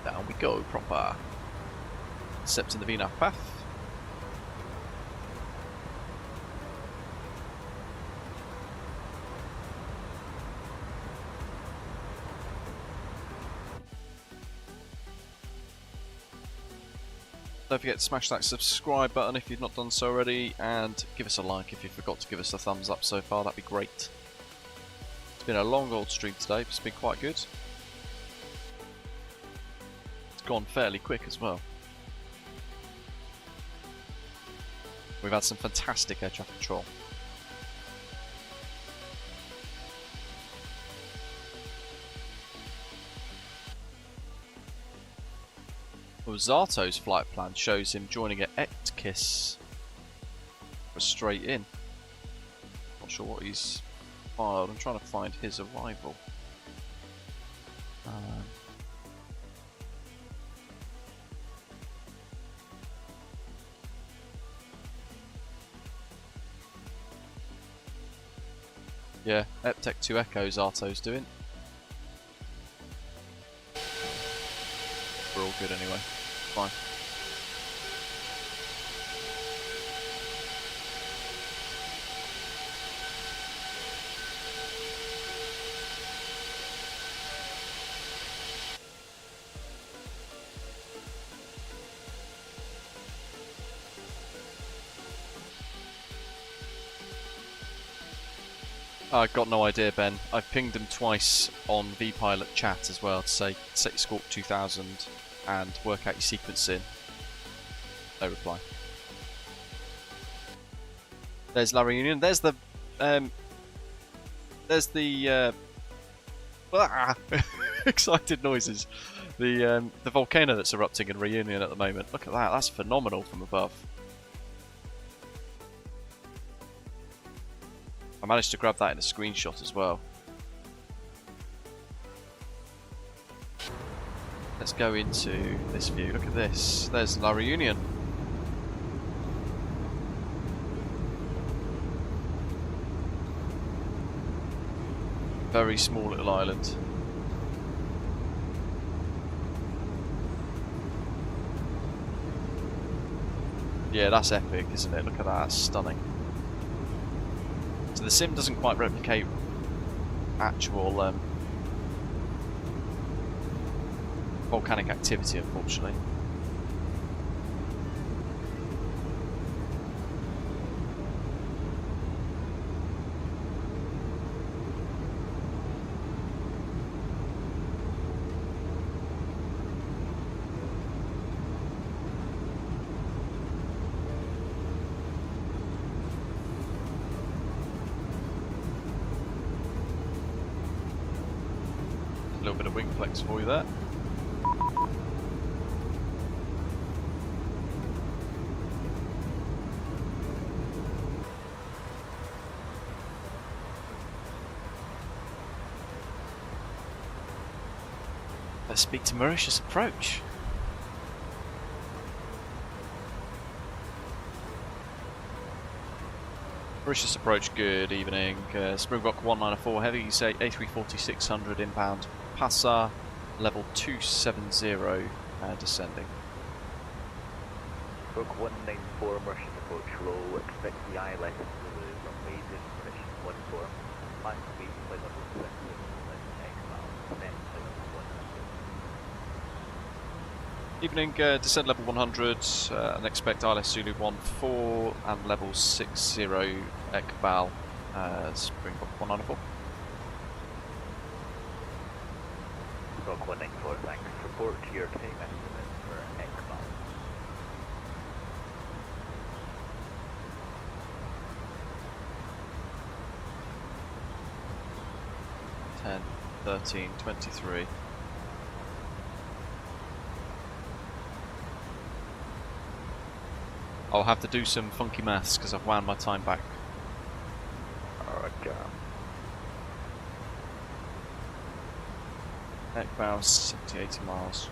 Down we go, proper. Accepting the VNAV path. Don't forget to smash that subscribe button if you've not done so already, and give us a like if you forgot to give us a thumbs up so far, that'd be great. It's been a long old stream today, but it's been quite good. Gone fairly quick as well. We've had some fantastic air traffic control. Well, Zato's flight plan shows him joining at Etkis for straight in. Not sure what he's filed. I'm trying to find his arrival. Yeah, Eptec 2 Echo Zato's doing. We're all good anyway. Fine. I've got no idea, Ben. I've pinged them twice on vPilot chat as well to say set your Squawk 2000 and work out your sequencing. No reply. There's La Reunion. There's the excited noises. The volcano that's erupting in Reunion at the moment. Look at that. That's phenomenal from above. I managed to grab that in a screenshot as well. Let's go into this view. Look at this. There's La Reunion. Very small little island. Yeah, that's epic, isn't it? Look at that. That's stunning. So the sim doesn't quite replicate actual volcanic activity, unfortunately. A little bit of wing flex for you there. Let's speak to Mauritius Approach. Mauritius Approach, good evening. Springbok 194 Heavy, you say A340-600 inbound. Passar, level 270, descending. Book 194, Mauritius Approach, low, expect the ILS to the runway, position 14, line speed, flight level 6, Evening, descend level 100, and expect ILS Zulu 14 and level 60 Ekbal, Springbok 194. Springbok 194, thanks. Report to your time estimate for Ekbal. 10, 13, 23. I'll have to do some funky maths because I've wound my time back. Okay. Ekbal 70, 80 miles.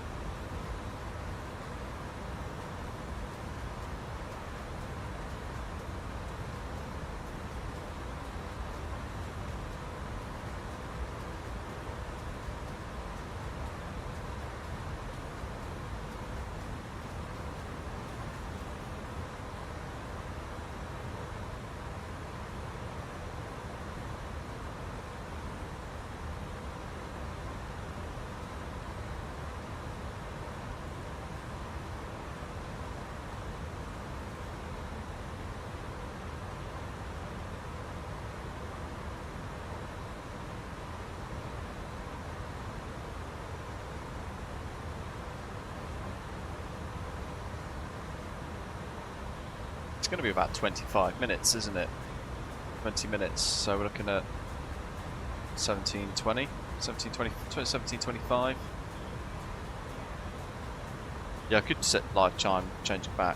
It's going to be about 25 minutes, isn't it? 20 minutes, so we're looking at 17:20, 17:25. Yeah, I could set live chime, change it back.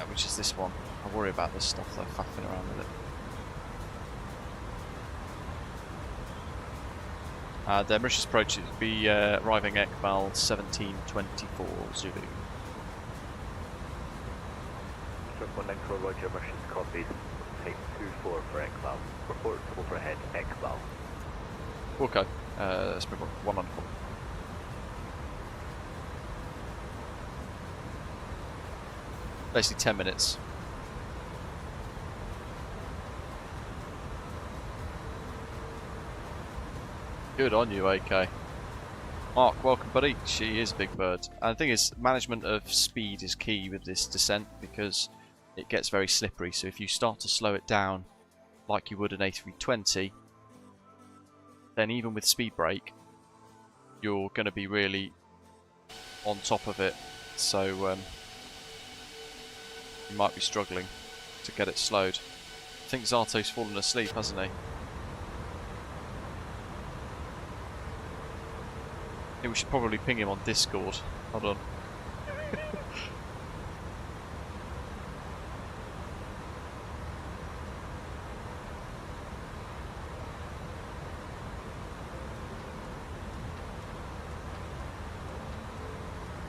Which is this one. I worry about this stuff though, faffing around with it. The Mauritius Approach will be arriving at Ekbal 1724 Zulu. Strip 194, Roger, Mauritius copied. Type 24 for Ekbal. Report overhead Ekbal. Okay, Springbok 194. Basically 10 minutes. Good on you, AK. Mark, welcome buddy. She is Big Bird. And the thing is, management of speed is key with this descent because it gets very slippery. So if you start to slow it down like you would an A320, then even with speed brake, you're going to be really on top of it. So you might be struggling to get it slowed. I think Zato's fallen asleep, hasn't he? I think we should probably ping him on Discord. Hold on.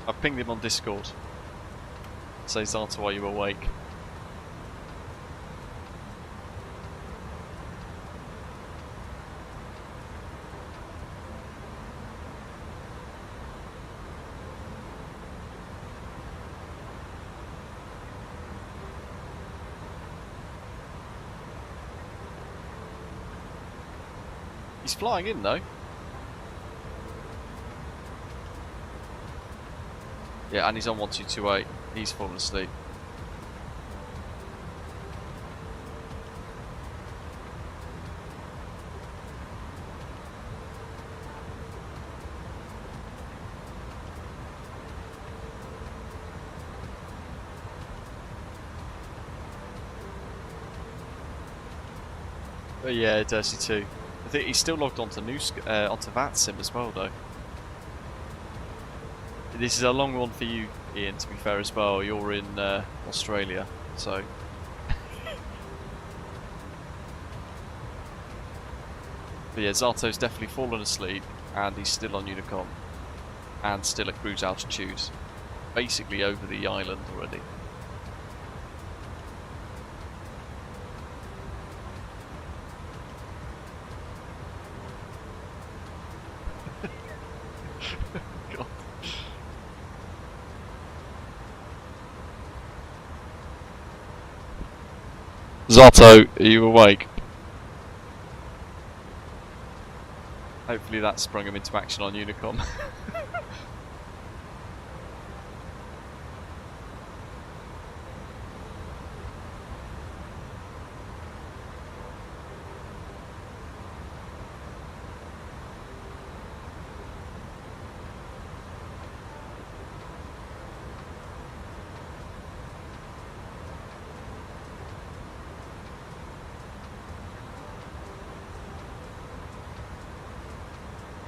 I've pinged him on Discord. Say, Zato, are you awake? He's flying in though. Yeah, and he's on 1228. He's fallen asleep. But yeah, Dirty too. I think he's still logged onto onto VATSIM as well though. This is a long one for you, Ian, to be fair as well. You're in Australia, so... But yeah, Zato's definitely fallen asleep, and he's still on Unicom, and still at cruise altitude. Basically over the island already. Zato, are you awake? Hopefully that sprung him into action on Unicom.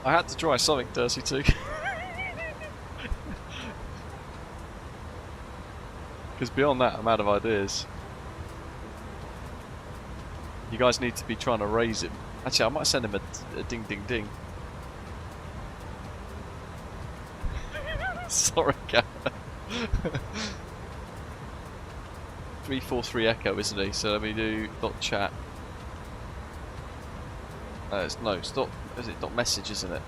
I had to try something dirty too. Because beyond that, I'm out of ideas. You guys need to be trying to raise him. Actually, I might send him a ding ding ding. Sorry, Gavin. 343 Echo, isn't he? So let me do .chat. It's dot. Is it dot message, isn't it?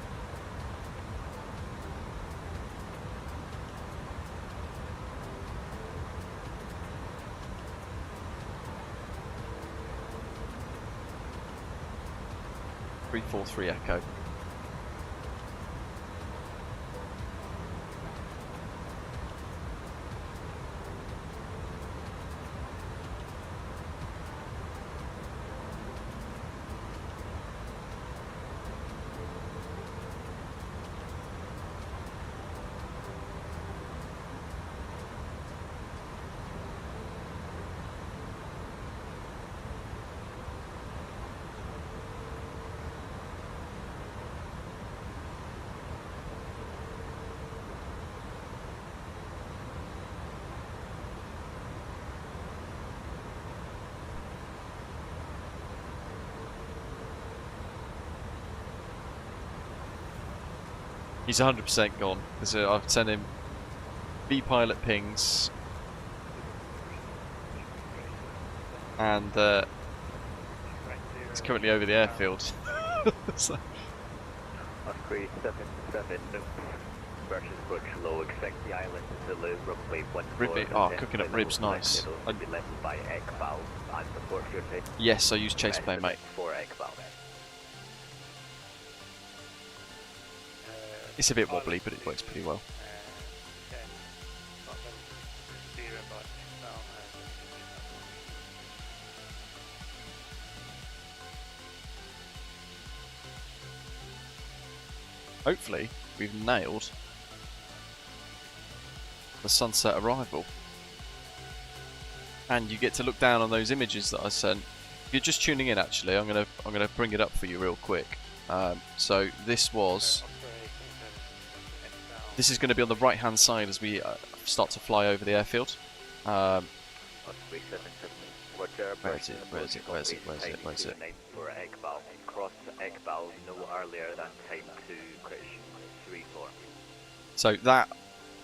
.343 Echo. He's 100% gone, because I've sent him B-pilot pings, and he's currently over the airfield. So. Osprey 77, versus approach low, expect the island to the runway 14. Oh, cooking up ribs, nice. By egg valve and support your take. Yes, I use chase plane, mate. For egg valve. It's a bit wobbly, but it works pretty well. hopefully we've nailed the sunset arrival. And you get to look down on those images that I sent. If you're just tuning in, actually, I'm gonna bring it up for you real quick. So this is going to be on the right hand side as we start to fly over the airfield. Where is it? Where is it? Where is it? Where is it? Where is it? For Egbal, cross Egbal no earlier than time to crash 34. So that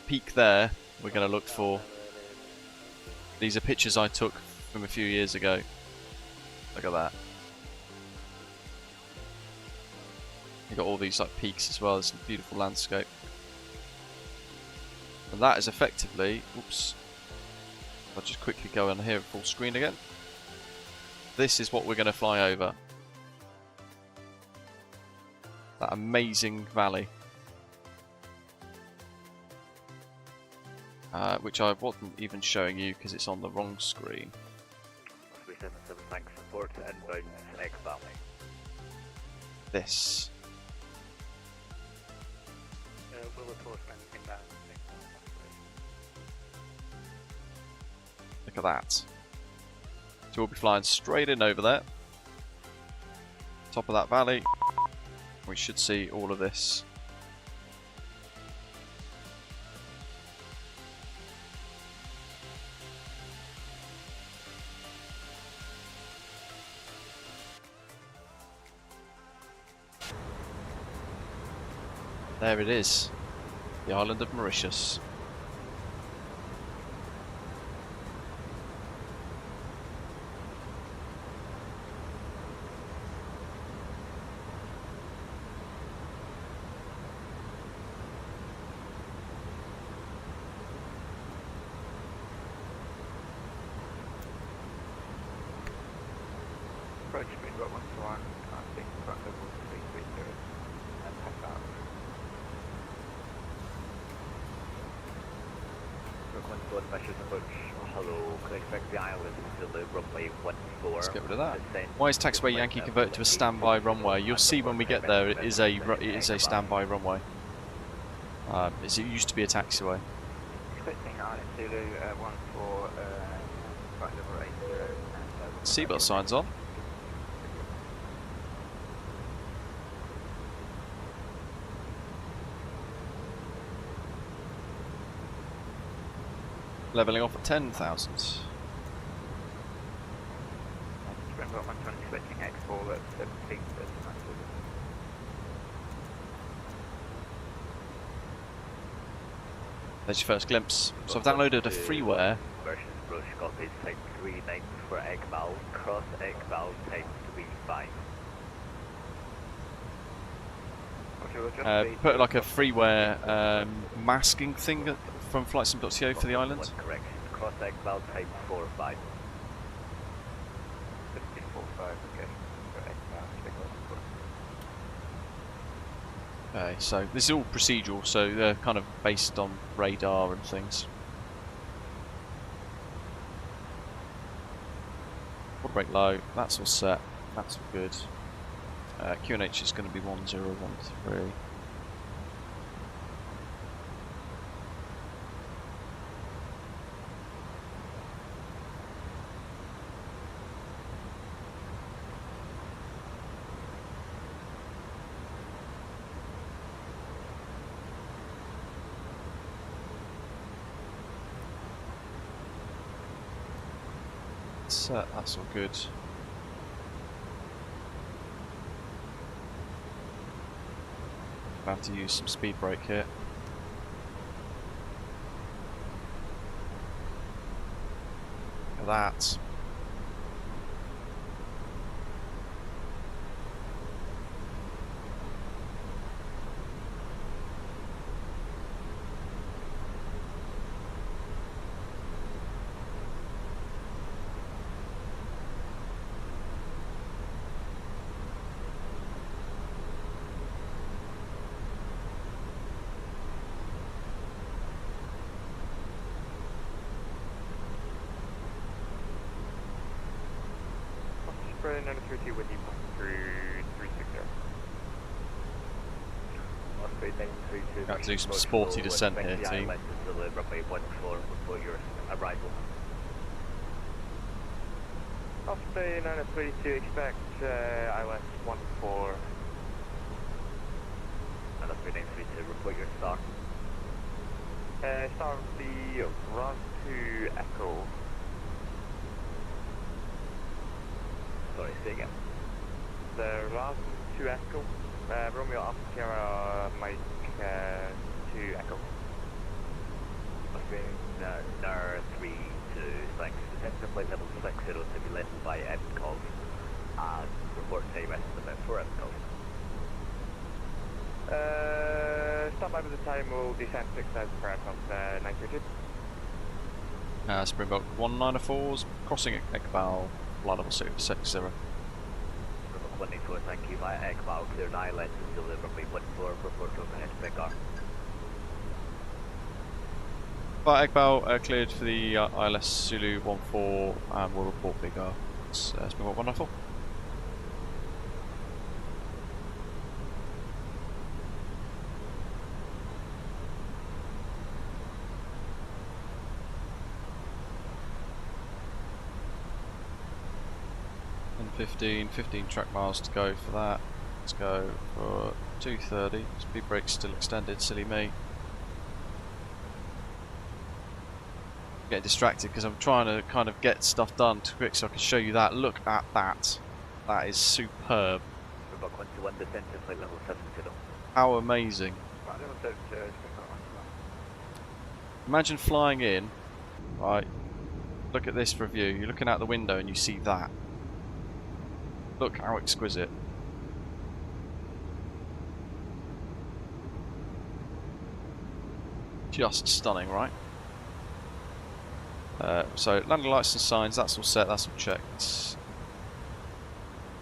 peak there, we're going to look for. These are pictures I took from a few years ago. Look at that. You got all these like peaks as well. It's a beautiful landscape. And that is effectively. Oops. I'll just quickly go on here full screen again. This is what we're going to fly over. That amazing valley. Which I wasn't even showing you because it's on the wrong screen. 377, thanks, support inbound Egbal. This. Look at that. So we'll be flying straight in over there. Top of that valley. We should see all of this. There it is, the island of Mauritius. Approach speed got 121, I think front level 330 and pass out. Measures approach. Hello, could I expect the island to the runway 14? Let's get rid of that. Why is taxiway Yankee converted to a standby runway? You'll see when we get there it is a standby runway. It used to be a taxiway. Expecting island Zulu 14 front level 80 and Seatbelt signs on. Leveling off at 10,000. Springbok 120 expecting X4 at 17. There's your first glimpse. So I've downloaded a freeware. Versions brush copies type 39 for Egbal, cross Egbal type 35. Put like a freeware masking thing from flightsim.co for the island. Correct. Cross Egbal type 45. 1545, okay. Okay, so this is all procedural, so they're kind of based on radar and things. Quarter brake low, that's all set, that's all good. QNH is going to be 1013. That's all good. About to use some speed brake here. Look at that. Spreading 932 with you through 360. Got to do some sporty descent here, team. Runway 14 before your arrival. Osprey 932, expect ILS 14. And Osprey 932, report your start. Start the run to Echo. Sorry, say again. The run to Echo. Romeo up Sierra Mike to Echo. Osprey NAR 32, thanks. Descent to flight level 60 to be led by Takeoff. And report time estimate for Takeoff. Stop by with the time, will descend 6,000 per aircraft, 932. Springbok 194's crossing Ekbal, flight level 60. Springbok 194, thank you, via Ekbal, clear 9 lengths until the runway 14, report overhead Biggar. Via Ekbal, cleared for the ILS Zulu 14 and will report Biggar. It's Springbok 194. And 15 track miles to go for that. Let's go for 230. Speed brake's still extended, silly me. Getting distracted because I'm trying to kind of get stuff done too quick so I can show you that. Look at that. That is superb. Springbok 121, descent to flight level 70. How amazing. Imagine flying in, right, look at this review, you're looking out the window and you see that. Look how exquisite. Just stunning, right? So landing lights and signs, that's all set, that's all checked.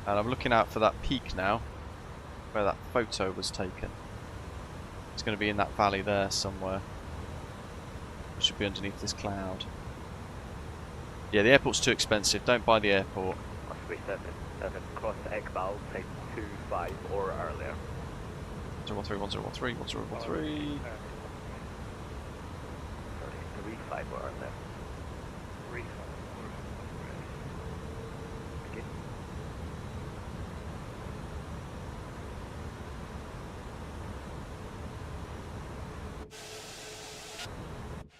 And I'm looking out for that peak now, where that photo was taken. It's going to be in that valley there somewhere. It should be underneath this cloud. Yeah, the airport's too expensive, don't buy the airport. Osprey 77, cross Ekbal, take 25 or earlier. 013, 1013, 1013. 35 or earlier.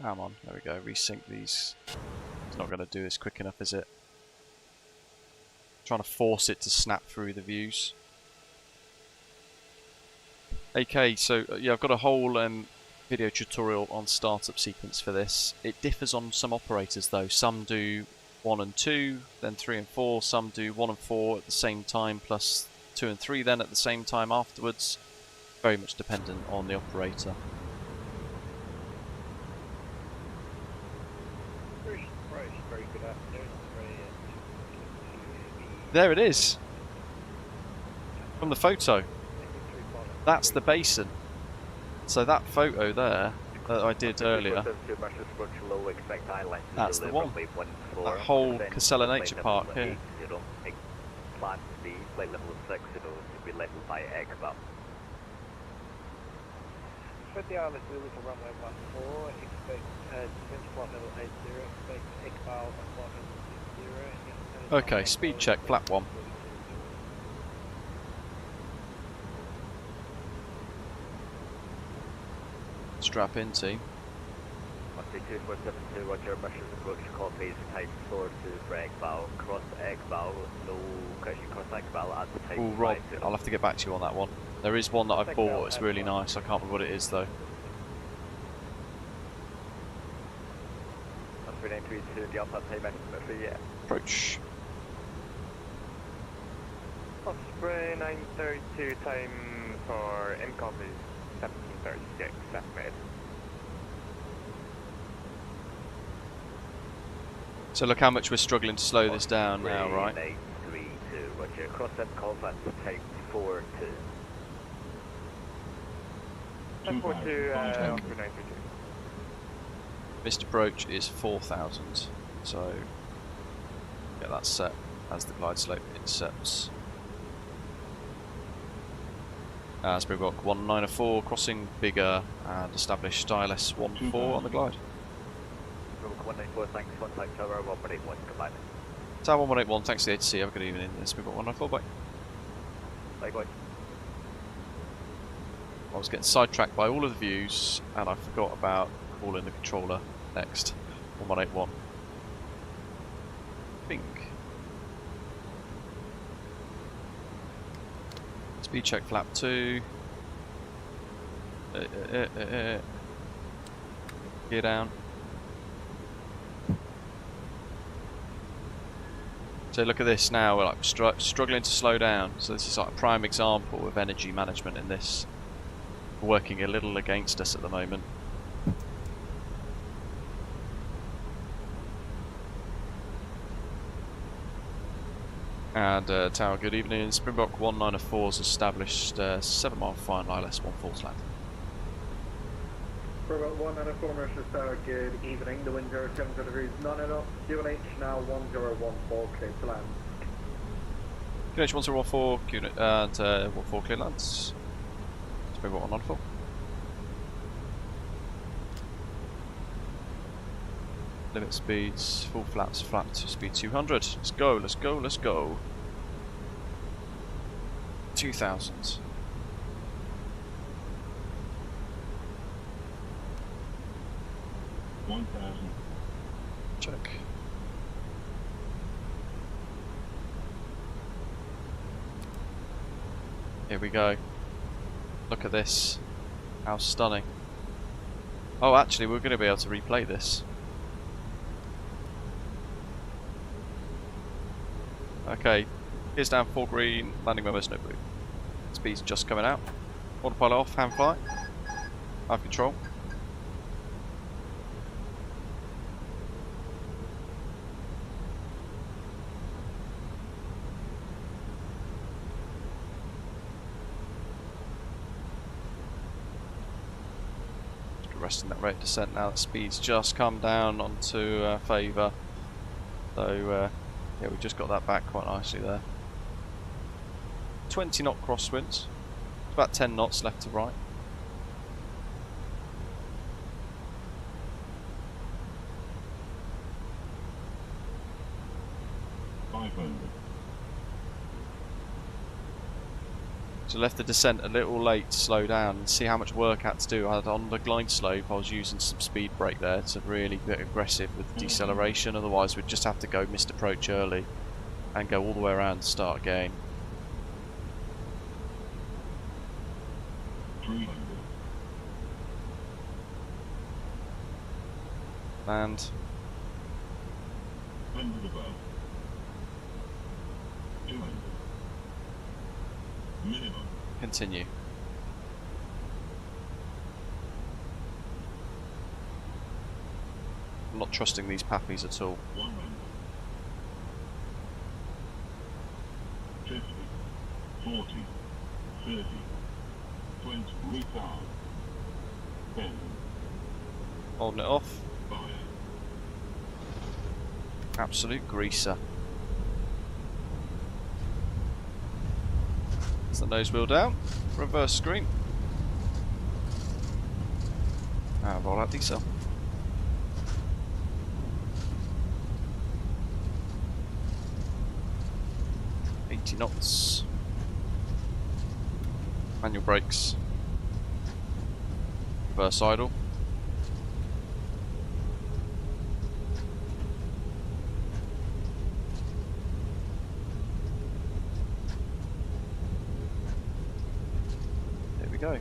Come on, there we go, resync these. It's not going to do this quick enough, is it? Trying to force it to snap through the views. Okay, so yeah, I've got a whole video tutorial on startup sequence for this. It differs on some operators though. Some do 1 and 2, then 3 and 4. Some do 1 and 4 at the same time, plus 2 and 3 then at the same time afterwards. Very much dependent on the operator. There it is. From the photo. That's the basin. So that photo there that I did earlier, that's the one. That whole Casella Nature Park here. Plan the flight level 6 to be level by Ekbal. For the ILS Zulu to runway 14, expect descent to flight level 80, expect Ekbal on flight level 60. Okay, speed check, flat 1. Strap in, team. 132.472, roger, mission approach, copies, type 42 for Ekbal, cross Ekbal, no question, cross Ekbal at the type. Oh, Rob, I'll have to get back to you on that one. There is one that I've bought, it's really nice, I can't remember what it is though. 3932, the alpha time estimate for you. Approach. Osprey 932, time for MCOP is 1736, estimated. So look how much we're struggling to slow this down now, right? 932, roger, cross MCOP at the type 42. 1042, Osprey 932. Missed approach is 4,000, so get that set as the glide slope intercepts. Springbok 1904, crossing bigger and establish style S14 on the glide. Springbok 194, thanks, contact tower 181, goodbye. Tower 1181, thanks to the ATC, have a good evening. Springbok 194, bye. Likewise. I was getting sidetracked by all of the views and I forgot about calling the controller next. 1181. Bing. Speed check flap 2. Gear down. So look at this now, we're like struggling to slow down. So this is like a prime example of energy management in this. Working a little against us at the moment. And Tower, good evening. Springbok 194 has established 7 mile final ILS 14 land. Springbok 194 Mauritius Tower, good evening. The wind 07 degrees 9 knots, QNH now 1014, clear to land. QNH 1014, unit and 14 clear lands. Springbok 194. Limit speeds, full flaps, flat to speed 200. Let's go, let's go, let's go. 2000. Check. Here we go. Look at this. How stunning. Oh, actually, we're going to be able to replay this. Okay, here's down 4 green, landing memos, no blue. Speed's just coming out. Autopilot off, hand fly. I have control. Resting that rate of descent now. The speed's just come down onto favour. So yeah, we just got that back quite nicely there. 20 knot crosswinds. It's about 10 knots left to right. So left the descent a little late to slow down and see how much work I had to do. On the glide slope I was using some speed brake there to really get aggressive with the deceleration, otherwise we'd just have to go missed approach early and go all the way around and start again. 300. Land. 100 above. 200. Minimum. Continue. I'm not trusting these pappies at all. 100. 50. 40. 30. 20. Retard. 10. Holding it off. 5. Absolute greaser. The nose wheel down, reverse screen, and roll out decel. $80 knots. Manual brakes. Reverse idle. Go.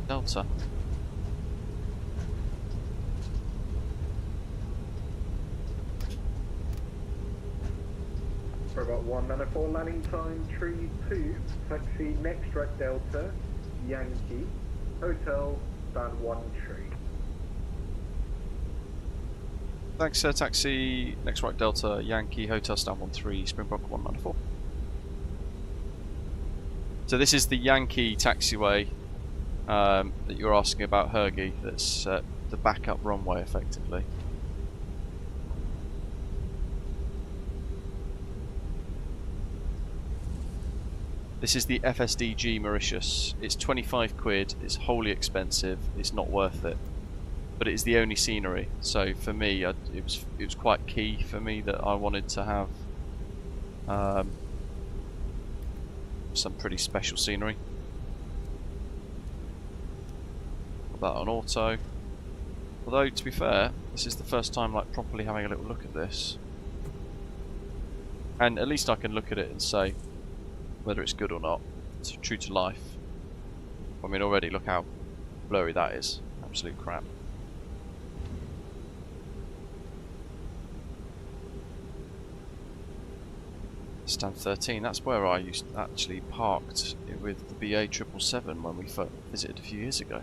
Delta. Robot 194 landing time, tree 2, taxi next right Delta, Yankee, hotel, stand 1 tree. Thanks, taxi next right Delta, Yankee, hotel, stand 13, Springbok 194. So this is the Yankee taxiway that you were asking about, Hergy. That's the backup runway, effectively. This is the FSDG Mauritius. It's 25 quid, it's wholly expensive, it's not worth it. But it is the only scenery, so for me, it was quite key for me that I wanted to have some pretty special scenery. Put that on auto. Although, to be fair, this is the first time like properly having a little look at this. And at least I can look at it and say whether it's good or not. It's true to life. I mean, already look how blurry that is. Absolute crap. Stand 13, that's where I actually parked with the BA 777 when we visited a few years ago.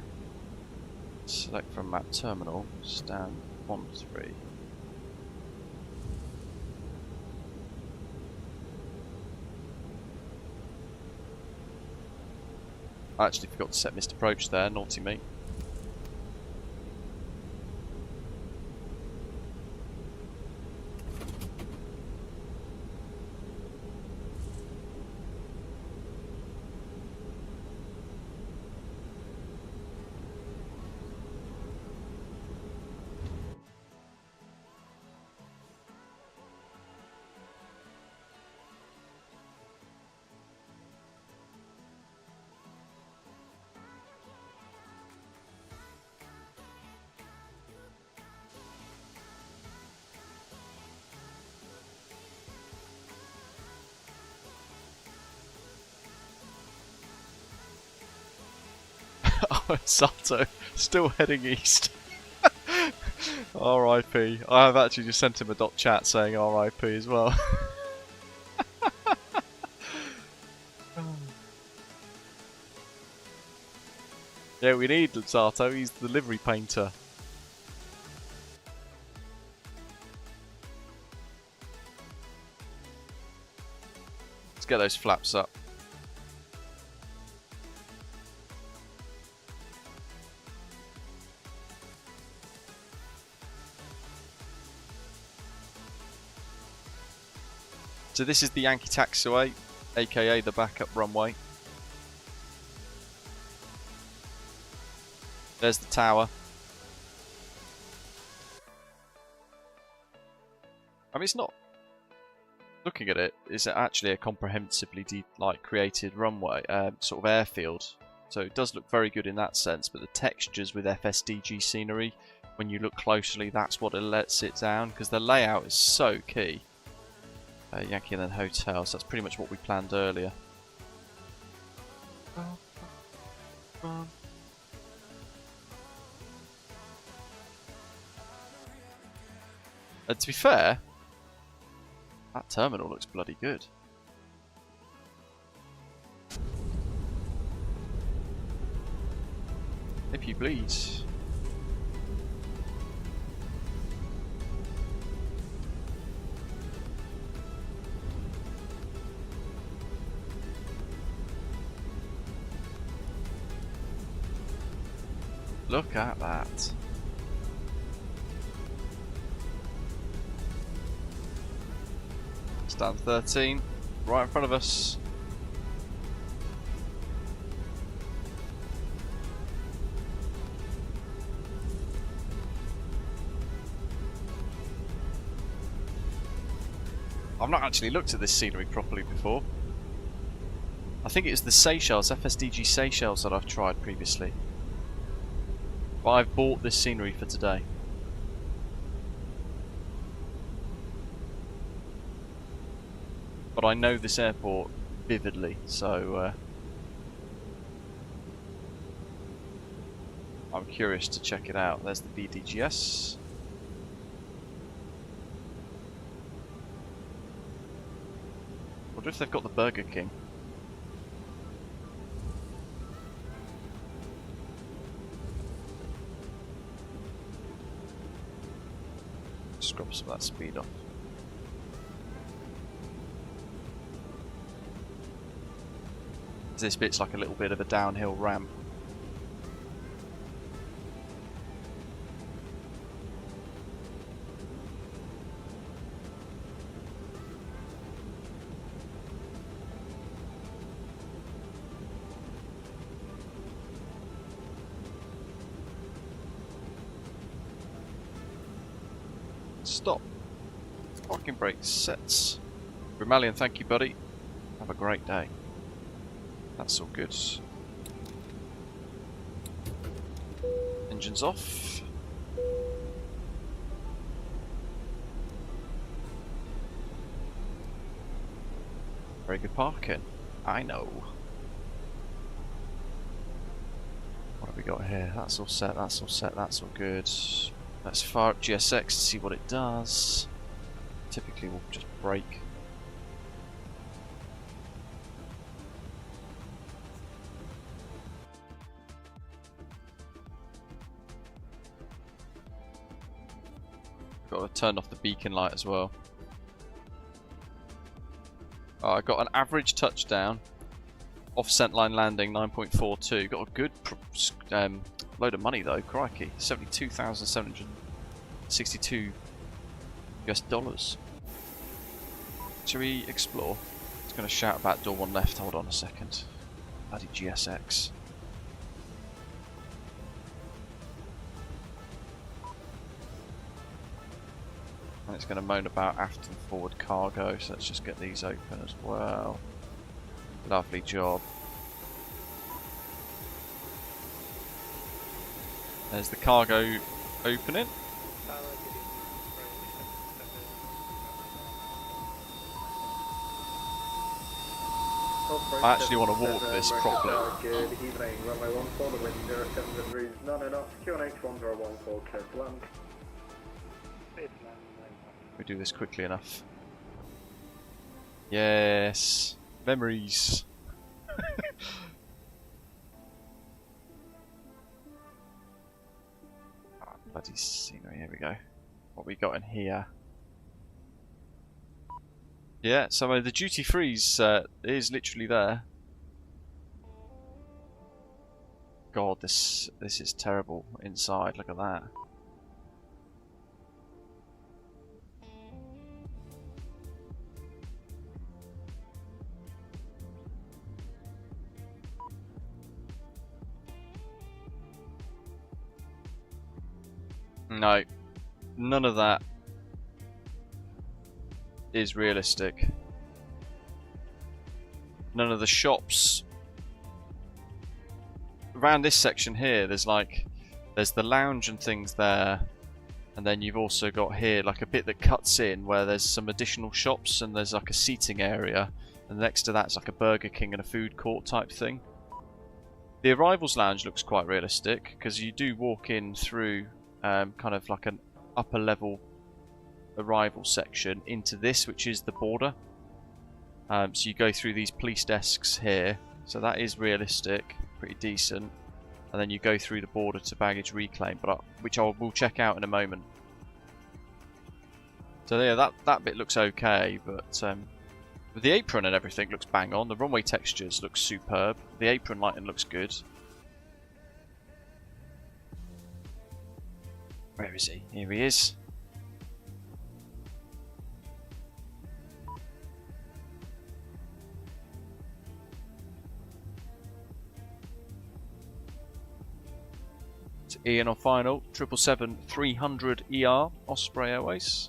Select from map terminal, stand 13. I actually forgot to set missed approach there, naughty me. Sato, still heading east. RIP. I have actually just sent him a chat saying RIP as well. Yeah, we need Sato, he's the livery painter. Let's get those flaps up. So this is the Yankee taxiway, aka the backup runway. There's the tower. I mean, it's not. Looking at it, it's actually a comprehensively created runway, sort of airfield. So it does look very good in that sense. But the textures with FSDG scenery, when you look closely, that's what it lets it down because the layout is so key. Yankee and then hotels. That's pretty much what we planned earlier. To be fair, that terminal looks bloody good. If you please. Look at that. Stand 13, right in front of us. I've not actually looked at this scenery properly before. I think it's the Seychelles, FSDG Seychelles that I've tried previously. But I've bought this scenery for today. But I know this airport vividly, so I'm curious to check it out. There's the BDGS. Wonder if they've got the Burger King. Scrub some of that speed off. This bit's like a little bit of a downhill ramp. Stop. Parking brake sets. Brimalian, thank you, buddy. Have a great day. That's all good. Engines off. Very good parking. I know. What have we got here? That's all set, that's all set, that's all good. Let's fire up GSX to see what it does. Typically we'll just brake. Got to turn off the beacon light as well. Oh, I got an average touchdown. Off scent line landing 9.42. Got a good load of money though, crikey. 72,762 US dollars. Shall we explore? It's going to shout about door 1 left. Hold on a second. Bloody GSX. And it's going to moan about aft and forward cargo, so let's just get these open as well. Lovely job. There's the cargo opening. I actually want to walk this properly. Good evening, runway 14, the wind 07 degrees, 9 knots, QNH 1014, clear to land. We do this quickly enough. Yes, memories. Oh, bloody scenery. Here we go. What we got in here? Yeah, so the duty freeze is literally there. God, this is terrible inside. Look at that. No, none of that is realistic. None of the shops around this section here, there's the lounge and things there, and then you've also got here like a bit that cuts in where there's some additional shops and there's like a seating area, and next to that's like a Burger King and a food court type thing. The arrivals lounge looks quite realistic because you do walk in through kind of like an upper level arrival section into this, which is the border. So you go through these police desks here, so that is realistic, pretty decent, and then you go through the border to baggage reclaim, which I will check out in a moment. So yeah, that bit looks okay, but the apron and everything looks bang on. The runway textures look superb. The apron lighting looks good. Where is he? Here he is. It's Ian on final, 777-300 ER, Osprey Airways.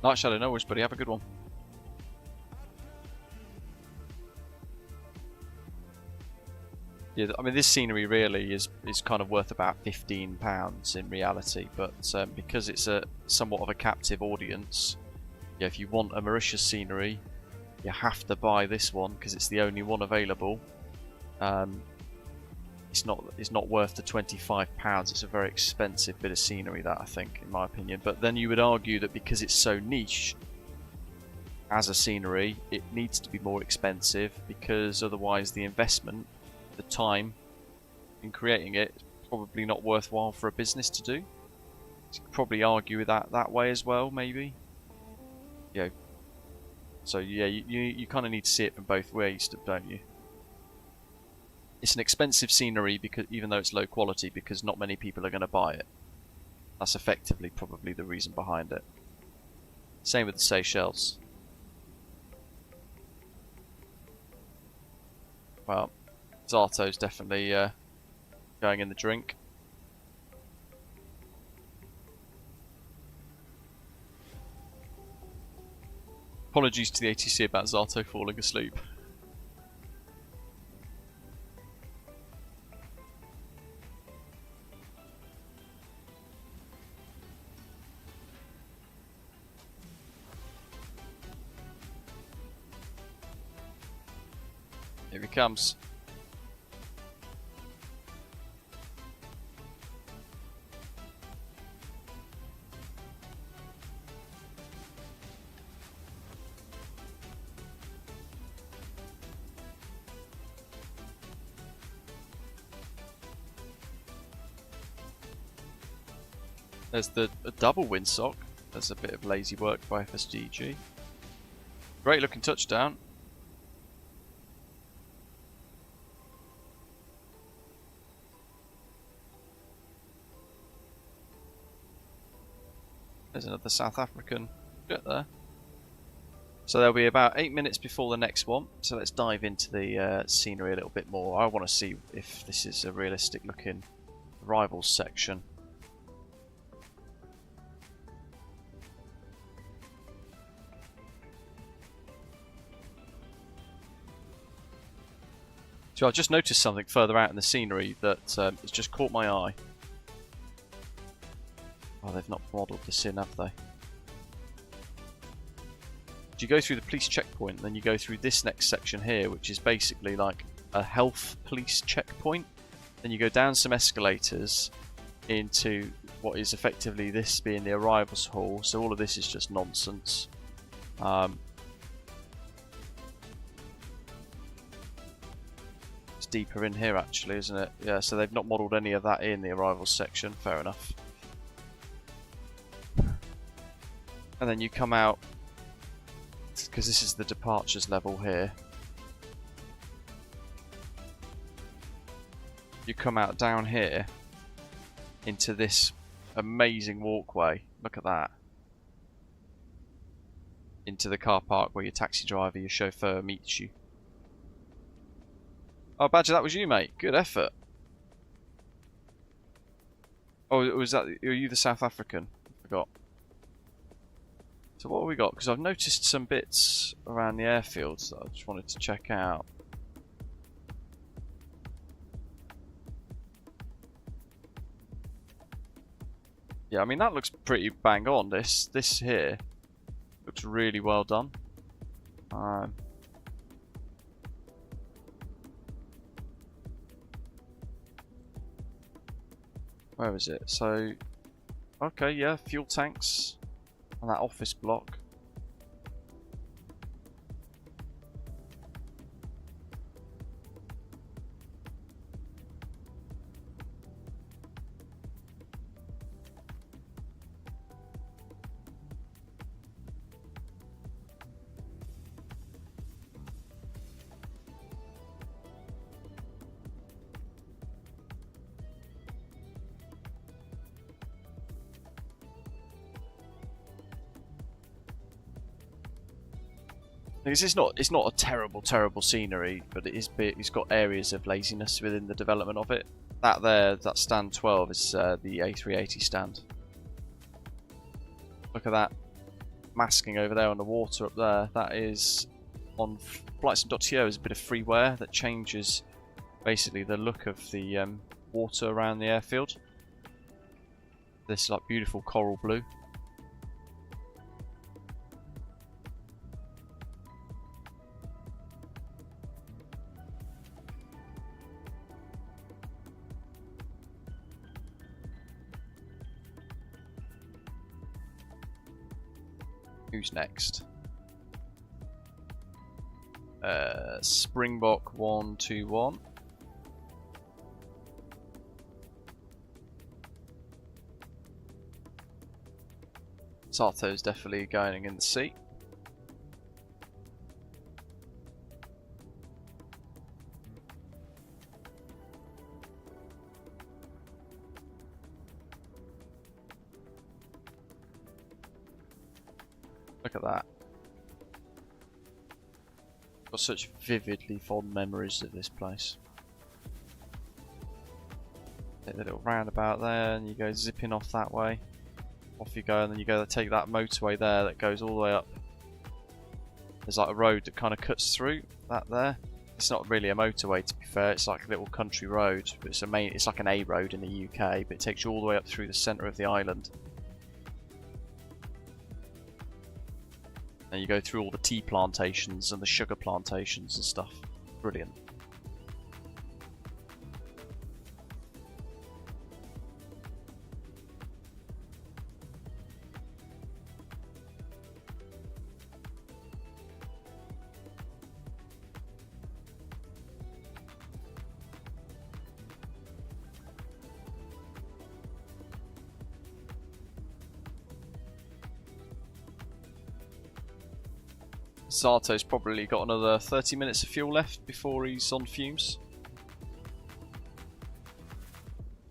Night Shadow, no worries, buddy. Have a good one. Yeah, I mean, this scenery really is kind of worth about £15 in reality, but because it's a somewhat of a captive audience, yeah, if you want a Mauritius scenery, you have to buy this one because it's the only one available. It's not worth the £25. It's a very expensive bit of scenery, that, I think, in my opinion. But then you would argue that because it's so niche as a scenery, it needs to be more expensive because otherwise the investment, the time in creating it, is probably not worthwhile for a business to do. So you could probably argue that way as well, maybe. Yeah. So yeah, you kind of need to see it from both ways, don't you? It's an expensive scenery because even though it's low quality, because not many people are going to buy it. That's effectively probably the reason behind it. Same with the Seychelles. Well, Zato's definitely going in the drink. Apologies to the ATC about Zato falling asleep. Here he comes. There's the double windsock. There's a bit of lazy work by FSDG. Great looking touchdown. There's another South African jet there. So there'll be about 8 minutes before the next one. So let's dive into the scenery a little bit more. I want to see if this is a realistic looking arrivals section. So I've just noticed something further out in the scenery that has just caught my eye. Oh, they've not modelled this in, have they? You go through the police checkpoint, then you go through this next section here, which is basically like a health police checkpoint. Then you go down some escalators into what is effectively this being the arrivals hall. So all of this is just nonsense. It's deeper in here actually, isn't it? Yeah, so they've not modelled any of that in the arrivals section. Fair enough. And then you come out, because this is the departures level here. You come out down here into this amazing walkway. Look at that. Into the car park where your taxi driver, your chauffeur meets you. Oh, Badger, that was you, mate. Good effort. Oh, was that? Were you the South African? I forgot. So what have we got? Because I've noticed some bits around the airfields that I just wanted to check out. Yeah, I mean that looks pretty bang on. This here looks really well done. Where is it? So, okay, yeah, fuel tanks. And that office block. Because it's not a terrible scenery, but it is big. It's got areas of laziness within the development of it. That there, that stand 12 is the A380 stand. Look at that masking over there on the water up there. That is on flightsim.to is a bit of freeware that changes basically the look of the water around the airfield. This like beautiful coral blue. Who's next? Springbok 121. Sato's definitely going in the seat. Look at that. Got such vividly fond memories of this place. Take the little roundabout there, and you go zipping off that way. Off you go, and then you go take that motorway there that goes all the way up. There's like a road that kind of cuts through that there. It's not really a motorway, to be fair. It's like a little country road, but it's like an A road in the UK, but it takes you all the way up through the centre of the island. And you go through all the tea plantations and the sugar plantations and stuff. Brilliant. Sato's probably got another 30 minutes of fuel left before he's on fumes.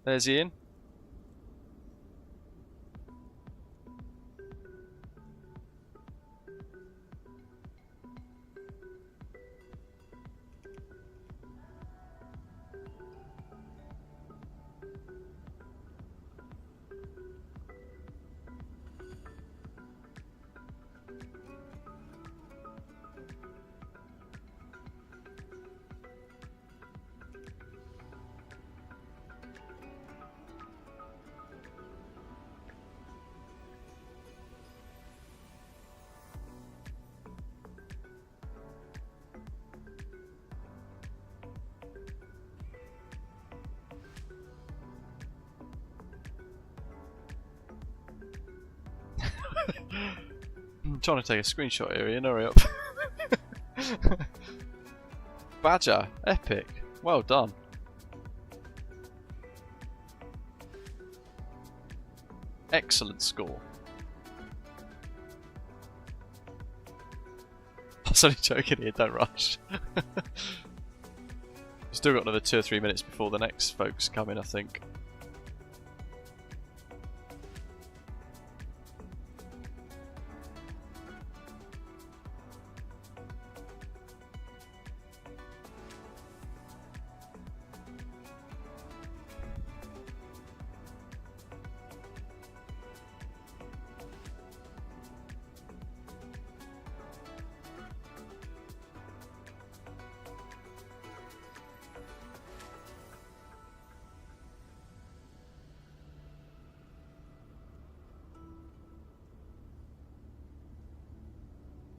There's Ian. I'm trying to take a screenshot here, Ian, hurry up. Badger, epic, well done. Excellent score. I was only joking here, don't rush. Still got another 2 or 3 minutes before the next folks come in, I think.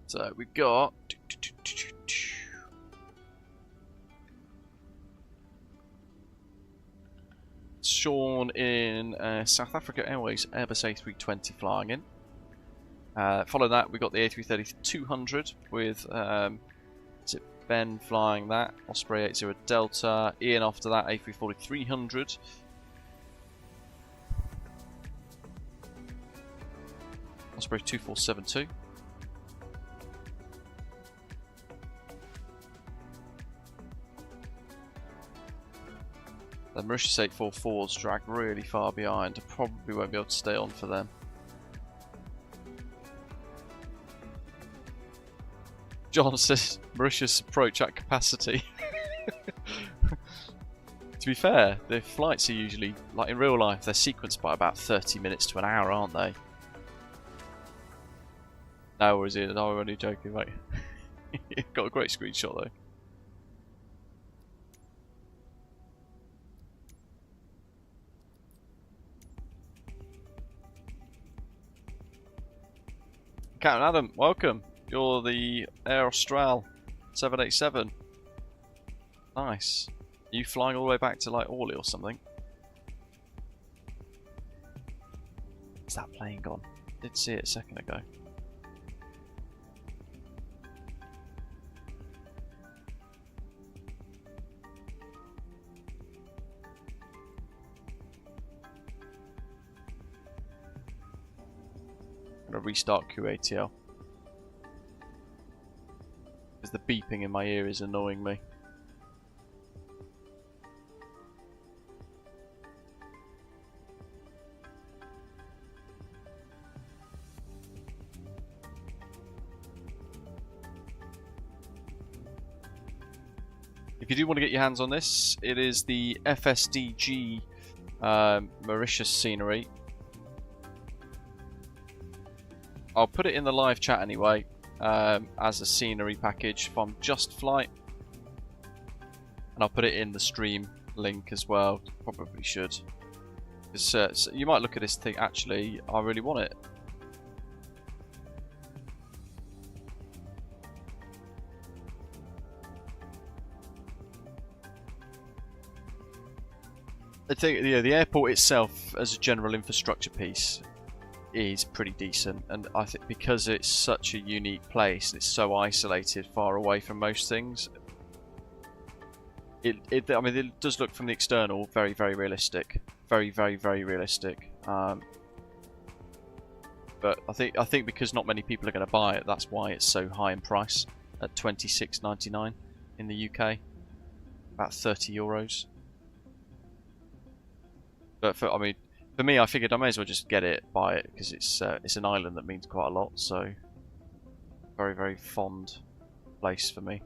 So we got Sean in South Africa Airways Airbus A320 flying in. Following that, we got the A330-200 with is it Ben flying that, Osprey 80 Delta. Ian after that, A340-300. Osprey 2472. The Mauritius 844s drag really far behind. I probably won't be able to stay on for them. John says Mauritius approach at capacity. To be fair, the flights are usually, like in real life, they're sequenced by about 30 minutes to an hour, aren't they? No, or is it? No, I'm only joking, mate. Got a great screenshot though. Captain Adam, welcome. You're the Aerosoft 787. Nice. Are you flying all the way back to like Orly or something? Is that plane gone? Did see it a second ago. I'm gonna restart QATL. Because the beeping in my ear is annoying me. If you do want to get your hands on this, it is the FSDG Mauritius scenery. I'll put it in the live chat anyway, as a scenery package from Just Flight. And I'll put it in the stream link as well. Probably should. So you might look at this thing, actually, I really want it. I think, yeah, the airport itself as a general infrastructure piece is pretty decent, and I think because it's such a unique place and it's so isolated, far away from most things, I mean, it does look from the external very, very realistic, very, very, very realistic. But I think because not many people are going to buy it, that's why it's so high in price at £26.99 in the UK, about €30. But for me, I figured I may as well just get it, buy it, because it's an island that means quite a lot. So very, very fond place for me.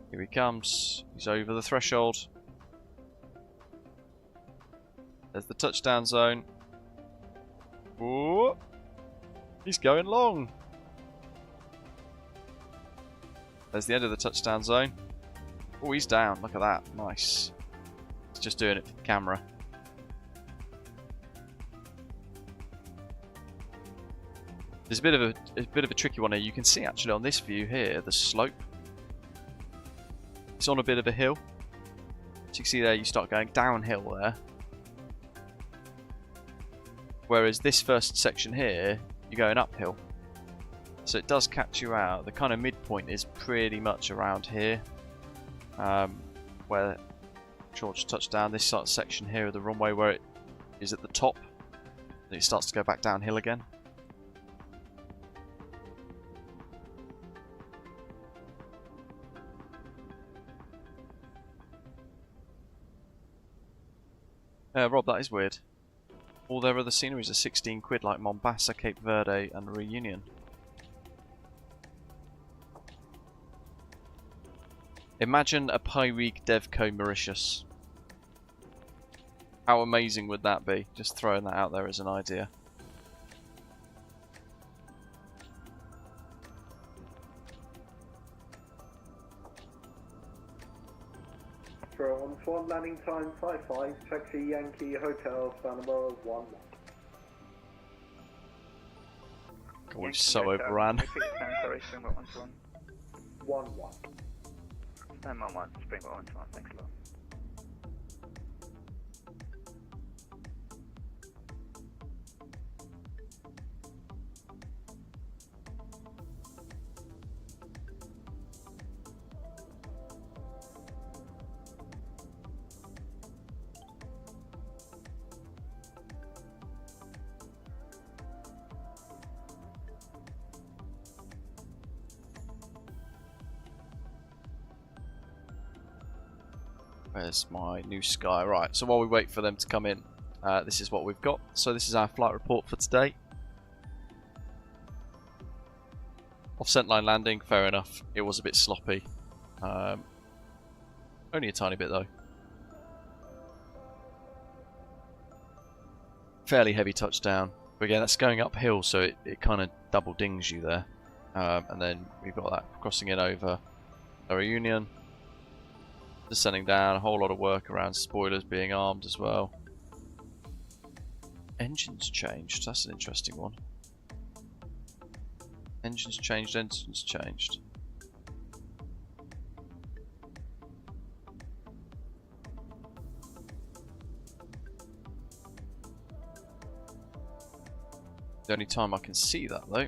Here he comes. He's over the threshold. There's the touchdown zone. Whoa! He's going long. There's the end of the touchdown zone. Oh, he's down. Look at that. Nice. He's just doing it for the camera. There's a bit of a tricky one here. You can see actually on this view here the slope. It's on a bit of a hill. So you can see there, you start going downhill there. Whereas this first section here, you're going uphill. So it does catch you out. The kind of midpoint is pretty much around here. Where George touched down. This sort of section here of the runway where it is at the top. And it starts to go back downhill again. Rob, that is weird. All their other sceneries are 16 quid, like Mombasa, Cape Verde and Reunion. Imagine a Pyreek Devco Mauritius. How amazing would that be? Just throwing that out there as an idea. On swan landing time 55, taxi Yankee Hotel, star number 11. God, we've so overran. Sorry, Springbok 121. 11. 911, Springbok 121, thanks a lot. Where's my new sky? Right, so while we wait for them to come in, this is what we've got. So this is our flight report for today. Off line landing, fair enough. It was a bit sloppy. Only a tiny bit though. Fairly heavy touchdown. But again, that's going uphill, so it kind of double dings you there. And then we've got that crossing in over a Reunion. Descending down, a whole lot of work around spoilers being armed as well. Engines changed, that's an interesting one. Engines changed, engines changed. The only time I can see that though.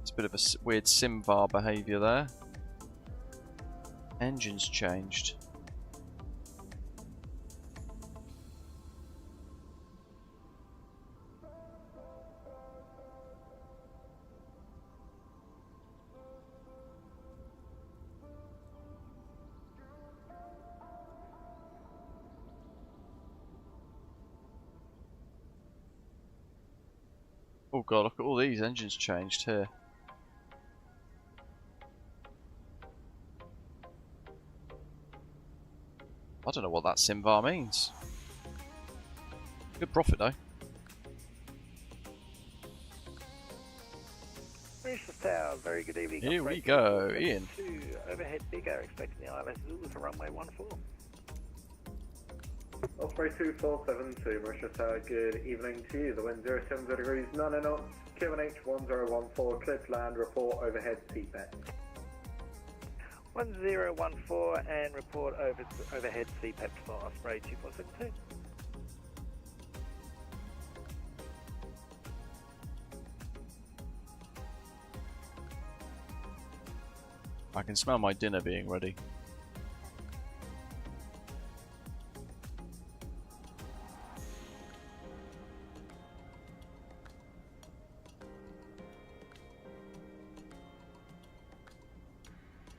It's a bit of a weird SimVar behaviour there. Engines changed. Oh god, look at all these engines changed here. I don't know what that Simvar means. Good profit though. Mauritius Tower, very good evening. Here we go, Ian. Overhead bigger, expecting the ILS Zulu for runway 14. Osprey 2472, Mauritius Tower, good evening to you. The wind 070 degrees, 9 knots, QNH 1014, clear to land, report overhead seatbelt. 1014 and report overhead CPAP for Osprey 2472. I can smell my dinner being ready.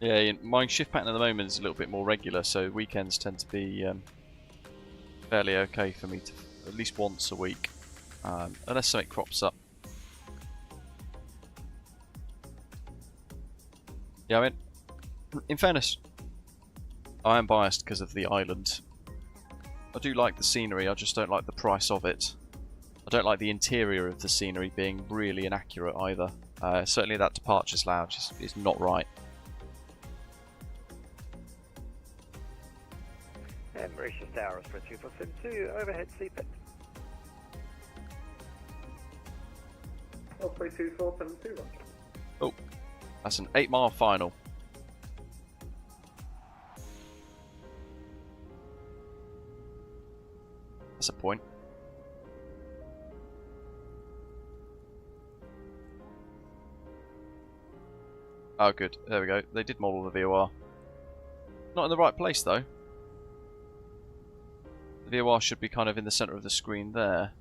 Yeah, my shift pattern at the moment is a little bit more regular, so weekends tend to be fairly okay for me to at least once a week, unless something crops up. Yeah, I mean, in fairness, I am biased because of the island. I do like the scenery, I just don't like the price of it. I don't like the interior of the scenery being really inaccurate either. Certainly that departures lounge is not right. And Mauritius Tower, Osprey 2472, overhead CPAP. Osprey 2472. Oh, that's an 8-mile final. That's a point. Oh good, there we go. They did model the VOR. Not in the right place though. The VOR should be kind of in the centre of the screen there.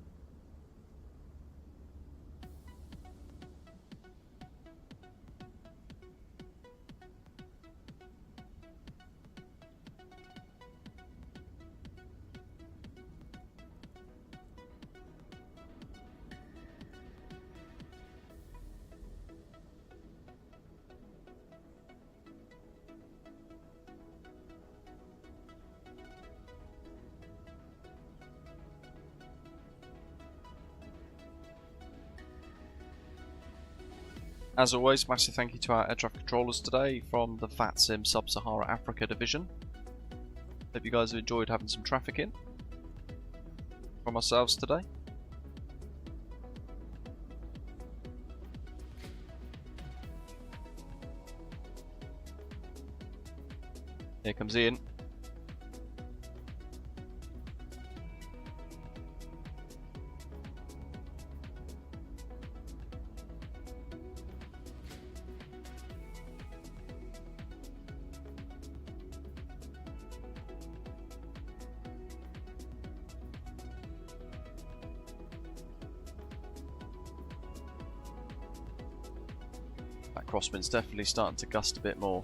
As always, massive thank you to our air traffic controllers today from the VATSIM Sub-Sahara Africa division. Hope you guys have enjoyed having some traffic in from ourselves today. Here comes Ian. That crosswind's definitely starting to gust a bit more.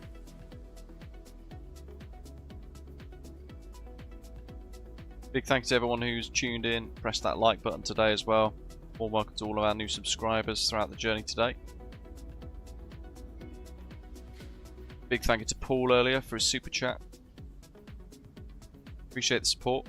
Big thanks to everyone who's tuned in, pressed that like button today as well. Warm welcome to all of our new subscribers throughout the journey today. Big thank you to Paul earlier for his super chat. Appreciate the support.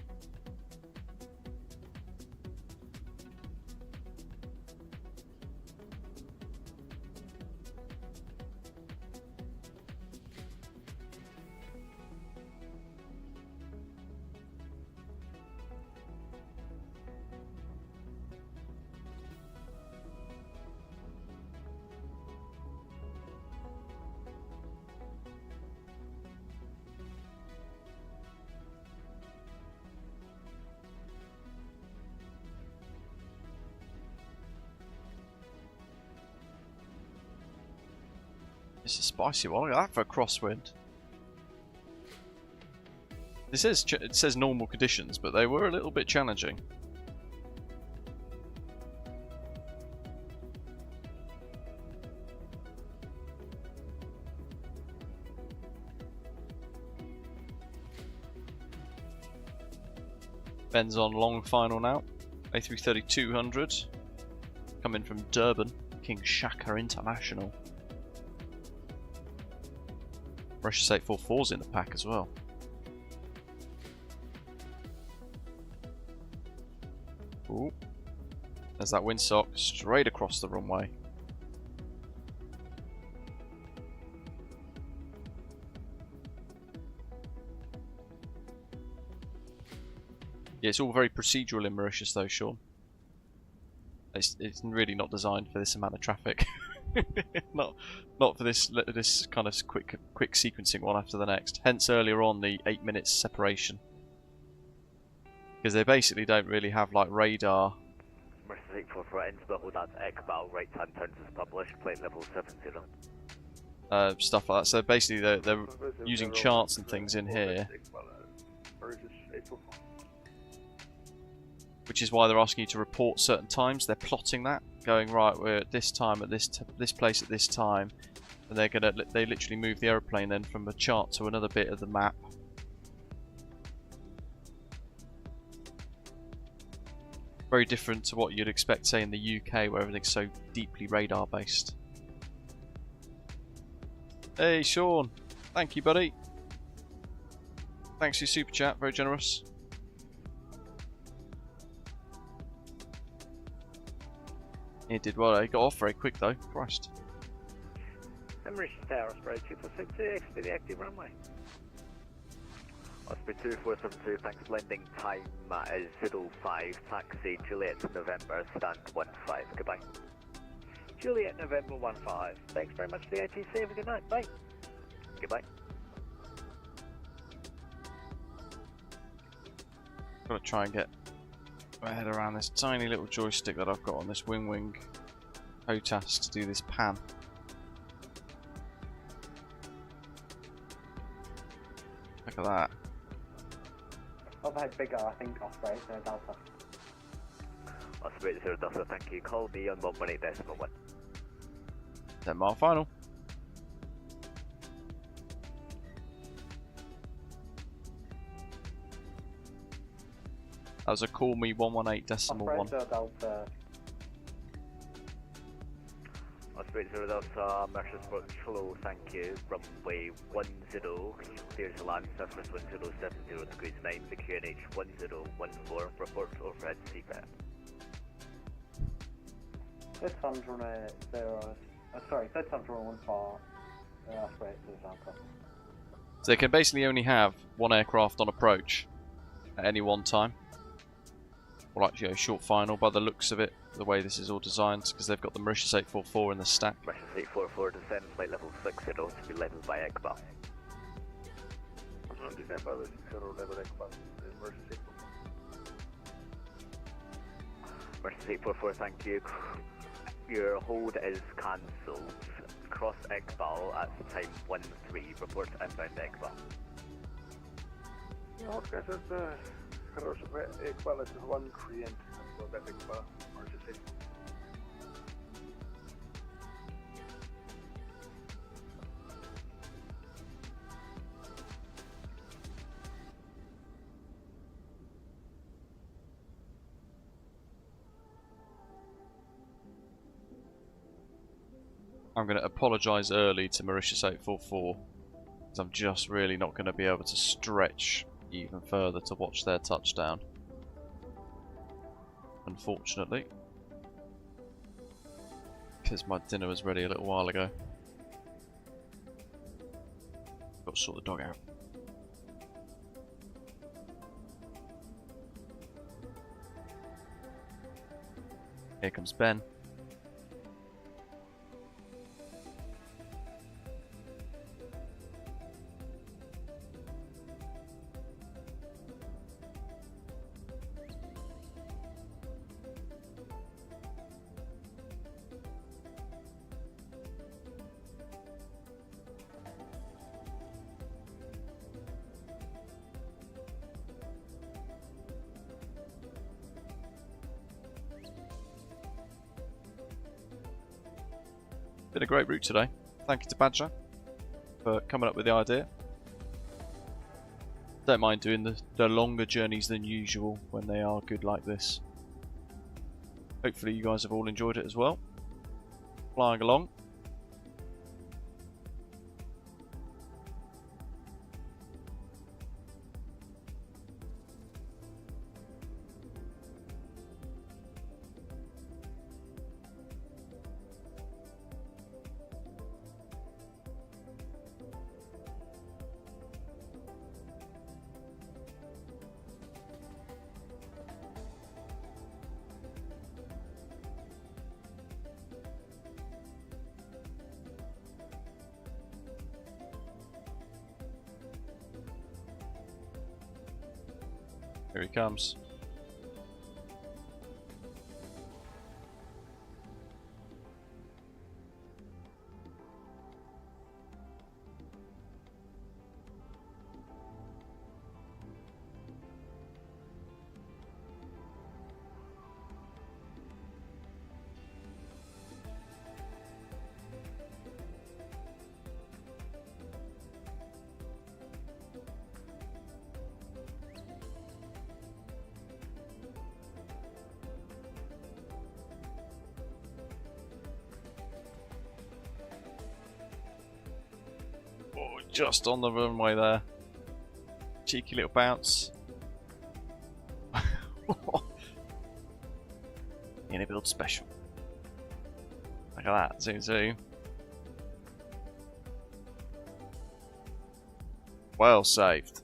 It's a spicy one. Look at that for a crosswind. It says normal conditions, but they were a little bit challenging. Ben's on long final now. A330-200 coming from Durban, King Shaka International. Mauritius 844's in the pack as well. Ooh. There's that windsock straight across the runway. Yeah, it's all very procedural in Mauritius though, Sean. It's really not designed for this amount of traffic. not for this kind of quick sequencing one after the next. Hence earlier on the 8 minutes separation. Because they basically don't really have like radar. Mercy 844 Innsbruck, that's Ekbal, right hand turns is published, plate level 70. Stuff like that. So basically they're using charts and things in here. Which is why they're asking you to report certain times. They're plotting that, going right. We're at this time at this place at this time, and they literally move the aeroplane then from a chart to another bit of the map. Very different to what you'd expect, say, in the UK, where everything's so deeply radar based. Hey, Sean, thank you, buddy. Thanks for your super chat, very generous. He did well, he got off very quick though, Christ. Mauritius Tower, spray 2462, expect the active runway. Osprey 2472, thanks, landing time is 05, taxi Juliet November, stand 15, goodbye. Juliet November 15, thanks very much for the ATC, have a good night, bye. Goodbye. Gotta try and get my head around this tiny little joystick that I've got on this wing HOTAS to do this pan. Look at that. Overhead bigger, I think, Osprey, so Delta. Osprey 0 Delta, thank you. Call me on 118.1. 10 mile final. That was a call me 118.1. Delta. Osprey 0 Delta, Mauritius approach flow, thank you. Runway 10, clear to land, surface 1070 degrees 9, the QNH 1014, report overhead CPAP. Third time's run a 0, third time's run 15, Osprey 0 Delta. So they can basically only have one aircraft on approach at any one time. Or like, you know, short final by the looks of it, the way this is all designed, because they've got the Mauritius 844 in the stack. Mauritius 844 descend flight level 60 to be led by Ekbal. Descend by the 60 level Ekbal, Mauritius 844. Mauritius 844, thank you. Your hold is cancelled. Cross Ekbal at time 13, report inbound Ekbal. Yeah, okay, so cross Ekbal is 1 Korean, so that Ekbal, Mauritius 844. I'm going to apologise early to Mauritius 844, because I'm just really not going to be able to stretch even further to watch their touchdown. Unfortunately. Because my dinner was ready a little while ago. Got to sort the dog out. Here comes Ben. Been a great route today. Thank you to Badger for coming up with the idea. Don't mind doing the longer journeys than usual when they are good like this. Hopefully you guys have all enjoyed it as well. Flying along. Here he comes. Just on the runway there. Cheeky little bounce. In a build special. Look at that. Zoom, zoom. Well saved.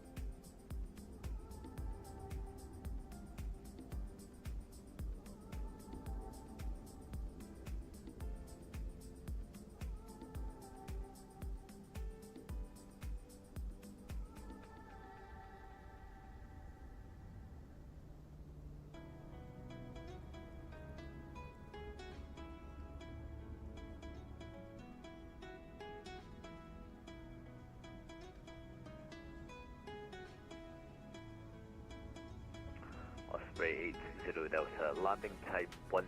Osprey 80 Delta, landing type 10,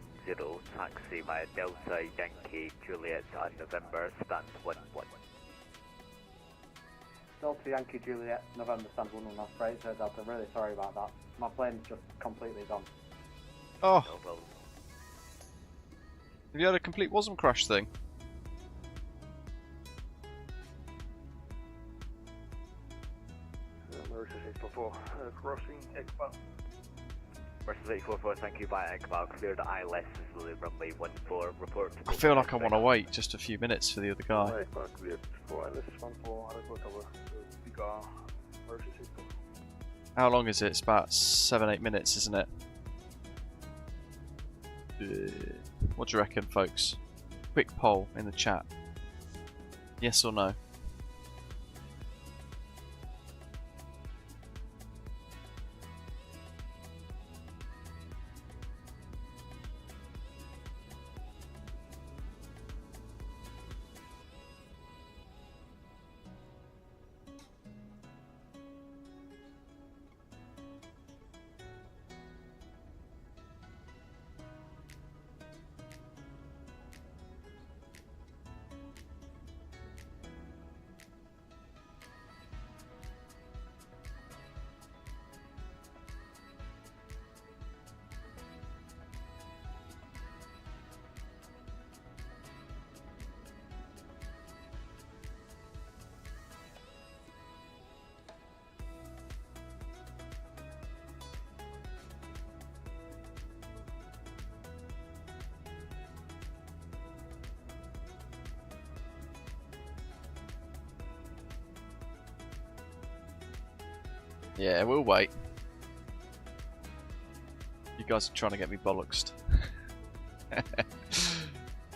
taxi via Delta Yankee Juliet on November, stand 11. Delta Yankee Juliet, November stand 11 Osprey, so Delta, I'm really sorry about that. My plane's just completely gone. Oh, No problem. have you had a complete WASM crash thing? Mauritius 844, crossing Ekba. Mauritius 844, thank you via Ekbal, cleared ILS, runway 14, report. I feel like I want to wait just a few minutes for the other guy. Ekba cleared for ILS 14, adequate cover, big Mauritius 844. How long is it? It's about 7-8 minutes, isn't it? What do you reckon, folks? Quick poll in the chat. Yes or no? Yeah, we'll wait. You guys are trying to get me bollocksed.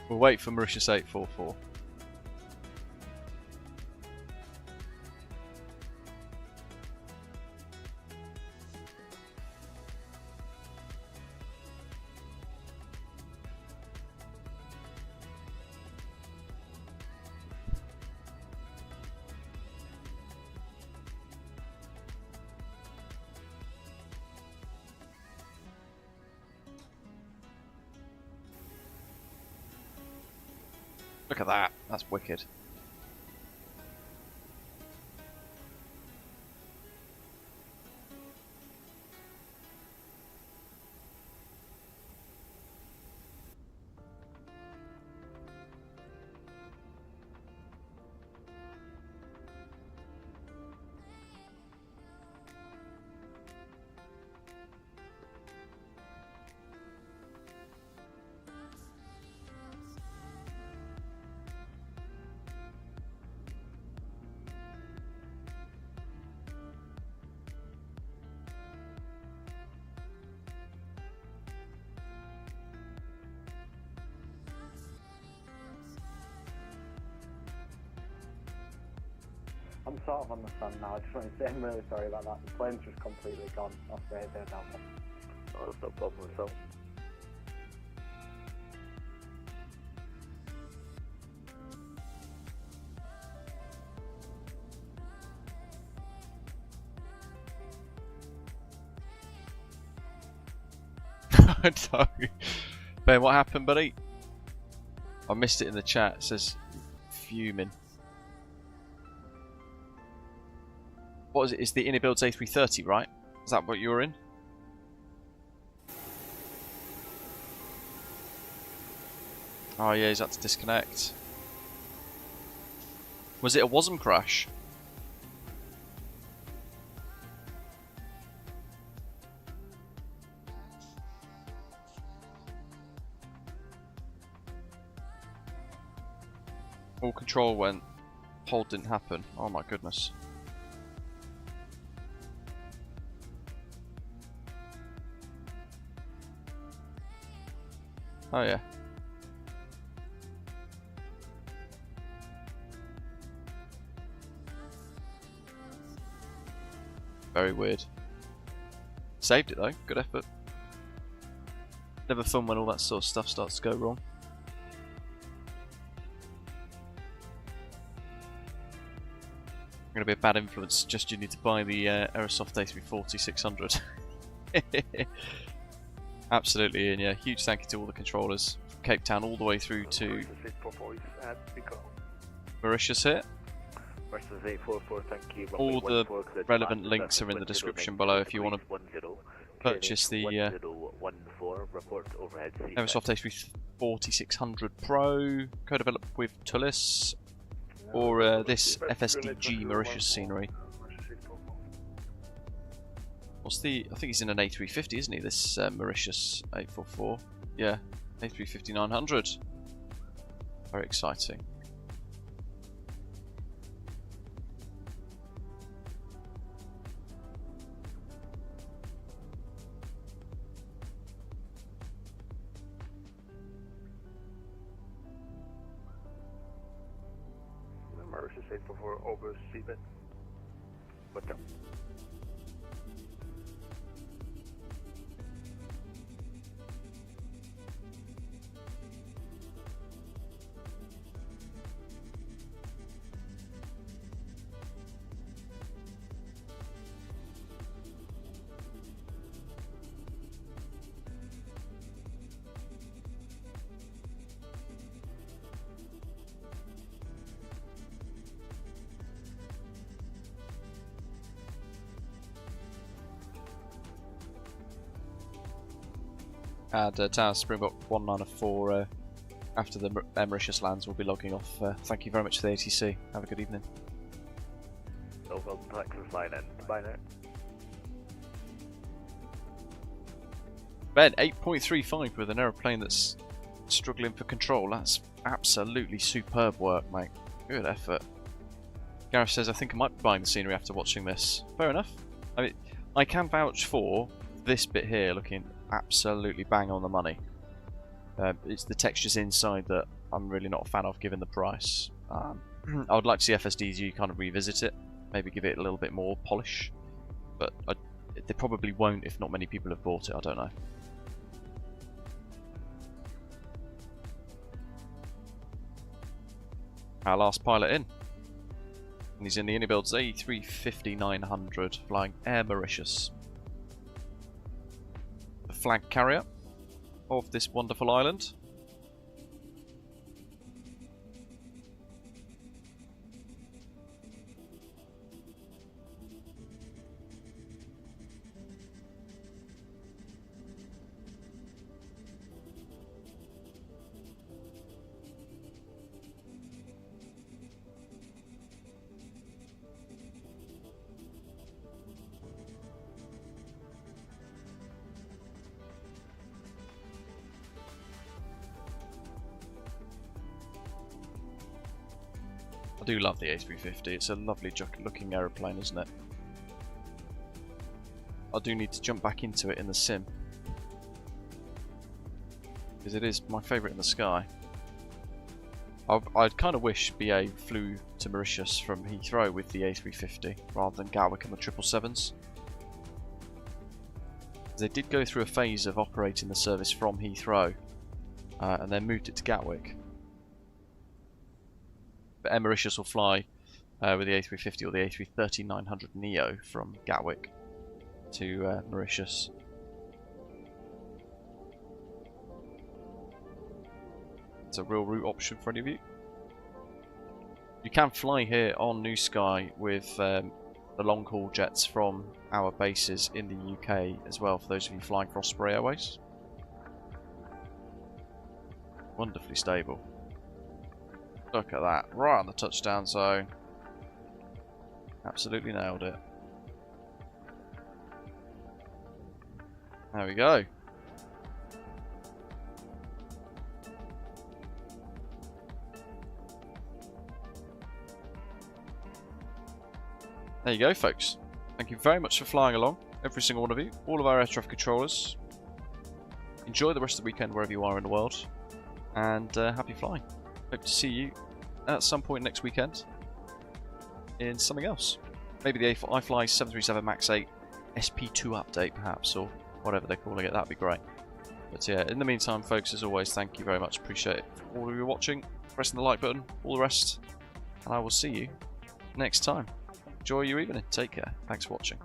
We'll wait for Mauritius 844. Look at that, that's wicked. I'm sort of on the sun now. I just want to say I'm really sorry about that. The plane's just completely gone off radar down there. Oh, that's no problem at all. No. Ben, what happened, buddy? I missed it in the chat. It says fuming. What is it? It's the Innobuilds A330, right? Is that what you were in? Oh yeah, he's had to disconnect. Was it a WASM crash? All control went, hold didn't happen. Oh my goodness. Oh yeah. Very weird. Saved it though, good effort. Never fun when all that sort of stuff starts to go wrong. Going to be a bad influence. Suggest you need to buy the Aerosoft A340-600. Absolutely, Ian. Yeah, huge thank you to all the controllers from Cape Town all the way through to Mauritius here. All the relevant links are in the description below if you want to purchase the Aerosoft A340-600 Pro, co-developed with ToLiss, or this FSDG Mauritius scenery. What's the? I think he's in an A350, isn't he? This Mauritius 844. Yeah, A350-900. Very exciting. Mauritius 844 over seabed. What's up? And Tower Springbok 194 after the Mauritius lands will be logging off. Thank you very much for the ATC. Have a good evening. No problem, Texas line in. Goodbye now. Ben, 8.35 with an aeroplane that's struggling for control. That's absolutely superb work, mate. Good effort. Gareth says, I think I might be buying the scenery after watching this. Fair enough. I mean, I can vouch for this bit here looking absolutely bang on the money. It's the textures inside that I'm really not a fan of given the price. I would like to see FSDG kind of revisit it, maybe give it a little bit more polish, but they probably won't if not many people have bought it, I don't know. Our last pilot in. And he's in the Innobuilds A350-900 flying Air Mauritius. The flag carrier of this wonderful island. I do love the A350, it's a lovely looking aeroplane, isn't it? I do need to jump back into it in the sim, because it is my favourite in the sky. I'd kind of wish BA flew to Mauritius from Heathrow with the A350 rather than Gatwick and the 777s. They did go through a phase of operating the service from Heathrow and then moved it to Gatwick. But Air Mauritius will fly with the A350 or the A330-900 Neo from Gatwick to Mauritius. It's a real route option for any of you. You can fly here on New Sky with the long haul jets from our bases in the UK as well, for those of you flying for Osprey Airways. Wonderfully stable. Look at that, right on the touchdown zone. Absolutely nailed it. There we go. There you go, folks. Thank you very much for flying along, every single one of you, all of our air traffic controllers. Enjoy the rest of the weekend wherever you are in the world, and happy flying. Hope to see you at some point next weekend in something else. Maybe the iFly 737 MAX 8 SP2 update, perhaps, or whatever they're calling it. That'd be great. But yeah, in the meantime, folks, as always, thank you very much. Appreciate it for all of you watching, pressing the like button, all the rest, and I will see you next time. Enjoy your evening. Take care. Thanks for watching.